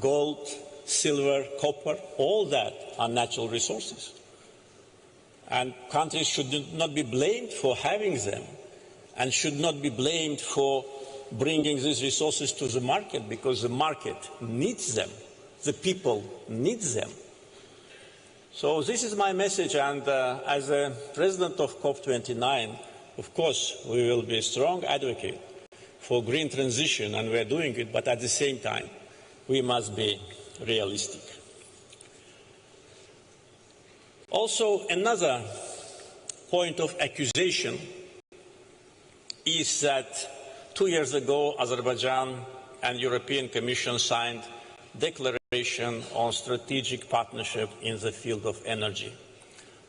gold, silver, copper, all that are natural resources. And countries should not be blamed for having them and should not be blamed for bringing these resources to the market, because the market needs them, the people need them. So this is my message, and as a president of COP29, of course, we will be a strong advocate for green transition, and we are doing it, but at the same time, we must be realistic. Also, another point of accusation is that 2 years ago, Azerbaijan and European Commission signed declaration on strategic partnership in the field of energy.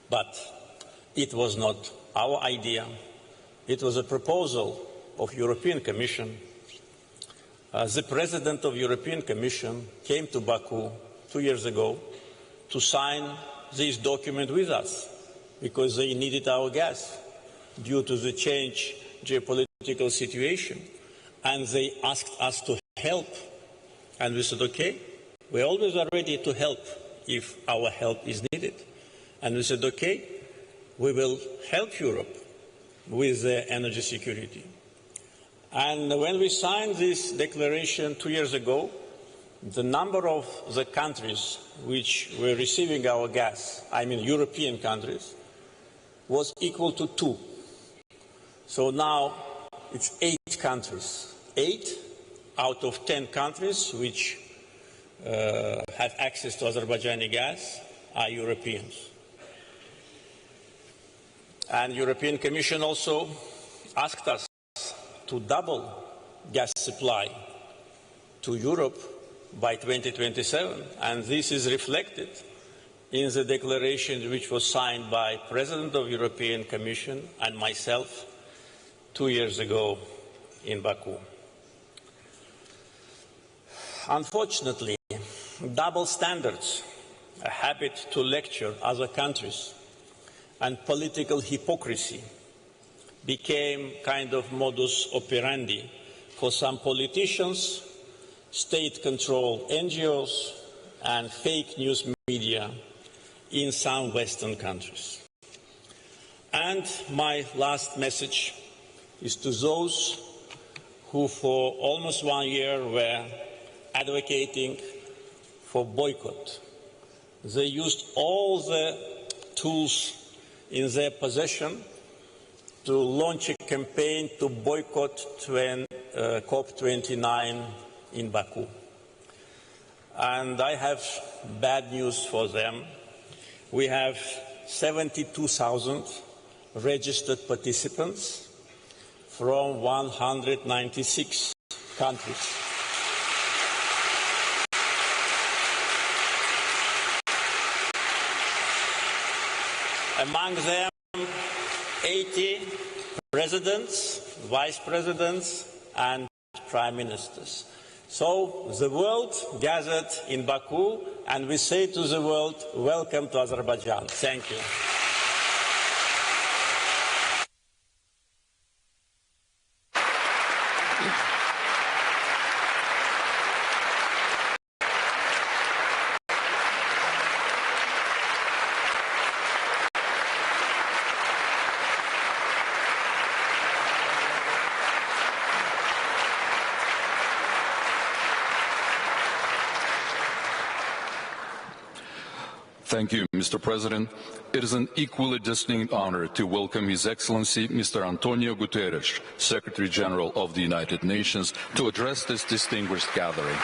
But it was not our idea. It was a proposal of European Commission. The President of European Commission came to Baku 2 years ago to sign this document with us because they needed our gas due to the change geopolitical situation, and they asked us to help, and we said, okay, we always are ready to help if our help is needed. And we said, okay, we will help Europe with energy security. And when we signed this declaration 2 years ago, the number of the countries which were receiving our gas, I mean European countries, was equal to 2. So now it's 8 countries. 8 out of 10 countries which have access to Azerbaijani gas are Europeans. And the European Commission also asked us to double gas supply to Europe by 2027, and this is reflected in the declaration which was signed by President of the European Commission and myself 2 years ago in Baku. Unfortunately, double standards, a habit to lecture other countries, and political hypocrisy became kind of modus operandi for some politicians, state-controlled NGOs, and fake news media in some Western countries. And my last message is to those who for almost 1 year were advocating for boycott. They used all the tools in their possession to launch a campaign to boycott COP29 in Baku. And I have bad news for them. We have 72,000 registered participants from 196 countries. Among them, 80 presidents, vice presidents, and prime ministers. So the world gathered in Baku, and we say to the world, welcome to Azerbaijan. Thank you. Thank you, Mr. President. It is an equally distinct honor to welcome His Excellency Mr. Antonio Guterres, Secretary General of the United Nations, to address this distinguished gathering.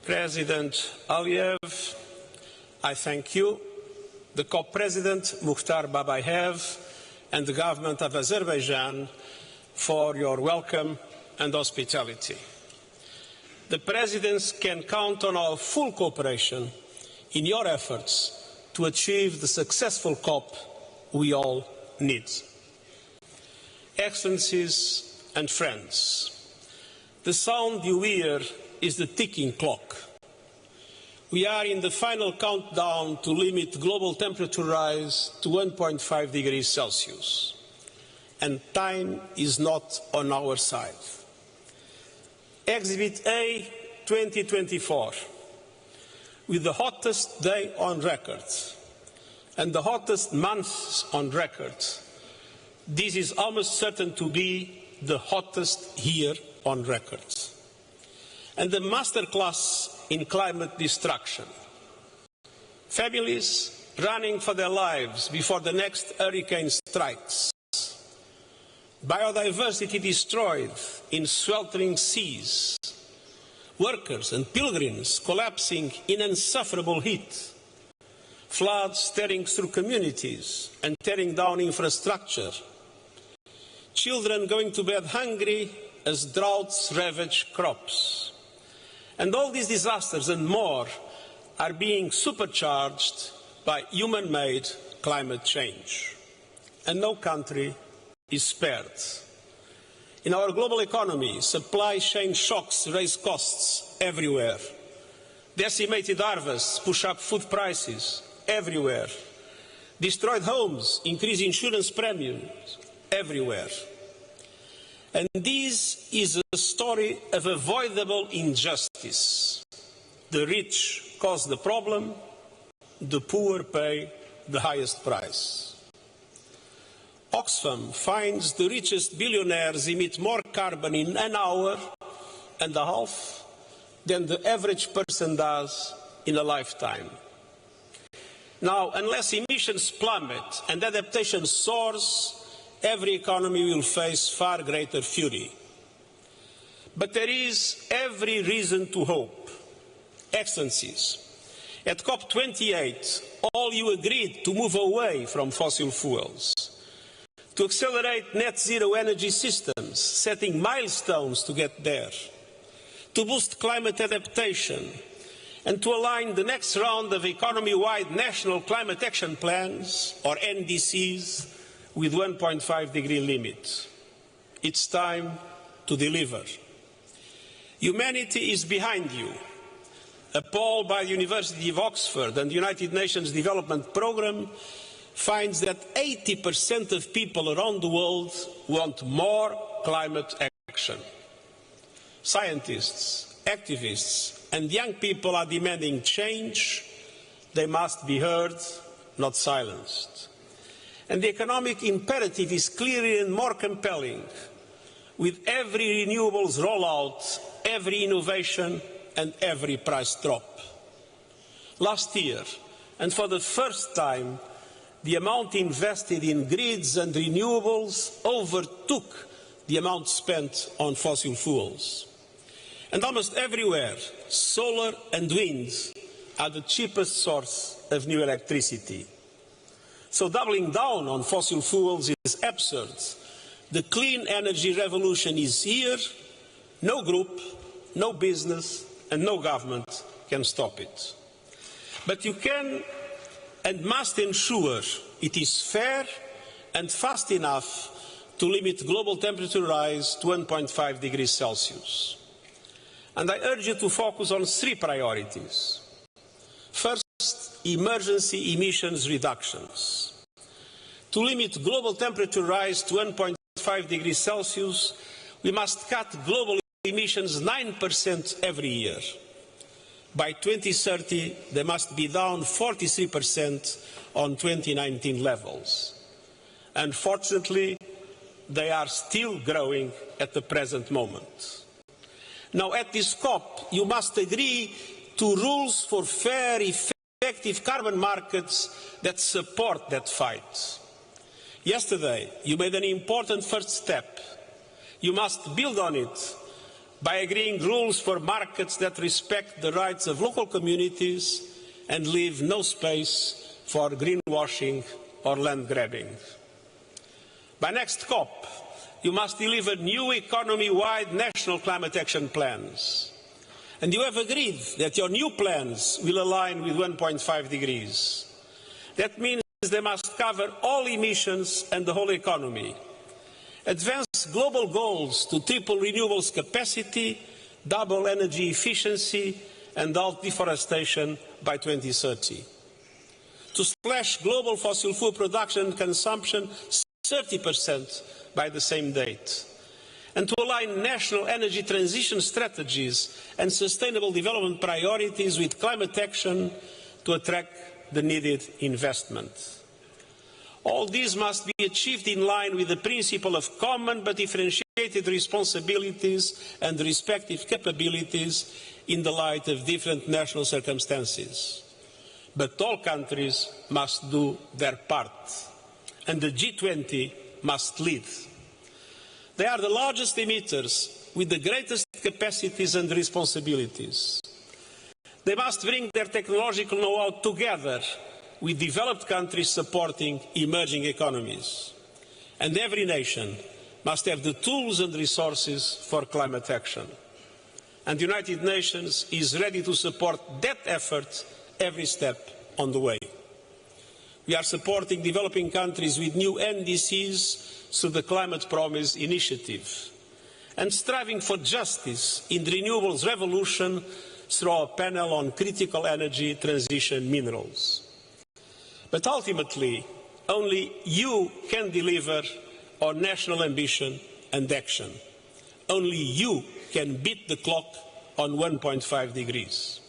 President Aliyev, I thank you, the COP President Mukhtar Babayev, and the government of Azerbaijan for your welcome and hospitality. The Presidents can count on our full cooperation in your efforts to achieve the successful COP we all need. Excellencies and friends, the sound you hear is the ticking clock. We are in the final countdown to limit global temperature rise to 1.5 degrees Celsius, and time is not on our side. Exhibit A 2024, with the hottest day on record and the hottest months on record, this is almost certain to be the hottest year on record. And the masterclass in climate destruction. Families running for their lives before the next hurricane strikes. Biodiversity destroyed in sweltering seas. Workers and pilgrims collapsing in insufferable heat. Floods tearing through communities and tearing down infrastructure. Children going to bed hungry as droughts ravage crops. And all these disasters and more are being supercharged by human-made climate change. And no country is spared. In our global economy, supply chain shocks raise costs everywhere. Decimated harvests push up food prices everywhere. Destroyed homes increase insurance premiums everywhere. And this is a story of avoidable injustice. The rich cause the problem, the poor pay the highest price. Oxfam finds the richest billionaires emit more carbon in an hour and a half than the average person does in a lifetime. Now, unless emissions plummet and adaptation soars, every economy will face far greater fury. But there is every reason to hope. Excellencies, at COP28, all you agreed to move away from fossil fuels, to accelerate net zero energy systems, setting milestones to get there, to boost climate adaptation, and to align the next round of economy-wide national climate action plans, or NDCs, with 1.5 degree limit. It's time to deliver. Humanity is behind you. A poll by the University of Oxford and the United Nations Development Programme finds that 80% of people around the world want more climate action. Scientists, activists, and young people are demanding change. They must be heard, not silenced. And the economic imperative is clearer and more compelling. With every renewables rollout, every innovation, and every price drop. Last year, and for the first time, the amount invested in grids and renewables overtook the amount spent on fossil fuels. And almost everywhere, solar and wind are the cheapest source of new electricity. So doubling down on fossil fuels is absurd. The clean energy revolution is here. No group, no business, and no government can stop it. But you can and must ensure it is fair and fast enough to limit global temperature rise to 1.5 degrees Celsius. And I urge you to focus on three priorities. First, emergency emissions reductions. To limit global temperature rise to 1.5 degrees Celsius, we must cut global emissions 9% every year. By 2030, they must be down 43% on 2019 levels. Unfortunately, they are still growing at the present moment. Now, at this COP, you must agree to rules for fair, effective carbon markets that support that fight. Yesterday, you made an important first step. You must build on it by agreeing rules for markets that respect the rights of local communities and leave no space for greenwashing or land grabbing. By next COP, you must deliver new economy-wide national climate action plans. And you have agreed that your new plans will align with 1.5 degrees. That means they must cover all emissions and the whole economy. Advance global goals to triple renewables capacity, double energy efficiency, and halt deforestation by 2030. To slash global fossil fuel production and consumption 30% by the same date. And to align national energy transition strategies and sustainable development priorities with climate action to attract the needed investment. All these must be achieved in line with the principle of common but differentiated responsibilities and respective capabilities in the light of different national circumstances. But all countries must do their part, and the G20 must lead. They are the largest emitters with the greatest capacities and responsibilities. They must bring their technological know-how together with developed countries supporting emerging economies. And every nation must have the tools and resources for climate action. And the United Nations is ready to support that effort every step on the way. We are supporting developing countries with new NDCs through the Climate Promise Initiative and striving for justice in the renewables revolution through our panel on critical energy transition minerals. But ultimately, only you can deliver on national ambition and action. Only you can beat the clock on 1.5 degrees.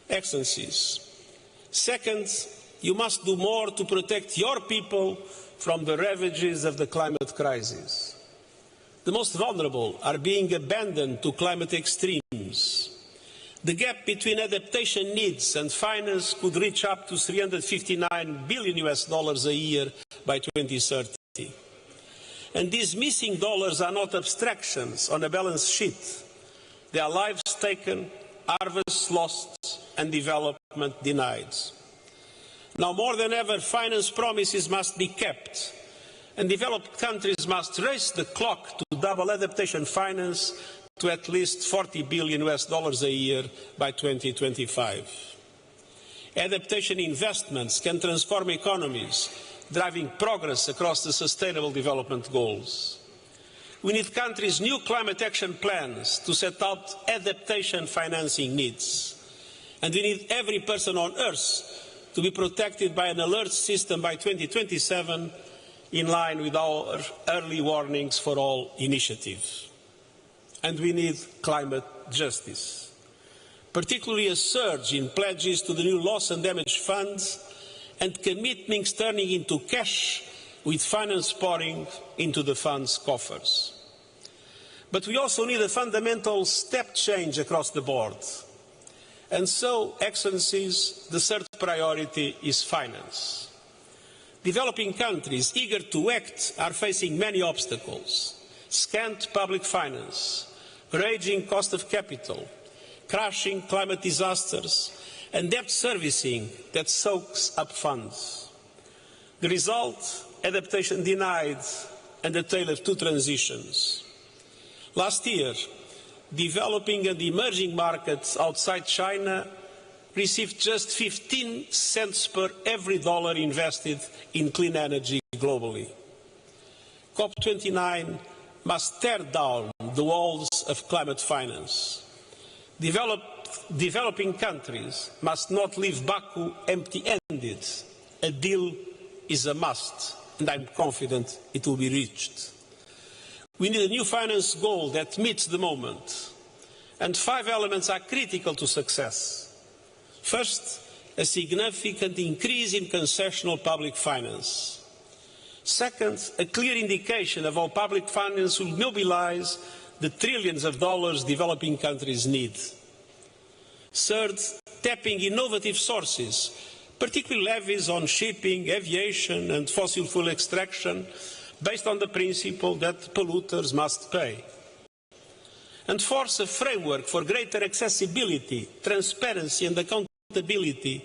Excellencies, second, you must do more to protect your people from the ravages of the climate crisis. The most vulnerable are being abandoned to climate extremes. The gap between adaptation needs and finance could reach up to $359 billion a year by 2030. And these missing dollars are not abstractions on a balance sheet. They are lives taken, harvests lost, and development denied. Now more than ever, finance promises must be kept, and developed countries must race the clock to double adaptation finance to at least $40 billion a year by 2025. Adaptation investments can transform economies, driving progress across the Sustainable Development Goals. We need countries' new climate action plans to set out adaptation financing needs. And we need every person on Earth to be protected by an alert system by 2027, in line with our early warnings for all initiatives. And we need climate justice, particularly a surge in pledges to the new loss and damage funds and commitments turning into cash with finance pouring into the fund's coffers. But we also need a fundamental step change across the board. And so, Excellencies, the third priority is finance. Developing countries eager to act are facing many obstacles: scant public finance, raging cost of capital, crashing climate disasters, and debt servicing that soaks up funds. The result? Adaptation denied and a tale of two transitions. Last year, developing and emerging markets outside China received just 15 cents per every dollar invested in clean energy globally. COP29 must tear down the walls of climate finance. Developing countries must not leave Baku empty-handed. A deal is a must, and I'm confident it will be reached. We need a new finance goal that meets the moment. And 5 elements are critical to success. First, a significant increase in concessional public finance. Second, a clear indication of how public finance will mobilize the trillions of dollars developing countries need. Third, tapping innovative sources, particularly levies on shipping, aviation and fossil fuel extraction, based on the principle that polluters must pay. And fourth, a framework for greater accessibility, transparency and accountability,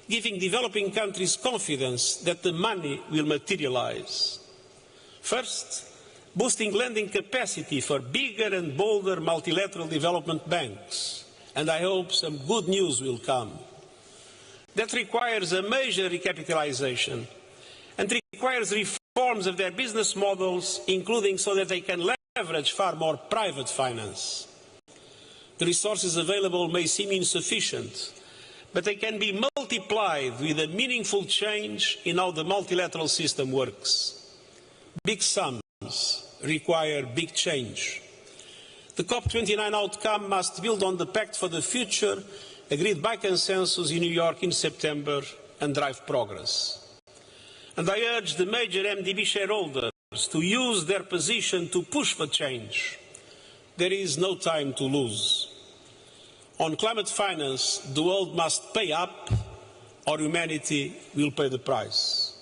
giving developing countries confidence that the money will materialize. First, boosting lending capacity for bigger and bolder multilateral development banks, and I hope some good news will come. That requires a major recapitalization and requires reforms of their business models, including so that they can leverage far more private finance. The resources available may seem insufficient, but they can be multiplied with a meaningful change in how the multilateral system works. Big sums require big change. The COP29 outcome must build on the Pact for the Future agreed by consensus in New York in September and drive progress. And I urge the major MDB shareholders to use their position to push for change. There is no time to lose. On climate finance, the world must pay up or humanity will pay the price.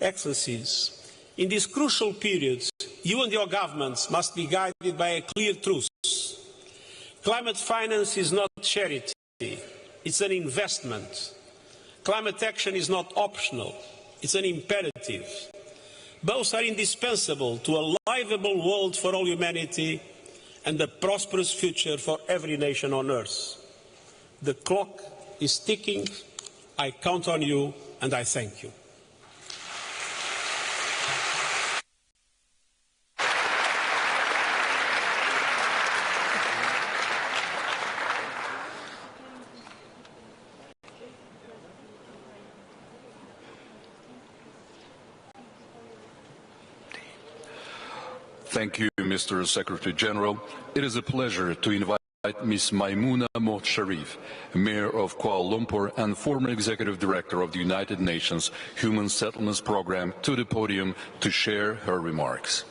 Excellencies, in this crucial period, you and your governments must be guided by a clear truth. Climate finance is not charity, it's an investment. Climate action is not optional, it's an imperative. Both are indispensable to a livable world for all humanity and a prosperous future for every nation on earth. The clock is ticking. I count on you and I thank you. Thank you, Mr. Secretary General. It is a pleasure to invite Ms. Maimouna Mohd Sharif, Mayor of Kuala Lumpur and former Executive Director of the United Nations Human Settlements Program, to the podium to share her remarks.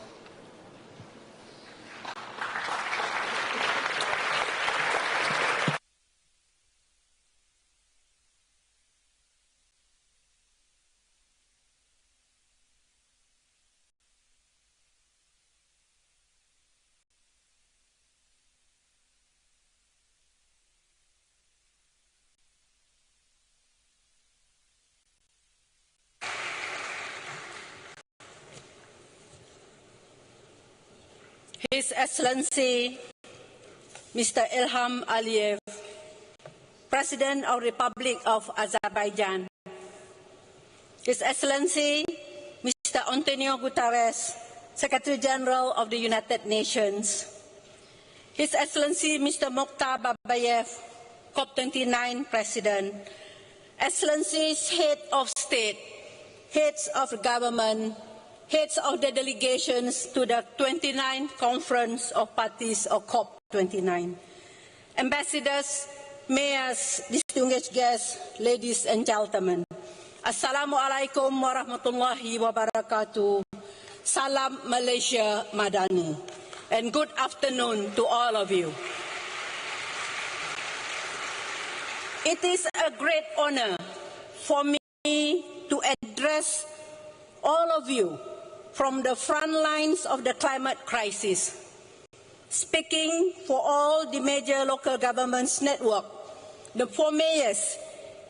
His Excellency Mr. Ilham Aliyev, President of the Republic of Azerbaijan, His Excellency Mr. Antonio Guterres, Secretary General of the United Nations, His Excellency Mr. Mokhtar Babayev, COP29 President, Excellencies, Head of State, Heads of Government, Heads of the delegations to the 29th Conference of Parties of COP29, Ambassadors, Mayors, distinguished guests, ladies and gentlemen. Assalamualaikum warahmatullahi wabarakatuh. Salam Malaysia Madani. And good afternoon to all of you. It is a great honor for me to address all of you from the front lines of the climate crisis, speaking for all the major local governments network, the four mayors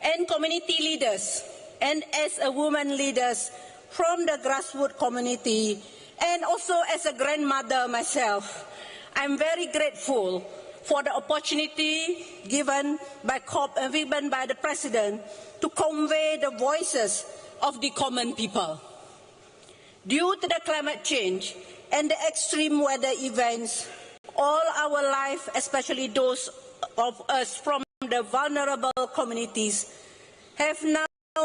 and community leaders, and as a woman leaders from the grassroots community, and also as a grandmother myself. I'm very grateful for the opportunity given by COP and given by the President to convey the voices of the common people. Due to the climate change and the extreme weather events, all our life, especially those of us from the vulnerable communities, have now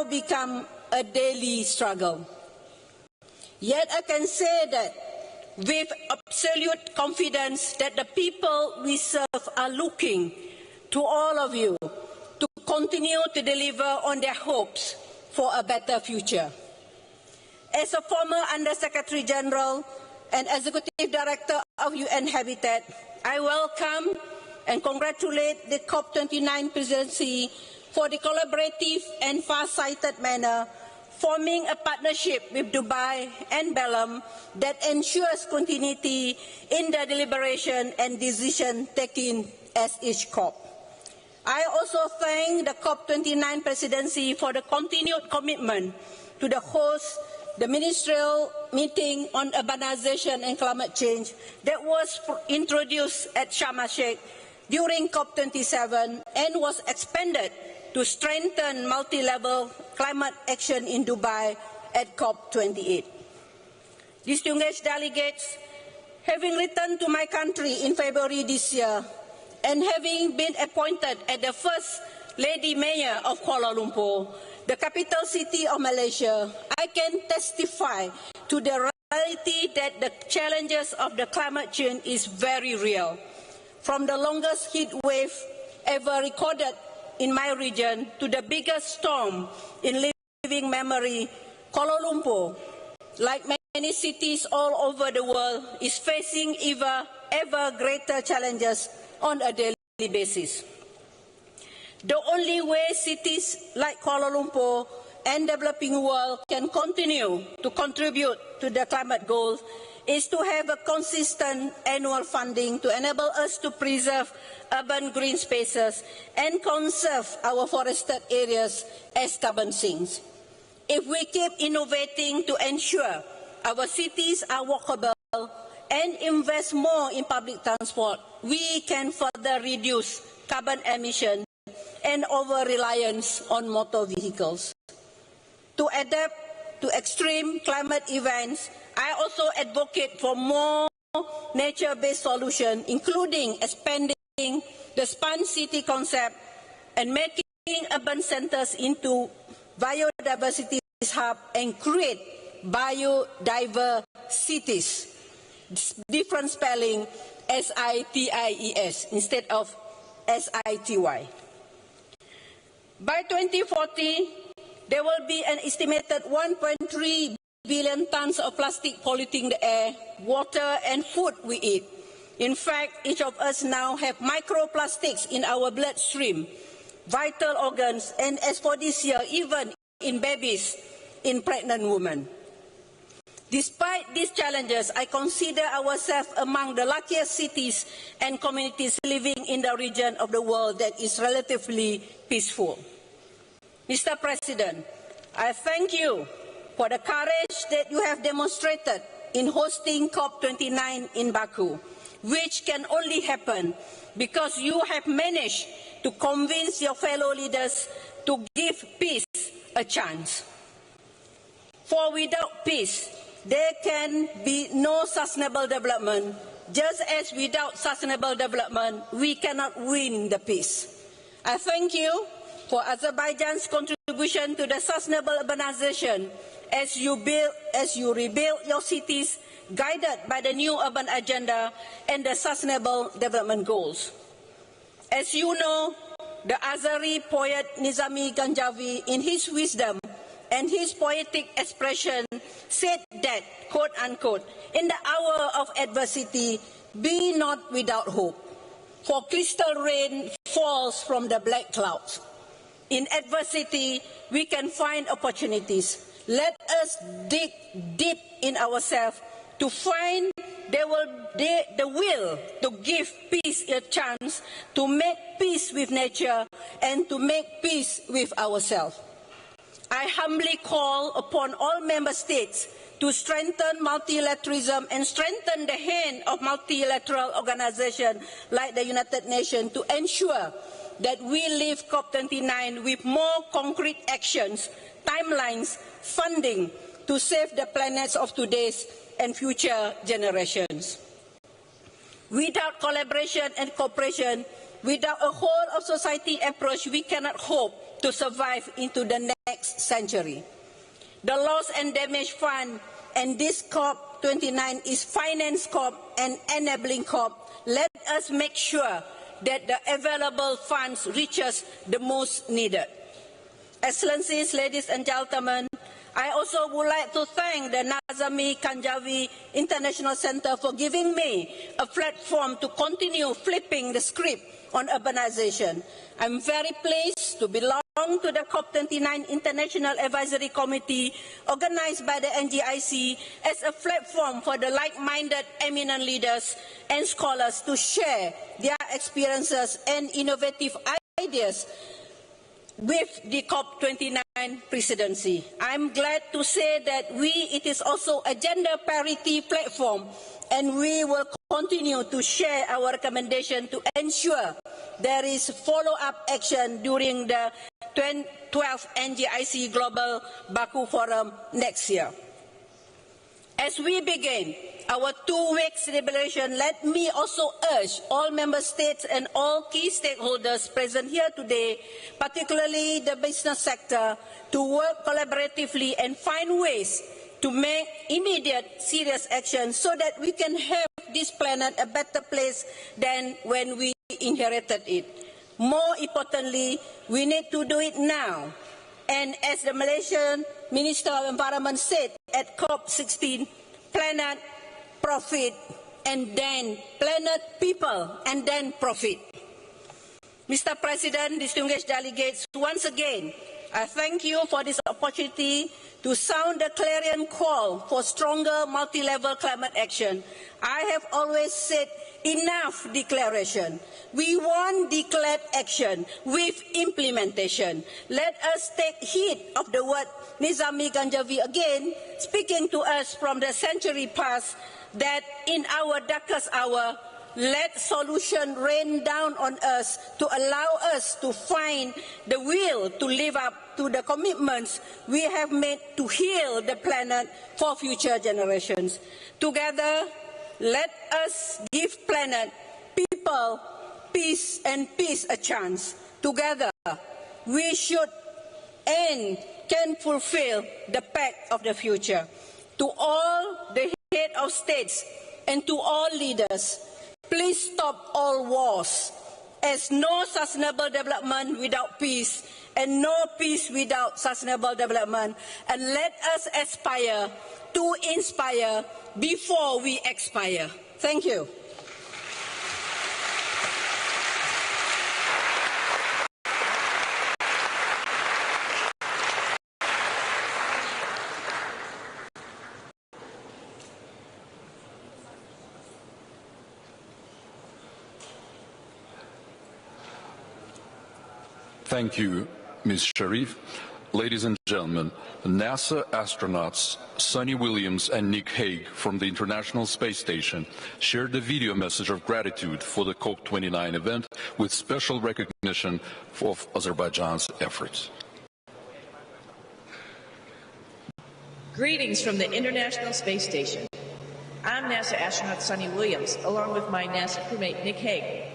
become a daily struggle. Yet I can say that with absolute confidence that the people we serve are looking to all of you to continue to deliver on their hopes for a better future. As a former Under-Secretary General and Executive Director of UN Habitat, I welcome and congratulate the COP29 presidency for the collaborative and far-sighted manner, forming a partnership with Dubai and Belém that ensures continuity in the deliberation and decision-taking as each COP. I also thank the COP29 presidency for the continued commitment to the host, the meeting on urbanization and climate change that was introduced at Sharm el-Sheikh during COP27 and was expanded to strengthen multi-level climate action in Dubai at COP28. Distinguished delegates, having returned to my country in February this year and having been appointed as the first Lady Mayor of Kuala Lumpur, the capital city of Malaysia, I can testify to the reality that the challenges of the climate change is very real. From the longest heat wave ever recorded in my region to the biggest storm in living memory, Kuala Lumpur, like many cities all over the world, is facing ever greater challenges on a daily basis. The only way cities like Kuala Lumpur and developing world can continue to contribute to the climate goals is to have a consistent annual funding to enable us to preserve urban green spaces and conserve our forested areas as carbon sinks. If we keep innovating to ensure our cities are walkable and invest more in public transport, we can further reduce carbon emissions and over-reliance on motor vehicles. To adapt to extreme climate events, I also advocate for more nature-based solutions, including expanding the Smart City concept and making urban centers into biodiversity hub and create biodiverse cities. Different spelling, S-I-T-I-E-S instead of S-I-T-Y. By 2040, there will be an estimated 1.3 billion tons of plastic polluting the air, water and food we eat. In fact, each of us now have microplastics in our bloodstream, vital organs, and as for this year, even in babies, in pregnant women. Despite these challenges, I consider ourselves among the luckiest cities and communities living in the region of the world that is relatively peaceful. Mr. President, I thank you for the courage that you have demonstrated in hosting COP29 in Baku, which can only happen because you have managed to convince your fellow leaders to give peace a chance. For without peace, there can be no sustainable development, just as without sustainable development, we cannot win the peace. I thank you for Azerbaijan's contribution to the sustainable urbanization as you rebuild your cities, guided by the new urban agenda and the sustainable development goals. As you know, the Azeri poet Nizami Ganjavi, in his wisdom and his poetic expression, said that, quote unquote, in the hour of adversity, be not without hope, for crystal rain falls from the black clouds. In adversity, we can find opportunities. Let us dig deep in ourselves to find the will to give peace a chance, to make peace with nature, and to make peace with ourselves. I humbly call upon all member states to strengthen multilateralism and strengthen the hand of multilateral organizations like the United Nations to ensure that we leave COP29 with more concrete actions, timelines, funding to save the planets of today's and future generations. Without collaboration and cooperation, without a whole of society approach, we cannot hope to survive into the next century. The Loss and Damage Fund and this COP29 is finance COP and enabling COP. Let us make sure that the available funds reaches the most needed. Excellencies, ladies and gentlemen, I also would like to thank the Nazami Kanjavi International Center for giving me a platform to continue flipping the script on urbanization. I'm very pleased to belong to the COP29 International Advisory Committee organized by the NGIC as a platform for the like-minded eminent leaders and scholars to share their experiences and innovative ideas with the COP29 COP29 presidency. I'm glad to say that it is also a gender parity platform, and we will continue to share our recommendation to ensure there is follow-up action during the 12th NGIC Global Baku Forum next year. As we begin our 2-week celebration, let me also urge all member states and all key stakeholders present here today, particularly the business sector, to work collaboratively and find ways to make immediate serious action so that we can have this planet a better place than when we inherited it. More importantly, we need to do it now. And as the Malaysian Minister of Environment said at COP16, planet, profit, and then planet, people, and then profit. Mr. President, distinguished delegates, once again, I thank you for this opportunity to sound the clarion call for stronger multi-level climate action. I have always said enough declaration. We want declared action with implementation. Let us take heed of the word Nizami Ganjavi again, speaking to us from the century past, that in our darkest hour, let solution rain down on us to allow us to find the will to live up to the commitments we have made to heal the planet for future generations. Together, let us give planet, people, peace and peace a chance. Together, we should and can fulfill the pact of the future. To all the head of states and to all leaders, please stop all wars, as no sustainable development without peace and no peace without sustainable development. And let us aspire to inspire before we expire. Thank you. Thank you, Ms. Sharif. Ladies and gentlemen, NASA astronauts Sunny Williams and Nick Hague from the International Space Station shared a video message of gratitude for the COP29 event with special recognition of Azerbaijan's efforts. Greetings from the International Space Station. I'm NASA astronaut Sunny Williams, along with my NASA crewmate Nick Hague.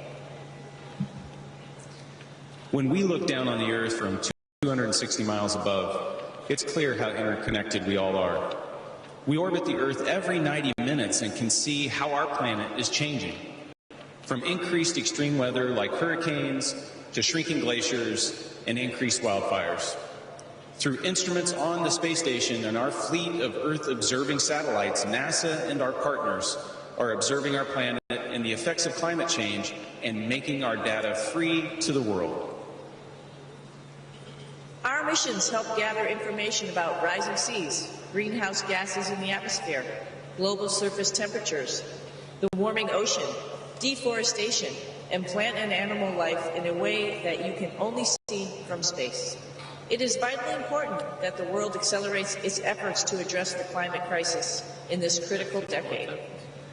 When we look down on the Earth from 260 miles above, it's clear how interconnected we all are. We orbit the Earth every 90 minutes and can see how our planet is changing. From increased extreme weather like hurricanes to shrinking glaciers and increased wildfires. Through instruments on the space station and our fleet of Earth-observing satellites, NASA and our partners are observing our planet and the effects of climate change and making our data free to the world. Our missions help gather information about rising seas, greenhouse gases in the atmosphere, global surface temperatures, the warming ocean, deforestation, and plant and animal life in a way that you can only see from space. It is vitally important that the world accelerates its efforts to address the climate crisis in this critical decade.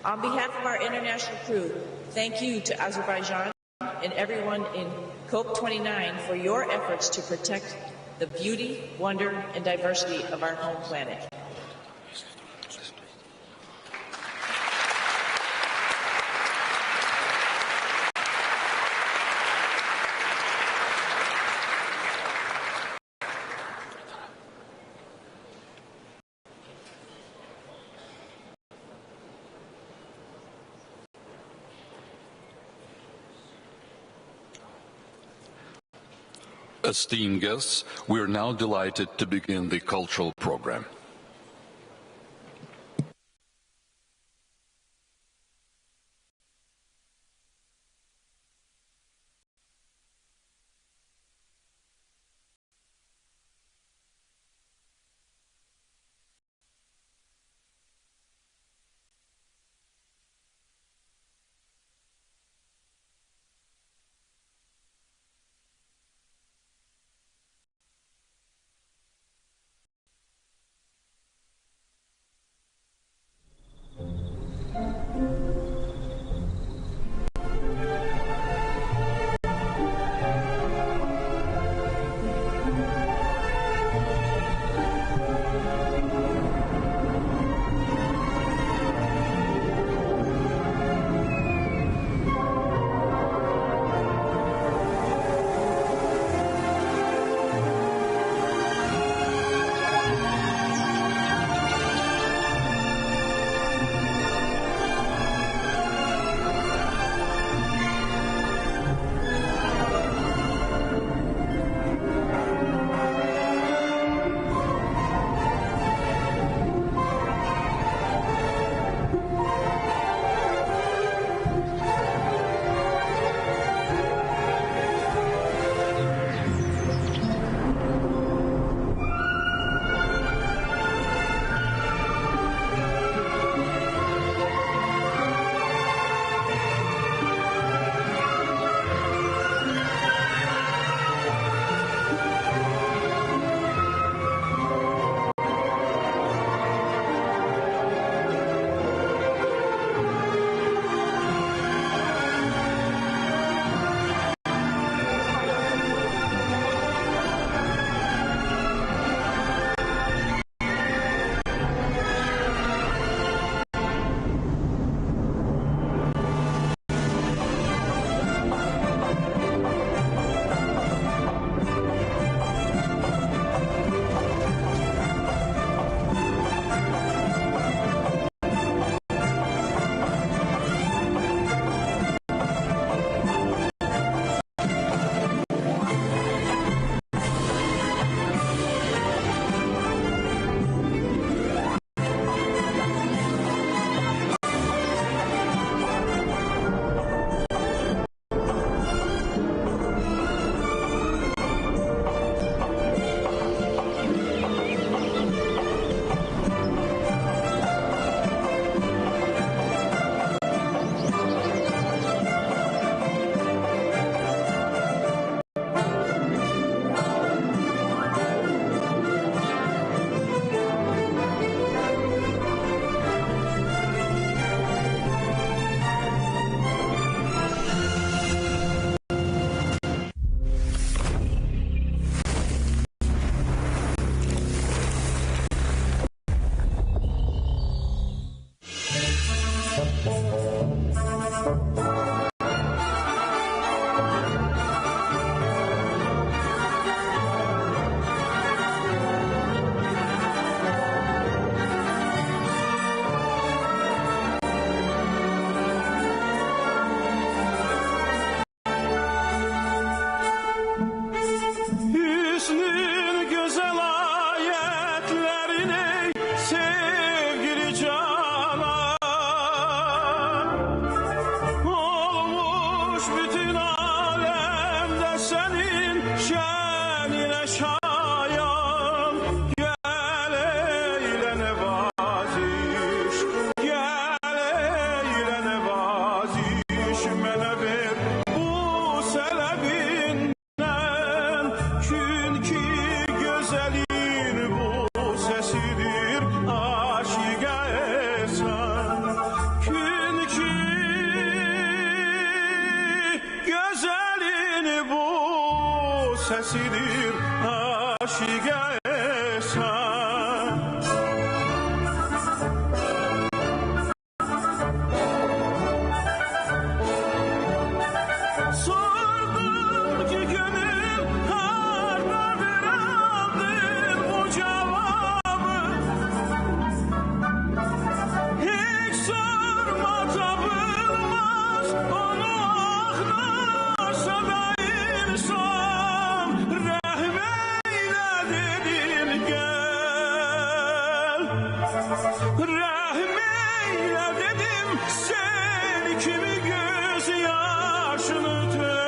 On behalf of our international crew, thank you to Azerbaijan and everyone in COP29 for your efforts to protect the beauty, wonder, and diversity of our home planet. Esteemed guests, we are now delighted to begin the cultural program. sesidir aşık esan. Sordum ki gönül hardadır, aldım bu cevabı. Hiç sorma tapılmaz, onu ağlarsa da insan. Rehm eyle dedim gel, rehm eyle dedim, sen kimi göz yaşını tut.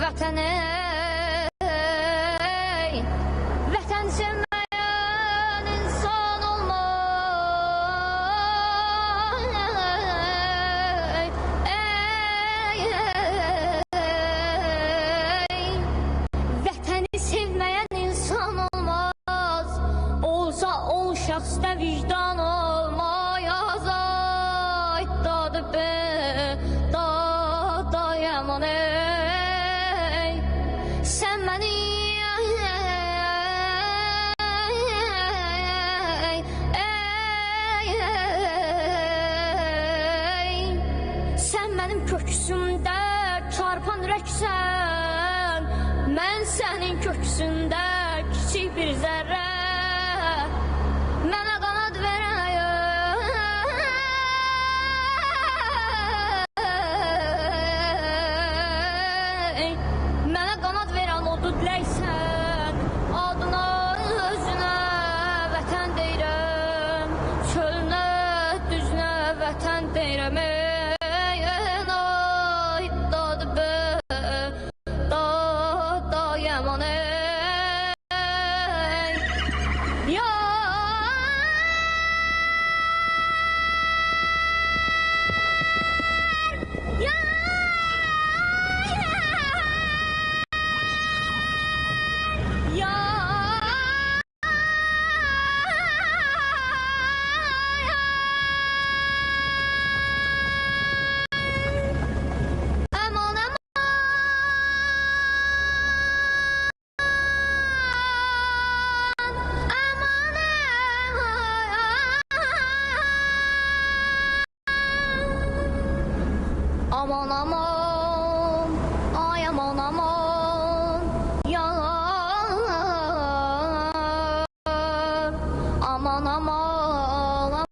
vətəni, vətən sevməyən insan olmaz. Vətəni sevməyən insan olmaz. Olsa ol şəxsdə vicdan olmayaz. Ay dadı be, da yaman ey. Sən məni sən mənim köksümdə çarpan rəksən. Mən sənin köksündə kiçik bir zərrə. Mənə qanad verən, mənə qanad verən odu diləksən. Adına, özünə vətən deyirəm, çölünə, düzünə vətən deyirəm. Ay dadı be, da yaman ey. Ya aman aman, ay aman aman, ya aman aman,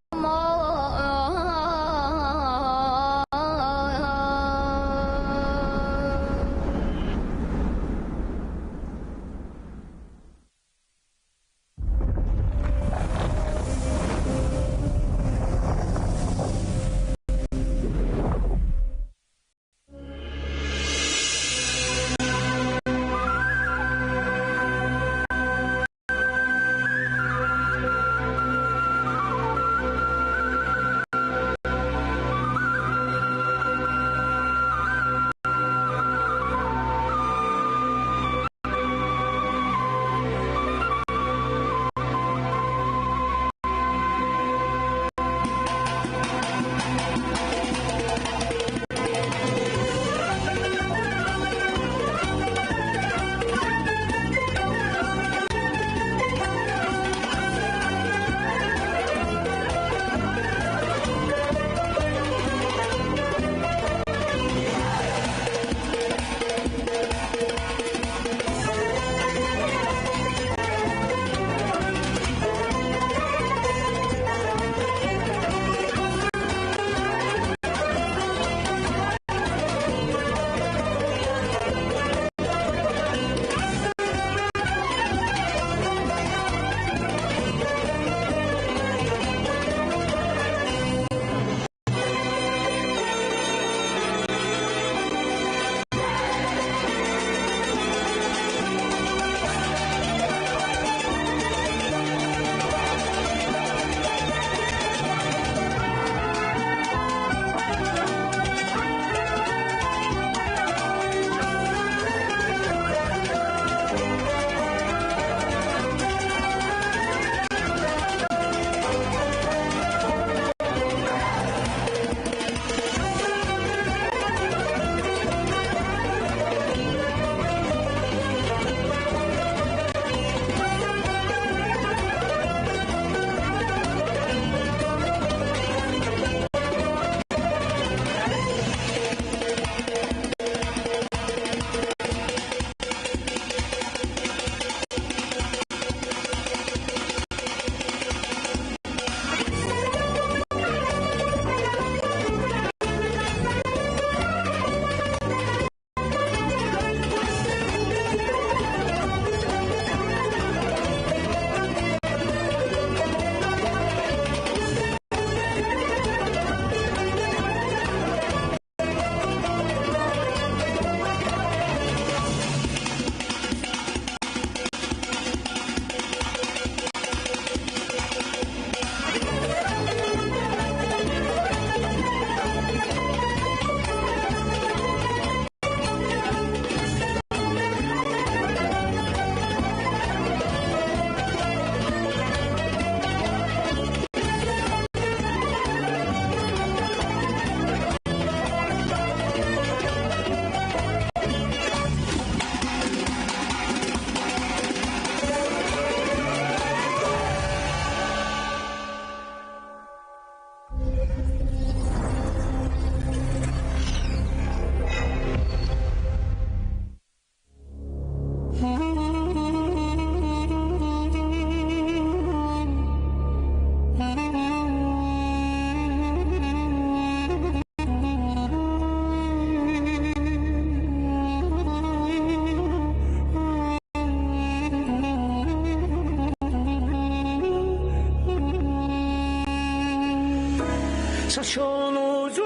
Saçın uzun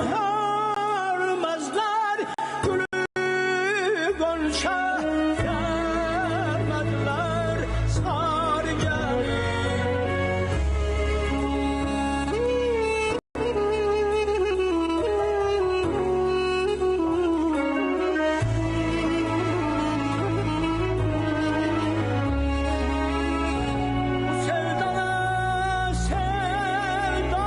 hörmezler, gülü gonca vermediler sargeli. Bu sevdana sevdadır,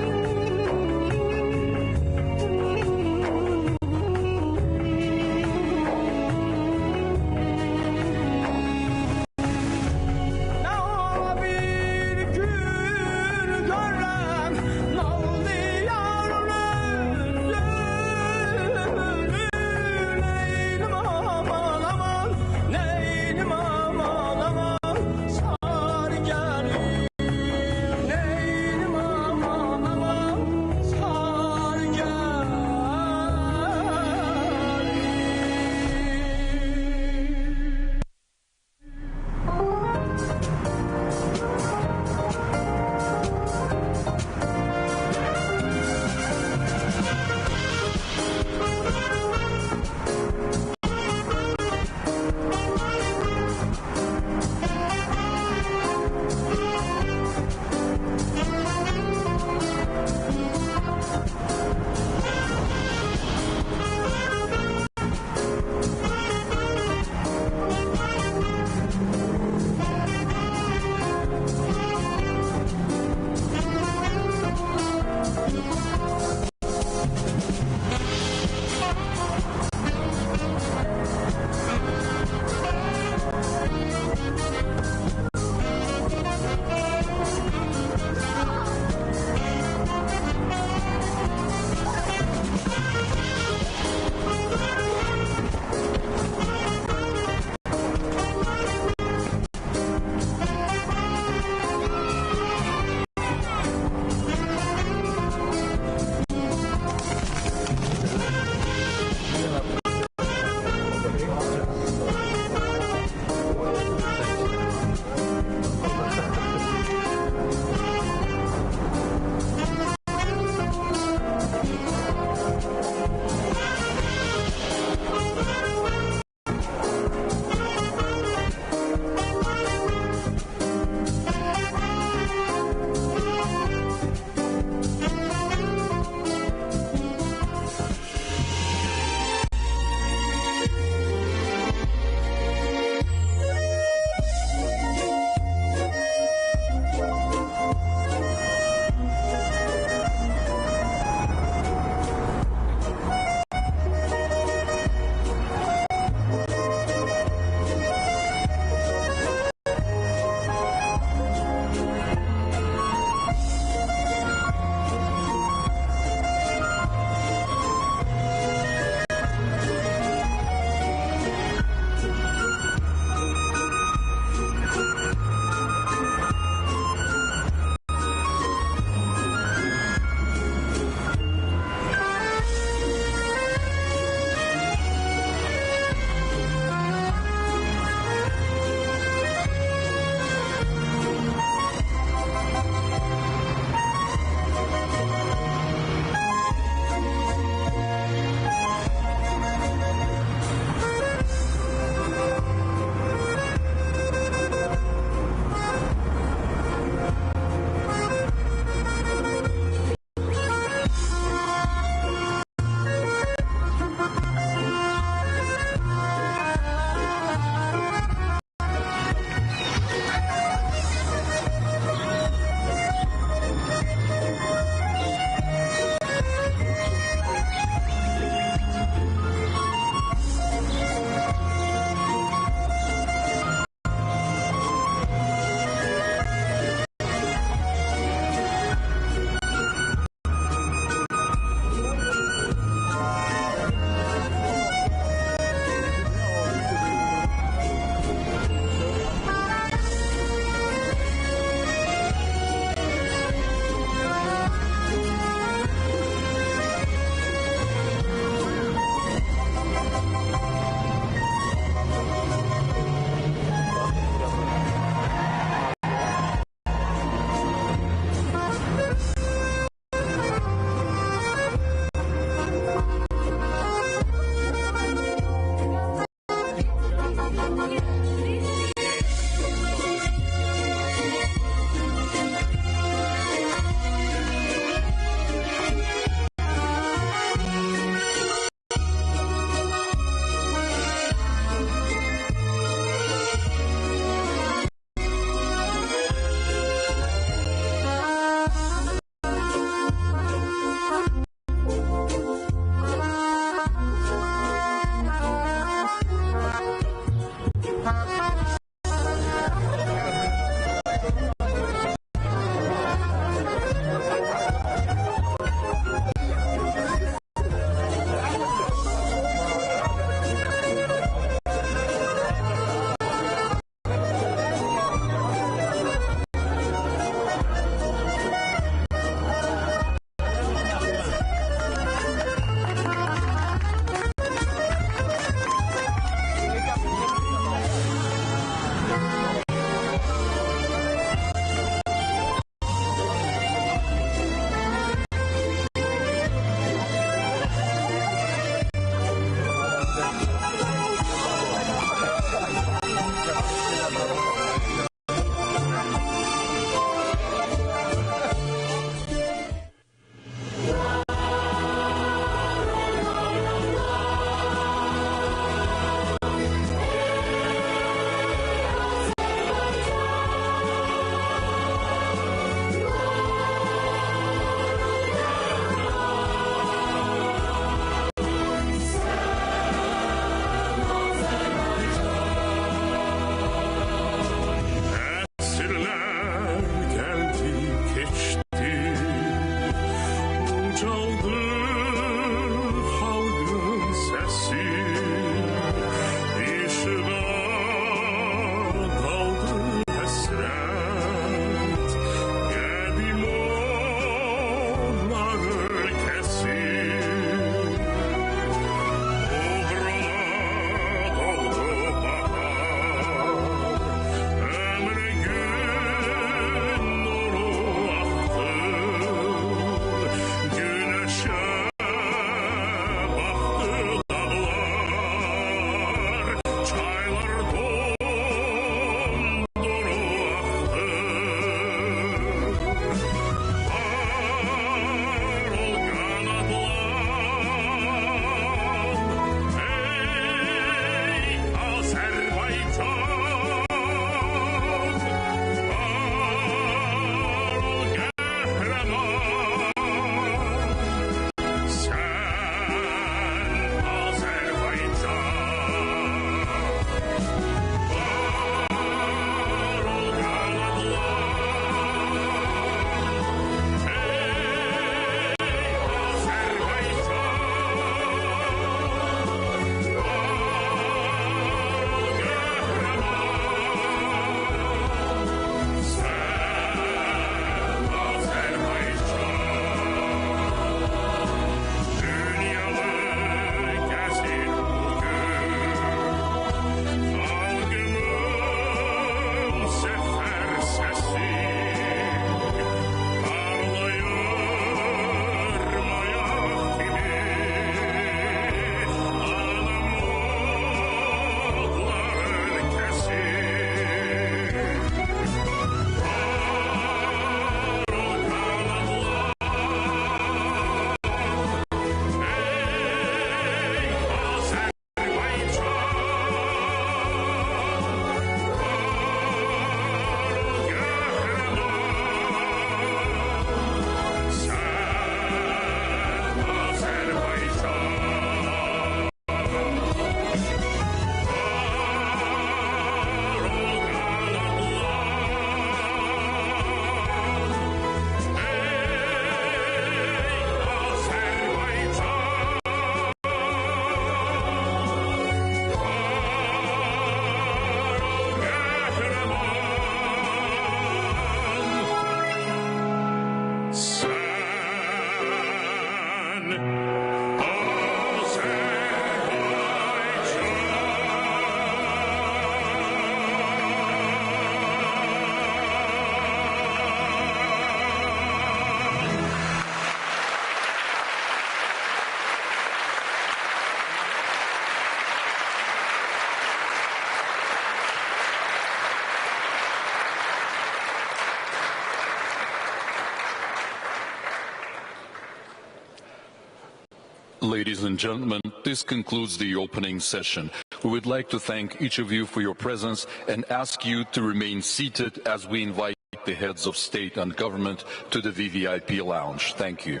Ladies and gentlemen, this concludes the opening session. We would like to thank each of you for your presence and ask you to remain seated as we invite the heads of state and government to the VVIP lounge. Thank you.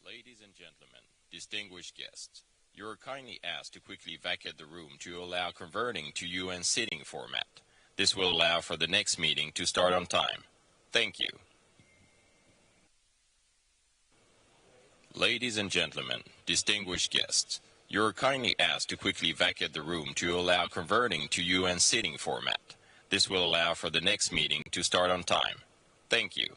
Ladies and gentlemen, distinguished guests, you are kindly asked to quickly vacate the room to allow converting to UN sitting format. This will allow for the next meeting to start on time. Thank you. Ladies and gentlemen, distinguished guests, you are kindly asked to quickly vacate the room to allow converting to UN sitting format. This will allow for the next meeting to start on time. Thank you.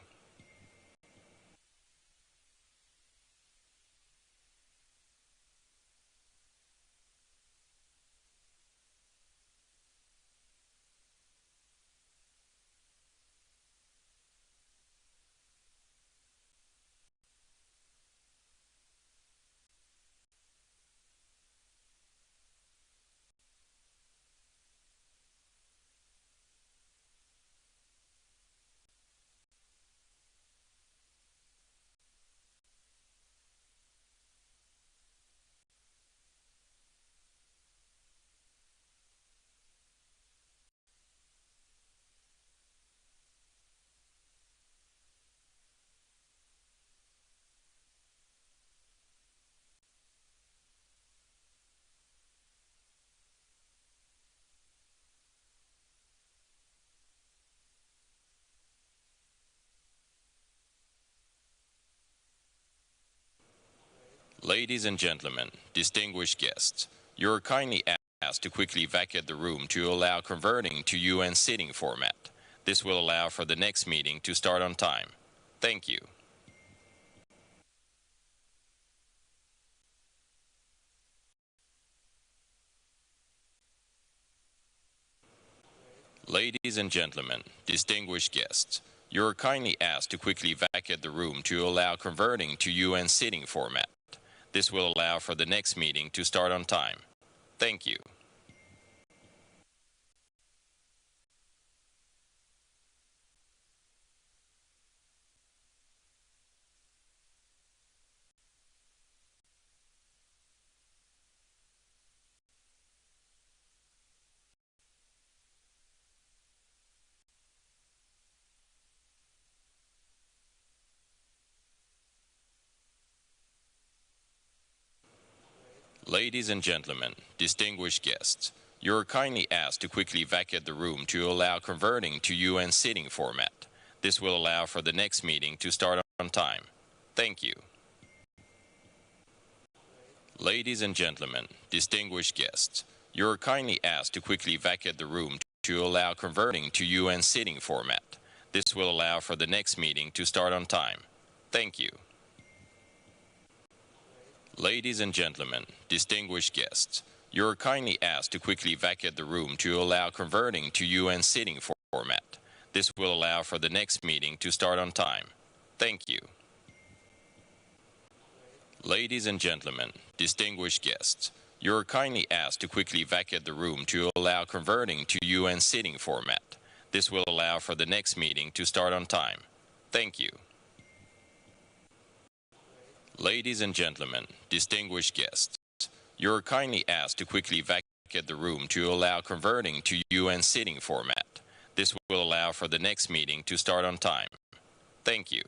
Ladies and gentlemen, distinguished guests, you are kindly asked to quickly vacate the room to allow converting to UN sitting format. This will allow for the next meeting to start on time. Thank you. Ladies and gentlemen, distinguished guests, you are kindly asked to quickly vacate the room to allow converting to UN sitting format. This will allow for the next meeting to start on time. Thank you. Ladies and gentlemen, distinguished guests, You're kindly asked to quickly vacate the room to allow converting to UN sitting format. This will allow for the next meeting to start on time. Thank you. Ladies and gentlemen, distinguished guests, you're kindly asked to quickly vacate the room to allow converting to UN sitting format. This will allow for the next meeting to start on time. Thank you. Ladies and gentlemen, distinguished guests, you're kindly asked to quickly vacate the room to allow converting to UN sitting format. This will allow for the next meeting to start on time. Thank you. Ladies and gentlemen, distinguished guests, you're kindly asked to quickly vacate the room to allow converting to UN sitting format. This will allow for the next meeting to start on time. Thank you. Ladies and gentlemen, distinguished guests, you're kindly asked to quickly vacate the room to allow converting to UN sitting format. This will allow for the next meeting to start on time. Thank you.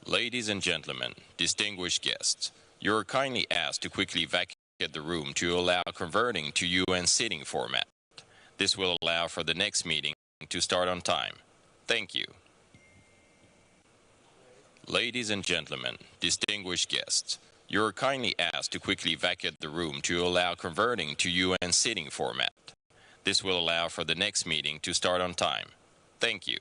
Ladies and gentlemen, distinguished guests, you're kindly asked to quickly vacate the room to allow converting to UN sitting format. This will allow for the next meeting to start on time. Thank you. Ladies and gentlemen, distinguished guests, you're kindly asked to quickly vacate the room to allow converting to UN sitting format. This will allow for the next meeting to start on time. Thank you.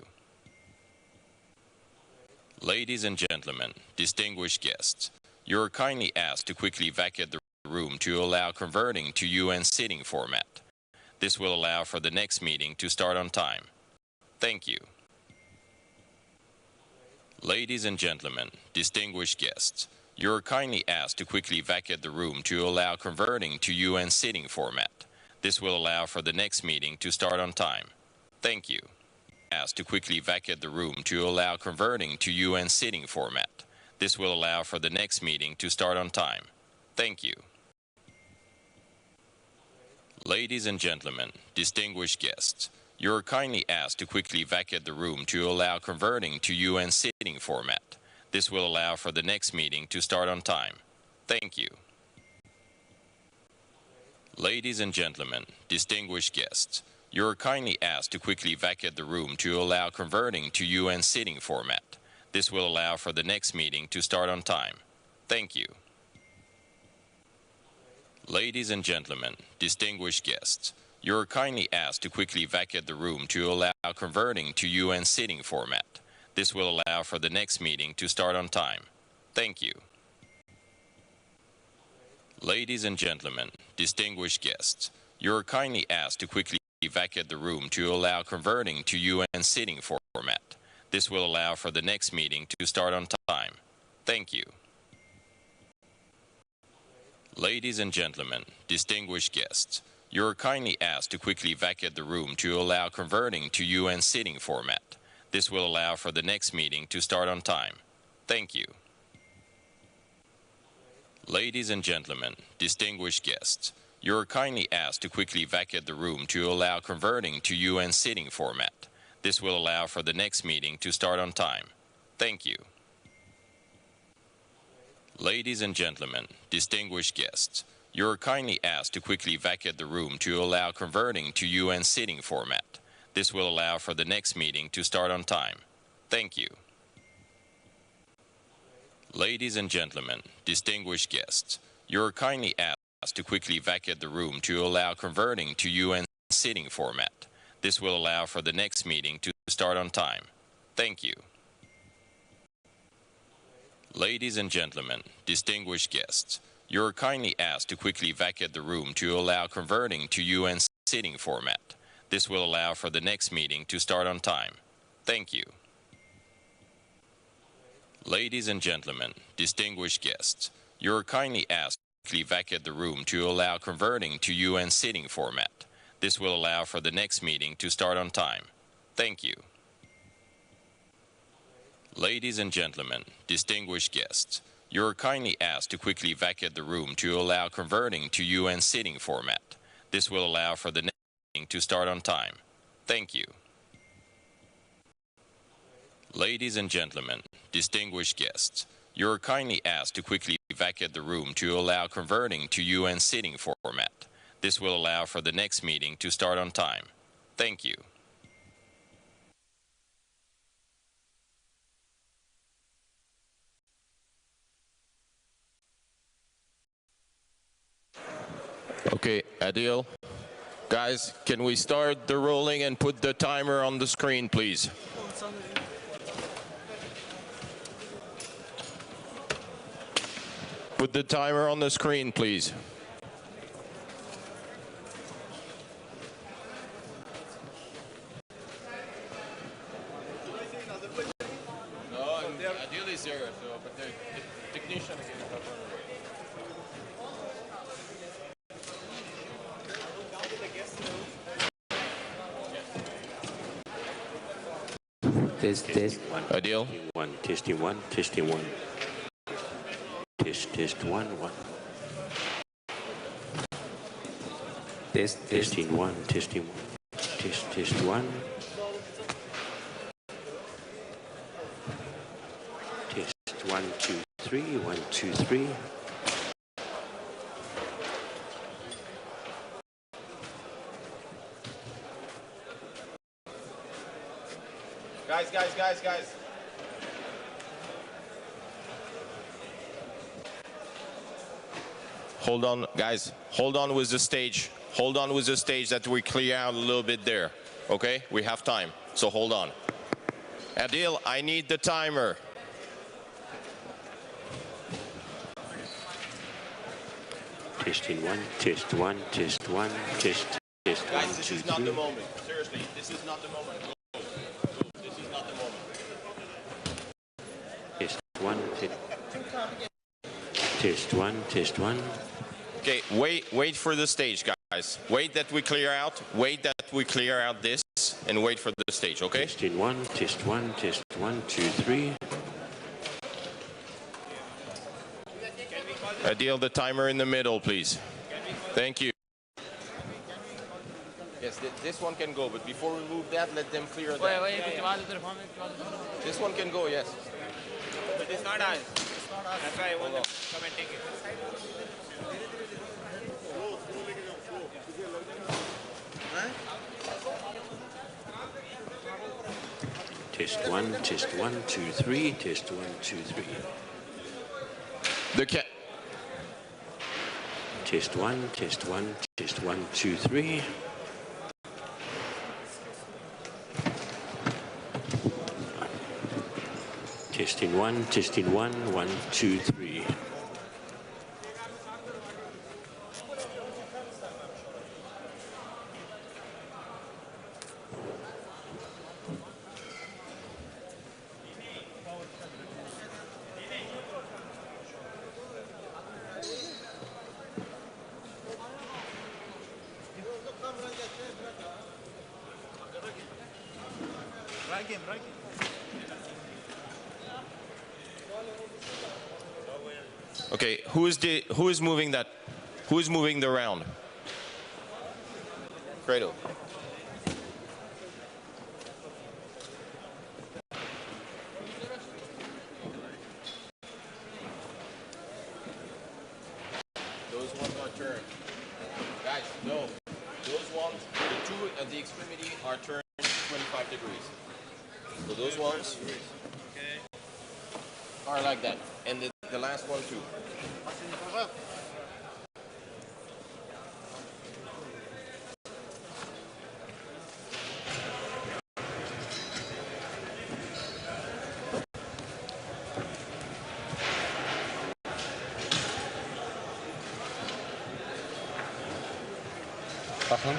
Ladies and gentlemen, distinguished guests, you're kindly asked to quickly vacate the room to allow converting to UN sitting format. This will allow for the next meeting to start on time. Thank you. Ladies and gentlemen, distinguished guests, you're kindly asked to quickly vacate the room to allow converting to UN sitting format. This will allow for the next meeting to start on time. Thank you. Asked to quickly vacate the room to allow converting to UN sitting format. This will allow for the next meeting to start on time. Thank you. Ladies and gentlemen, distinguished guests, you're kindly asked to quickly vacate the room to allow converting to UN sitting format. This will allow for the next meeting to start on time. Thank you. Ladies and gentlemen, distinguished guests, you're kindly asked to quickly vacate the room to allow converting to UN sitting format. This will allow for the next meeting to start on time. Thank you. Ladies and gentlemen, distinguished guests, you're kindly asked to quickly vacate the room to allow converting to UN sitting format. This will allow for the next meeting to start on time. Thank you. Ladies and gentlemen, distinguished guests, you're kindly asked to quickly vacate the room to allow converting to UN sitting format. This will allow for the next meeting to start on time. Thank you. Ladies and gentlemen, distinguished guests, you're kindly asked to quickly vacate the room to allow converting to UN sitting format. This will allow for the next meeting to start on time. Thank you. Ladies and gentlemen, distinguished guests, you're kindly asked to quickly vacate the room to allow converting to UN sitting format. This will allow for the next meeting to start on time. Thank you. Ladies and gentlemen, distinguished guests, you're kindly asked to quickly vacate the room to allow converting to UN sitting format. This will allow for the next meeting to start on time. Thank you. Ladies and gentlemen, distinguished guests, you're kindly asked to quickly vacate the room to allow converting to UN sitting format. This will allow for the next meeting to start on time. Thank you. Ladies and gentlemen, distinguished guests, you're kindly asked to quickly vacate the room to allow converting to UN sitting format. This will allow for the next meeting to start on time. Thank you. Ladies and gentlemen, distinguished guests, you're kindly asked to quickly vacate the room to allow converting to UN sitting format. This will allow for the next meeting to start on time. Thank you. Ladies and gentlemen, distinguished guests, you're kindly asked to quickly vacate the room to allow converting to UN sitting format. This will allow for the next meeting to start on time. Thank you. Ladies and gentlemen, distinguished guests, you're kindly asked to quickly vacate the room to allow converting to UN sitting format. This will allow for the next meeting to start on time. Thank you. Okay, Adil. Guys, can we start the rolling and put the timer on the screen, please? Put the timer on the screen, please. No, Adil is there, so, but the technician is going to run away. Test. Adil? Testing one. Test, 1, 1. Testing 1. Test 1. Test 1. Test 1, 2, 3. 1, 2, 3. Guys. Hold on, guys. Hold on with the stage. Hold on with the stage that we clear out a little bit there. Okay? We have time. So hold on. Adil, I need the timer. Testing 1. Test 1. Test 1. Test. Guys, 1, this 2, is not 3. the moment. Seriously, this is not the moment. This is not the moment. Test 1. Test 1. Test 1. Okay, wait for the stage, guys. Wait that we clear out. Wait that we clear out this, and wait for the stage. Okay. Testing 1. Test 1. Test 1, 2, 3. Adil, the timer in the middle, please. Thank you. Yes, this one can go, but before we move that, let them clear that. This one can go, yes. But it's not ours. That's why I want to come and take it. Test 1. Test 1, 2, 3. Test 1, 2, 3. Test 1. Test 1. Test 1, 2, 3. Testing 1. Testing 1. 1, 2, 3. Okay, who is moving that? Who is moving the round? Credo. Those ones are turned. Guys, no. Those ones, the two at the extremity are turned 25 degrees. So those ones are like that. And the last one too. Bakın.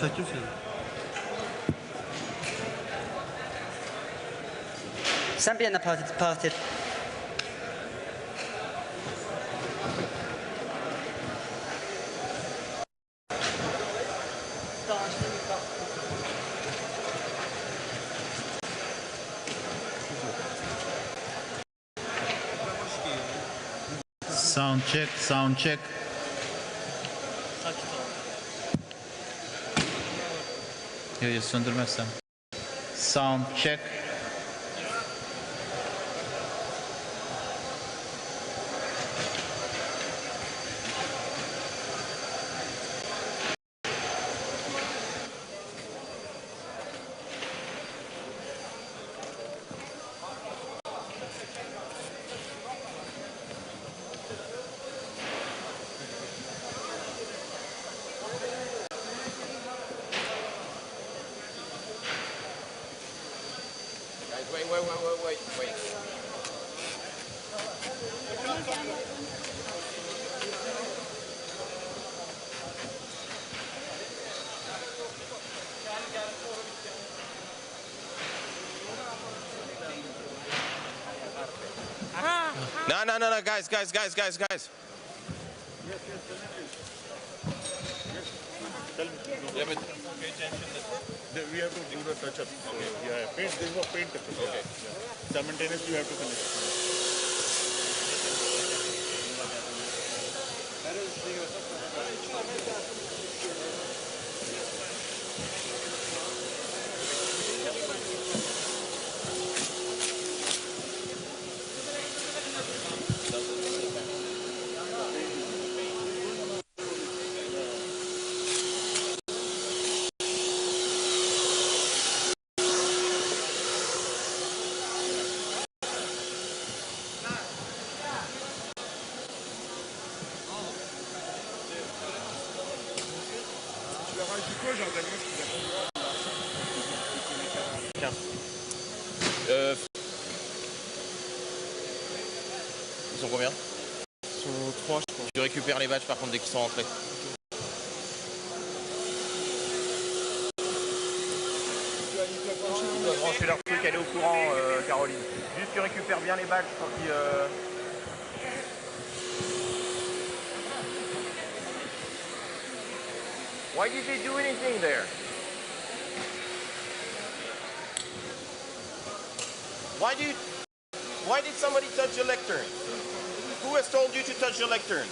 Çektim seni. 3边的 positive。Sound check, sound check. Yok söndürmezsem. Sound check. Wait. No, guys. Yeah, but we have to do the touch-up. Okay. Yeah, paint. This is a paint touch-up. Okay. Yeah. Simultaneously, you have to finish. Ils sont combien? Ils sont 3, je crois. Tu récupères les badges par contre dès qu'ils sont rentrés. Ils doivent brancher leur truc, elle est au courant, Caroline. Juste tu récupères bien les badges quand ils... Why did they do anything there? Why did somebody touch the lectern? Who has told you to touch the lectern?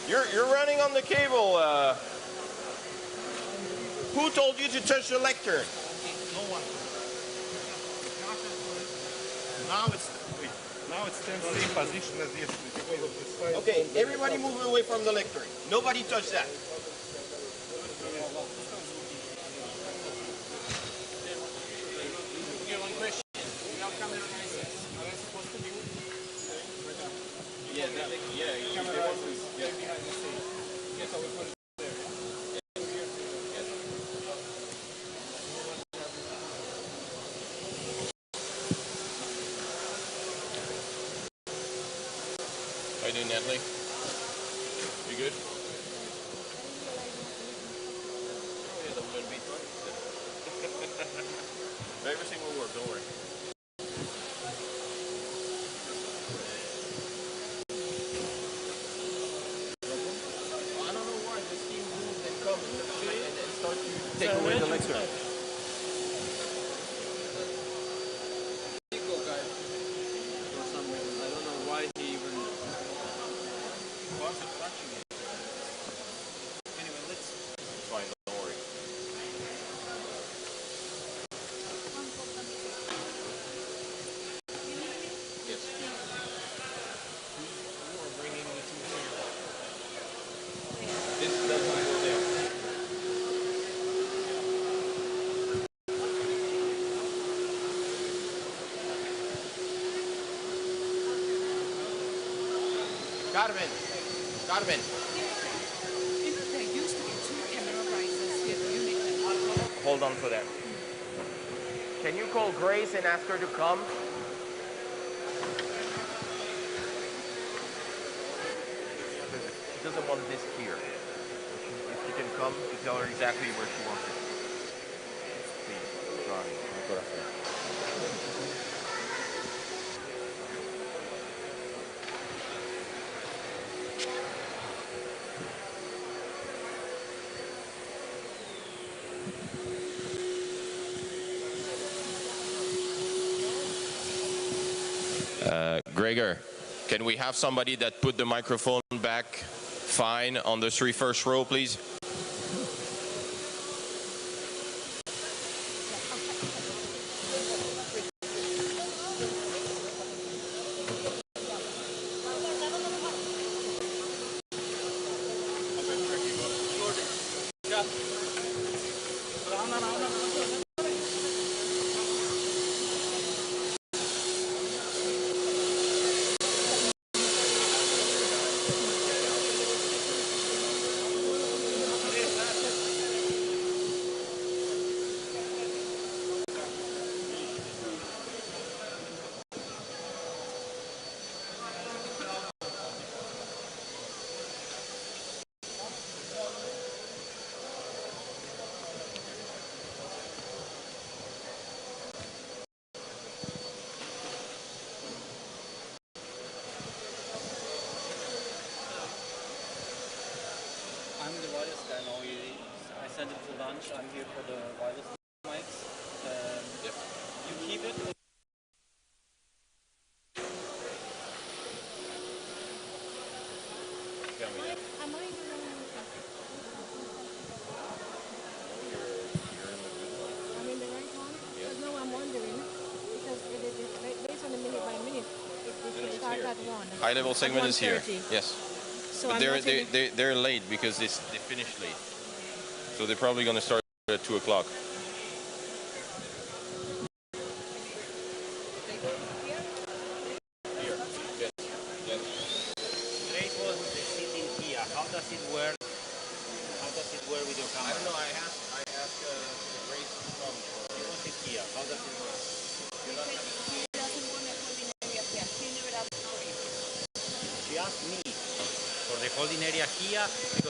You're running on the cable. Who told you to touch the lectern? No one. Now it's the same position as yesterday. Okay, everybody move away from the lectern. Nobody touch that. How you doing, Natalie? You good? Yeah, the woman beat fun. Everything will work, don't worry. I don't know why this team moved and come and start to take away the lecture. Carmen. There used to be 2 camera risers here. You need to... Hold on for that. Can you call Grace and ask her to come? She doesn't want this here. If you can come to tell her exactly where she wants it. Please, sorry. Gregor, can we have somebody that put the microphone back fine on the first row, please? I'm the wireless guy now. I sent it for lunch. I'm here for the wireless mics. You keep it. High-level segment is here. Yes. So but they're late because they finished late. So they're probably going to start at 2 o'clock. Grace was sitting here. How does it work? How does it work with your camera? I don't know. I asked Grace to come. She was here. How does it work? She asked me for the holding area here because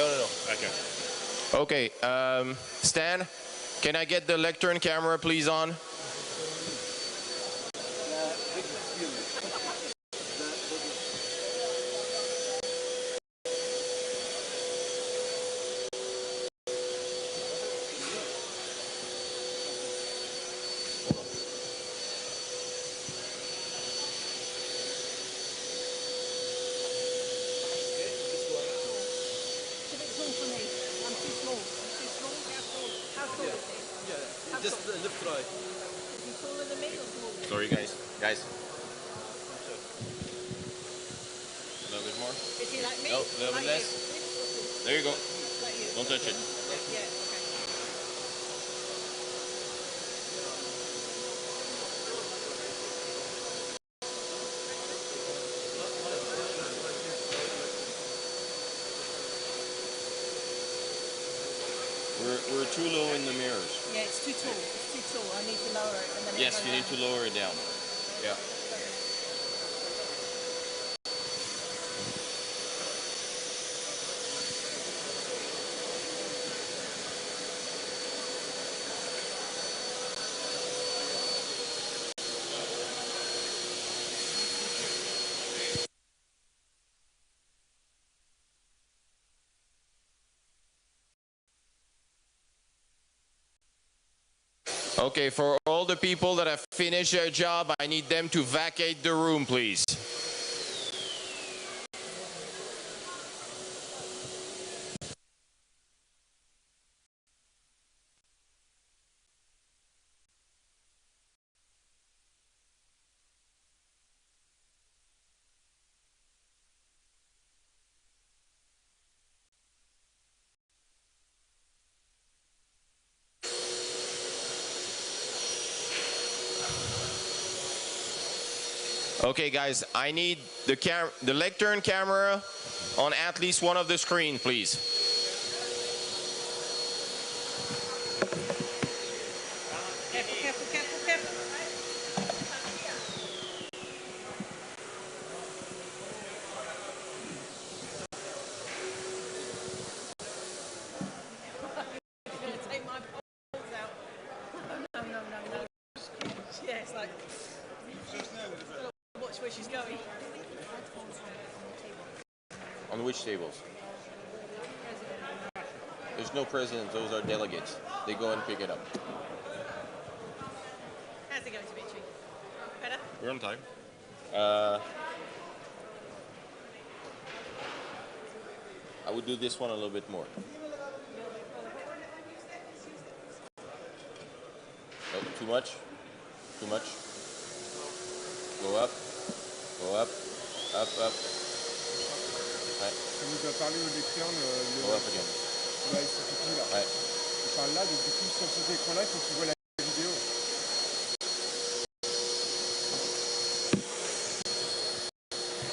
No. Okay. Okay, Stan, can I get the lectern camera please on? Just left, right. Sorry, guys. Guys. A little bit more. Is he like me? No, a little bit less. There you go. Don't touch it. Yeah, okay. We're too low in the mirrors. Yeah, it's too tall. It's too tall. I need to lower it. And then Yes, you need to lower it down. Yeah. Okay, for all the people that have finished their job, I need them to vacate the room, please. Okay, guys, I need the lectern camera on at least one of the screens, please. Careful. Take my balls out. No. Yeah, it's like, watch where she's going. On which tables? There's no president, those are delegates. They go and pick it up. How's it going, Dimitri? Better? We're on time. I would do this one a little bit more. Oh, too much. Go up. Up. Ouais. Ça nous a parlé au lectern, Go up again. Ouais, c'est petit là. Ouais. Il parle là, donc du coup sur cet écran-là, il faut que tu vois la vidéo.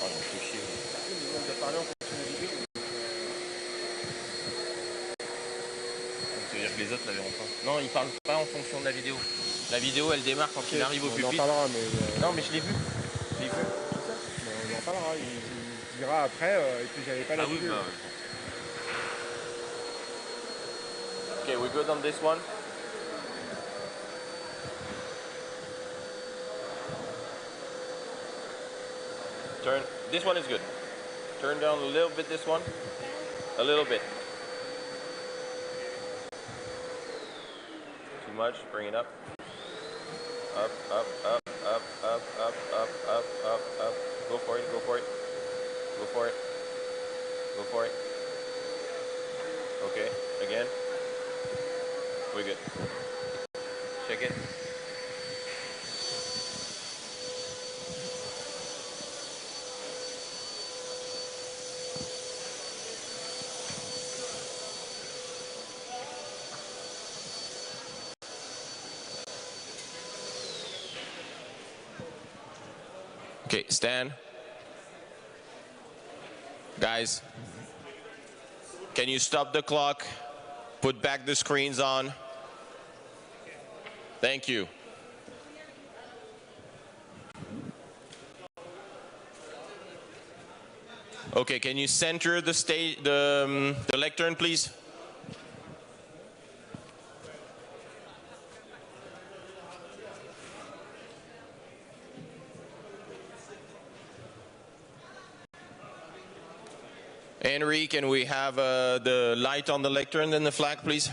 Oh, il me fait chier. On nous a parlé en fonction de la vidéo. Ça veut dire que les autres la verront pas. Non, il parle pas en fonction de la vidéo. La vidéo, elle démarre quand il arrive au pupitre. On en parlera, mais... Non, mais je l'ai vu. Mais on en parlera, il dira après, et puis j'avais pas la vidéo. Bah, oui. Okay, we good on this one? This one is good. Turn down a little bit this one. A little bit. Too much, bring it up. Up. Go for it. Okay, again. We're good. Check it. Okay, Stan. Guys, can you stop the clock? Put back the screens on. Thank you. Okay, can you center the stage, the lectern, please? Henry, can we have the light on the lectern and the flag, please?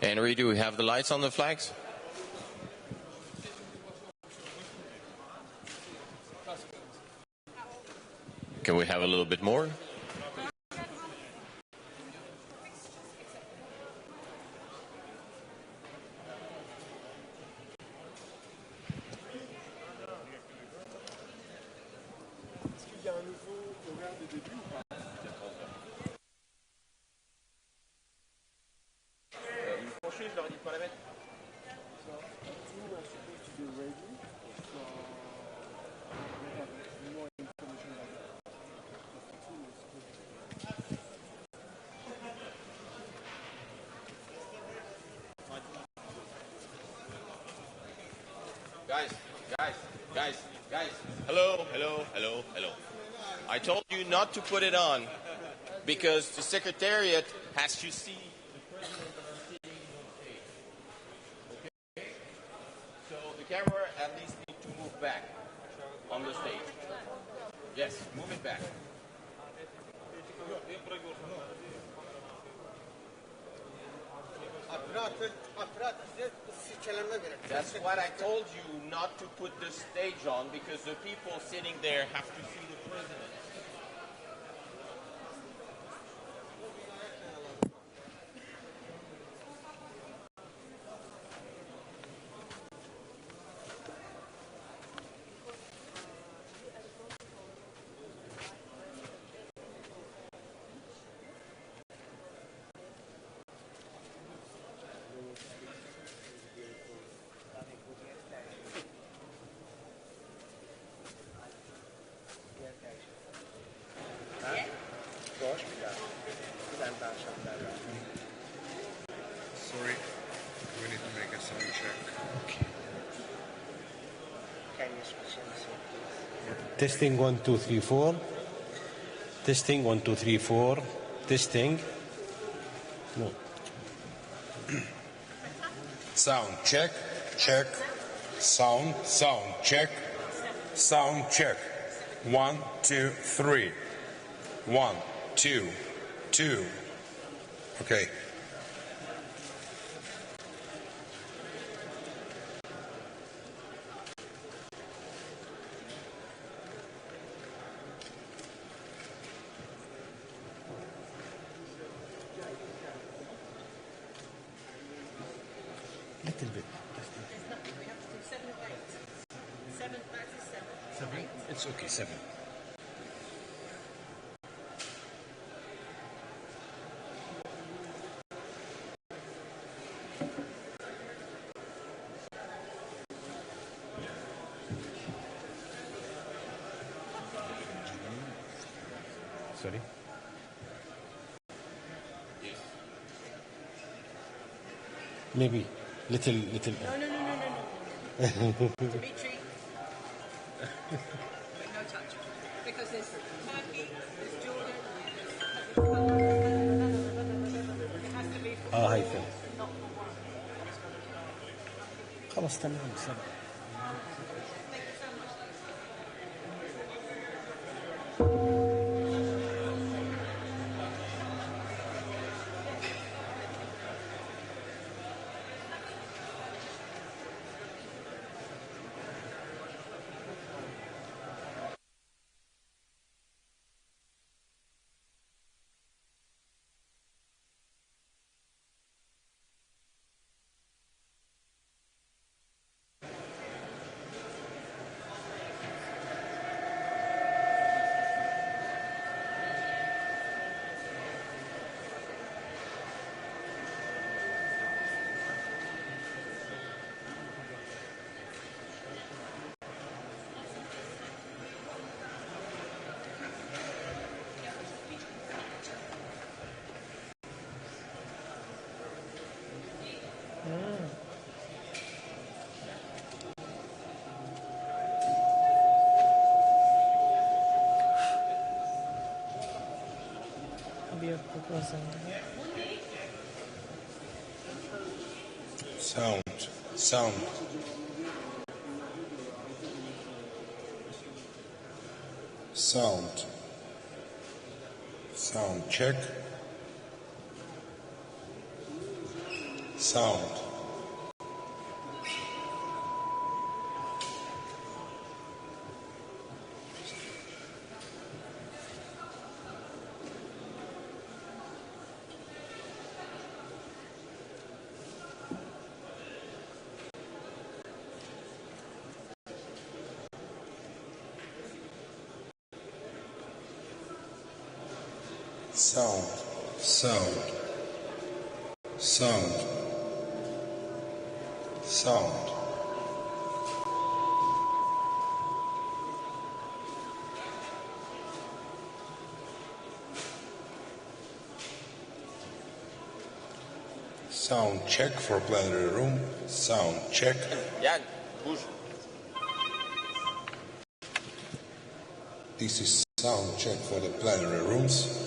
Henry, do we have the lights on the flags? Can we have a little bit more? Je leur ai dit de pas la mettre. Guys. Hello. I told you not to put it on because the Secretariat has to see the President of the city on stage. Okay? So the camera at least needs to move back on the stage. Yes, move it back. That's what I told you not to put the stage on because the people sitting there have to see the President. Sorry, we need to make a sound check. Testing 1 2 3 4. Testing 1 2 3 4. Testing. No. Sound check, check. Sound check. Sound check. 1 2 3. 1 2 2. Okay. Little bit. Seven? It's okay, 7. Sorry. Maybe little. No. Dimitri. No touch. Because there's Turkey, there's Jordan, it has to be for هيثم. not خلاص تمام. Sound. Sound. Sound. Sound check. Sound. Sound. Sound. Sound. Sound. Sound check for plenary room. Sound check. Yan, push. This is sound check for the plenary rooms.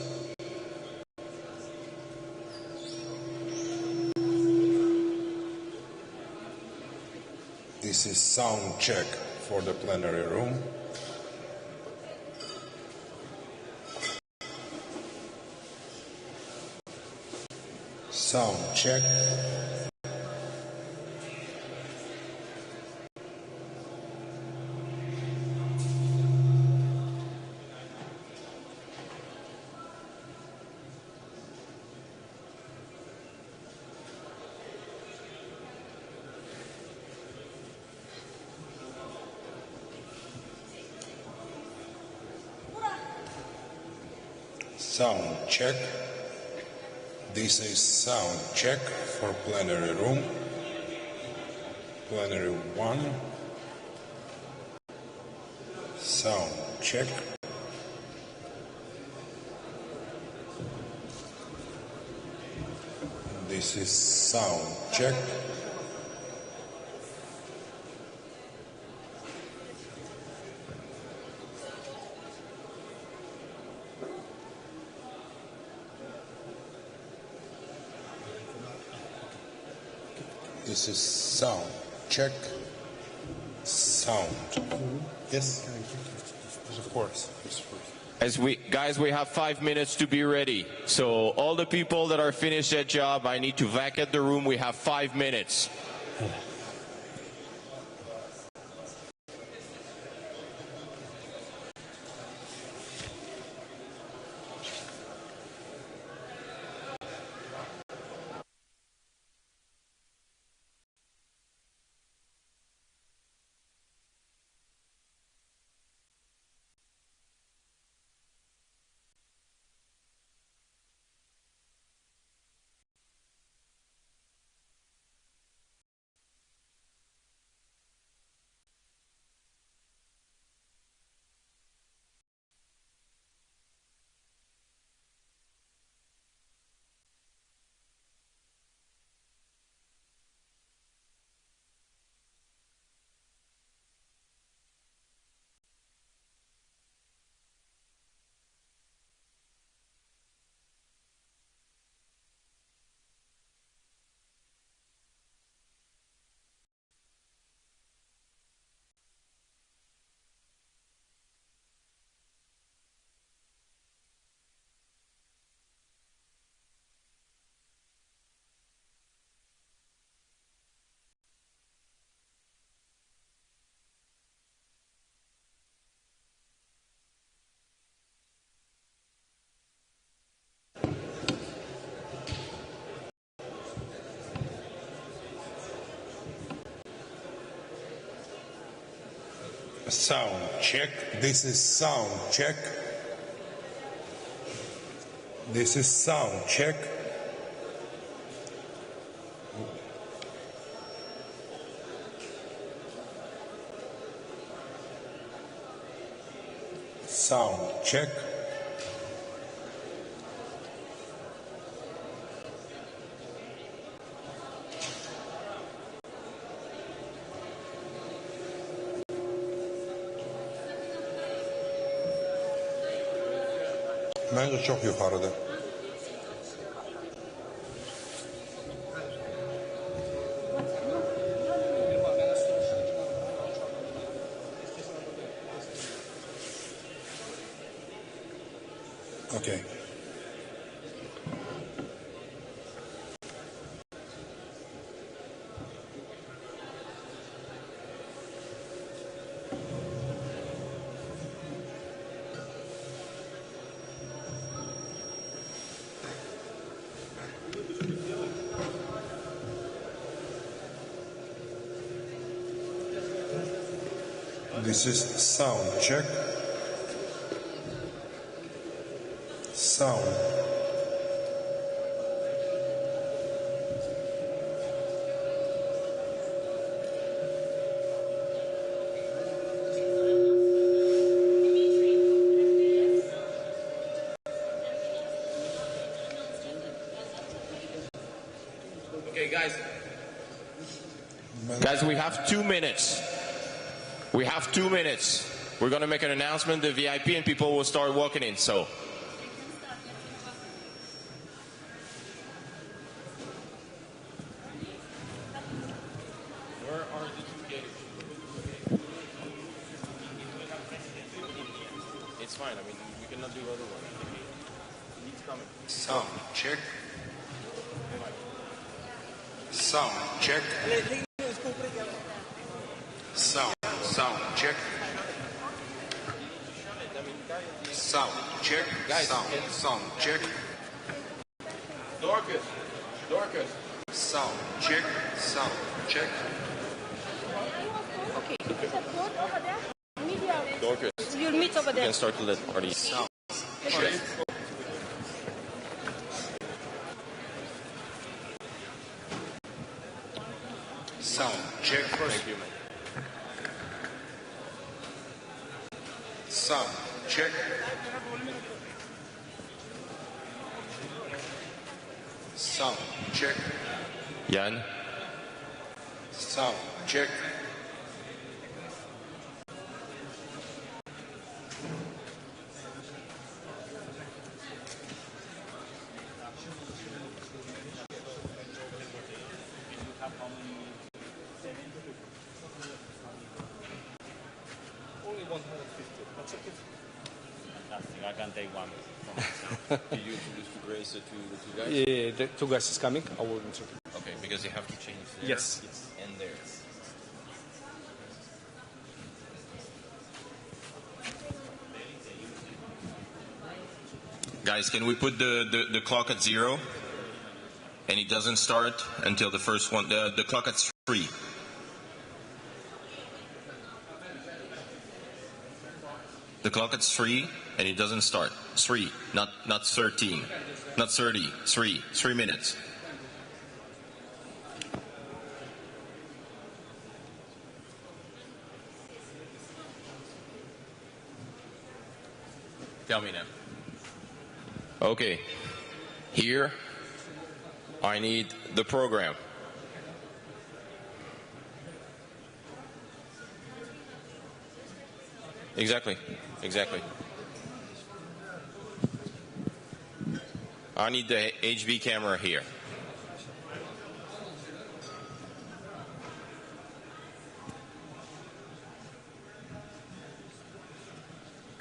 This is sound check for the plenary room. Sound check. Sound check. This is sound check for plenary room. Plenary 1. Sound check. This is sound check. This is sound check. Sound. Yes? Yes, of course. Guys, we have 5 minutes to be ready. So all the people that are finished their job, I need to vacate the room. We have 5 minutes. Sound check. This is sound check. This is sound check. Sound check. Bence çok yukarıda. Okay. This is sound check. Sound. Okay, guys. Guys, we have 2 minutes. We have 2 minutes. We're going to make an announcement, the VIP, and people will start walking in, so. Where are the 2 gates? It's fine, I mean, we cannot do otherwise. He's coming. Sound check. Sound check. Sound check. Sound check. Guys, sound check. Dorcas. Sound check. Okay, there's a boat over there. Dorcas. You'll meet over You there. can start to let party. Sound check. Sound check. Thank you, man. Sound check. Sound check. Jan. Sound check. Only 150. That's okay. Fantastic. I can take one. Did you introduce to Grace to the 2 guys? Yeah, the 2 guys is coming. I will introduce. Okay, because you have to change there. Yes. And there. Guys, can we put the clock at 0? And it doesn't start until the first one. The clock at 3. The clock at 3 and it doesn't start. 3, not 13, not 30. 3 minutes. Tell me now. Okay. Here, I need the program. Exactly. I need the HV camera here.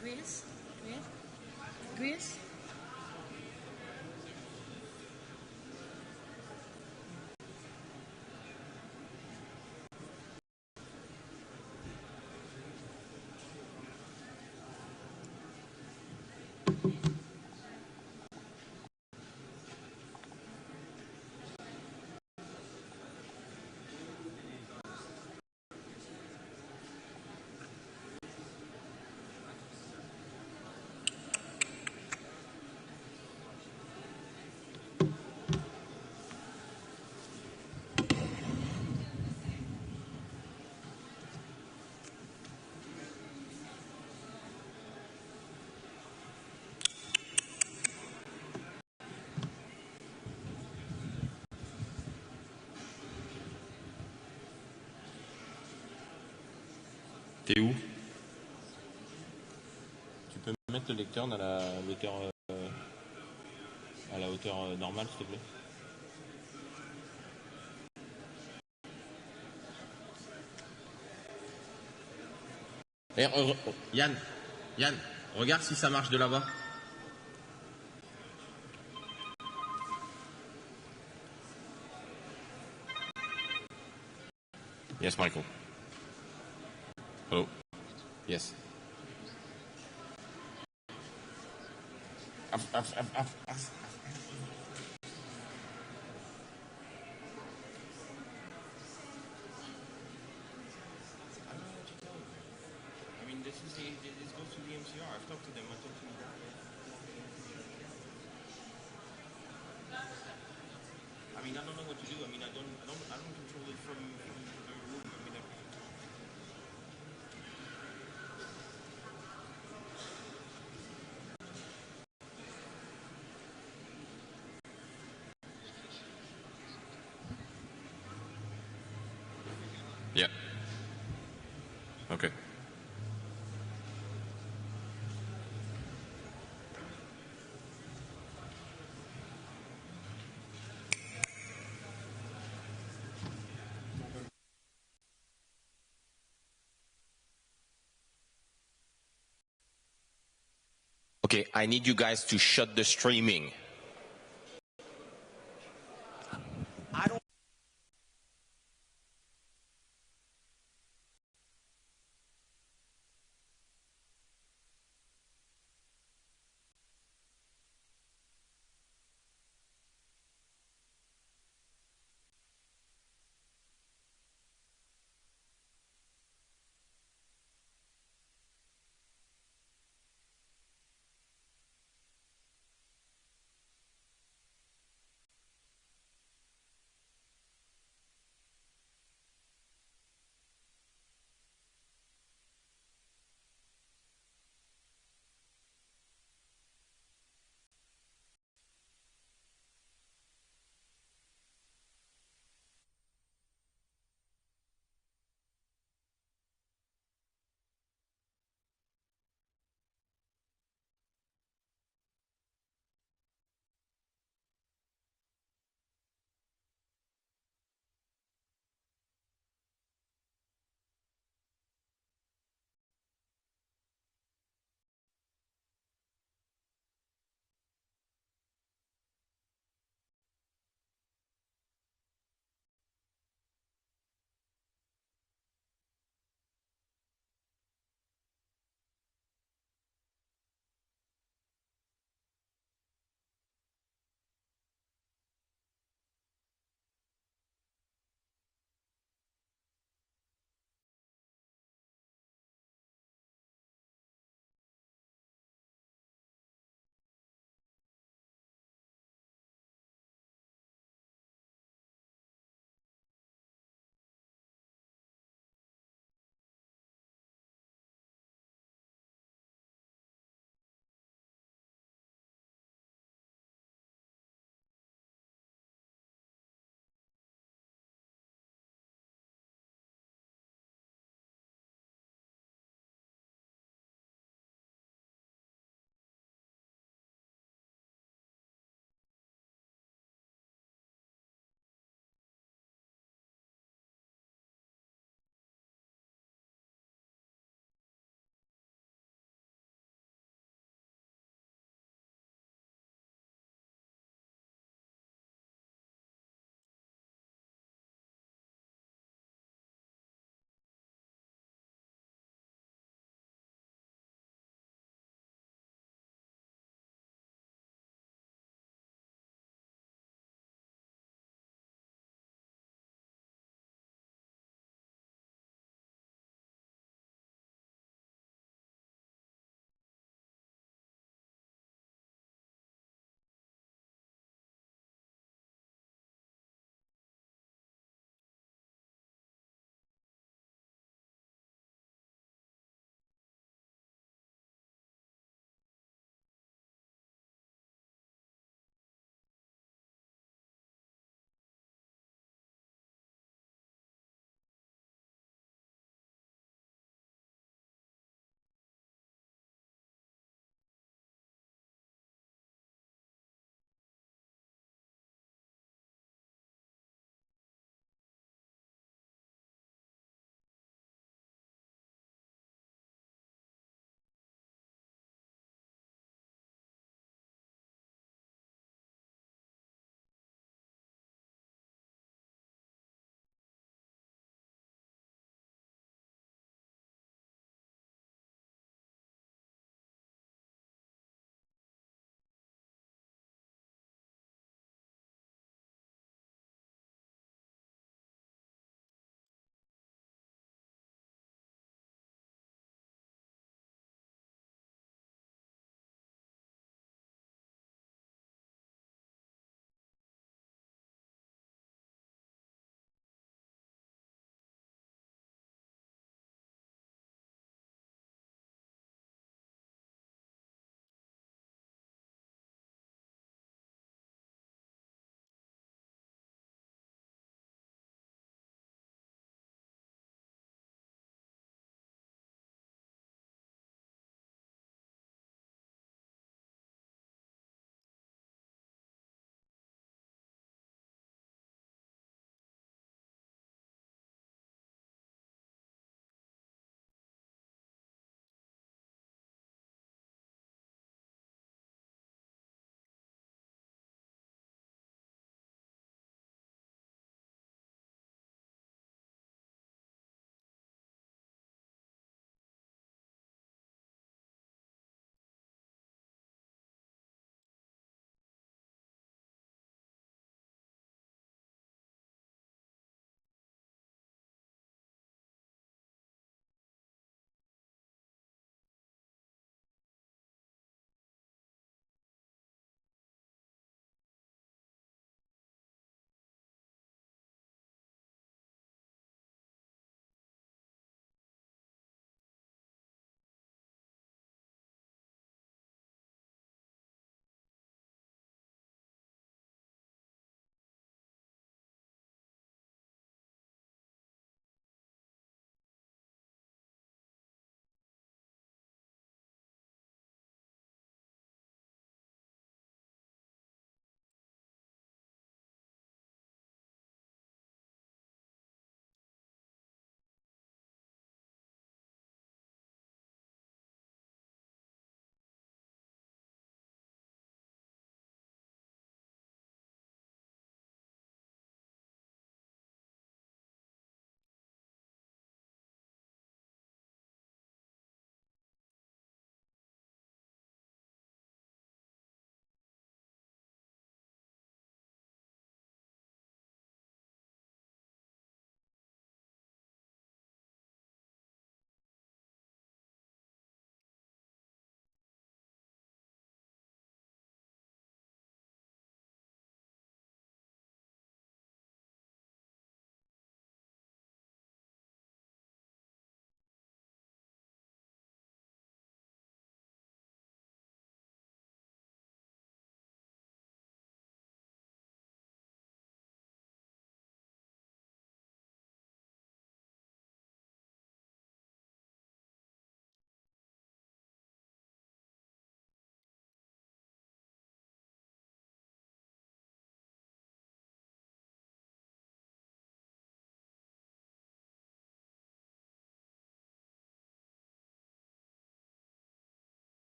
Grace? T'es où? Tu peux mettre le lecteur à la hauteur normale, s'il te plaît? Yann, regarde si ça marche de là-bas. Yes, Michael. Hello. Yes. I mean, this goes to the MCR. I've talked to them. I talked to them. I mean, I don't know what to do. I mean, I don't control it from the room. I mean, yeah. Okay. Okay, I need you guys to shut the streaming.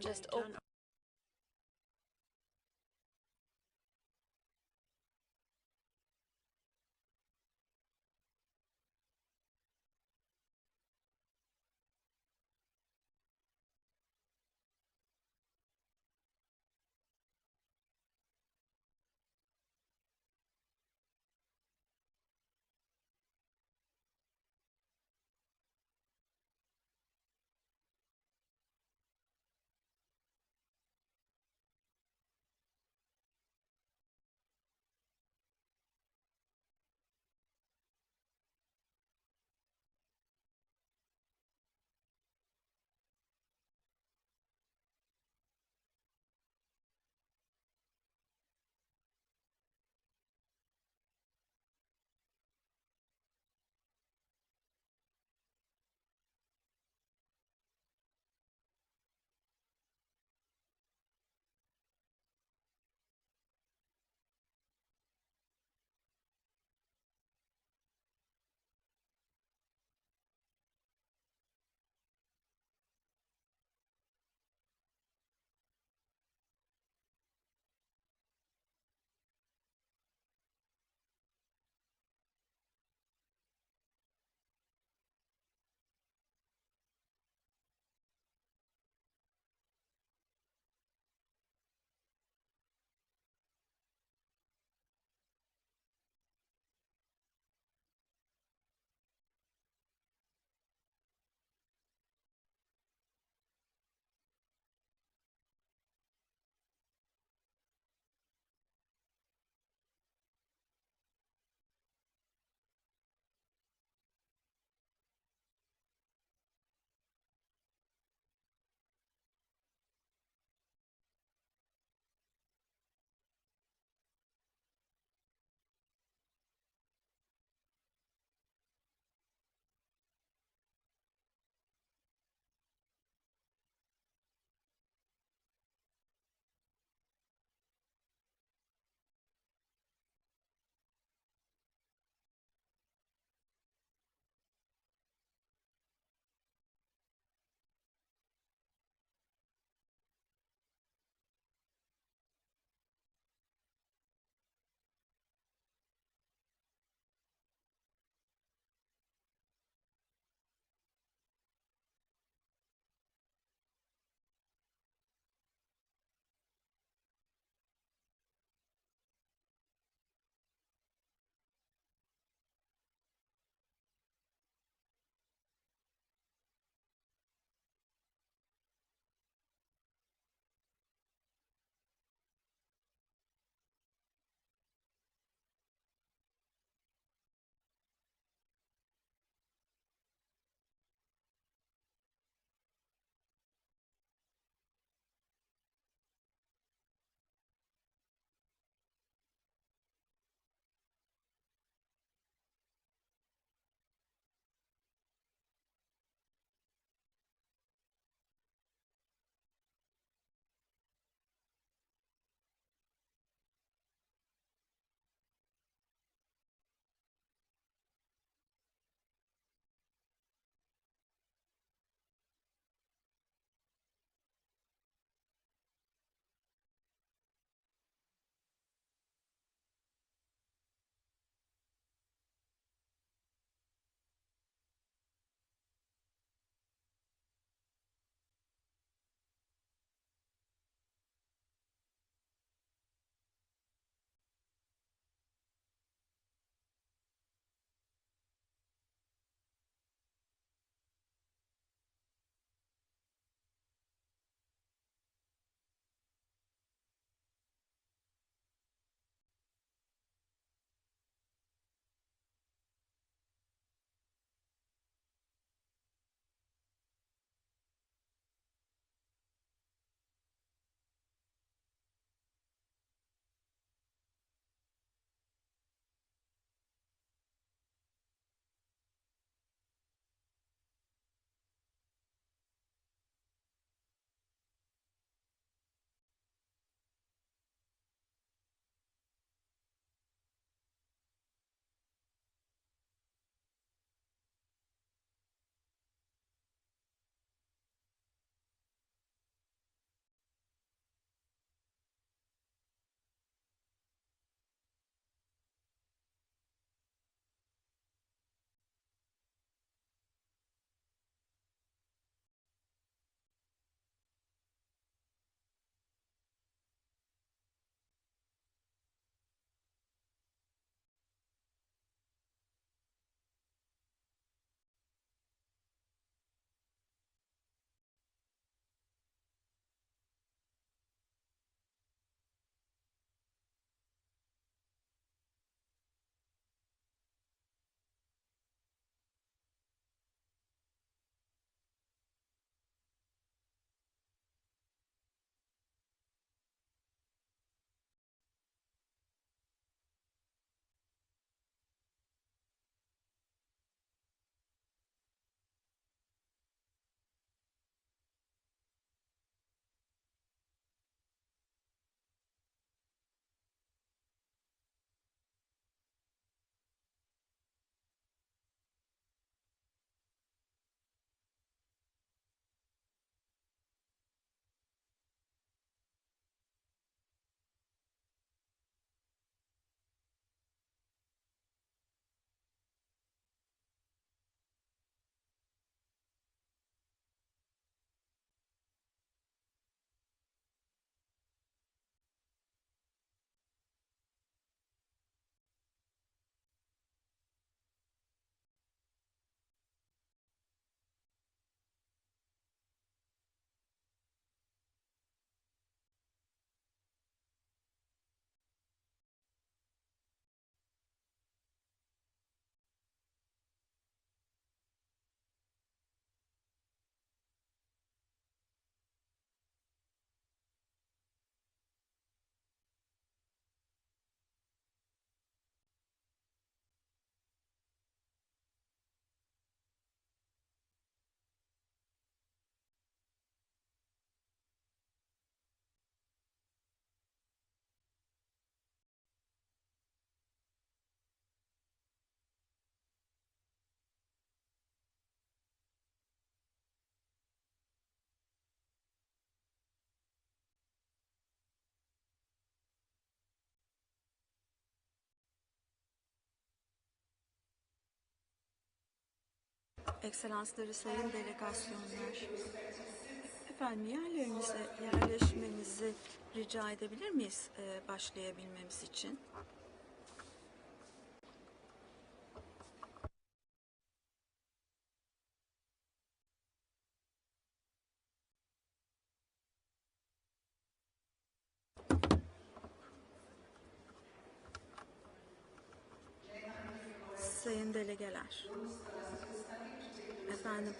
just open. Ekselansları, sayın delegasyonlar. Efendim, yerlerinize yerleşmenizi rica edebilir miyiz başlayabilmemiz için? Sayın delegeler, efendim,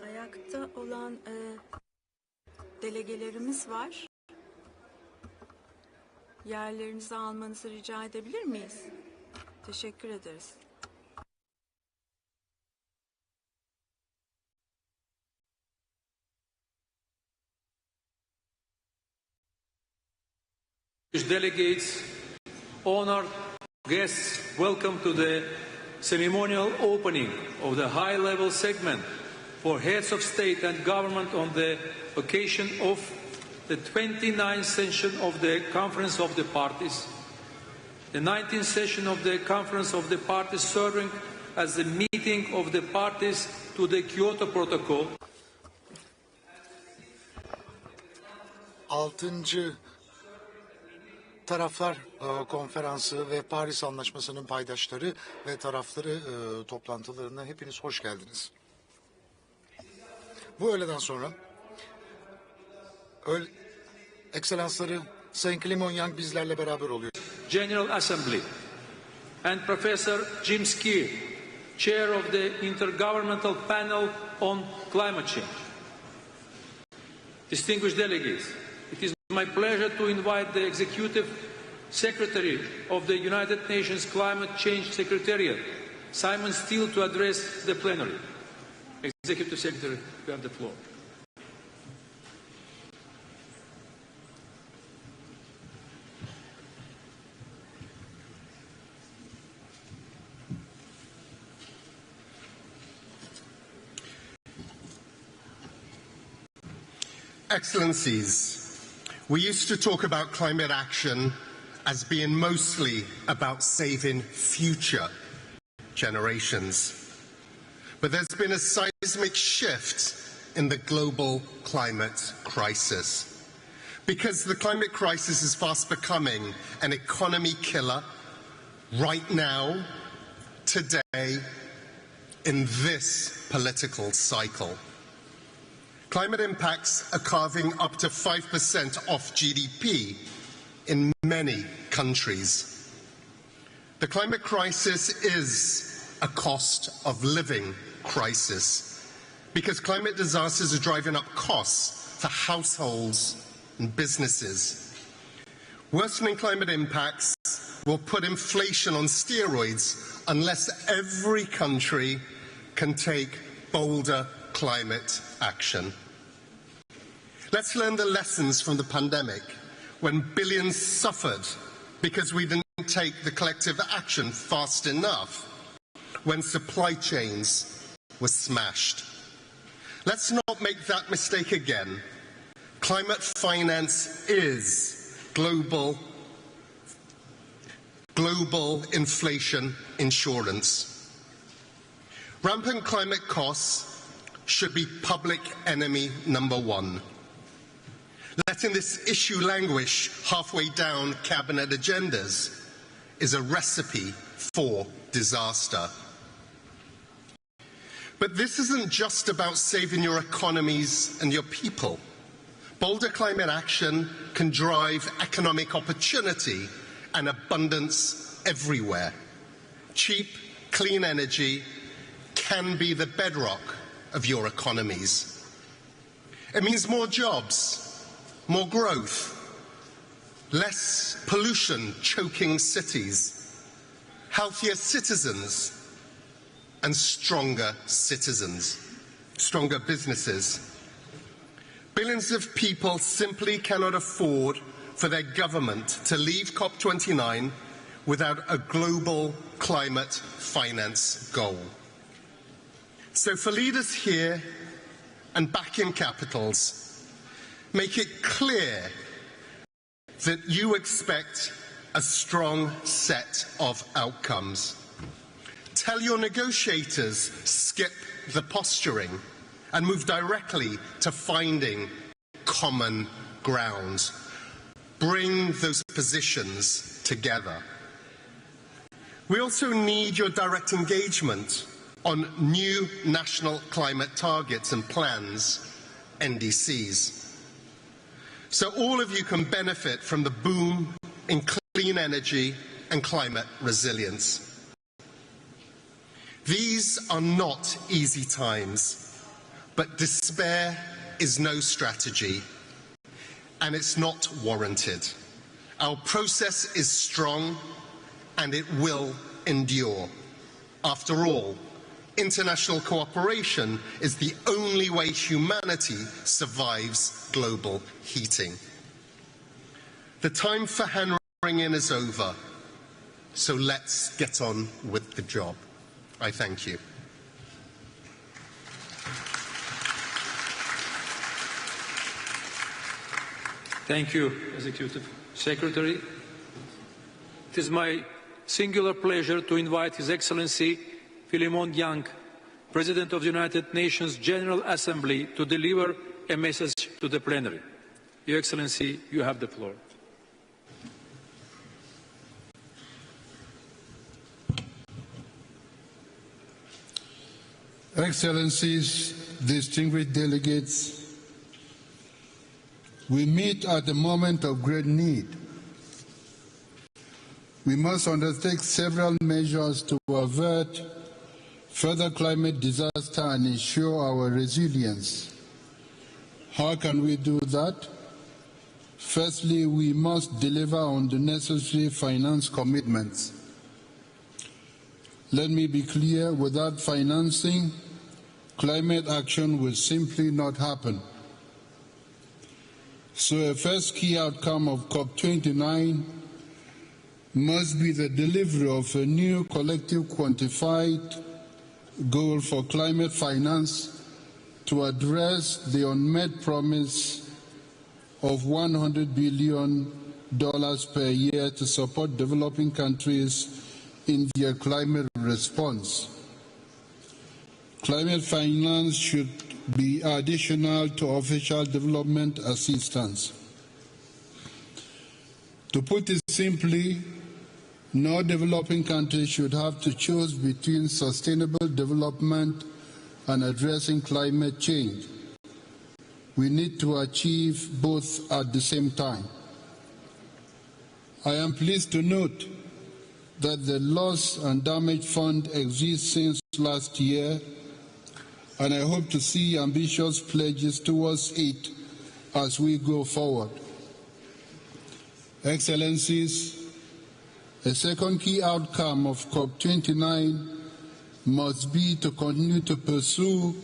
ayakta olan delegelerimiz var. Yerlerinizi almanızı rica edebilir miyiz? Teşekkür ederiz. Delegates, honored guests, welcome to the ceremonial opening of the high-level segment for heads of state and government on the occasion of the 29th session of the Conference of the Parties, the 19th session of the Conference of the Parties serving as the meeting of the parties to the Kyoto Protocol. 6. Taraflar Konferansı ve Paris Anlaşması'nın paydaşları ve tarafları toplantılarına hepiniz hoş geldiniz. Bu öğleden sonra Ekselansları Sayın Clement Young bizlerle beraber oluyor. General Assembly and Professor Jim Skier, Chair of the Intergovernmental Panel on Climate Change. Distinguished delegates, it is my pleasure to invite the Executive Secretary of the United Nations Climate Change Secretariat, Simon Steele, to address the plenary. Executive Secretary, you have the floor. Excellencies, we used to talk about climate action as being mostly about saving future generations. But there's been a seismic shift in the global climate crisis, because the climate crisis is fast becoming an economy killer right now, today, in this political cycle. Climate impacts are carving up to 5% off GDP in many countries. The climate crisis is a cost of living crisis, because climate disasters are driving up costs for households and businesses. Worsening climate impacts will put inflation on steroids unless every country can take bolder climate action. Let's learn the lessons from the pandemic, when billions suffered because we didn't take the collective action fast enough, when supply chains were smashed. Let's not make that mistake again. Climate finance is global inflation insurance. Rampant climate costs should be public enemy number one. Letting this issue languish halfway down cabinet agendas is a recipe for disaster. But this isn't just about saving your economies and your people. Bolder climate action can drive economic opportunity and abundance everywhere. Cheap, clean energy can be the bedrock of your economies. It means more jobs, more growth, less pollution choking cities, healthier citizens, and stronger businesses. Billions of people simply cannot afford for their government to leave COP29 without a global climate finance goal. So for leaders here and back in capitals, make it clear that you expect a strong set of outcomes. Tell your negotiators, skip the posturing and move directly to finding common ground. Bring those positions together. We also need your direct engagement on new national climate targets and plans, NDCs. So all of you can benefit from the boom in clean energy and climate resilience. These are not easy times, but despair is no strategy, and it's not warranted. Our process is strong, and it will endure. After all, international cooperation is the only way humanity survives global heating. The time for hand-wringing is over, so let's get on with the job. I thank you. Thank you, Executive Secretary. It is my singular pleasure to invite His Excellency Philemon Yang, President of the United Nations General Assembly, to deliver a message to the plenary. Your Excellency, you have the floor. Excellencies, distinguished delegates, we meet at a moment of great need. We must undertake several measures to avert further climate disaster and ensure our resilience. How can we do that? Firstly, we must deliver on the necessary finance commitments. Let me be clear, without financing, climate action will simply not happen. So a first key outcome of COP29 must be the delivery of a new collective quantified goal for climate finance to address the unmet promise of $100 billion per year to support developing countries in their climate response. Climate finance should be additional to official development assistance. To put it simply, no developing country should have to choose between sustainable development and addressing climate change. We need to achieve both at the same time. I am pleased to note that the Loss and Damage Fund exists since last year, and I hope to see ambitious pledges towards it as we go forward. Excellencies, a second key outcome of COP29 must be to continue to pursue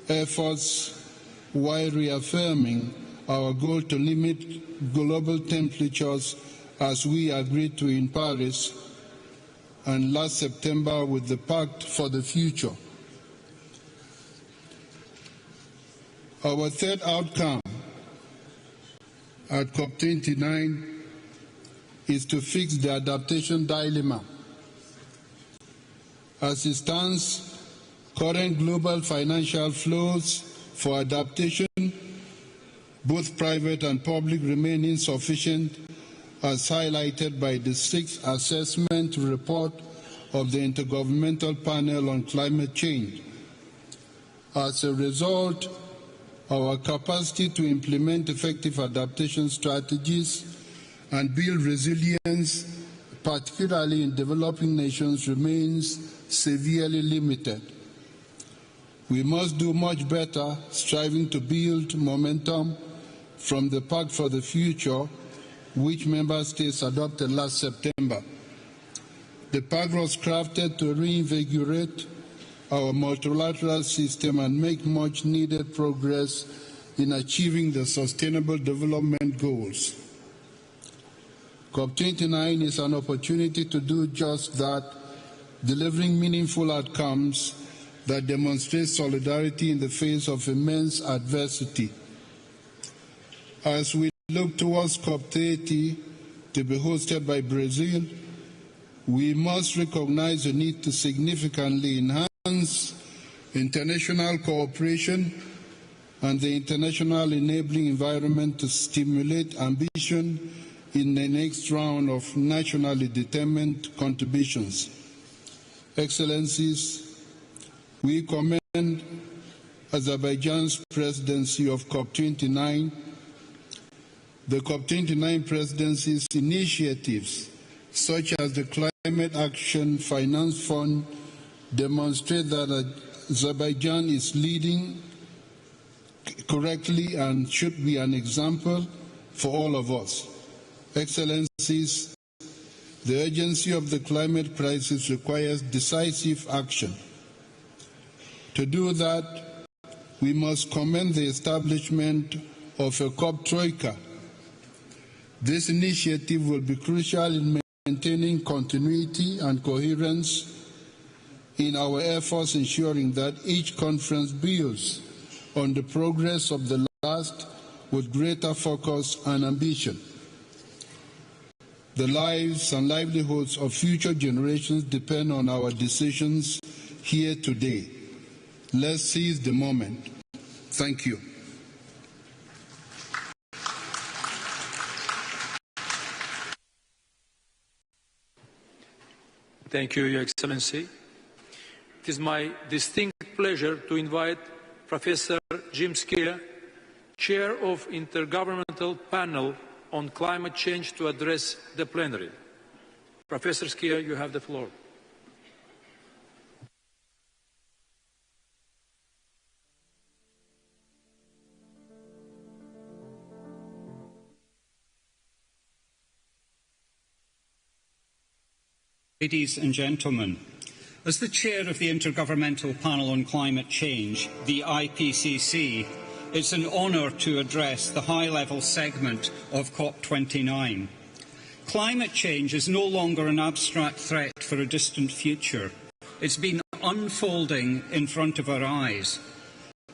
efforts while reaffirming our goal to limit global temperatures as we agreed to in Paris and last September with the Pact for the Future. Our third outcome at COP29 is to fix the adaptation dilemma. As it stands, current global financial flows for adaptation, both private and public, remain insufficient, as highlighted by the sixth assessment report of the Intergovernmental Panel on Climate Change. As a result, our capacity to implement effective adaptation strategies and build resilience, particularly in developing nations, remains severely limited. We must do much better, striving to build momentum from the Pact for the Future, which member states adopted last September. The Pact was crafted to reinvigorate our multilateral system and make much needed progress in achieving the Sustainable Development Goals. COP29 is an opportunity to do just that, delivering meaningful outcomes that demonstrate solidarity in the face of immense adversity. As we look towards COP30 to be hosted by Brazil, We must recognize the need to significantly enhance international cooperation and the international enabling environment to stimulate ambition in the next round of nationally determined contributions. Excellencies, we commend Azerbaijan's presidency of COP29. The COP29 presidency's initiatives, such as the Climate Action Finance Fund, demonstrate that Azerbaijan is leading correctly and should be an example for all of us. Excellencies, the urgency of the climate crisis requires decisive action. To do that, we must commend the establishment of a COP Troika. This initiative will be crucial in maintaining continuity and coherence in our efforts, ensuring that each conference builds on the progress of the last with greater focus and ambition. The lives and livelihoods of future generations depend on our decisions here today. Let's seize the moment. Thank you. Thank you, Your Excellency. It is my distinct pleasure to invite Professor Jim Skia, Chair of Intergovernmental Panel on Climate Change, to address the plenary. Professor Skia, you have the floor. Ladies and gentlemen, as the chair of the Intergovernmental Panel on Climate Change, the IPCC, it's an honour to address the high-level segment of COP29. Climate change is no longer an abstract threat for a distant future. It's been unfolding in front of our eyes.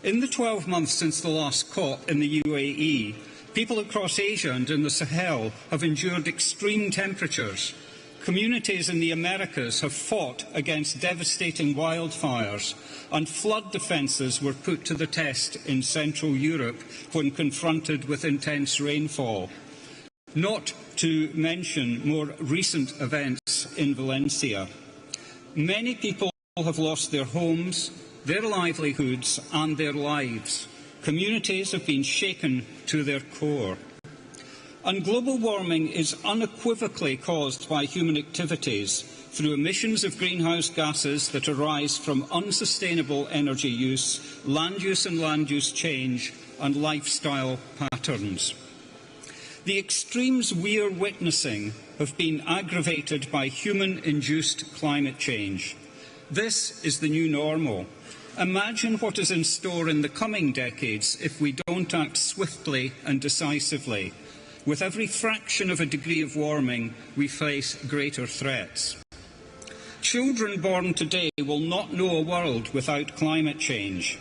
In the 12 months since the last COP in the UAE, people across Asia and in the Sahel have endured extreme temperatures. Communities in the Americas have fought against devastating wildfires, and flood defences were put to the test in Central Europe when confronted with intense rainfall. Not to mention more recent events in Valencia. Many people have lost their homes, their livelihoods and their lives. Communities have been shaken to their core. And global warming is unequivocally caused by human activities through emissions of greenhouse gases that arise from unsustainable energy use and land use change, and lifestyle patterns. The extremes we are witnessing have been aggravated by human-induced climate change. This is the new normal. Imagine what is in store in the coming decades if we don't act swiftly and decisively. With every fraction of a degree of warming, we face greater threats. Children born today will not know a world without climate change.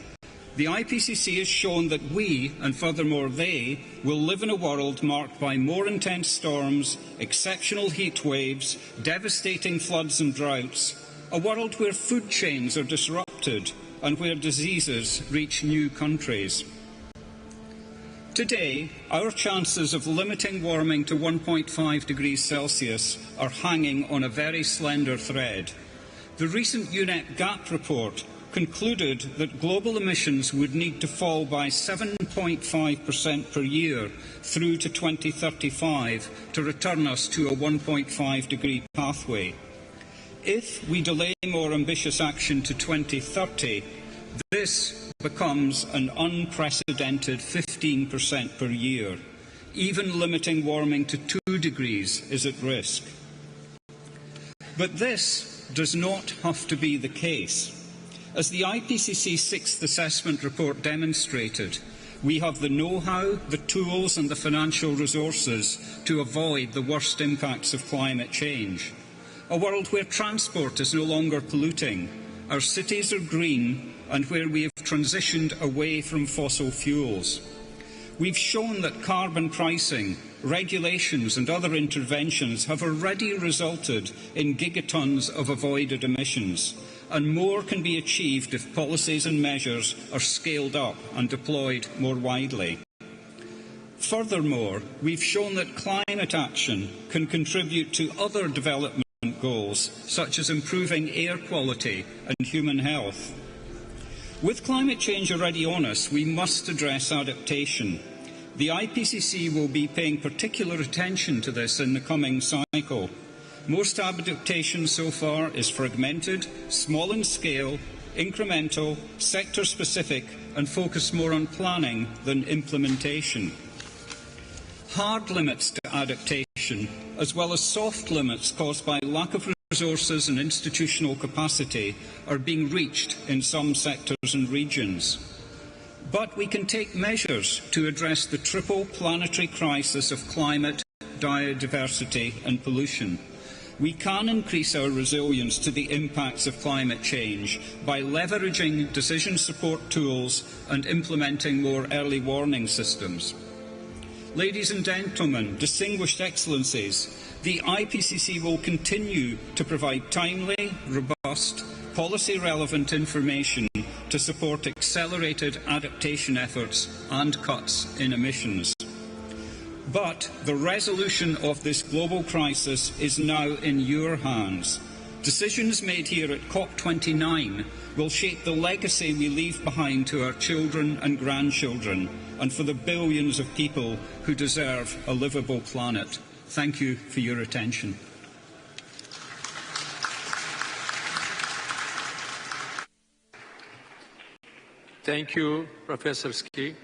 The IPCC has shown that we, and furthermore they, will live in a world marked by more intense storms, exceptional heat waves, devastating floods and droughts, a world where food chains are disrupted and where diseases reach new countries. Today, our chances of limiting warming to 1.5 degrees Celsius are hanging on a very slender thread. The recent UNEP GAP report concluded that global emissions would need to fall by 7.5% per year through to 2035 to return us to a 1.5 degree pathway. If we delay more ambitious action to 2030, this becomes an unprecedented 15% per year. Even limiting warming to 2 degrees is at risk. But this does not have to be the case. As the IPCC 6th Assessment Report demonstrated, we have the know-how, the tools and the financial resources to avoid the worst impacts of climate change. A world where transport is no longer polluting, our cities are green, and where we have transitioned away from fossil fuels. we've shown that carbon pricing, regulations and other interventions have already resulted in gigatons of avoided emissions, and more can be achieved if policies and measures are scaled up and deployed more widely. Furthermore, we've shown that climate action can contribute to other development goals, such as improving air quality and human health. With climate change already on us, we must address adaptation. The IPCC will be paying particular attention to this in the coming cycle. Most adaptation so far is fragmented, small in scale, incremental, sector-specific, and focused more on planning than implementation. Hard limits to adaptation, as well as soft limits caused by lack of resources and institutional capacity, are being reached in some sectors and regions. But we can take measures to address the triple planetary crisis of climate, biodiversity and pollution. We can increase our resilience to the impacts of climate change by leveraging decision support tools and implementing more early warning systems. Ladies and gentlemen, distinguished excellencies, the IPCC will continue to provide timely, robust, policy-relevant information to support accelerated adaptation efforts and cuts in emissions. But the resolution of this global crisis is now in your hands. Decisions made here at COP29 will shape the legacy we leave behind to our children and grandchildren, and for the billions of people who deserve a livable planet. Thank you for your attention. Thank you, Professor Ski.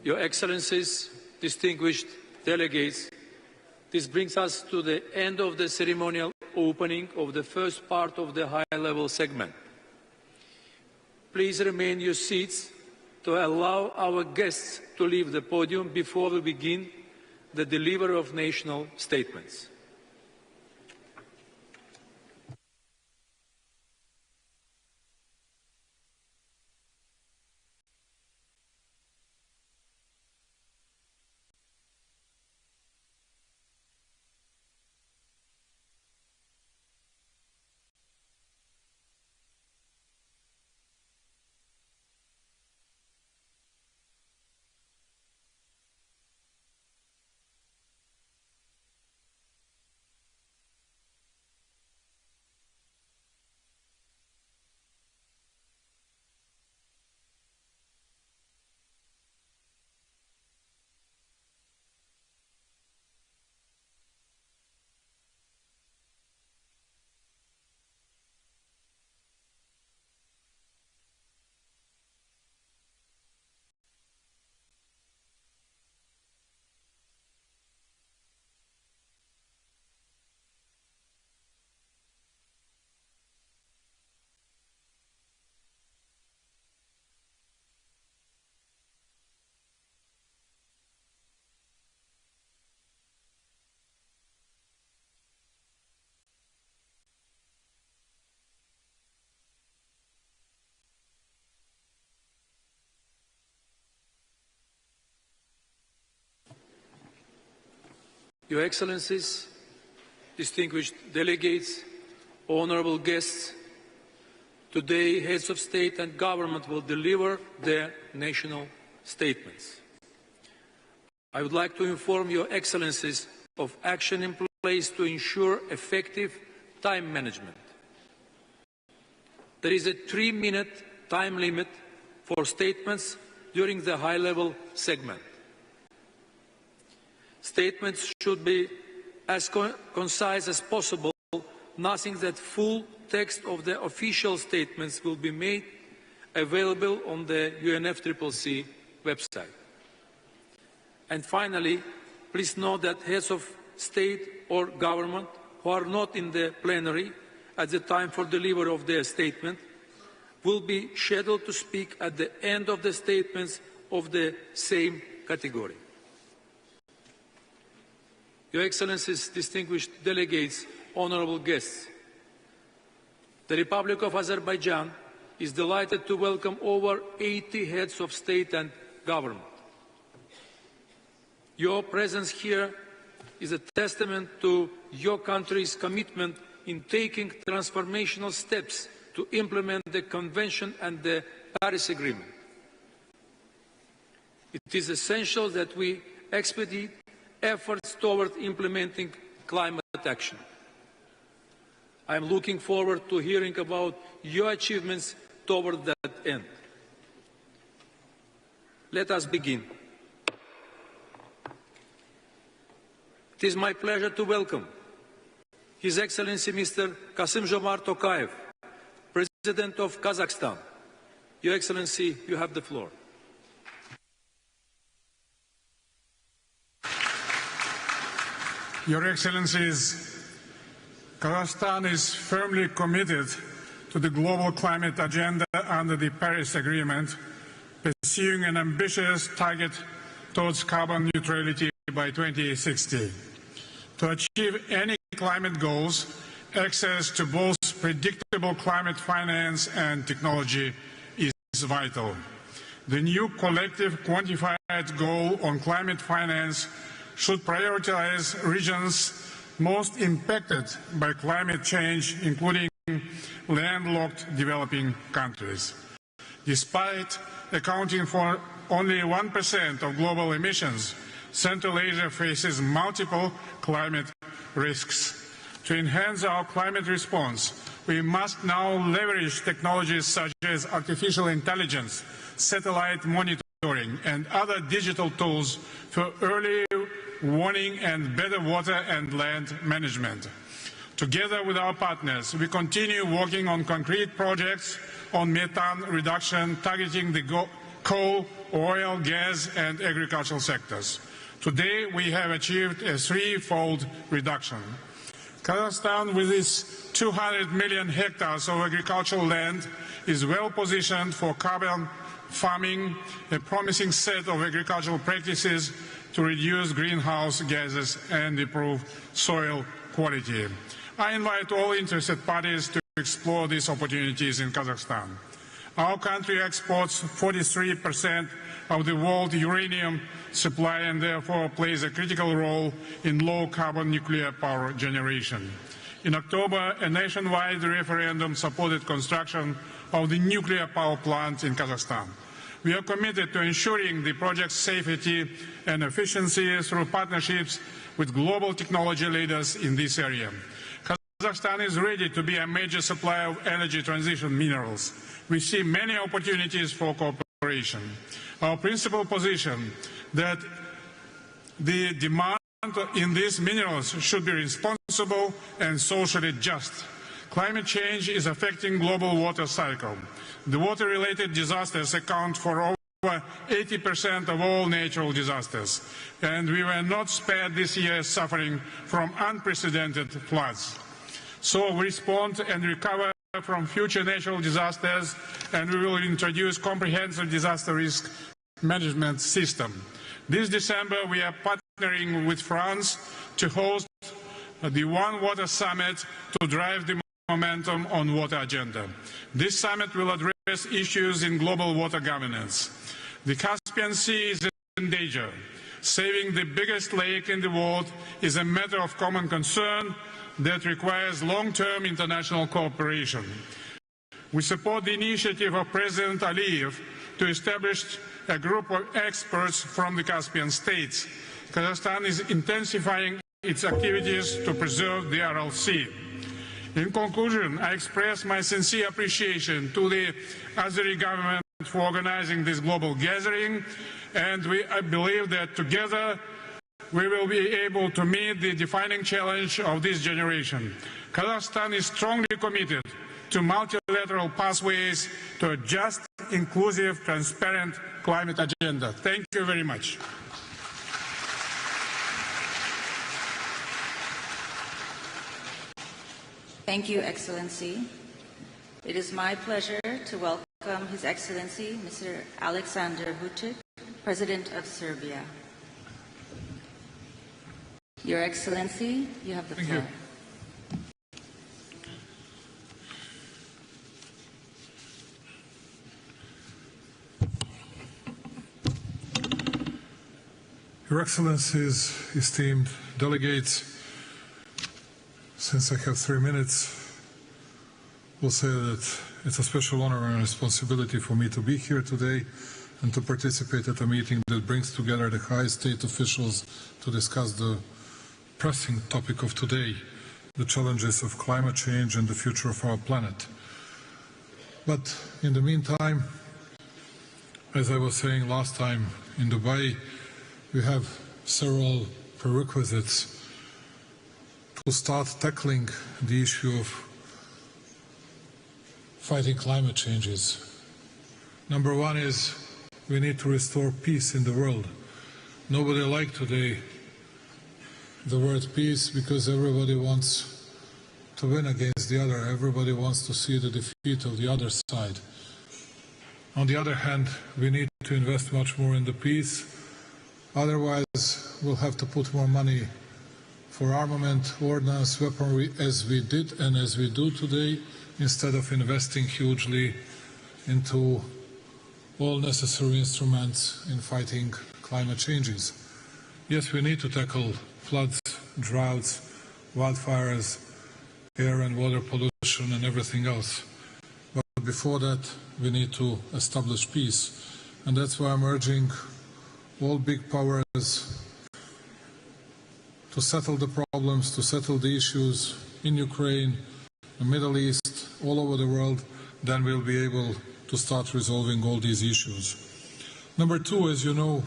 Your Excellencies, distinguished delegates, this brings us to the end of the ceremonial opening of the first part of the high-level segment. Please remain in your seats to allow our guests to leave the podium before we begin the delivery of national statements. Your Excellencies, distinguished delegates, honourable guests, today heads of state and government will deliver their national statements. I would like to inform Your Excellencies of action in place to ensure effective time management. There is a 3-minute time limit for statements during the high-level segment. Statements should be as concise as possible, noting that full text of the official statements will be made available on the UNFCCC website. And finally, please note that heads of state or government who are not in the plenary at the time for delivery of their statement will be scheduled to speak at the end of the statements of the same category. Your Excellencies, distinguished delegates, honourable guests, the Republic of Azerbaijan is delighted to welcome over 80 heads of state and government. Your presence here is a testament to your country's commitment in taking transformational steps to implement the Convention and the Paris Agreement. It is essential that we expedite efforts toward implementing climate action. I am looking forward to hearing about your achievements toward that end. Let us begin. It is my pleasure to welcome His Excellency Mr. Kassym-Jomart Tokayev, President of Kazakhstan. Your Excellency, you have the floor. Your Excellencies, Kazakhstan is firmly committed to the global climate agenda under the Paris Agreement, pursuing an ambitious target towards carbon neutrality by 2060. To achieve any climate goals, access to both predictable climate finance and technology is vital. The new collective quantified goal on climate finance should prioritize regions most impacted by climate change, including landlocked developing countries. Despite accounting for only 1% of global emissions, Central Asia faces multiple climate risks. To enhance our climate response, we must now leverage technologies such as artificial intelligence, satellite monitoring, and other digital tools for early warning and better water and land management. Together with our partners, we continue working on concrete projects on methane reduction, targeting the coal, oil, gas, and agricultural sectors. Today, we have achieved a threefold reduction. Kazakhstan, with its 200 million hectares of agricultural land, is well positioned for carbon farming, a promising set of agricultural practices to reduce greenhouse gases and improve soil quality. I invite all interested parties to explore these opportunities in Kazakhstan. Our country exports 43% of the world uranium supply and therefore plays a critical role in low-carbon nuclear power generation. In October, a nationwide referendum supported construction of the nuclear power plant in Kazakhstan. We are committed to ensuring the project's safety and efficiency through partnerships with global technology leaders in this area. Kazakhstan is ready to be a major supplier of energy transition minerals. We see many opportunities for cooperation. Our principal position that the demand in these minerals should be responsible and socially just. Climate change is affecting global water cycle. The water-related disasters account for over 80% of all natural disasters, and we were not spared this year suffering from unprecedented floods. So we respond and recover from future natural disasters, and we will introduce comprehensive disaster risk management system. This December, we are partnering with France to host the One Water Summit to drive the momentum on water agenda. This summit will address issues in global water governance. The Caspian Sea is in danger. Saving the biggest lake in the world is a matter of common concern that requires long-term international cooperation. We support the initiative of President Aliyev to establish a group of experts from the Caspian states. Kazakhstan is intensifying its activities to preserve the Aral Sea. In conclusion, I express my sincere appreciation to the Azeri government for organizing this global gathering, and I believe that together we will be able to meet the defining challenge of this generation. Kazakhstan is strongly committed to multilateral pathways to a just, inclusive, transparent climate agenda. Thank you very much. Thank you, Excellency. It is my pleasure to welcome His Excellency, Mr. Alexander Vučić, President of Serbia. Your Excellency, you have the floor. Thank you. Your Excellencies, esteemed delegates, since I have 3 minutes, will say that it's a special honor and responsibility for me to be here today and to participate at a meeting that brings together the high state officials to discuss the pressing topic of today, the challenges of climate change and the future of our planet. But in the meantime, as I was saying last time in Dubai, we have several prerequisites to start tackling the issue of fighting climate changes. Number one is we need to restore peace in the world. Nobody likes today the word peace because everybody wants to win against the other. Everybody wants to see the defeat of the other side. On the other hand, we need to invest much more in the peace. Otherwise, we'll have to put more money for armament, ordnance, weaponry, as we did and as we do today, instead of investing hugely into all necessary instruments in fighting climate changes. Yes, we need to tackle floods, droughts, wildfires, air and water pollution and everything else. But before that, we need to establish peace. And that's why I'm urging all big powers to settle the problems, to settle the issues in Ukraine, the Middle East, all over the world. Then we'll be able to start resolving all these issues. Number two, as you know,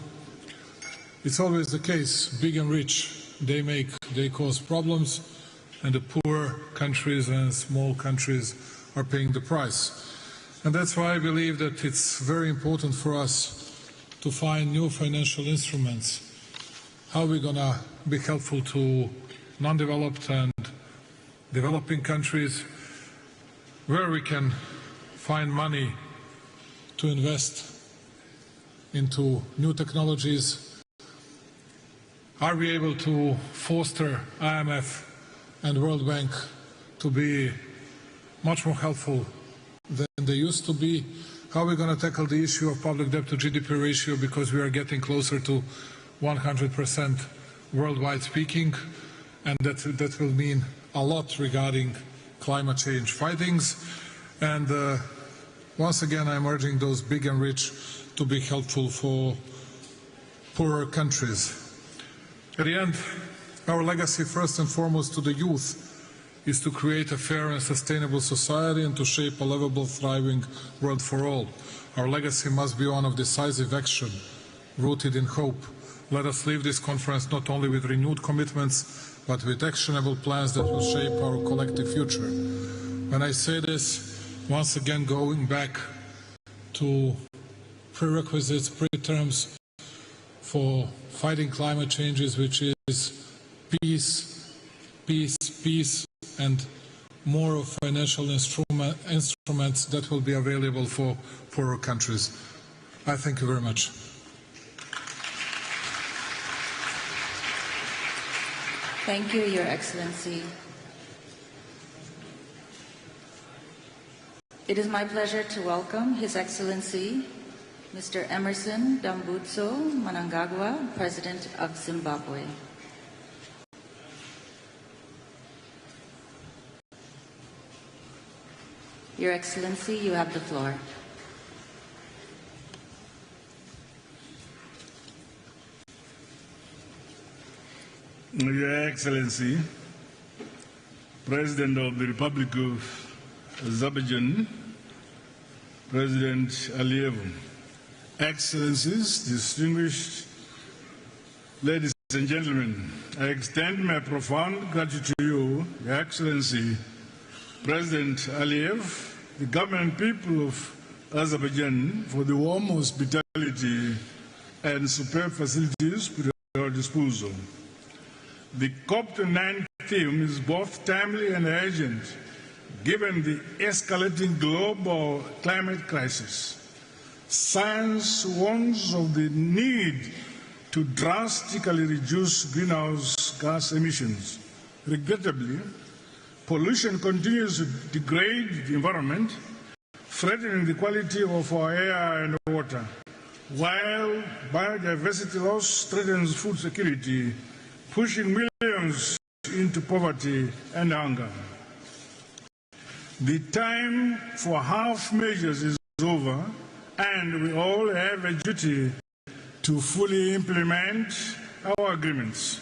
it's always the case, big and rich, they cause problems, and the poor countries and small countries are paying the price. And that's why I believe that it's very important for us to find new financial instruments. How are we going to be helpful to non-developed and developing countries, where we can find money to invest into new technologies? Are we able to foster IMF and World Bank to be much more helpful than they used to be? How are we going to tackle the issue of public debt to GDP ratio, because we are getting closer to 100% worldwide speaking, and that will mean a lot regarding climate change fightings. And once again, I'm urging those big and rich to be helpful for poorer countries. At the end, our legacy, first and foremost to the youth, is to create a fair and sustainable society and to shape a livable, thriving world for all. Our legacy must be one of decisive action, rooted in hope. Let us leave this conference not only with renewed commitments, but with actionable plans that will shape our collective future. When I say this, once again going back to prerequisites, pre-terms for fighting climate changes, which is peace, peace, peace, and more of financial instruments that will be available for poorer countries. I thank you very much. Thank you, Your Excellency. It is my pleasure to welcome His Excellency, Mr. Emerson Dambudzo Mnangagwa, President of Zimbabwe. Your Excellency, you have the floor. Your Excellency, President of the Republic of Azerbaijan, President Aliyev, Excellencies, distinguished ladies and gentlemen, I extend my profound gratitude to you, Your Excellency, President Aliyev, the government and people of Azerbaijan, for the warm hospitality and superb facilities put at our disposal. The COP29 theme is both timely and urgent, given the escalating global climate crisis. Science warns of the need to drastically reduce greenhouse gas emissions. Regrettably, pollution continues to degrade the environment, threatening the quality of our air and water. while biodiversity loss threatens food security, pushing millions into poverty and hunger. The time for half measures is over, and we all have a duty to fully implement our agreements.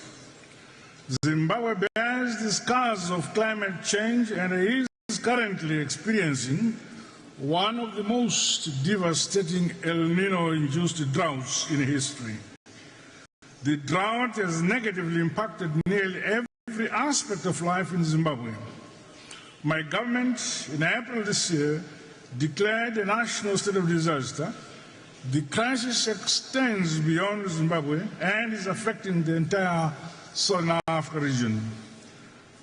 Zimbabwe bears the scars of climate change and is currently experiencing one of the most devastating El Nino-induced droughts in history. The drought has negatively impacted nearly every aspect of life in Zimbabwe. My government, in April this year, declared a national state of disaster. The crisis extends beyond Zimbabwe and is affecting the entire Southern Africa region.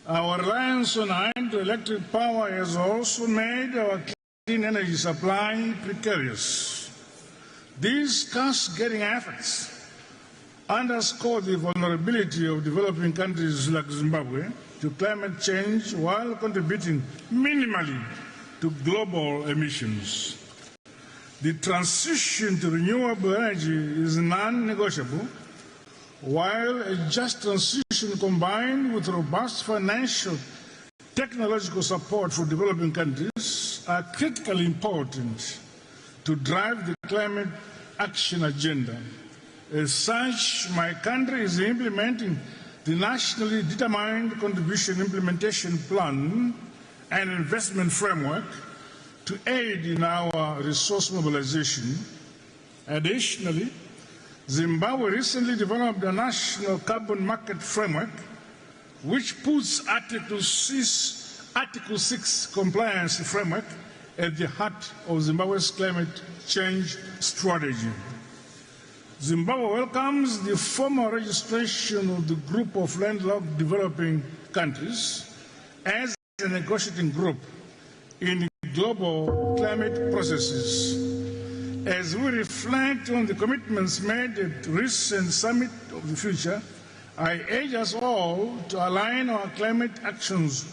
Our reliance on hydroelectric power has also made our clean energy supply precarious. These cascading efforts underscore the vulnerability of developing countries like Zimbabwe to climate change while contributing minimally to global emissions. The transition to renewable energy is non-negotiable, while a just transition combined with robust financial technological support for developing countries are critically important to drive the climate action agenda. As such, my country is implementing the Nationally Determined Contribution Implementation Plan and Investment Framework to aid in our resource mobilization. Additionally, Zimbabwe recently developed a national carbon market framework which puts Article 6 compliance framework at the heart of Zimbabwe's climate change strategy. Zimbabwe welcomes the formal registration of the group of landlocked developing countries as a negotiating group in global climate processes. As we reflect on the commitments made at the recent Summit of the Future, I urge us all to align our climate actions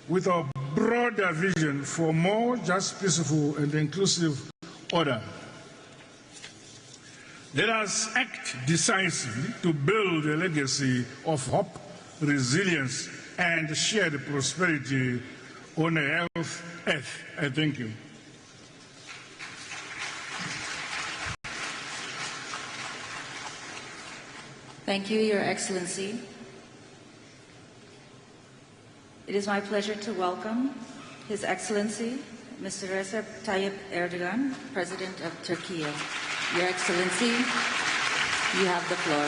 with our broader vision for more just, peaceful, and inclusive order. Let us act decisively to build a legacy of hope, resilience, and shared prosperity on a healthy earth. I thank you. Thank you, Your Excellency. It is my pleasure to welcome His Excellency, Mr. Recep Tayyip Erdogan, President of Turkey. Your Excellency, you have the floor.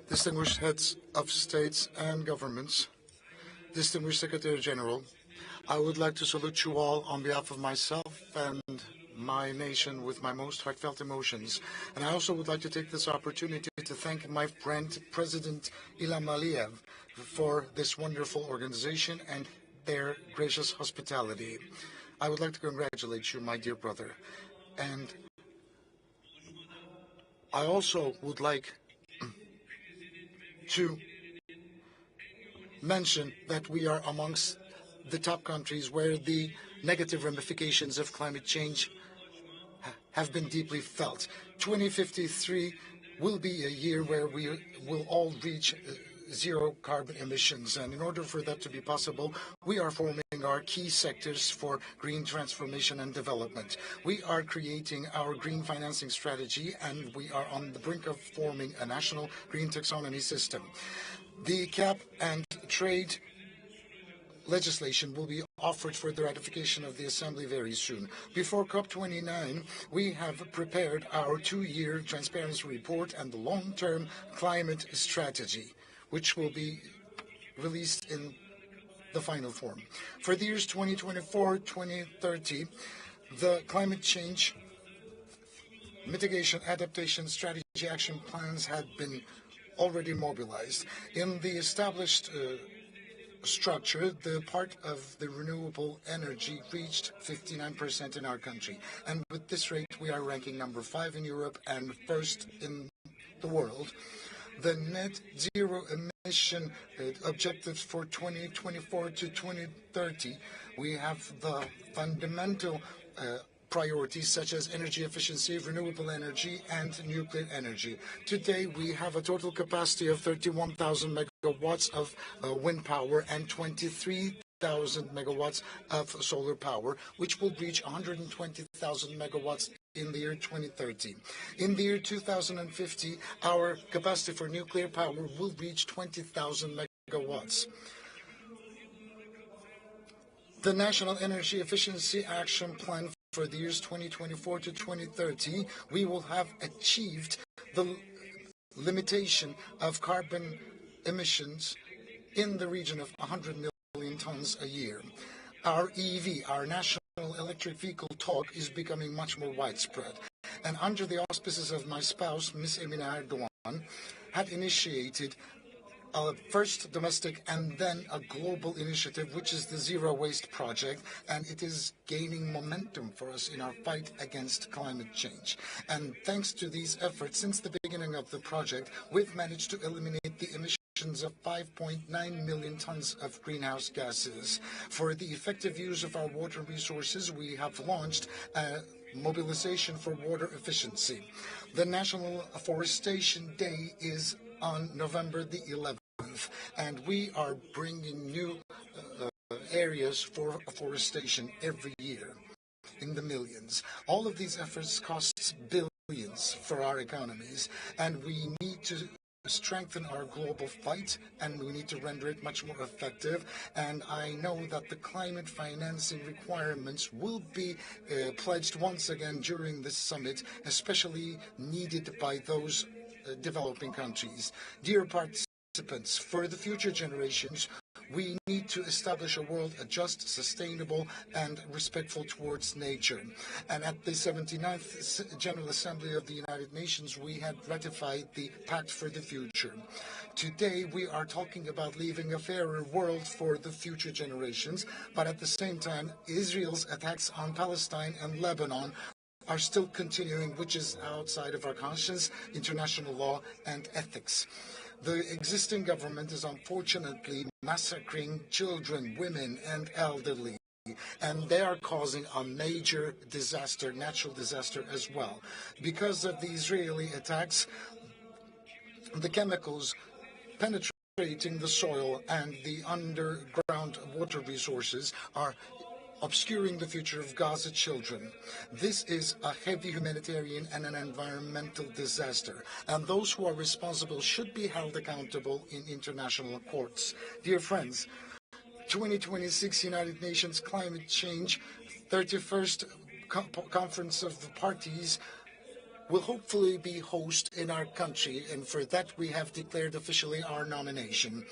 Distinguished heads of states and governments, distinguished Secretary General, I would like to salute you all on behalf of myself and my nation with my most heartfelt emotions. And I also would like to take this opportunity to thank my friend, President Ilham Aliyev, for this wonderful organization and their gracious hospitality. I would like to congratulate you, my dear brother. And I also would like to mention that we are amongst the top countries where the negative ramifications of climate change have been deeply felt. 2053 will be a year where we will all reach zero carbon emissions. And in order for that to be possible, we are forming our key sectors for green transformation and development. We are creating our green financing strategy, and we are on the brink of forming a national green taxonomy system. The cap and trade legislation will be offered for the ratification of the Assembly very soon. Before COP29, we have prepared our 2-year transparency report and the long-term climate strategy, which will be released in the final form. For the years 2024-2030, the climate change mitigation adaptation strategy action plans had been already mobilized. In the established structure, the part of the renewable energy reached 59% in our country. And with this rate, we are ranking number 5 in Europe and first in the world. the net zero emission objectives for 2024 to 2030. We have the fundamental priorities such as energy efficiency, renewable energy, and nuclear energy. Today, we have a total capacity of 31,000 megawatts of wind power and 23,000 megawatts of solar power, which will reach 120,000 megawatts in the year 2030. In the year 2050, our capacity for nuclear power will reach 20,000 megawatts. The National Energy Efficiency Action Plan for the years 2024 to 2030, we will have achieved the limitation of carbon emissions in the region of 100 million tons a year. Our EV, our National Electric Vehicle talk, is becoming much more widespread. And under the auspices of my spouse, Ms. Emine Erdogan, had initiated a first domestic and then a global initiative, which is the Zero Waste Project, and it is gaining momentum for us in our fight against climate change. And thanks to these efforts, since the beginning of the project, we've managed to eliminate the emissions of 5.9 million tons of greenhouse gases. For the effective use of our water resources, we have launched a mobilization for water efficiency. The National Afforestation Day is on November the 11th, and we are bringing new areas for afforestation every year in the millions. All of these efforts cost billions for our economies, and we need to strengthen our global fight, and we need to render it much more effective. And I know that the climate financing requirements will be pledged once again during this summit, especially needed by those developing countries. Dear participants, for the future generations, we need to establish a world just, sustainable, and respectful towards nature. And at the 79th General Assembly of the United Nations, we had ratified the Pact for the Future. Today, we are talking about leaving a fairer world for the future generations, but at the same time, Israel's attacks on Palestine and Lebanon are still continuing, which is outside of our conscience, international law, and ethics. The existing government is unfortunately massacring children, women, and elderly, and they are causing a major disaster, natural disaster as well. Because of the Israeli attacks, the chemicals penetrating the soil and the underground water resources are obscuring the future of Gaza children. This is a heavy humanitarian and an environmental disaster, and those who are responsible should be held accountable in international courts. Dear friends, 2026 United Nations Climate Change 31st Conference of the Parties will hopefully be hosted in our country, and for that we have declared officially our nomination.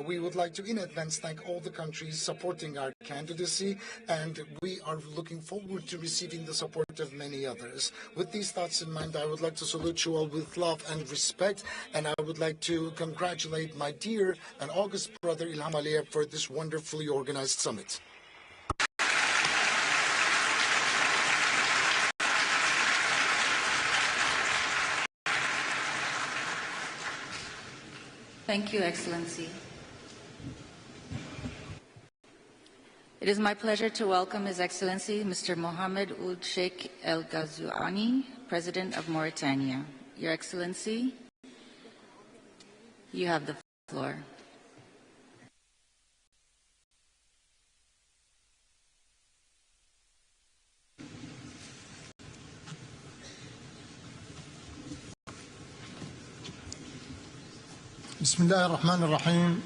We would like to in advance thank all the countries supporting our candidacy, and we are looking forward to receiving the support of many others. With these thoughts in mind, I would like to salute you all with love and respect, and I would like to congratulate my dear and august brother Ilham Aliyev for this wonderfully organized summit. Thank you, Excellency. It is my pleasure to welcome His Excellency Mr. Mohammed Ould Sheikh El Ghazouani, President of Mauritania. Your Excellency, you have the floor. Bismillah ar-Rahman ar-Rahim.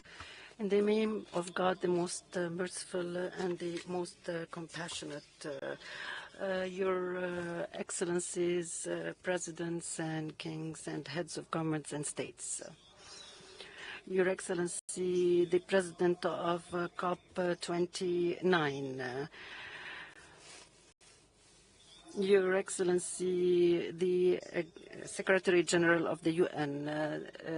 In the name of God, the most merciful and the most compassionate, Your Excellencies, Presidents and Kings and Heads of Governments and States. Your Excellency, the President of COP29, Your Excellency, the Secretary General of the UN,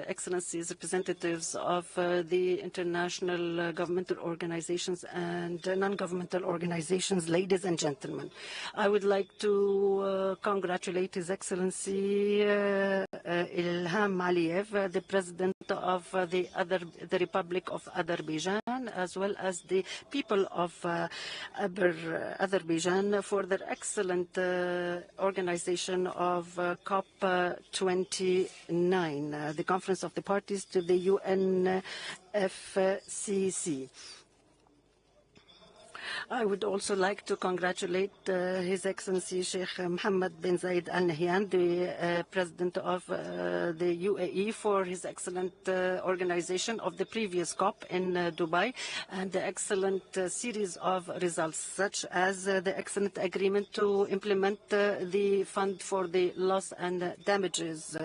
Excellencies, representatives of the international governmental organizations and non-governmental organizations, ladies and gentlemen. I would like to congratulate His Excellency Ilham Aliyev, the President of the Republic of Azerbaijan, as well as the people of Azerbaijan for their excellent organization of COP29, the Conference of the Parties to the UNFCCC. I would also like to congratulate His Excellency Sheikh Mohammed bin Zayed Al Nahyan, the President of the UAE, for his excellent organization of the previous COP in Dubai and the excellent series of results, such as the excellent agreement to implement the fund for the loss and damages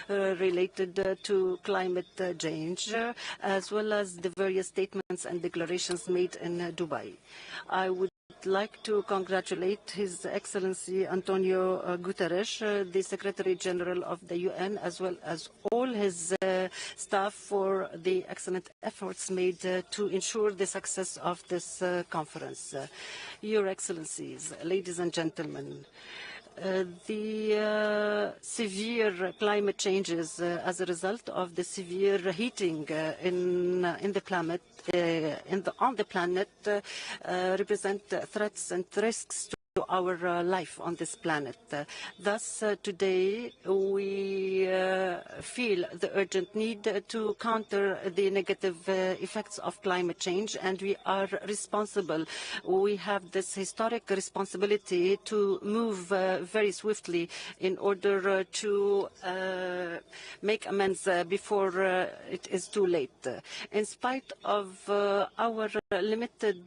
related to climate change, as well as the various statements and declarations made in Dubai. I would like to congratulate His Excellency Antonio Guterres, the Secretary General of the UN, as well as all his staff for the excellent efforts made to ensure the success of this conference. Your Excellencies, ladies and gentlemen, the severe climate changes as a result of the severe heating on the planet represent threats and risks to our life on this planet. Thus, today we feel the urgent need to counter the negative effects of climate change, and we are responsible. We have this historic responsibility to move very swiftly in order to make amends before it is too late. In spite of our limited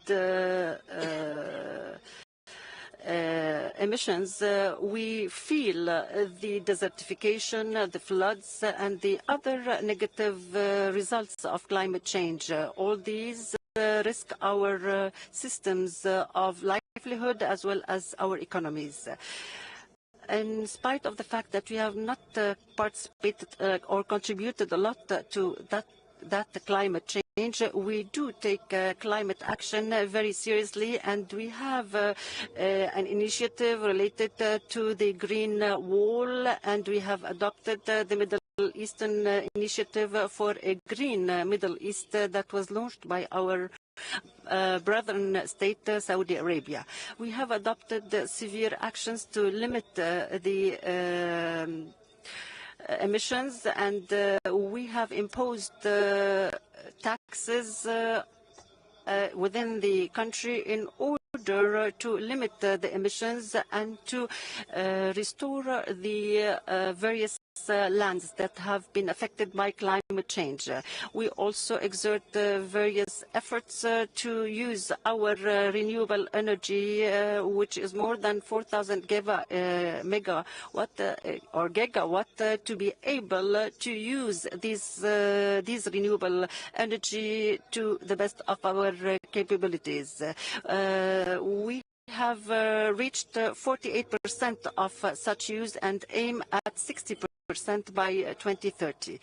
emissions, we feel the desertification, the floods, and the other negative results of climate change. All these risk our systems of livelihood as well as our economies. In spite of the fact that we have not participated or contributed a lot to that climate change, we do take climate action very seriously, and we have an initiative related to the Green Wall, and we have adopted the Middle Eastern Initiative for a Green Middle East that was launched by our brethren state, Saudi Arabia. We have adopted severe actions to limit the emissions, and we have imposed taxes within the country in order to limit the emissions and to restore the various lands that have been affected by climate change. We also exert various efforts to use our renewable energy, which is more than 4,000 megawatt or gigawatt, to be able to use these renewable energy to the best of our capabilities. We have reached 48% of such use and aim at 60% by 2030.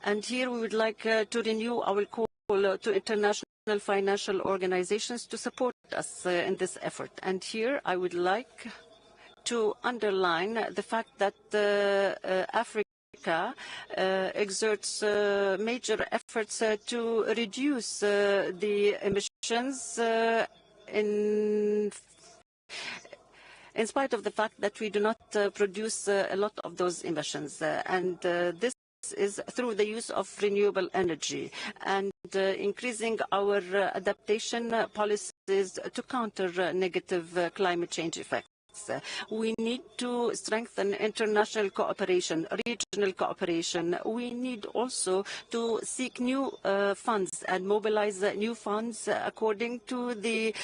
And here we would like to renew our call to international financial organizations to support us in this effort. And here I would like to underline the fact that Africa exerts major efforts to reduce the emissions in spite of the fact that we do not produce a lot of those emissions. And this is through the use of renewable energy and increasing our adaptation policies to counter negative climate change effects. We need to strengthen international cooperation, regional cooperation. We need also to seek new funds and mobilize new funds according to the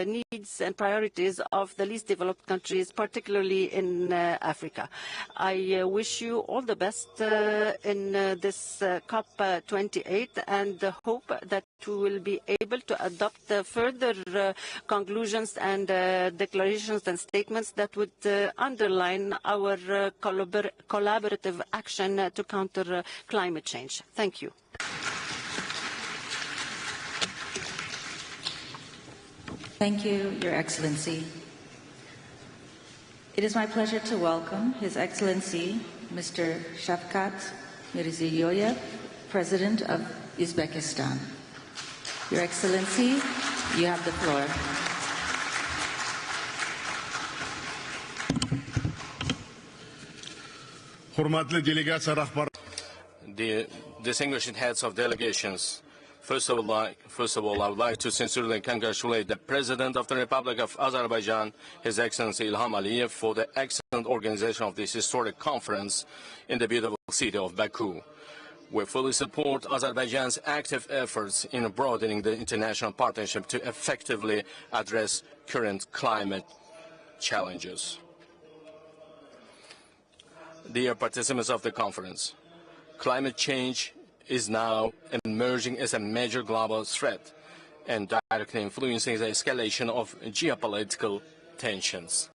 needs and priorities of the least developed countries, particularly in Africa. I wish you all the best in this COP28 and hope that we will be able to adopt further conclusions and declarations and statements that would underline our collaborative action to counter climate change. Thank you. Thank you, Your Excellency. It is my pleasure to welcome His Excellency Mr. Shavkat Mirziyoyev, President of Uzbekistan. Your Excellency, you have the floor. The distinguished heads of delegations, first of all, I would like to sincerely congratulate the President of the Republic of Azerbaijan, His Excellency Ilham Aliyev, for the excellent organization of this historic conference in the beautiful city of Baku. We fully support Azerbaijan's active efforts in broadening the international partnership to effectively address current climate challenges. Dear participants of the conference, climate change is now emerging as a major global threat and directly influencing the escalation of geopolitical tensions.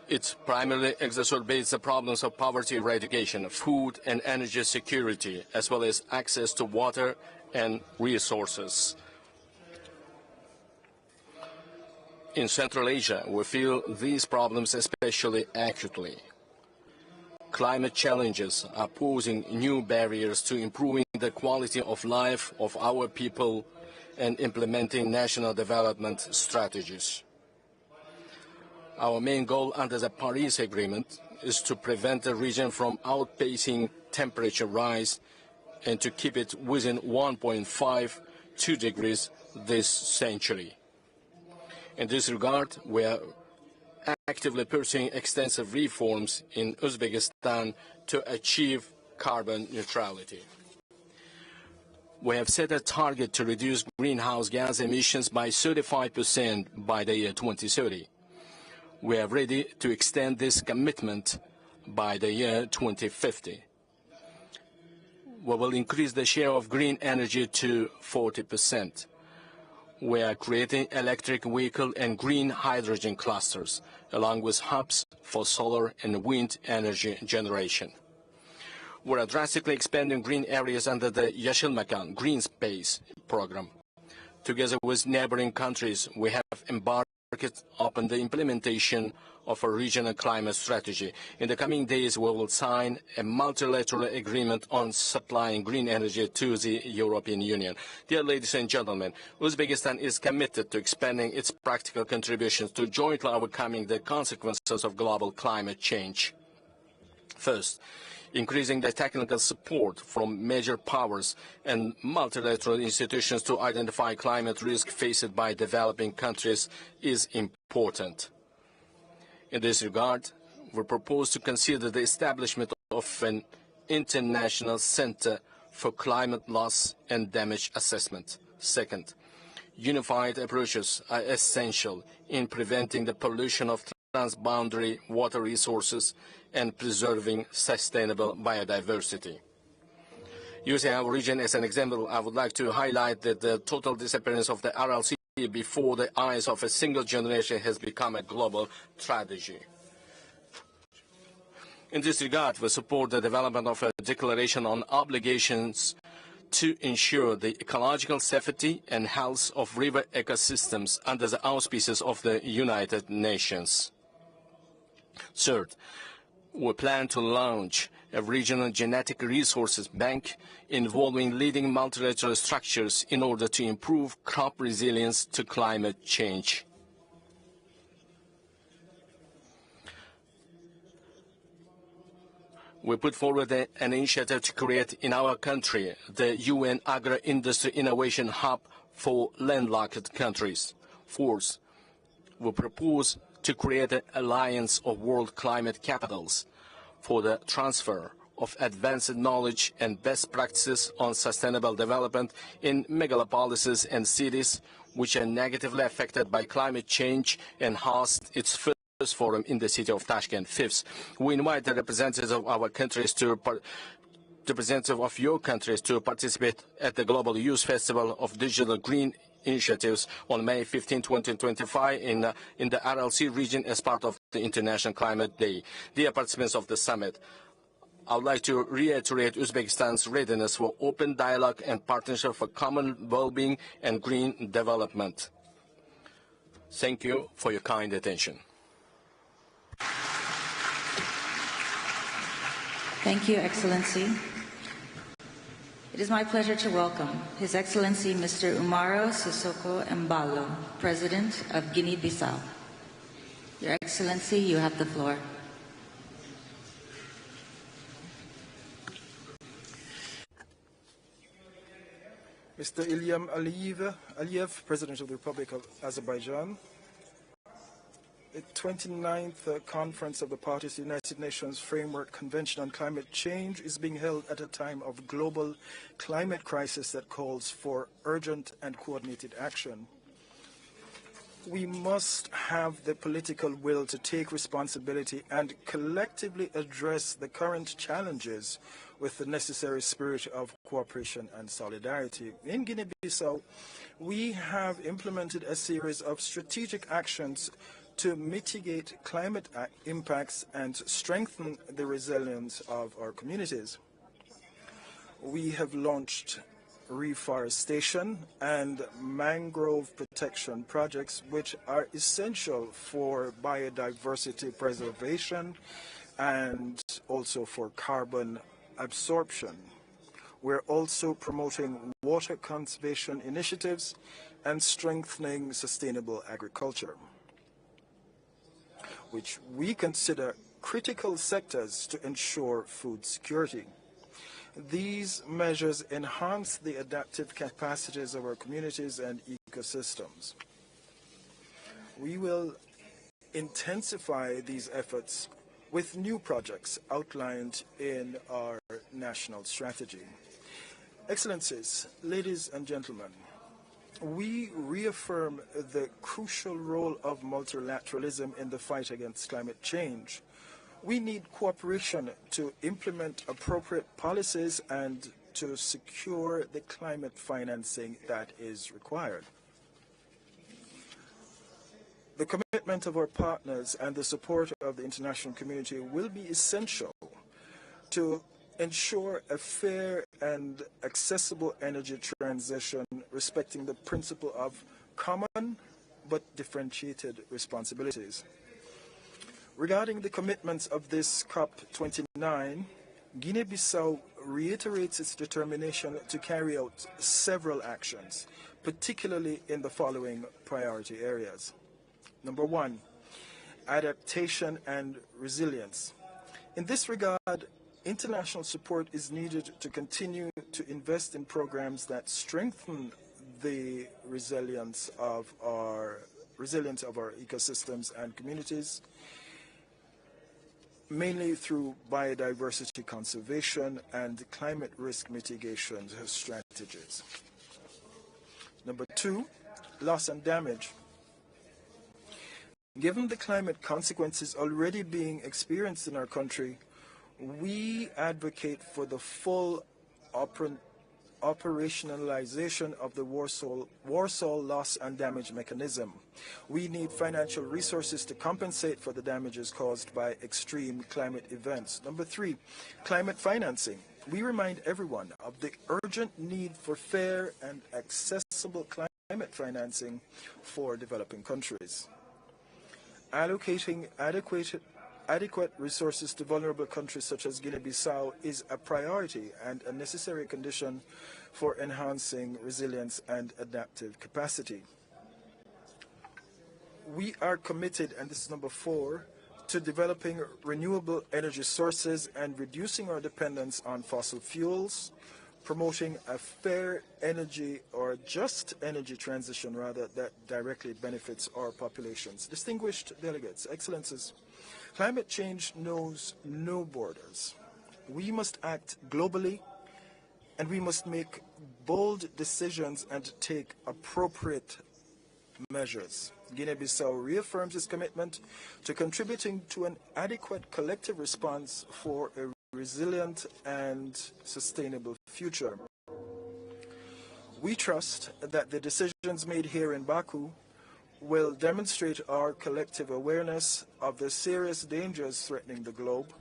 It primarily exacerbates the problems of poverty eradication, food and energy security, as well as access to water and resources. In Central Asia, we feel these problems especially acutely. Climate challenges are posing new barriers to improving the quality of life of our people and implementing national development strategies. Our main goal under the Paris Agreement is to prevent the region from outpacing temperature rise and to keep it within 1.52 degrees this century. In this regard, we are actively pursuing extensive reforms in Uzbekistan to achieve carbon neutrality. We have set a target to reduce greenhouse gas emissions by 35% by the year 2030. We are ready to extend this commitment by the year 2050. We will increase the share of green energy to 40%. We are creating electric vehicle and green hydrogen clusters, along with hubs for solar and wind energy generation. We are drastically expanding green areas under the Yeşil Mekan Green Space program. Together with neighboring countries, we have embarked upon the implementation of a regional climate strategy. In the coming days, we will sign a multilateral agreement on supplying green energy to the European Union. Dear ladies and gentlemen, Uzbekistan is committed to expanding its practical contributions to jointly overcoming the consequences of global climate change. First, increasing the technical support from major powers and multilateral institutions to identify climate risk faced by developing countries is important. In this regard, we propose to consider the establishment of an international center for climate loss and damage assessment. Second, unified approaches are essential in preventing the pollution of transboundary water resources and preserving sustainable biodiversity. Using our region as an example, I would like to highlight that the total disappearance of the RLC before the eyes of a single generation has become a global tragedy. In this regard, we support the development of a declaration on obligations to ensure the ecological safety and health of river ecosystems under the auspices of the United Nations. Third, we plan to launch a regional genetic resources bank involving leading multilateral structures in order to improve crop resilience to climate change. We put forward an initiative to create in our country the UN Agro-Industry Innovation Hub for landlocked countries. Fourth, we propose to create an alliance of world climate capitals for the transfer of advanced knowledge and best practices on sustainable development in megalopolises and cities which are negatively affected by climate change and host its first forum in the city of Tashkent. Fifth, we invite the representatives of our countries to participate at the Global Youth Festival of Digital Green Initiatives on May 15, 2025 in the RLC region as part of the International Climate Day. Dear participants of the summit, I would like to reiterate Uzbekistan's readiness for open dialogue and partnership for common well-being and green development. Thank you for your kind attention. Thank you, Excellency. It is my pleasure to welcome His Excellency Mr. Umaro Sissoco Embalo, President of Guinea-Bissau. Your Excellency, you have the floor. Mr. Ilham Aliyev, President of the Republic of Azerbaijan. The 29th Conference of the Parties to the United Nations Framework Convention on Climate Change is being held at a time of global climate crisis that calls for urgent and coordinated action. We must have the political will to take responsibility and collectively address the current challenges with the necessary spirit of cooperation and solidarity. In Guinea-Bissau, we have implemented a series of strategic actions to mitigate climate impacts and strengthen the resilience of our communities. We have launched reforestation and mangrove protection projects, which are essential for biodiversity preservation and also for carbon absorption. We're also promoting water conservation initiatives and strengthening sustainable agriculture, which we consider critical sectors to ensure food security. These measures enhance the adaptive capacities of our communities and ecosystems. We will intensify these efforts with new projects outlined in our national strategy. Excellencies, ladies and gentlemen, we reaffirm the crucial role of multilateralism in the fight against climate change. We need cooperation to implement appropriate policies and to secure the climate financing that is required. The commitment of our partners and the support of the international community will be essential to ensure a fair and accessible energy transition respecting the principle of common but differentiated responsibilities. Regarding the commitments of this COP29, Guinea-Bissau reiterates its determination to carry out several actions, particularly in the following priority areas. Number one, adaptation and resilience. In this regard, international support is needed to continue to invest in programs that strengthen the resilience of our ecosystems and communities, mainly through biodiversity conservation and climate risk mitigation strategies. Number two, loss and damage. Given the climate consequences already being experienced in our country, we advocate for the full operationalization of the Warsaw loss and damage mechanism. We need financial resources to compensate for the damages caused by extreme climate events. Number three, climate financing. We remind everyone of the urgent need for fair and accessible climate financing for developing countries. Allocating adequate resources to vulnerable countries such as Guinea-Bissau is a priority and a necessary condition for enhancing resilience and adaptive capacity. We are committed, and this is number four, to developing renewable energy sources and reducing our dependence on fossil fuels, promoting a fair energy or just energy transition, rather, that directly benefits our populations. Distinguished delegates, excellencies, climate change knows no borders. We must act globally, and we must make bold decisions and take appropriate measures. Guinea-Bissau reaffirms its commitment to contributing to an adequate collective response for a resilient and sustainable future. We trust that the decisions made here in Baku will demonstrate our collective awareness of the serious dangers threatening the globe,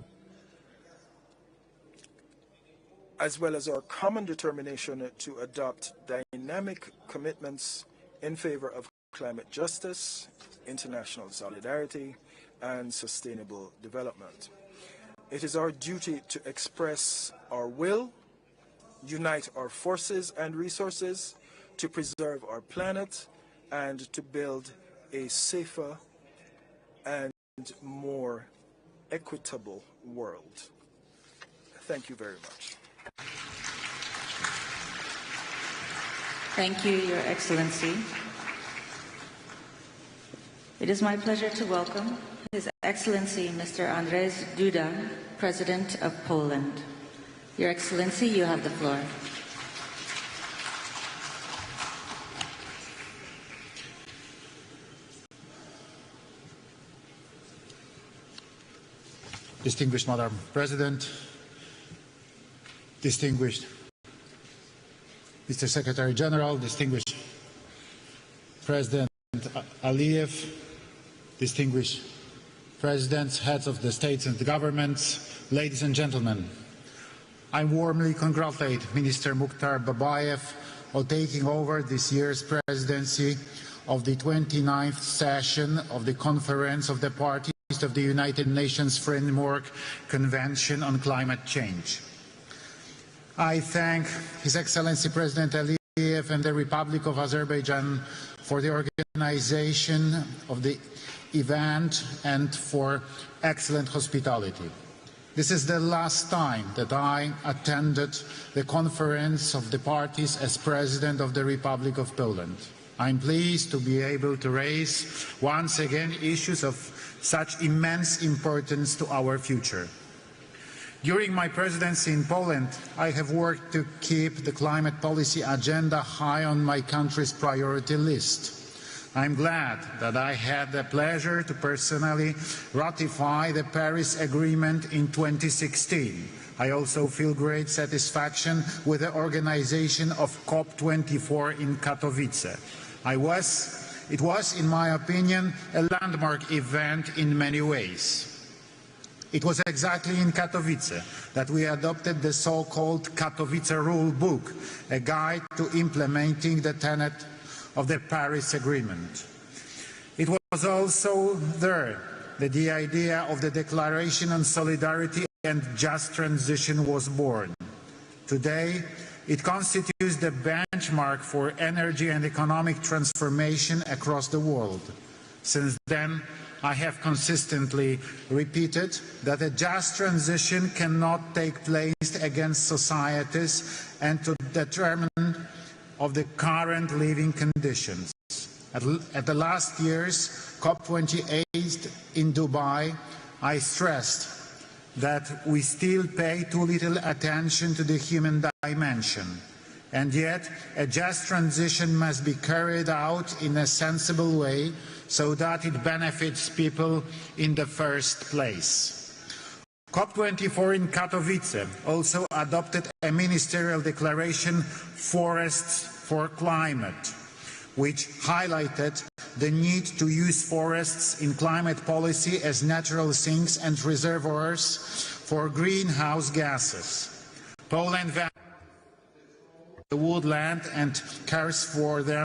as well as our common determination to adopt dynamic commitments in favor of climate justice, international solidarity, and sustainable development. It is our duty to express our will, unite our forces and resources to preserve our planet and to build a safer and more equitable world. Thank you very much. Thank you, Your Excellency. It is my pleasure to welcome His Excellency Mr. Andrzej Duda, President of Poland. Your Excellency, you have the floor. Distinguished Madam President, distinguished Mr. Secretary General, distinguished President Aliyev, distinguished Presidents, heads of the states and the governments, ladies and gentlemen, I warmly congratulate Minister Mukhtar Babayev on taking over this year's presidency of the 29th session of the Conference of the Parties of the United Nations Framework Convention on Climate Change. I thank His Excellency President Aliyev and the Republic of Azerbaijan for the organization of the event and for excellent hospitality. This is the last time that I attended the Conference of the Parties as President of the Republic of Poland. I'm pleased to be able to raise once again issues of such immense importance to our future. During my presidency in Poland, I have worked to keep the climate policy agenda high on my country's priority list. I'm glad that I had the pleasure to personally ratify the Paris Agreement in 2016. I also feel great satisfaction with the organization of COP29 in Katowice. It was, in my opinion, a landmark event in many ways. It was exactly in Katowice that we adopted the so-called Katowice Rule Book, a guide to implementing the tenet of the Paris Agreement. It was also there that the idea of the Declaration on Solidarity and Just Transition was born. Today, it constitutes the benchmark for energy and economic transformation across the world. Since then, I have consistently repeated that a just transition cannot take place against societies and to determine of the current living conditions. At the last year's COP28 in Dubai, I stressed that we still pay too little attention to the human dimension, and yet a just transition must be carried out in a sensible way so that it benefits people in the first place. COP24 in Katowice also adopted a ministerial declaration, Forests for Climate, which highlighted the need to use forests in climate policy as natural sinks and reservoirs for greenhouse gases. Poland values the woodland and cares for them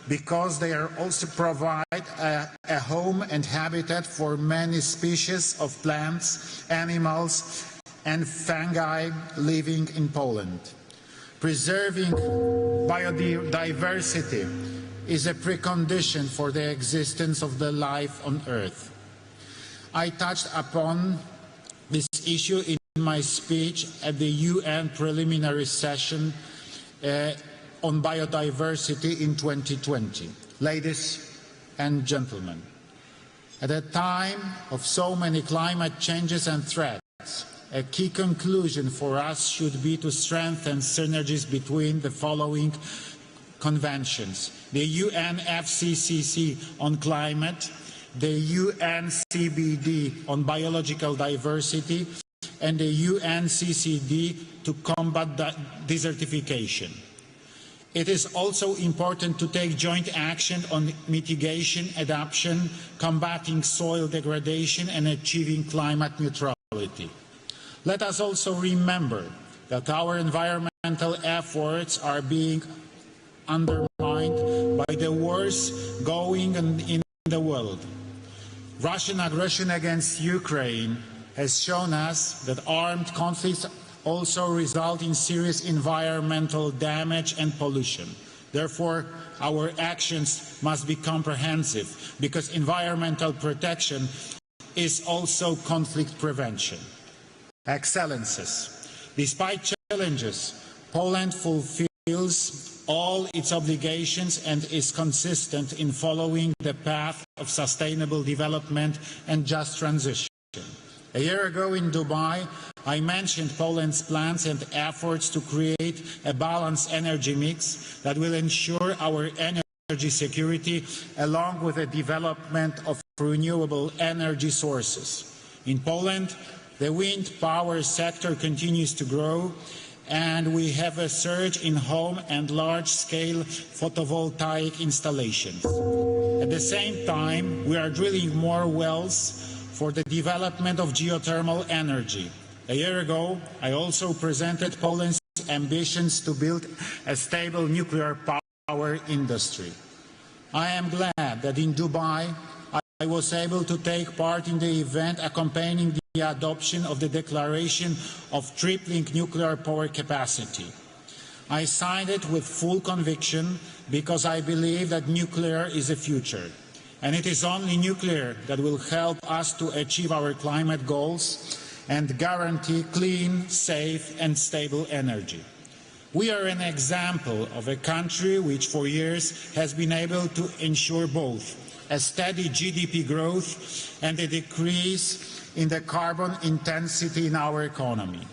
because they are also provide a home and habitat for many species of plants, animals and fungi living in Poland. Preserving biodiversity is a precondition for the existence of the life on Earth. I touched upon this issue in my speech at the UN preliminary session on biodiversity in 2020. Ladies and gentlemen, at a time of so many climate changes and threats, a key conclusion for us should be to strengthen synergies between the following conventions: the UNFCCC on climate, the UNCBD on biological diversity, and the UNCCD to combat desertification. It is also important to take joint action on mitigation, adaptation, combating soil degradation, and achieving climate neutrality. Let us also remember that our environmental efforts are being undermined by the wars going on in the world. Russian aggression against Ukraine has shown us that armed conflicts also result in serious environmental damage and pollution. Therefore, our actions must be comprehensive, because environmental protection is also conflict prevention. Excellencies, despite challenges, Poland fulfills all its obligations and is consistent in following the path of sustainable development and just transition. A year ago in Dubai, I mentioned Poland's plans and efforts to create a balanced energy mix that will ensure our energy security, along with the development of renewable energy sources. In Poland, the wind power sector continues to grow, and we have a surge in home and large-scale photovoltaic installations. At the same time, we are drilling more wells for the development of geothermal energy. A year ago, I also presented Poland's ambitions to build a stable nuclear power industry. I am glad that in Dubai, I was able to take part in the event accompanying the adoption of the Declaration of Tripling Nuclear Power Capacity. I signed it with full conviction because I believe that nuclear is the future. And it is only nuclear that will help us to achieve our climate goals and guarantee clean, safe and stable energy. We are an example of a country which for years has been able to ensure both a steady GDP growth and a decrease in the carbon intensity in our economy.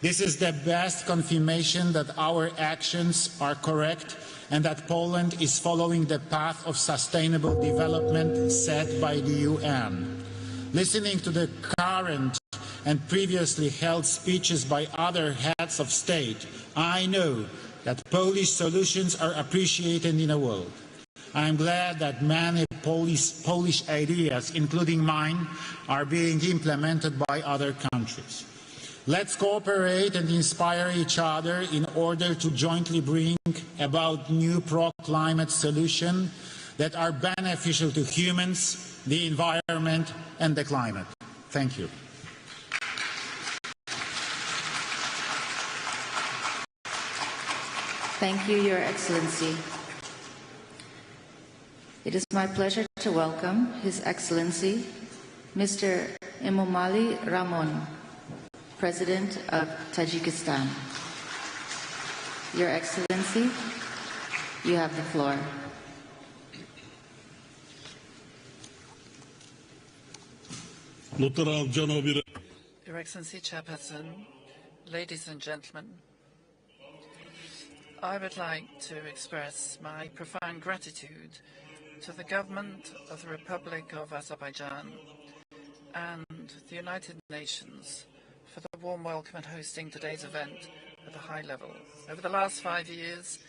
This is the best confirmation that our actions are correct and that Poland is following the path of sustainable development set by the UN. Listening to the current and previously held speeches by other heads of state, I know that Polish solutions are appreciated in the world. I am glad that many Polish ideas, including mine, are being implemented by other countries. Let's cooperate and inspire each other in order to jointly bring about new pro-climate solutions that are beneficial to humans, the environment and the climate. Thank you. Thank you, Your Excellency. It is my pleasure to welcome His Excellency, Mr. Emomali Rahmon, President of Tajikistan. Your Excellency, you have the floor. Your Excellency, Chairperson, ladies and gentlemen, I would like to express my profound gratitude to the government of the Republic of Azerbaijan and the United Nations for the warm welcome and hosting today's event at a high level. Over the last 5 years,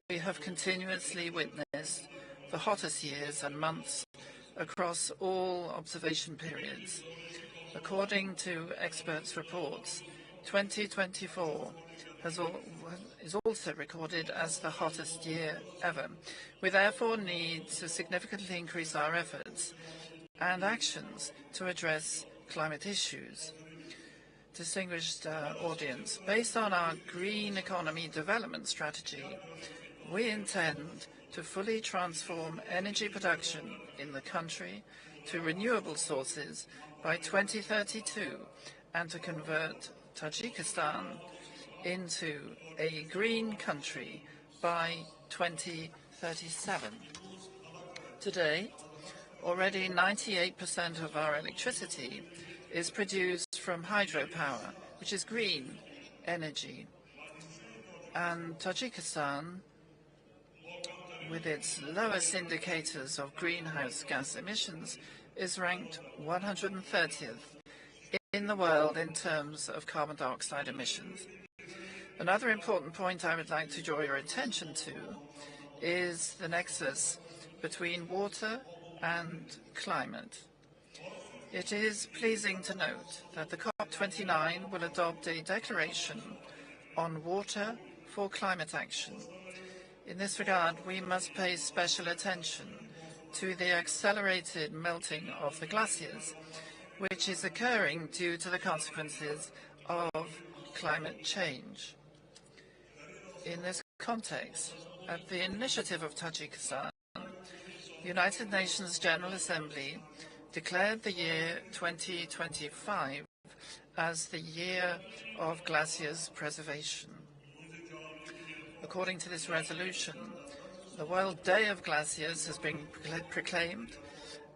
we have continuously witnessed the hottest years and months across all observation periods. According to experts' reports, 2024 is also recorded as the hottest year ever. We therefore need to significantly increase our efforts and actions to address climate issues. Distinguished audience, based on our green economy development strategy, we intend to fully transform energy production in the country to renewable sources by 2032 and to convert Tajikistan into a green country by 2037. Today, already 98% of our electricity is produced from hydropower, which is green energy. And Tajikistan, with its lowest indicators of greenhouse gas emissions, is ranked 130th in the world in terms of carbon dioxide emissions. Another important point I would like to draw your attention to is the nexus between water and climate. It is pleasing to note that the COP29 will adopt a declaration on water for climate action. In this regard, we must pay special attention to the accelerated melting of the glaciers, which is occurring due to the consequences of climate change. In this context, at the initiative of Tajikistan, the United Nations General Assembly declared the year 2025 as the year of glaciers preservation. According to this resolution, the World Day of Glaciers has been proclaimed,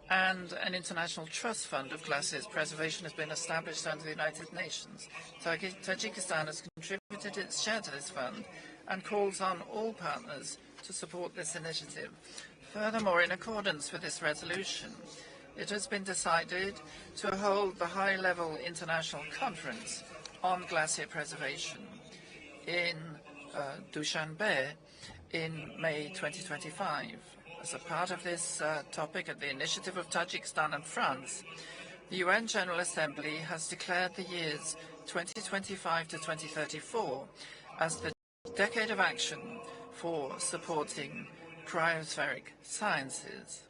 and an international trust fund of glaciers preservation has been established under the United Nations. Tajikistan has contributed its share to this fund and calls on all partners to support this initiative. Furthermore, in accordance with this resolution, it has been decided to hold the high-level international conference on glacier preservation in Dushanbe in May 2025. As a part of this topic, at the initiative of Tajikistan and France, the UN General Assembly has declared the years 2025 to 2034 as the decade of action for supporting cryospheric sciences.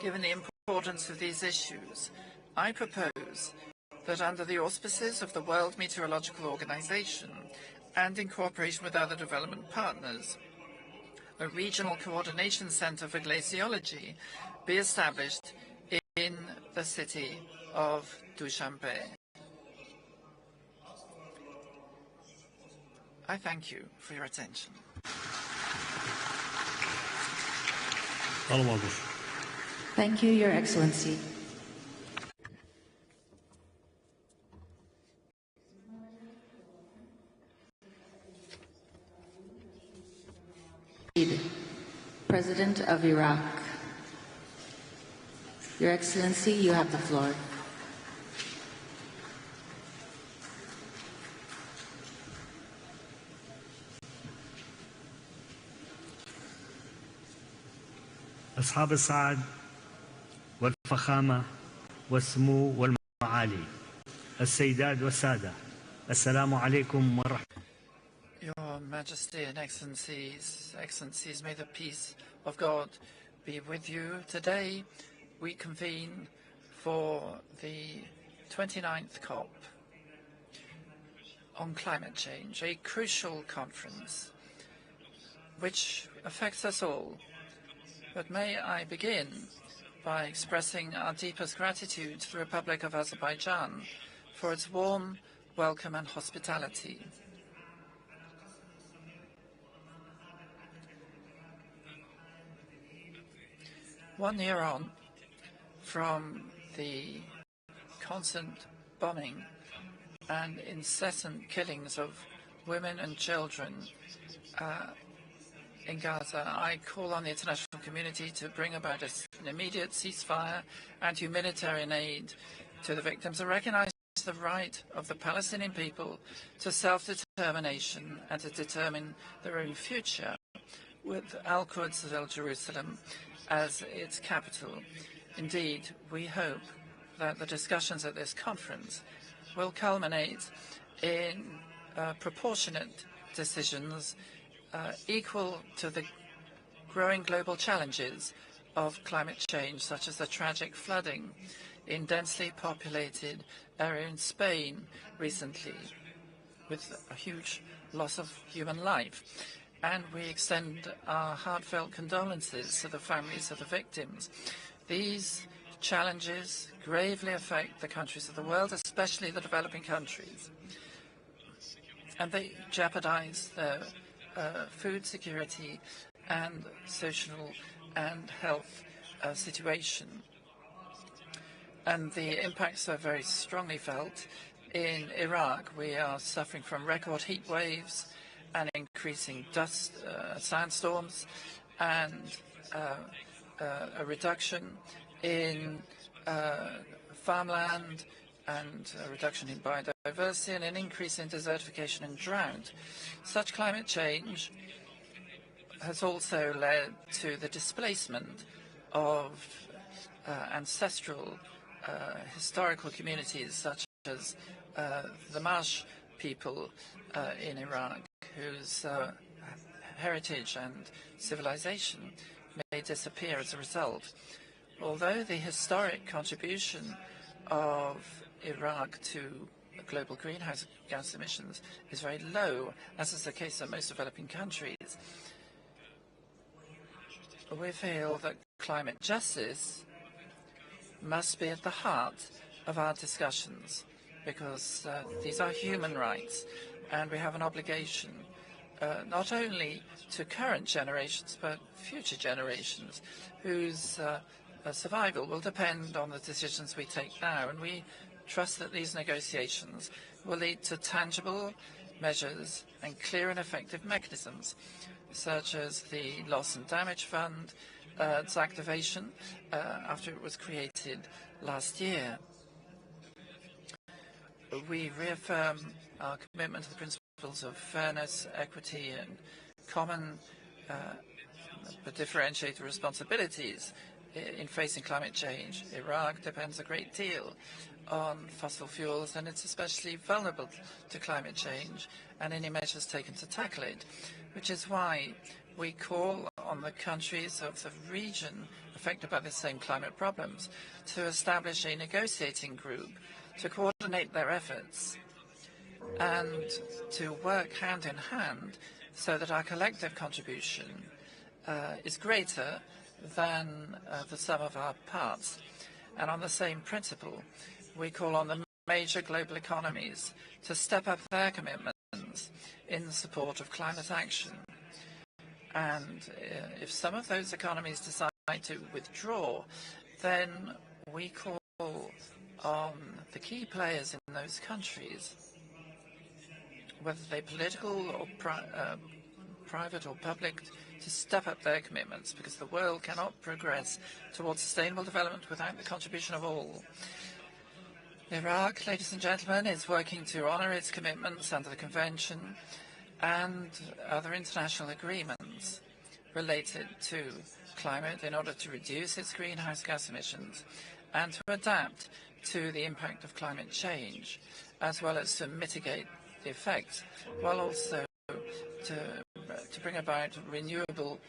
Given the importance of these issues, I propose that under the auspices of the World Meteorological Organization and in cooperation with other development partners, a regional coordination center for glaciology be established in the city of Dushanbe. I thank you for your attention. Thank you, Your Excellency. President of Iraq. Your Excellency, you have the floor. أصحاب السعادة والفخامة والسمو والمعالي السيدات والسادة السلام عليكم ورحمة Your Majesty and Excellencies, may the peace of God be with you. Today we convene for the 29th COP on climate change, a crucial conference which affects us all. But may I begin by expressing our deepest gratitude to the Republic of Azerbaijan for its warm welcome and hospitality. One year on from the constant bombing and incessant killings of women and children in Gaza, I call on the international community to bring about an immediate ceasefire and humanitarian aid to the victims and recognize the right of the Palestinian people to self-determination and to determine their own future, with Al-Quds of Jerusalem as its capital. Indeed, we hope that the discussions at this conference will culminate in proportionate decisions equal to the growing global challenges of climate change, such as the tragic flooding in densely populated area in Spain recently, with a huge loss of human life. And we extend our heartfelt condolences to the families of the victims. These challenges gravely affect the countries of the world, especially the developing countries, and they jeopardize their food security and social and health situation. And the impacts are very strongly felt in Iraq. We are suffering from record heat waves and increasing dust, sandstorms, and a reduction in farmland, and a reduction in biodiversity, and an increase in desertification and drought. Such climate change has also led to the displacement of ancestral historical communities, such as the Marsh people in Iraq, whose heritage and civilization may disappear as a result. Although the historic contribution of Iraq to global greenhouse gas emissions is very low, as is the case in most developing countries. We feel that climate justice must be at the heart of our discussions, because these are human rights, and we have an obligation not only to current generations but future generations whose survival will depend on the decisions we take now. And we trust that these negotiations will lead to tangible measures and clear and effective mechanisms, such as the Loss and Damage Fund, its activation after it was created last year. We reaffirm our commitment to the principles of fairness, equity, and common but differentiated responsibilities in facing climate change. Iraq depends a great deal on fossil fuels, and it's especially vulnerable to climate change and any measures taken to tackle it, which is why we call on the countries of the region affected by the same climate problems to establish a negotiating group to coordinate their efforts and to work hand in hand so that our collective contribution is greater than the sum of our parts. And on the same principle, we call on the major global economies to step up their commitments in support of climate action. And if some of those economies decide to withdraw, then we call on the key players in those countries, whether they're political or private or public, to step up their commitments, because the world cannot progress towards sustainable development without the contribution of all. Iraq, ladies and gentlemen, is working to honor its commitments under the Convention and other international agreements related to climate in order to reduce its greenhouse gas emissions and to adapt to the impact of climate change, as well as to mitigate the effects, while also to bring about renewable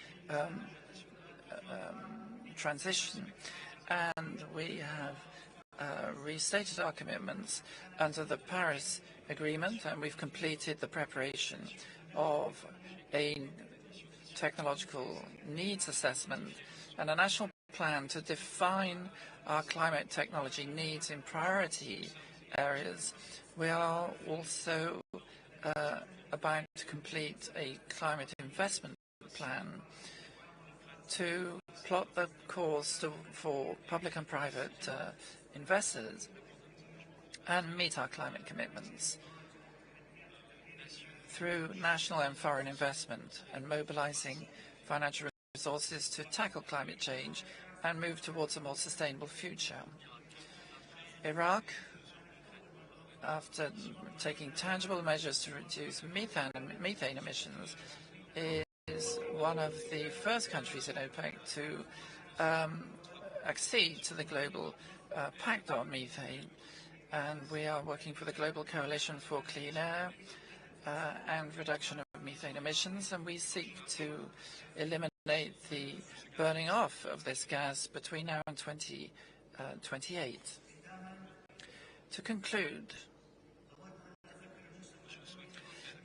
transition. And we have restated our commitments under the Paris Agreement, and we've completed the preparation of a technological needs assessment and a national plan to define our climate technology needs in priority areas. We are also about to complete a climate investment plan to plot the course for public and private investors and meet our climate commitments through national and foreign investment and mobilizing financial resources to tackle climate change and move towards a more sustainable future. Iraq, after taking tangible measures to reduce methane emissions, is one of the first countries in OPEC to accede to the global pact on methane. And we are working for the Global Coalition for Clean Air and reduction of methane emissions, and we seek to eliminate the burning off of this gas between now and 2028. To conclude,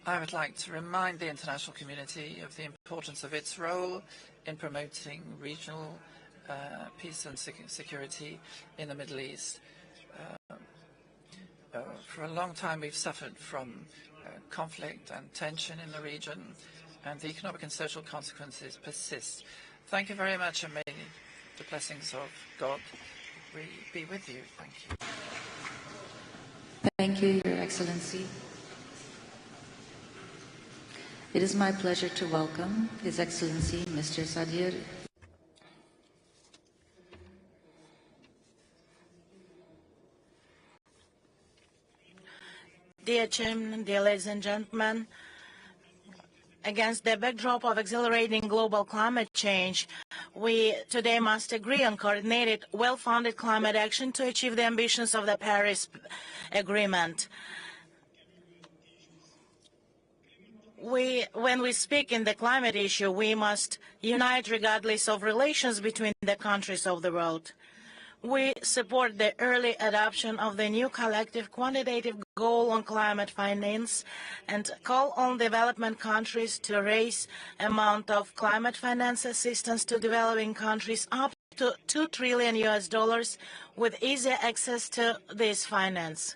I would like to remind the international community of the importance of its role in promoting regional peace and security in the Middle East. For a long time, we've suffered from conflict and tension in the region, and the economic and social consequences persist. Thank you very much, and may the blessings of God be with you. Thank you. Thank you, Your Excellency. It is my pleasure to welcome His Excellency, Mr. Sadir. Dear Chairman, dear ladies and gentlemen, against the backdrop of accelerating global climate change, we today must agree on coordinated, well-funded climate action to achieve the ambitions of the Paris Agreement. When we speak in the climate issue, we must unite regardless of relations between the countries of the world. We support the early adoption of the new collective quantitative goal on climate finance and call on development countries to raise amount of climate finance assistance to developing countries up to $2 trillion with easy access to this finance.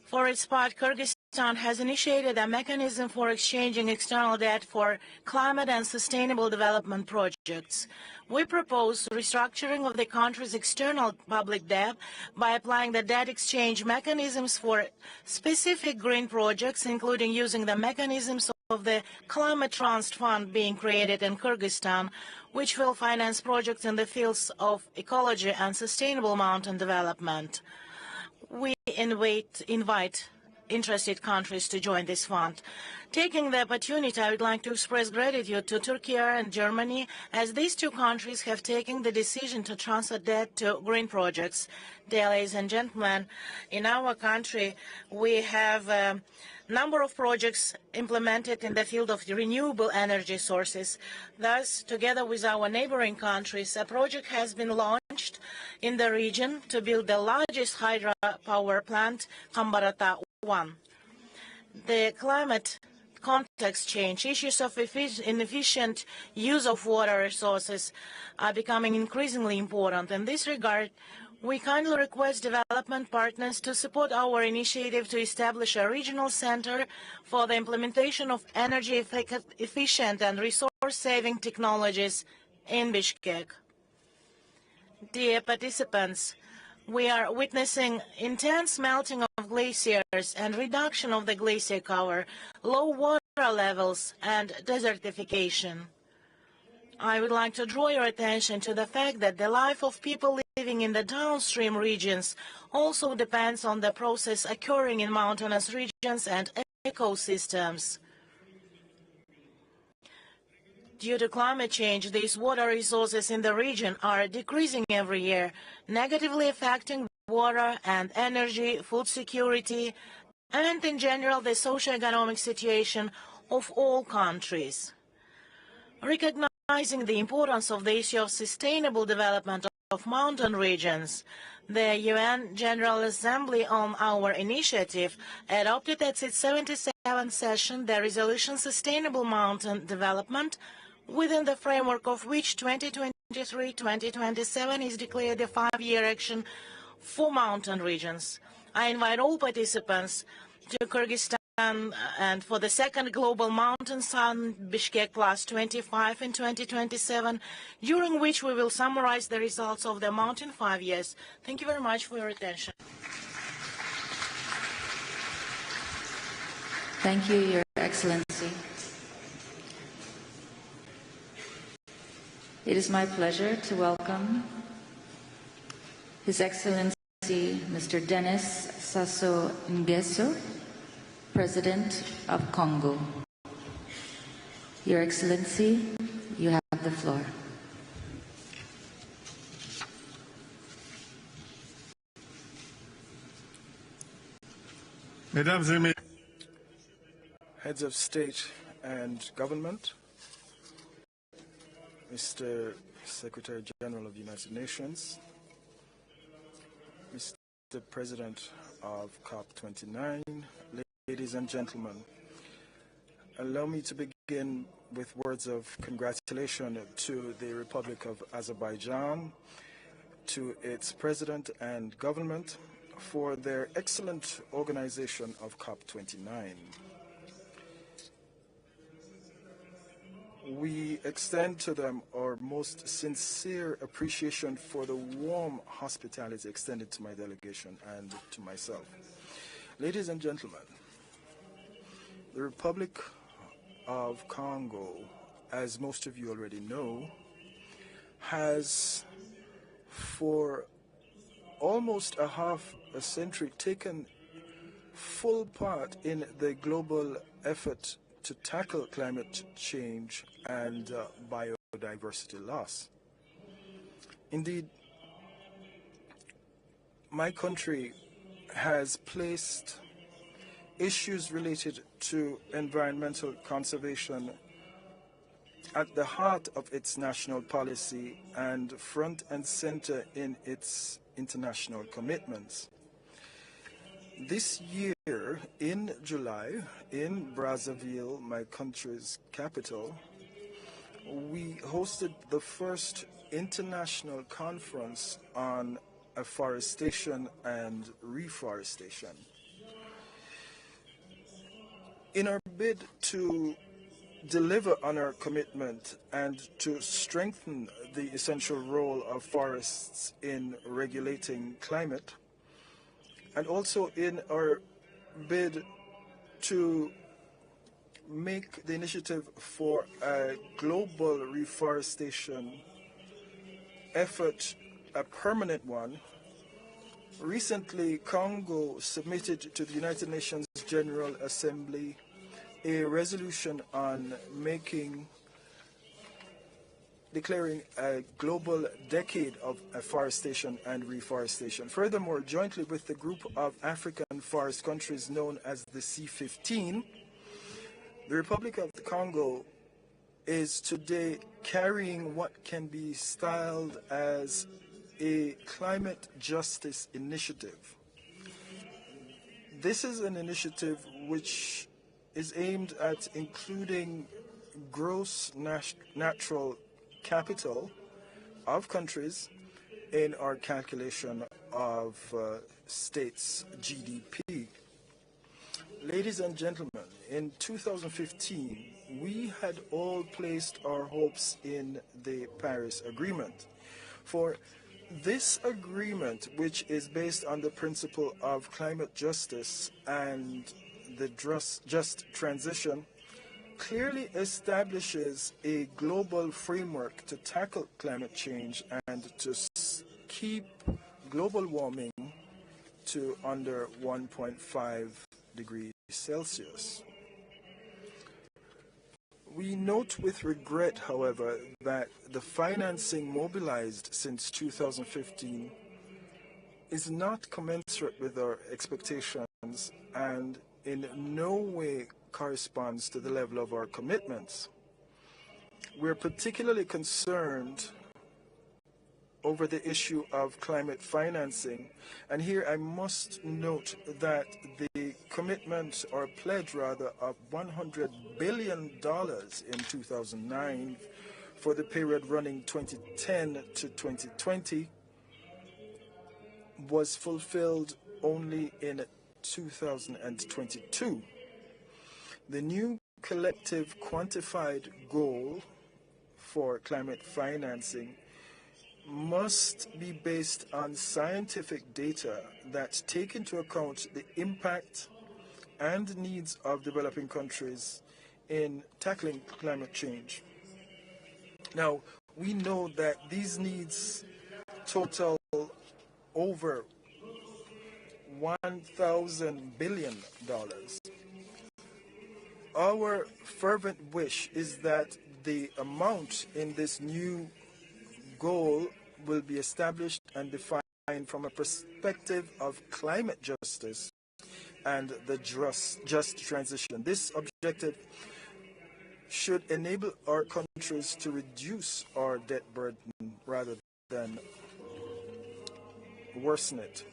For its part, Kyrgyzstan has initiated a mechanism for exchanging external debt for climate and sustainable development projects. We propose restructuring of the country's external public debt by applying the debt exchange mechanisms for specific green projects, including using the mechanisms of the Climate Trust Fund being created in Kyrgyzstan, which will finance projects in the fields of ecology and sustainable mountain development. We invite interested countries to join this fund. Taking the opportunity, I would like to express gratitude to Turkey and Germany, as these two countries have taken the decision to transfer debt to green projects. Dear ladies and gentlemen, in our country, we have a number of projects implemented in the field of renewable energy sources. Thus, together with our neighboring countries, a project has been launched in the region to build the largest hydropower plant, Kambarata 1. The climate context change, issues of inefficient use of water resources are becoming increasingly important. In this regard, we kindly request development partners to support our initiative to establish a regional center for the implementation of energy efficient and resource-saving technologies in Bishkek. Dear participants, we are witnessing intense melting of glaciers and reduction of the glacier cover, low water levels, and desertification. I would like to draw your attention to the fact that the life of people living in the downstream regions also depends on the process occurring in mountainous regions and ecosystems. Due to climate change, these water resources in the region are decreasing every year, negatively affecting water and energy, food security, and in general the socio-economic situation of all countries. Recognizing the importance of the issue of sustainable development of mountain regions, the UN General Assembly, on our initiative, adopted at its 77th session the resolution Sustainable Mountain Development, within the framework of which 2023-2027 is declared a 5-year action for mountain regions. I invite all participants to Kyrgyzstan and for the second Global Mountain Summit Bishkek Plus 25 in 2027, during which we will summarize the results of the Mountain 5 years. Thank you very much for your attention. Thank you, Your Excellency. It is my pleasure to welcome His Excellency Mr. Denis Sassou Nguesso, President of Congo. Your Excellency, you have the floor. Heads of state and government, Mr. Secretary General of the United Nations, Mr. President of COP29, ladies and gentlemen, allow me to begin with words of congratulation to the Republic of Azerbaijan, to its president and government for their excellent organization of COP29. We extend to them our most sincere appreciation for the warm hospitality extended to my delegation and to myself. Ladies and gentlemen, the Republic of Congo, as most of you already know, has for almost a half a century taken full part in the global effort to tackle climate change and biodiversity loss. Indeed, my country has placed issues related to environmental conservation at the heart of its national policy and front and center in its international commitments. This year, in July, in Brazzaville, my country's capital, we hosted the first international conference on afforestation and reforestation. In our bid to deliver on our commitment and to strengthen the essential role of forests in regulating climate, and also in our bid to make the initiative for a global reforestation effort a permanent one, recently Congo submitted to the United Nations General Assembly a resolution on declaring a global decade of afforestation and reforestation. Furthermore, jointly with the group of African forest countries known as the C15, the Republic of the Congo is today carrying what can be styled as a climate justice initiative. This is an initiative which is aimed at including gross natural capital of countries in our calculation of states' GDP. Ladies and gentlemen, in 2015, we had all placed our hopes in the Paris Agreement. For this agreement, which is based on the principle of climate justice and the just transition, clearly establishes a global framework to tackle climate change and to keep global warming to under 1.5 degrees Celsius. We note with regret, however, that the financing mobilized since 2015 is not commensurate with our expectations and in no way corresponds to the level of our commitments. We're particularly concerned over the issue of climate financing, and here I must note that the commitment, or pledge rather, of $100 billion in 2009 for the period running 2010 to 2020 was fulfilled only in 2022. The new collective quantified goal for climate financing must be based on scientific data that take into account the impact and needs of developing countries in tackling climate change. Now, we know that these needs total over $1,000 billion. Our fervent wish is that the amount in this new goal will be established and defined from a perspective of climate justice and the just transition. This objective should enable our countries to reduce our debt burden rather than worsen it.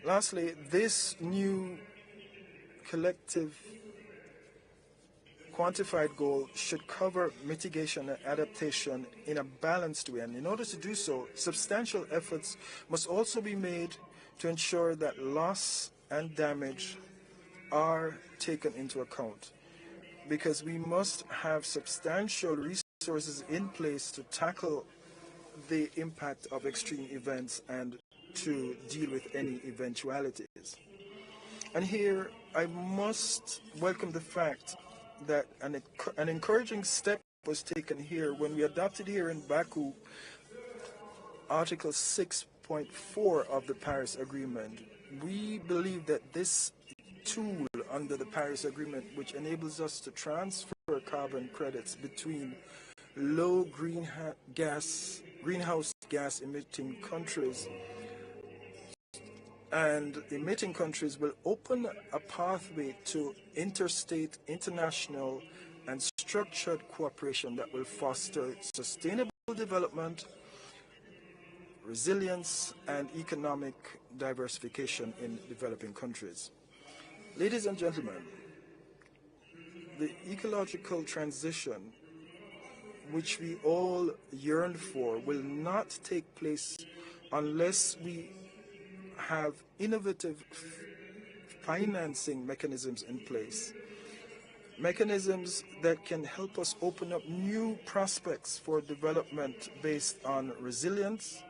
Lastly, this new collective quantified goal should cover mitigation and adaptation in a balanced way. And in order to do so, substantial efforts must also be made to ensure that loss and damage are taken into account, because we must have substantial resources in place to tackle the impact of extreme events and to deal with any eventualities. And here I must welcome the fact that an encouraging step was taken here when we adopted here in Baku Article 6.4 of the Paris Agreement. We believe that this tool under the Paris Agreement, which enables us to transfer carbon credits between low greenhouse gas emitting countries and emitting countries, will open a pathway to interstate, international, and structured cooperation that will foster sustainable development, resilience, and economic diversification in developing countries. Ladies and gentlemen, the ecological transition which we all yearn for will not take place unless we have innovative financing mechanisms in place, mechanisms that can help us open up new prospects for development based on resilience,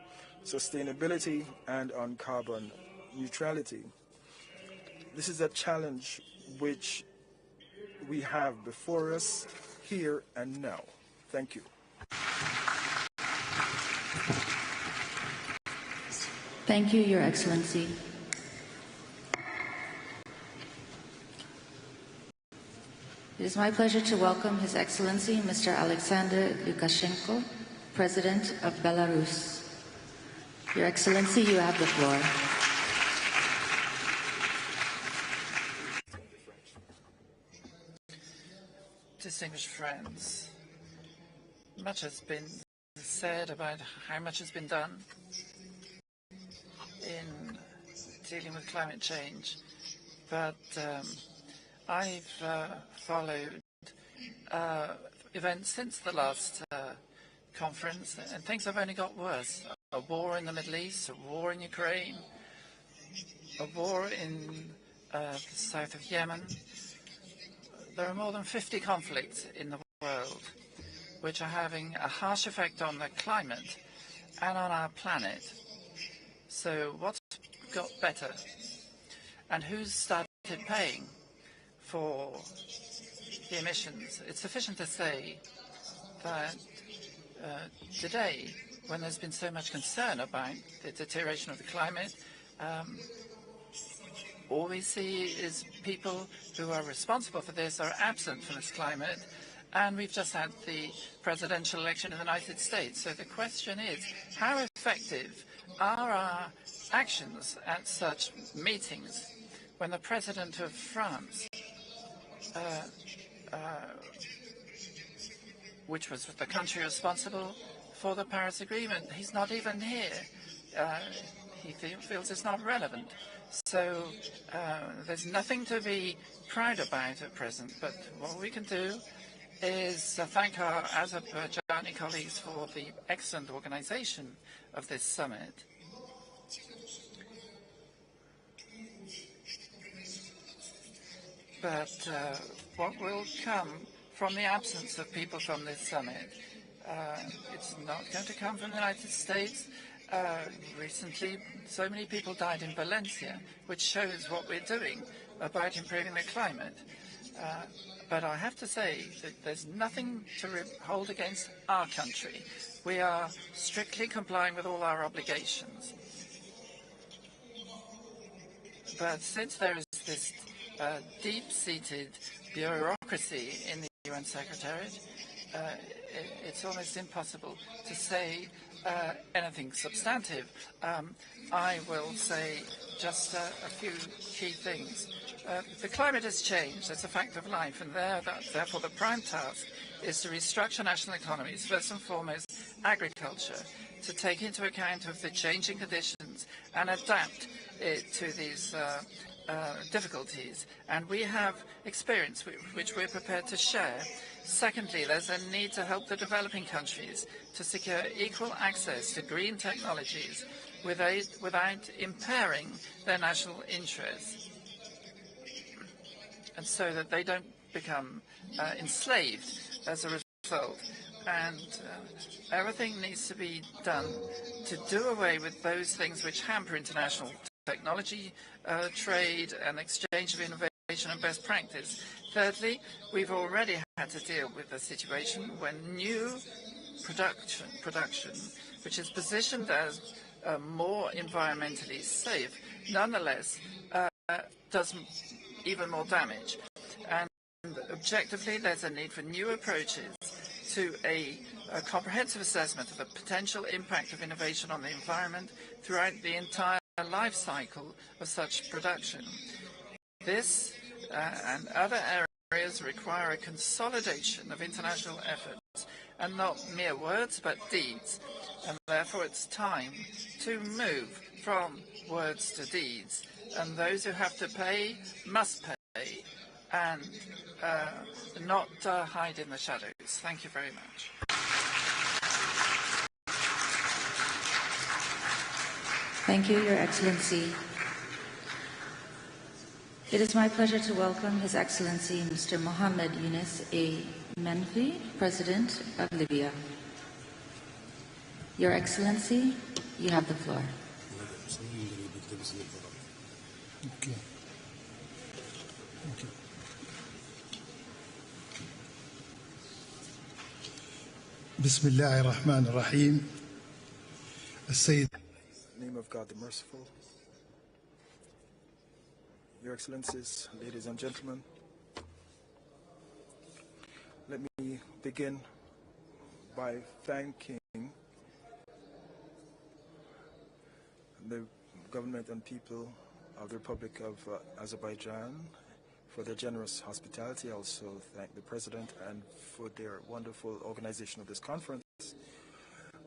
sustainability, and on carbon neutrality. This is a challenge which we have before us here and now. Thank you. Thank you, Your Excellency. It is my pleasure to welcome His Excellency Mr. Alexander Lukashenko, President of Belarus. Your Excellency, you have the floor. Distinguished friends, much has been said about how much has been done in dealing with climate change, but I've followed events since the last conference, and things have only got worse. A war in the Middle East, a war in Ukraine, a war in the south of Yemen. There are more than 50 conflicts in the world which are having a harsh effect on the climate and on our planet. So what's got better? And who's started paying for the emissions? It's sufficient to say that today, when there's been so much concern about the deterioration of the climate, all we see is people who are responsible for this are absent from this climate, and we've just had the presidential election in the United States. So the question is, how effective are our actions at such meetings when the president of France, which was the country responsible for the Paris Agreement, he's not even here. He feels it's not relevant. So there's nothing to be proud about at present, but what we can do is thank our Azerbaijani colleagues for the excellent organization of this summit. But what will come from the absence of people from this summit? It's not going to come from the United States. Recently, so many people died in Valencia, which shows what we're doing about improving the climate. But I have to say that there's nothing to hold against our country. We are strictly complying with all our obligations. But since there is this deep-seated bureaucracy in the UN Secretariat, it's almost impossible to say anything substantive. I will say just a few key things. The climate has changed. It's a fact of life, and therefore the prime task is to restructure national economies, first and foremost agriculture, to take into account of the changing conditions and adapt it to these difficulties. And we have experience which we're prepared to share. Secondly, there's a need to help the developing countries to secure equal access to green technologies without impairing their national interests, and so that they don't become enslaved as a result. And everything needs to be done to do away with those things which hamper international technology, trade and exchange of innovation and best practice. Thirdly, we've already had to deal with a situation when new production, which is positioned as more environmentally safe, nonetheless does even more damage. And objectively, there's a need for new approaches to a comprehensive assessment of the potential impact of innovation on the environment throughout the entire life cycle of such production. This and other areas require a consolidation of international efforts, and not mere words but deeds. And therefore it's time to move from words to deeds. And those who have to pay must pay, and not hide in the shadows. Thank you very much. Thank you, Your Excellency. It is my pleasure to welcome His Excellency Mr. Mohammed Yunus A. Menfi, President of Libya. Your Excellency, you have the floor. Okay. بسم الله الرحمن الرحيم. السيد. Name of God the Merciful. Your Excellencies, ladies and gentlemen, let me begin by thanking the government and people of the Republic of Azerbaijan for their generous hospitality. I also thank the President and for their wonderful organization of this conference.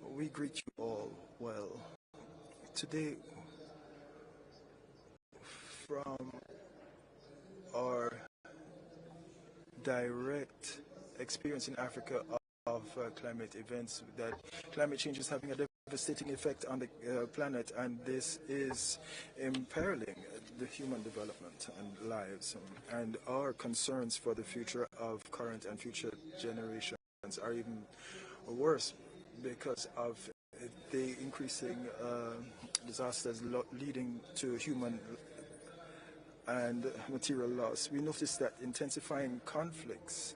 We greet you all well. Today, from our direct experience in Africa of climate events, that climate change is having a devastating effect on the planet, and this is imperiling the human development and lives. And our concerns for the future of current and future generations are even worse because of the increasing disasters leading to human and material loss. We notice that intensifying conflicts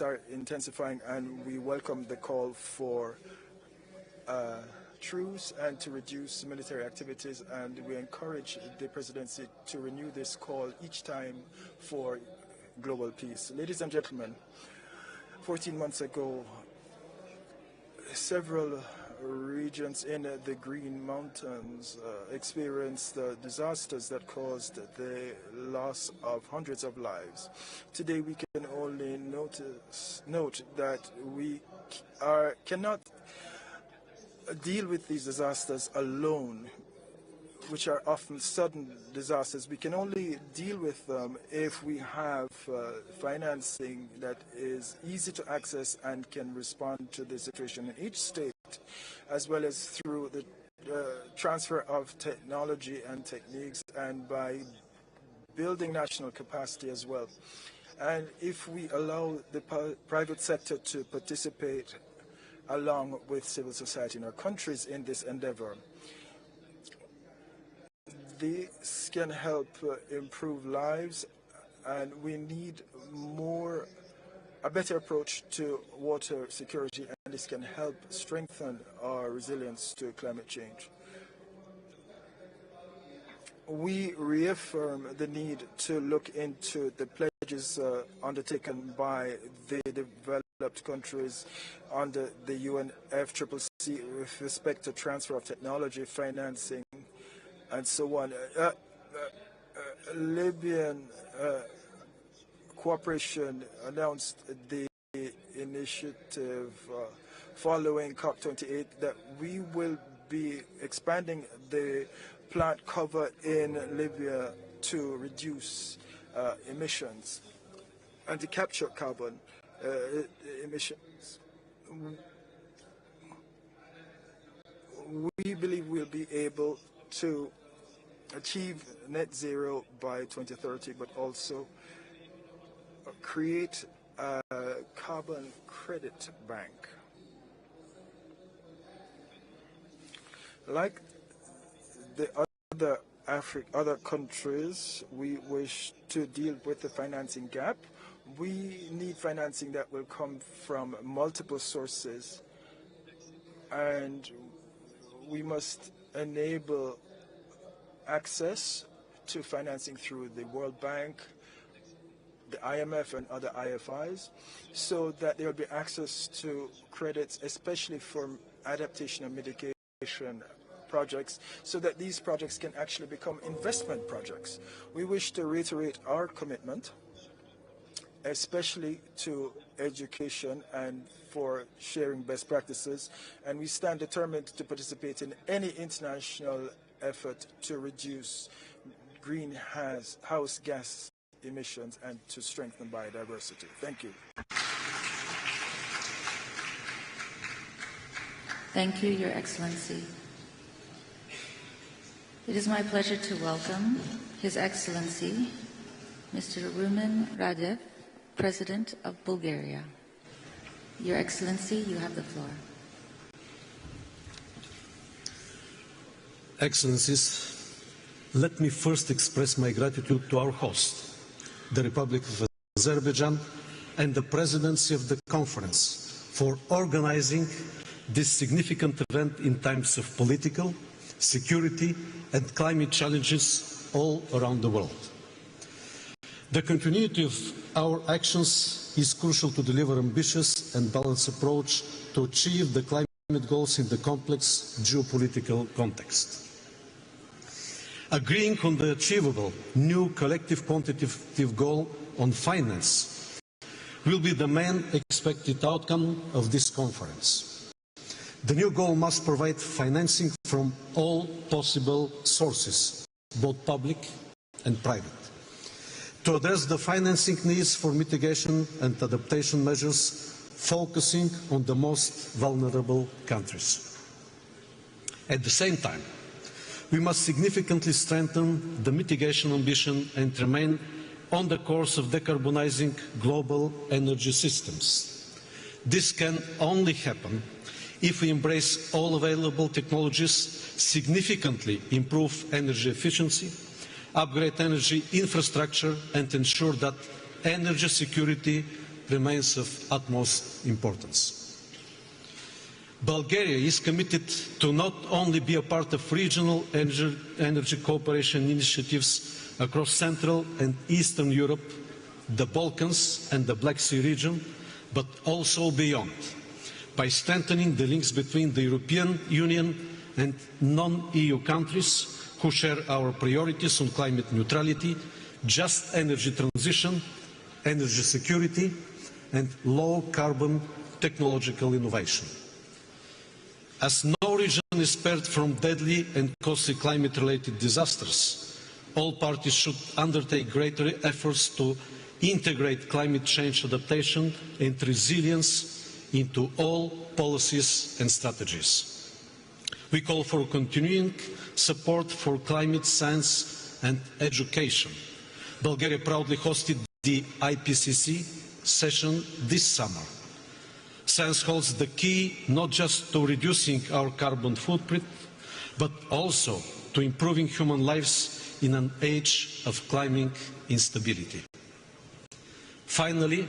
are intensifying, and we welcome the call for truce and to reduce military activities, and we encourage the presidency to renew this call each time for global peace. Ladies and gentlemen, 14 months ago, several regions in the Green Mountains experienced disasters that caused the loss of hundreds of lives. Today we can only note that we cannot deal with these disasters alone, which are often sudden disasters. We can only deal with them if we have financing that is easy to access and can respond to the situation in each state, as well as through the transfer of technology and techniques, and by building national capacity as well. And if we allow the private sector to participate along with civil society in our countries in this endeavor, this can help improve lives, and we need a better approach to water security, and this can help strengthen our resilience to climate change. We reaffirm the need to look into the pledges undertaken by the developed countries under the UNFCCC with respect to transfer of technology, financing, and so on. Libyan cooperation announced the initiative following COP29 that we will be expanding the plant cover in Libya to reduce emissions and to capture carbon emissions. We believe we'll be able to achieve net zero by 2030, but also create a carbon credit bank. Like the other countries, we wish to deal with the financing gap. We need financing that will come from multiple sources, and we must enable access to financing through the World Bank, the IMF, and other IFIs, so that there will be access to credits, especially for adaptation and mitigation projects so that these projects can actually become investment projects. We wish to reiterate our commitment, especially to education and for sharing best practices, and we stand determined to participate in any international effort to reduce greenhouse gas emissions and to strengthen biodiversity. Thank you. Thank you, Your Excellency. It is my pleasure to welcome His Excellency, Mr. Rumen Radev, President of Bulgaria. Your Excellency, you have the floor. Excellencies, let me first express my gratitude to our host, the Republic of Azerbaijan, and the Presidency of the Conference for organizing this significant event in times of political, security, and climate challenges all around the world. The continuity of our actions is crucial to deliver ambitious and balanced approach to achieve the climate goals in the complex geopolitical context. Agreeing on the achievable new collective quantitative goal on finance will be the main expected outcome of this conference. The new goal must provide financing from all possible sources, both public and private, to address the financing needs for mitigation and adaptation measures, focusing on the most vulnerable countries. At the same time, we must significantly strengthen the mitigation ambition and remain on the course of decarbonizing global energy systems. This can only happen if we embrace all available technologies, significantly improve energy efficiency, upgrade energy infrastructure, and ensure that energy security remains of utmost importance. Bulgaria is committed to not only be a part of regional energy cooperation initiatives across Central and Eastern Europe, the Balkans and the Black Sea region, but also beyond, by strengthening the links between the European Union and non-EU countries who share our priorities on climate neutrality, just energy transition, energy security, and low-carbon technological innovation. As no region is spared from deadly and costly climate-related disasters, all parties should undertake greater efforts to integrate climate change adaptation and resilience into all policies and strategies. We call for continuing support for climate science and education. Bulgaria proudly hosted the IPCC session this summer. Science holds the key not just to reducing our carbon footprint, but also to improving human lives in an age of climate instability. Finally,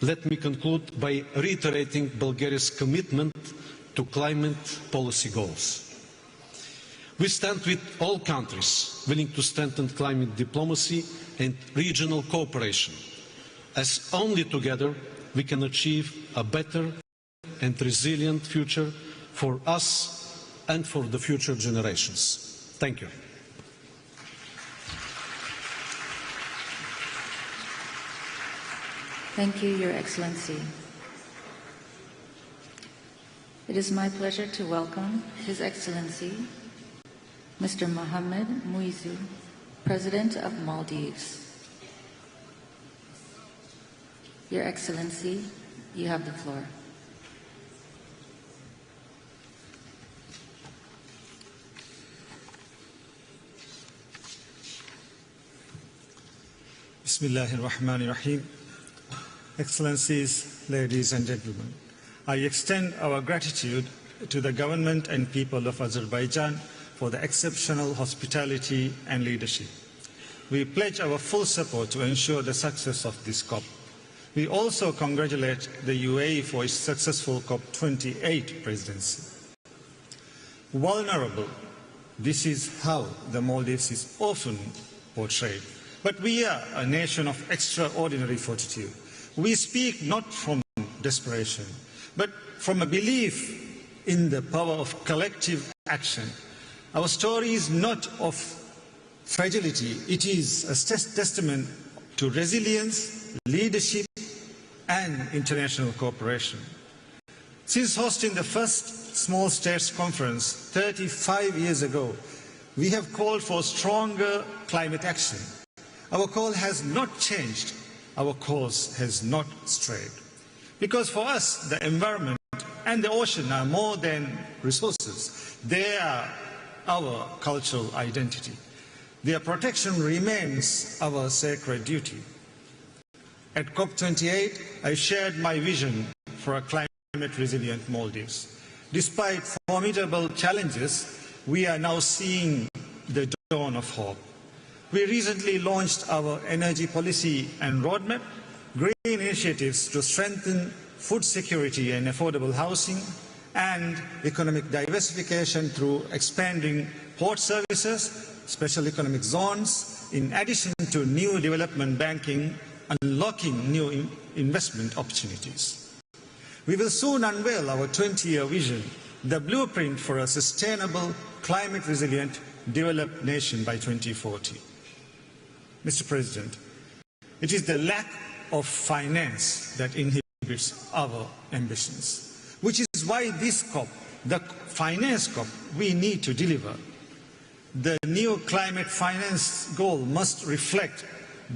let me conclude by reiterating Bulgaria's commitment to climate policy goals. We stand with all countries willing to strengthen climate diplomacy and regional cooperation, as only together we can achieve a better and resilient future for us and for the future generations. Thank you. Thank you, Your Excellency. It is my pleasure to welcome His Excellency, Mr. Mohammed Muizu, President of Maldives. Your Excellency, you have the floor. Bismillahirrahmanirrahim. Excellencies, ladies and gentlemen, I extend our gratitude to the government and people of Azerbaijan for the exceptional hospitality and leadership. We pledge our full support to ensure the success of this COP. We also congratulate the UAE for its successful COP28 presidency. Vulnerable, this is how the Maldives is often portrayed. But we are a nation of extraordinary fortitude. We speak not from desperation, but from a belief in the power of collective action. Our story is not of fragility. It is a testament to resilience, leadership, and international cooperation. Since hosting the first Small States Conference 35 years ago, we have called for stronger climate action. Our call has not changed. Our course has not strayed. Because for us, the environment and the ocean are more than resources. They are our cultural identity. Their protection remains our sacred duty. At COP28, I shared my vision for a climate-resilient Maldives. Despite formidable challenges, we are now seeing the dawn of hope. We recently launched our energy policy and roadmap, green initiatives to strengthen food security and affordable housing, and economic diversification through expanding port services, special economic zones, in addition to new development banking, unlocking new investment opportunities. We will soon unveil our 20-year vision, the blueprint for a sustainable, climate-resilient, developed nation by 2040. Mr. President, it is the lack of finance that inhibits our ambitions, which is why this COP, the finance COP, we need to deliver. The new climate finance goal must reflect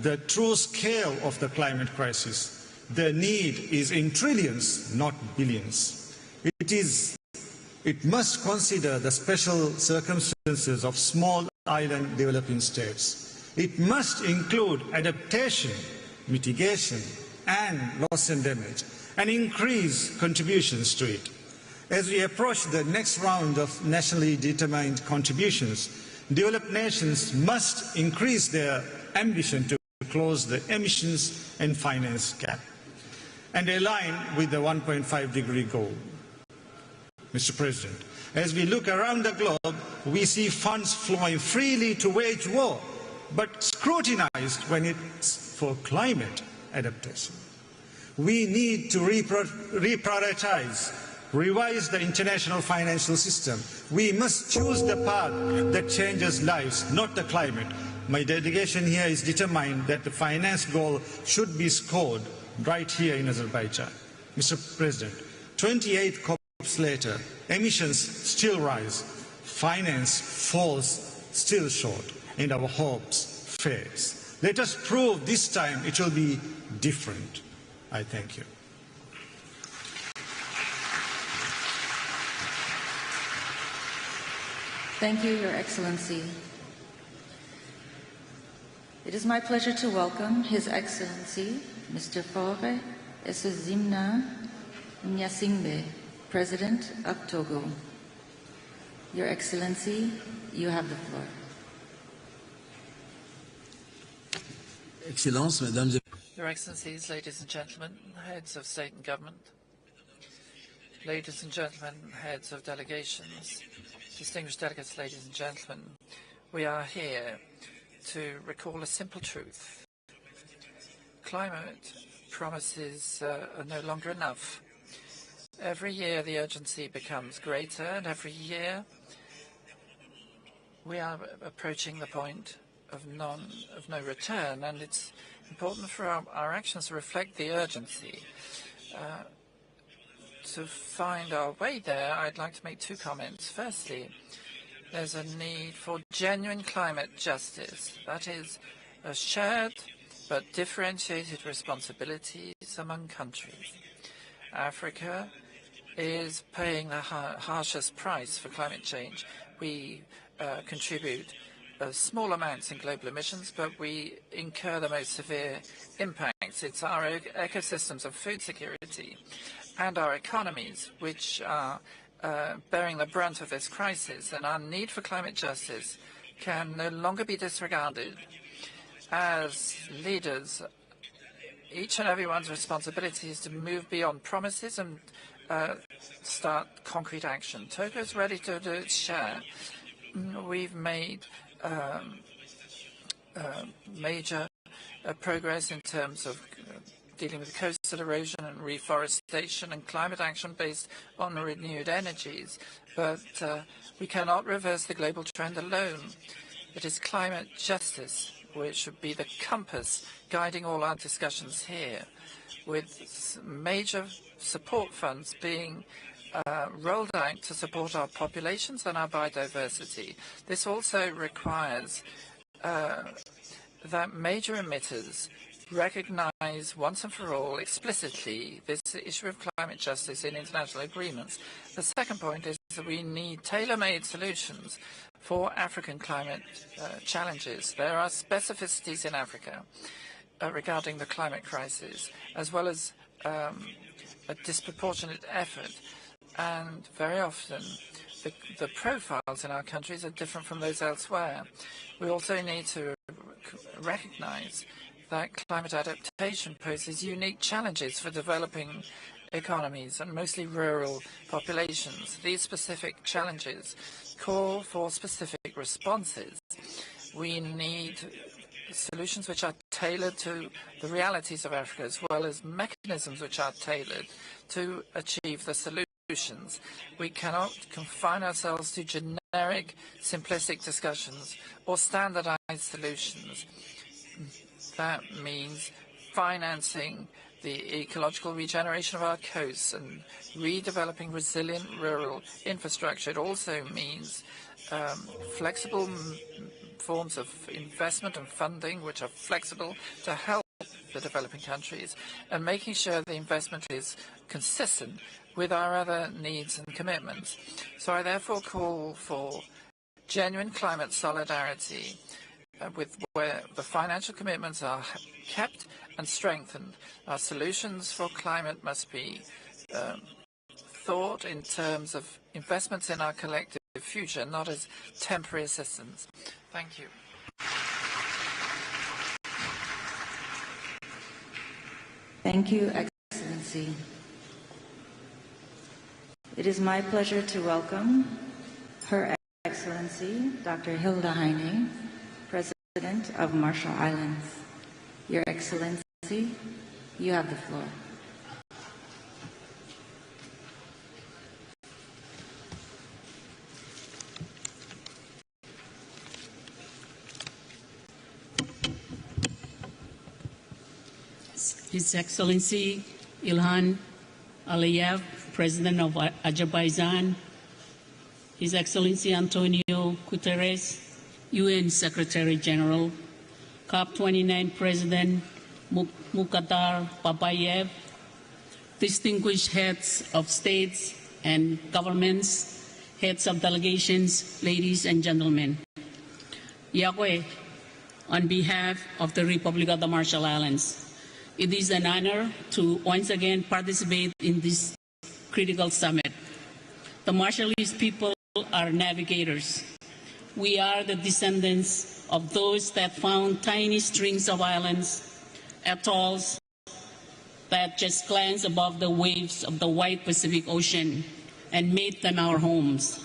the true scale of the climate crisis. The need is in trillions, not billions. It must consider the special circumstances of small island developing states. It must include adaptation, mitigation, and loss and damage, and increase contributions to it. As we approach the next round of nationally determined contributions, developed nations must increase their ambition to close the emissions and finance gap and align with the 1.5-degree goal. Mr. President, as we look around the globe, we see funds flowing freely to wage war, but scrutinized when it's for climate adaptation. We need to reprioritize, revise the international financial system. We must choose the path that changes lives, not the climate. My delegation here is determined that the finance goal should be scored right here in Azerbaijan. Mr. President, 28 COPs later, emissions still rise, finance falls still short, and our hopes fades. Let us prove this time it will be different. I thank you. Thank you, Your Excellency. It is my pleasure to welcome His Excellency, Mr. Faure Essozimna Nyasingbe, President of Togo. Your Excellency, you have the floor. Excellences, Mesdames et Your Excellencies, ladies and gentlemen, heads of state and government, ladies and gentlemen, heads of delegations, distinguished delegates, ladies and gentlemen, we are here to recall a simple truth. Climate promises are no longer enough. Every year the urgency becomes greater, and every year we are approaching the point of no return, and it's important for our actions to reflect the urgency. To find our way there, I'd like to make two comments. Firstly, there's a need for genuine climate justice. That is a shared but differentiated responsibilities among countries. Africa is paying the harshest price for climate change. We contribute small amounts in global emissions, but we incur the most severe impacts. It's our ecosystems of food security and our economies which are bearing the brunt of this crisis, and our need for climate justice can no longer be disregarded. As leaders, each and everyone's responsibility is to move beyond promises and start concrete action. Togo is ready to do its share. We've made major progress in terms of dealing with coastal erosion and reforestation and climate action based on renewed energies. But we cannot reverse the global trend alone. It is climate justice which should be the compass guiding all our discussions here, with major support funds being rolled out to support our populations and our biodiversity. This also requires that major emitters recognize once and for all explicitly this issue of climate justice in international agreements. The second point is that we need tailor-made solutions for African climate challenges. There are specificities in Africa regarding the climate crisis, as well as a disproportionate effort. And very often, the profiles in our countries are different from those elsewhere. We also need to recognize that climate adaptation poses unique challenges for developing economies and mostly rural populations. These specific challenges call for specific responses. We need solutions which are tailored to the realities of Africa, as well as mechanisms which are tailored to achieve the solutions. We cannot confine ourselves to generic, simplistic discussions or standardized solutions. That means financing the ecological regeneration of our coasts and redeveloping resilient rural infrastructure. It also means flexible forms of investment and funding which are flexible to help the developing countries, and making sure the investment is consistent with our other needs and commitments. So I therefore call for genuine climate solidarity where the financial commitments are kept and strengthened. Our solutions for climate must be thought in terms of investments in our collective future, not as temporary assistance. Thank you. Thank you, Excellency. It is my pleasure to welcome Her Excellency Dr. Hilda Heine, President of Marshall Islands. Your Excellency, you have the floor. His Excellency Ilham Aliyev, President of Azerbaijan, His Excellency Antonio Guterres, UN Secretary General, COP29 President Mukhtar Babayev, distinguished heads of states and governments, heads of delegations, ladies and gentlemen. Yahweh, on behalf of the Republic of the Marshall Islands, it is an honor to once again participate in this critical summit. The Marshallese people are navigators. We are the descendants of those that found tiny strings of islands, atolls that just glance above the waves of the wide Pacific Ocean and made them our homes.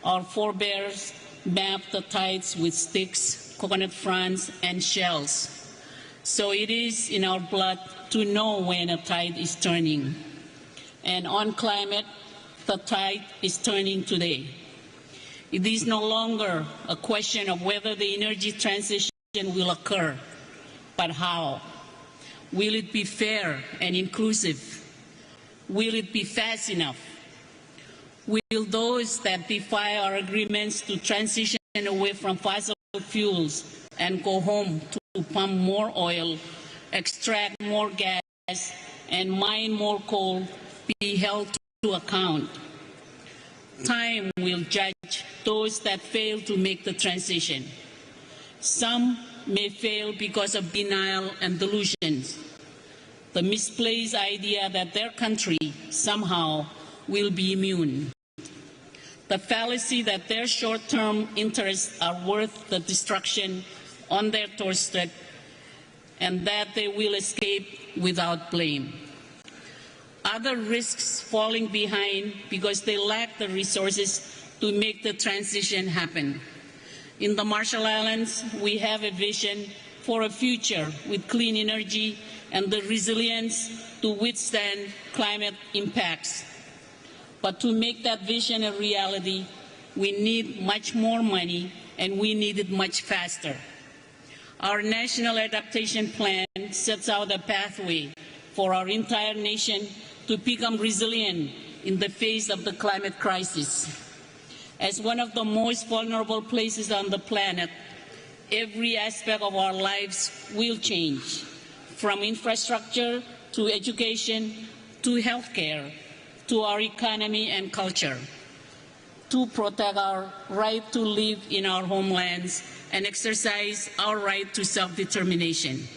Our forebears mapped the tides with sticks, coconut fronds, and shells. So it is in our blood to know when a tide is turning. And on climate, the tide is turning today. It is no longer a question of whether the energy transition will occur, but how. Will it be fair and inclusive? Will it be fast enough? Will those that defy our agreements to transition away from fossil fuels and go home to pump more oil, extract more gas, and mine more coal be held to account? Time will judge those that fail to make the transition. Some may fail because of denial and delusions, the misplaced idea that their country somehow will be immune, the fallacy that their short-term interests are worth the destruction on their doorstep, and that they will escape without blame. Other risks falling behind because they lack the resources to make the transition happen. In the Marshall Islands, we have a vision for a future with clean energy and the resilience to withstand climate impacts. But to make that vision a reality, we need much more money, and we need it much faster. Our National Adaptation Plan sets out a pathway for our entire nation to become resilient in the face of the climate crisis. As one of the most vulnerable places on the planet, every aspect of our lives will change, from infrastructure to education to healthcare to our economy and culture, to protect our right to live in our homelands and exercise our right to self-determination.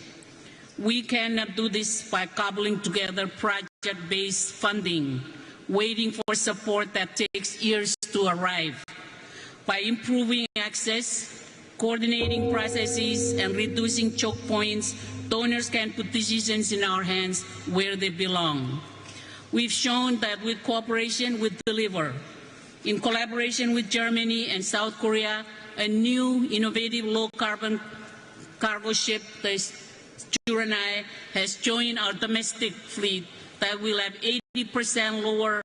We cannot do this by cobbling together project-based funding, waiting for support that takes years to arrive. By improving access, coordinating processes, and reducing choke points, donors can put decisions in our hands where they belong. We've shown that with cooperation, we deliver. In collaboration with Germany and South Korea, a new innovative low-carbon cargo ship, the Juranai, has joined our domestic fleet that will have 80% lower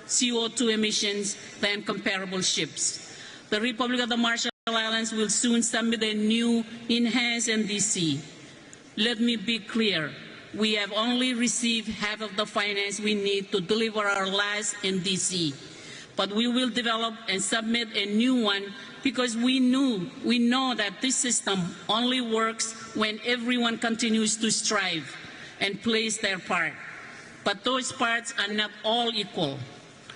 CO2 emissions than comparable ships. The Republic of the Marshall Islands will soon submit a new enhanced NDC. Let me be clear. We have only received half of the finance we need to deliver our last NDC. But we will develop and submit a new one because we know that this system only works when everyone continues to strive and plays their part. But those parts are not all equal.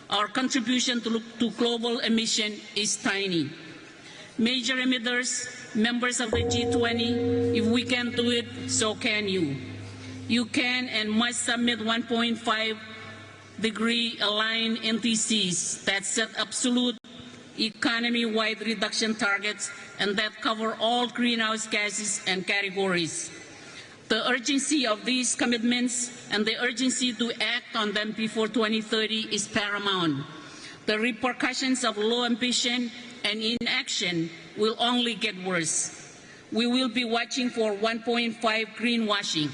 Our contribution to global emission is tiny. Major emitters, members of the G20, if we can do it, so can you. You can and must submit 1.5-degree aligned NTCs that set absolute economy-wide reduction targets and that cover all greenhouse gases and categories. The urgency of these commitments and the urgency to act on them before 2030 is paramount. The repercussions of low ambition and inaction will only get worse. We will be watching for 1.5 greenwashing.